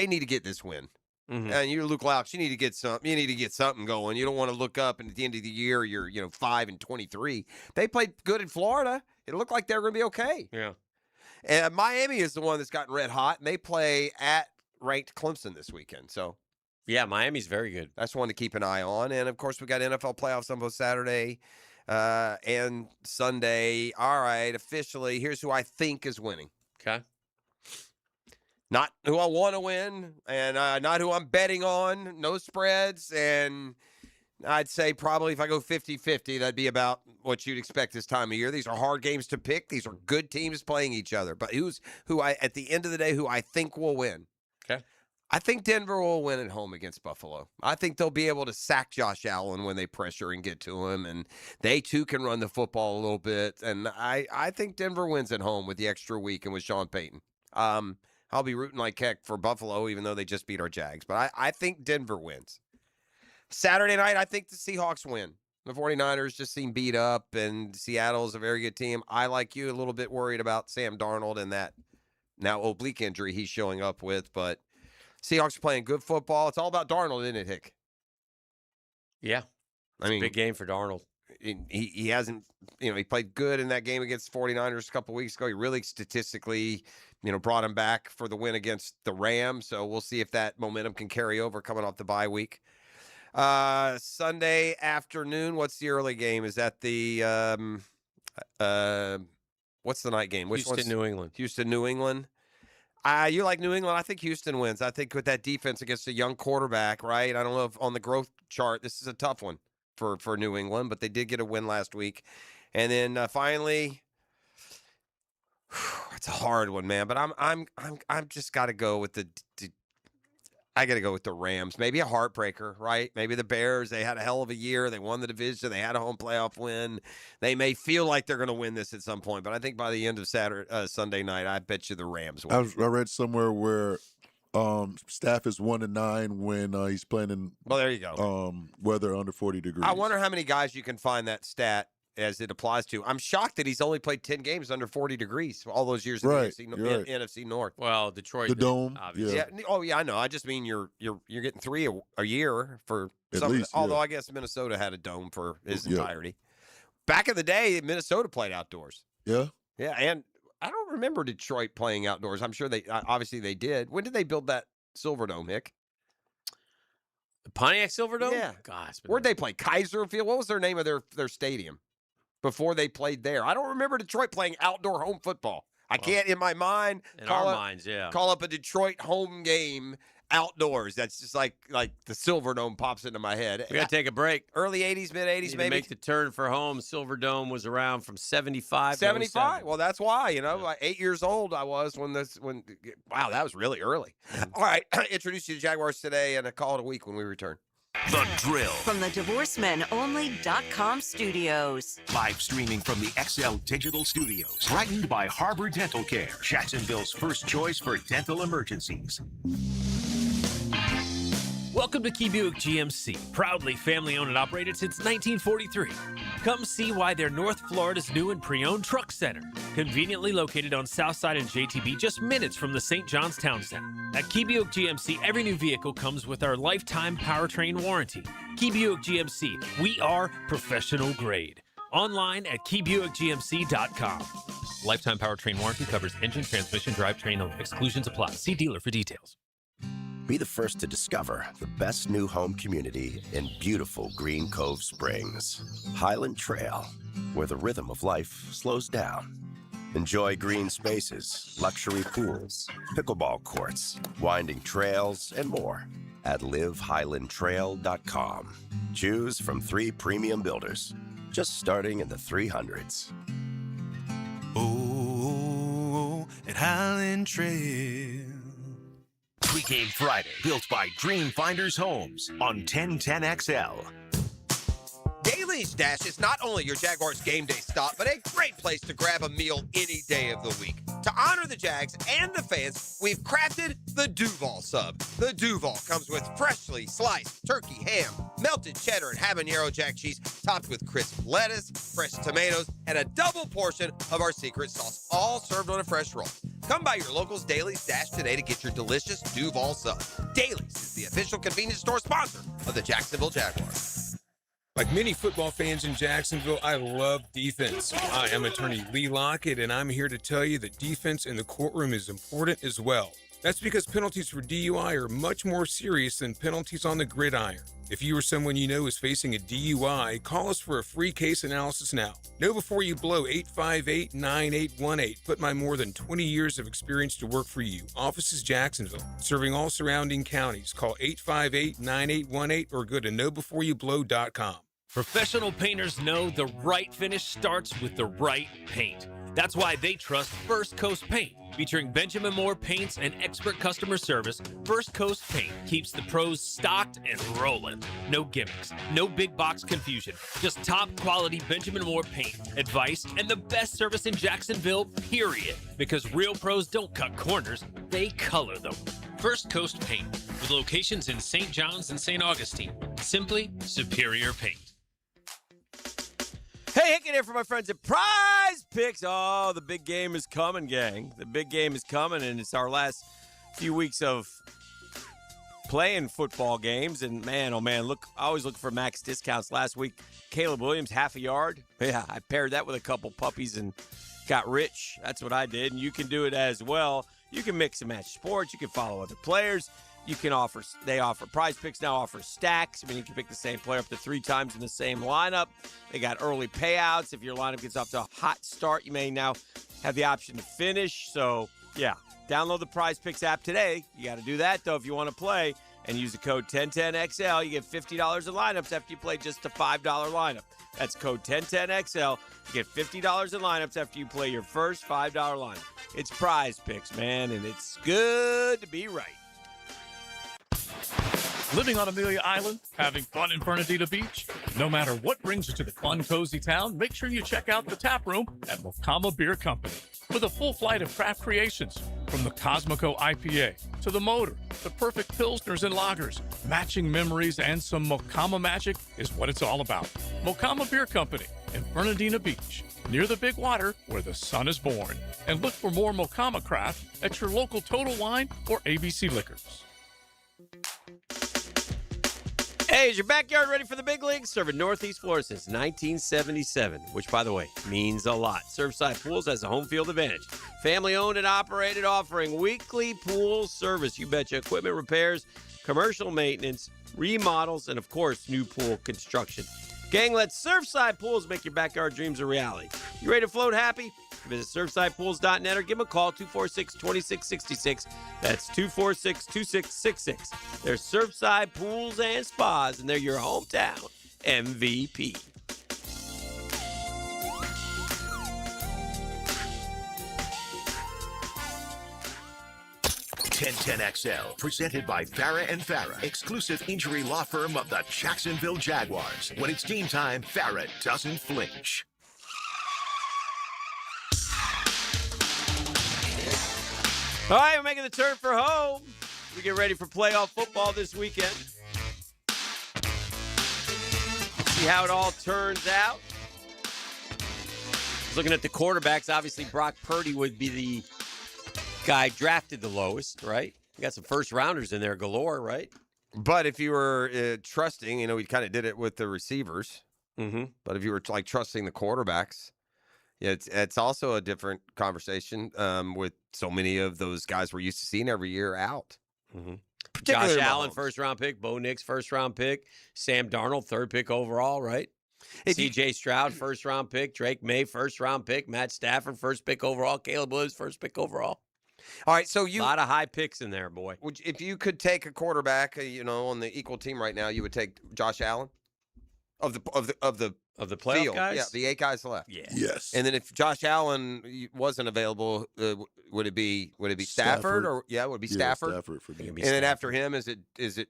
need to get this win. Mm-hmm. And you're Luke Laux. You need to get something going. You don't want to look up and at the end of the year you're 5-23. They played good in Florida. It looked like they were going to be okay. Yeah. And Miami is the one that's gotten red hot, and they play at ranked Clemson this weekend. So yeah, Miami's very good. that's one to keep an eye on. And of course, we got NFL playoffs on both Saturday and Sunday. All right, officially, here's who I think is winning. Okay. Not who I want to win, and not who I'm betting on. No spreads, and I'd say probably if I go 50-50, that'd be about what you'd expect this time of year. These are hard games to pick. These are good teams playing each other. But at the end of the day, who I think will win? Okay. I think Denver will win at home against Buffalo. I think they'll be able to sack Josh Allen when they pressure and get to him, and they too can run the football a little bit. And I think Denver wins at home with the extra week and with Sean Payton. I'll be rooting like heck for Buffalo, even though they just beat our Jags. But I think Denver wins. Saturday night, I think the Seahawks win. The 49ers just seem beat up, and Seattle's a very good team. I, like you, a little bit worried about Sam Darnold and that now oblique injury he's showing up with. But Seahawks are playing good football. It's all about Darnold, isn't it, Hick? Yeah. I mean, big game for Darnold. He hasn't, he played good in that game against the 49ers a couple weeks ago. He really statistically, brought him back for the win against the Rams. So we'll see if that momentum can carry over coming off the bye week. Sunday afternoon, what's the early game? Is that the, what's the night game? Houston, New England. Houston, New England. You like New England? I think Houston wins. I think with that defense against a young quarterback, right? I don't know if on the growth chart, this is a tough one for New England, but they did get a win last week. And then finally, it's a hard one, man. But I'm just got to go with I got to go with the Rams. Maybe a heartbreaker, right? Maybe the Bears. They had a hell of a year. They won the division. They had a home playoff win. They may feel like they're going to win this at some point, but I think by the end of Sunday night, I bet you the Rams win. I read somewhere where Staff is 1-9 when he's playing in. Well, there you go. Weather under 40 degrees. I wonder how many guys you can find that stat as it applies to. I'm shocked that he's only played 10 games under 40 degrees all those years in the NFC North. Well, Detroit, the dome, obviously. Yeah. Oh yeah, I know. I just mean you're getting 3 a year for some. Least, although I guess Minnesota had a dome for his entirety. Back in the day, Minnesota played outdoors. Yeah. Yeah, and I don't remember Detroit playing outdoors. I'm sure they obviously they did. When did they build that Silverdome, Hick? The Pontiac Silverdome? Yeah. God, where'd they play? Kaiser Field? What was their name of their stadium before they played there? I don't remember Detroit playing outdoor home football. I can't, in my mind, in our minds, call up a Detroit home game outdoors. That's just like the Silverdome pops into my head. We got to take a break. Early 80s, mid 80s, maybe. To make the turn for home, Silverdome was around from 75 75. Well, that's why, like 8 years old I was when wow, that was really early. All right, introduce you to Jaguars today and a call it a week when we return. The Drill. From the DivorceMenOnly.com studios. Live streaming from the XL Digital Studios. Brightened by Harbor Dental Care, Jacksonville's first choice for dental emergencies. Welcome to Key Buick GMC, proudly family-owned and operated since 1943. Come see why they're North Florida's new and pre-owned truck center, conveniently located on Southside and JTB, just minutes from the St. John's Town Center. At Key Buick GMC, every new vehicle comes with our lifetime powertrain warranty. Key Buick GMC, we are professional grade. Online at KeyBuickGMC.com. Lifetime powertrain warranty covers engine, transmission, drivetrain only. Exclusions apply. See dealer for details. Be the first to discover the best new home community in beautiful Green Cove Springs. Highland Trail, where the rhythm of life slows down. Enjoy green spaces, luxury pools, pickleball courts, winding trails, and more. at livehighlandtrail.com. Choose from 3 premium builders, just starting in the 300s. Oh, at Highland Trail. Pregame Friday, built by Dreamfinders Homes on 1010XL. Daly's Dash is not only your Jaguars game day stop, but a great place to grab a meal any day of the week. To honor the Jags and the fans, we've crafted the Duval Sub. The Duval comes with freshly sliced turkey, ham, melted cheddar, and habanero jack cheese, topped with crisp lettuce, fresh tomatoes, and a double portion of our secret sauce, all served on a fresh roll. Come by your local's Daly's Dash today to get your delicious Duval Sub. Daly's is the official convenience store sponsor of the Jacksonville Jaguars. Like many football fans in Jacksonville, I love defense. I am attorney Lee Lockett, and I'm here to tell you that defense in the courtroom is important as well. That's because penalties for DUI are much more serious than penalties on the gridiron. If you or someone you know is facing a DUI, call us for a free case analysis now. Know before you blow 858-9818. Put my more than 20 years of experience to work for you. Office is Jacksonville, serving all surrounding counties. Call 858-9818 or go to knowbeforeyoublow.com. Professional painters know the right finish starts with the right paint. That's why they trust First Coast Paint. Featuring Benjamin Moore paints and expert customer service, First Coast Paint keeps the pros stocked and rolling. No gimmicks, no big box confusion, just top quality Benjamin Moore paint, advice, and the best service in Jacksonville, period. Because real pros don't cut corners, they color them. First Coast Paint, with locations in St. John's and St. Augustine. Simply superior paint. Hey, Hicken here for my friends at Prize Picks. Oh, the big game is coming, gang. The big game is coming, and it's our last few weeks of playing football games. And man, oh man, look, I always look for max discounts. Last week, Caleb Williams, half a yard. Yeah, I paired that with a couple puppies and got rich. That's what I did, and you can do it as well. You can mix and match sports. You can follow other players. They offer Prize Picks now offers stacks. I mean, you can pick the same player up to 3 times in the same lineup. They got early payouts. If your lineup gets off to a hot start, you may now have the option to finish. So, yeah, download the Prize Picks app today. You got to do that, though, if you want to play. And use the code 1010XL. You get $50 in lineups after you play just a $5 lineup. That's code 1010XL. You get $50 in lineups after you play your first $5 lineup. It's Prize Picks, man, and it's good to be right. Living on Amelia Island, having fun in Fernandina Beach? No matter what brings you to the fun, cozy town, make sure you check out the tap room at Mocama Beer Company. With a full flight of craft creations, from the Cosmico IPA to the Motor, the perfect pilsners and lagers, matching memories and some Mocama magic is what it's all about. Mocama Beer Company in Fernandina Beach, near the big water where the sun is born. And look for more Mocama craft at your local Total Wine or ABC Liquors. Hey, is your backyard ready for the big leagues? Serving Northeast Florida since 1977, which, by the way, means a lot. Surfside Pools has a home field advantage. Family-owned and operated, offering weekly pool service. You betcha. Equipment repairs, commercial maintenance, remodels, and, of course, new pool construction. Gang, let Surfside Pools make your backyard dreams a reality. You ready to float happy? Visit surfsidepools.net or give them a call, 246-2666. That's 246-2666. They're Surfside Pools and Spas, and they're your hometown MVP. XL, presented by Farah and Farah, exclusive injury law firm of the Jacksonville Jaguars. When it's game time, Farah doesn't flinch. All right, we're making the turn for home. We get ready for playoff football this weekend. See how it all turns out. Looking at the quarterbacks, obviously Brock Purdy would be the guy drafted the lowest, right? You got some first rounders in there galore, right? But if you were trusting, we kind of did it with the receivers. Mm-hmm. But if you were trusting the quarterbacks, yeah, it's also a different conversation with so many of those guys we're used to seeing every year out. Mm-hmm. Josh Allen, first-round pick. Bo Nix, first-round pick. Sam Darnold, third pick overall, right? C.J. Stroud, first-round pick. Drake May, first-round pick. Matt Stafford, first pick overall. Caleb Williams, first pick overall. All right, so A lot of high picks in there, boy. if you could take a quarterback, on the equal team right now, you would take Josh Allen of the playoff field. guys? Yeah, the 8 guys left. Yeah. Yes. And then if Josh Allen wasn't available, would it be Stafford or would it be Stafford? Stafford for me. And then after him, is it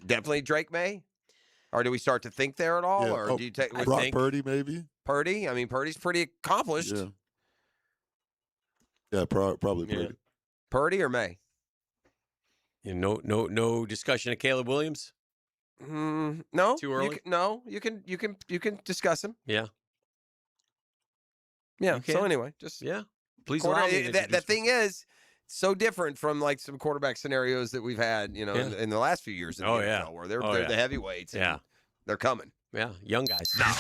definitely Drake May, or do we start to think there at all, or do you take Brock Purdy maybe? Purdy? I mean, Purdy's pretty accomplished. Yeah, probably Purdy. Purdy or May? No discussion of Caleb Williams. No, Too early? You can discuss him. Yeah. Yeah. You So can. anyway, just Please allow me to that introduce thing is so different from like some quarterback scenarios that we've had, in the last few years in the NFL, where they're the heavyweights. Yeah. And they're coming. Yeah, young guys. Now,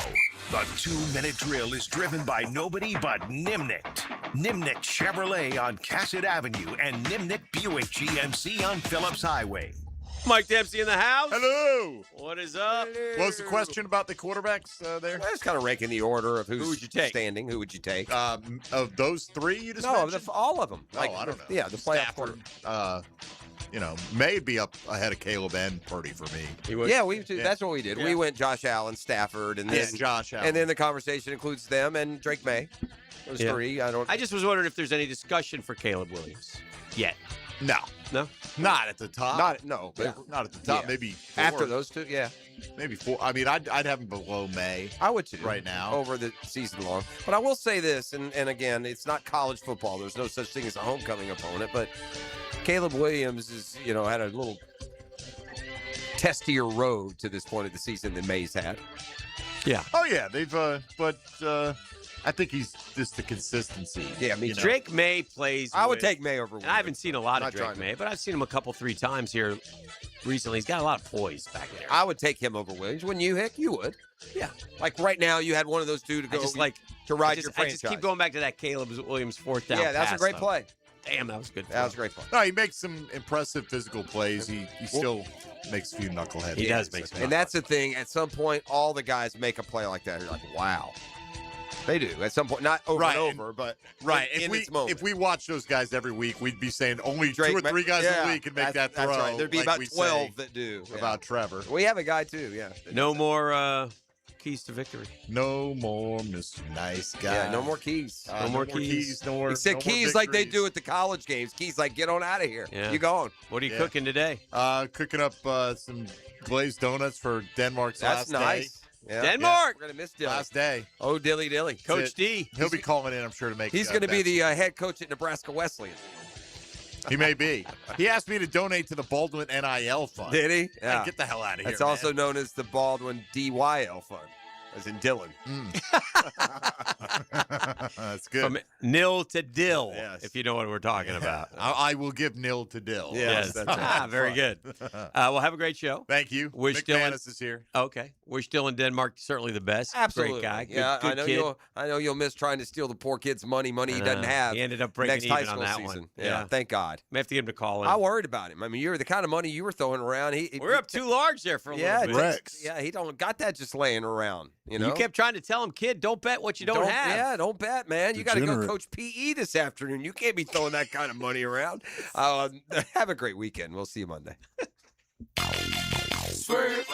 the 2-minute drill is driven by nobody but Nimnicht. Nimnicht Chevrolet on Cassett Avenue and Nimnicht Buick GMC on Phillips Highway. Mike Dempsey in the house. Hello. What is up? What was the question about the quarterbacks there? I was kind of ranking the order of who would you take? standing. Who would you take? Of those three you just No, mentioned? all of them. I don't know. Yeah, the playoff Stafford, may be up ahead of Caleb and Purdy for me. Yeah, that's what we did. Yeah. We went Josh Allen, Stafford, and then Josh Allen. and then the conversation includes them and Drake May. Those Yeah. three. I just was wondering if there's any discussion for Caleb Williams yet. No. No? Not at the top. No. Not at the top. Yeah. Maybe After four. those two, yeah. Maybe 4. I mean, I'd have him below May. I would too. Right now. Over the season long. But I will say this, and again, it's not college football. There's no such thing as a homecoming opponent, but Caleb Williams is, had a little testier road to this point of the season than May's had. Yeah. Oh, yeah. They've, I think he's just the consistency. Yeah, me too. Drake May plays. I would with- take May over And I haven't seen a lot of Not Drake trying to- May, but I've seen him a couple, 3 times here recently. He's got a lot of poise back there. I would take him over Williams. Wouldn't you, Hick? You would. Yeah. Like right now, you had one of those two to I go just like to ride I just, your I franchise. just keep going back to that Caleb Williams 4th down. Yeah, that's a pass, great though. play. Damn, that was good. That was a great play. No, he makes some impressive physical plays. He still makes a few knuckleheads. He does make some. And that's the thing. At some point, all the guys make a play like that. You're like, wow. They do. At some point, not over and over, but in its moment. If we watch those guys every week, we'd be saying only Drake 2 or 3 guys yeah, a week can make that's- that throw. That's right. There'd be like about we 12 say that do. Yeah. about Trevor. We have a guy too, yeah. No more keys to victory. No more Mr. Nice Guy. Yeah, no more keys. No more keys. No more. He said no more keys like they victories. do at the college games. Keys like, get on out of here. Yeah. You going. What are you Yeah. cooking today? Cooking up some glazed donuts for Denmark's That's last nice. day. Yeah. Denmark! We're going to miss Dilly. Last day. Oh, Dilly Dilly. Coach D. He'll be calling in, I'm sure, to make. He's going to be the head coach at Nebraska Wesleyan. He may be. He asked me to donate to the Baldwin NIL fund. Did he? Yeah. Get the hell out of here. That's also known as the Baldwin DYL Fund, as in Dylan. That's good. From nil to dill, Yes. if you know what we're talking about. I will give nil to Dill. Yes, that's right. Very good. Well, have a great show. Thank you. Wish Mick Dylan Manus is here. Okay. Wish Dylan Denmark certainly the best. Absolutely. Great guy. Good, Yeah, good I know kid. I know you'll miss trying to steal the poor kid's money he doesn't have. He ended up breaking next high even on school that season. one. Yeah, thank God. May have to get him to call in. I worried about him. I mean, you're the kind of money you were throwing around. We're up too large there for a yeah, little bit. Rex. Yeah, he don't got that just laying around. You know, You kept trying to tell him, kid, don't bet what you don't have. Yeah, don't bet, man. You got to go Degenerate. coach PE this afternoon. You can't be throwing that kind of money around. Have a great weekend. We'll see you Monday. Swerve.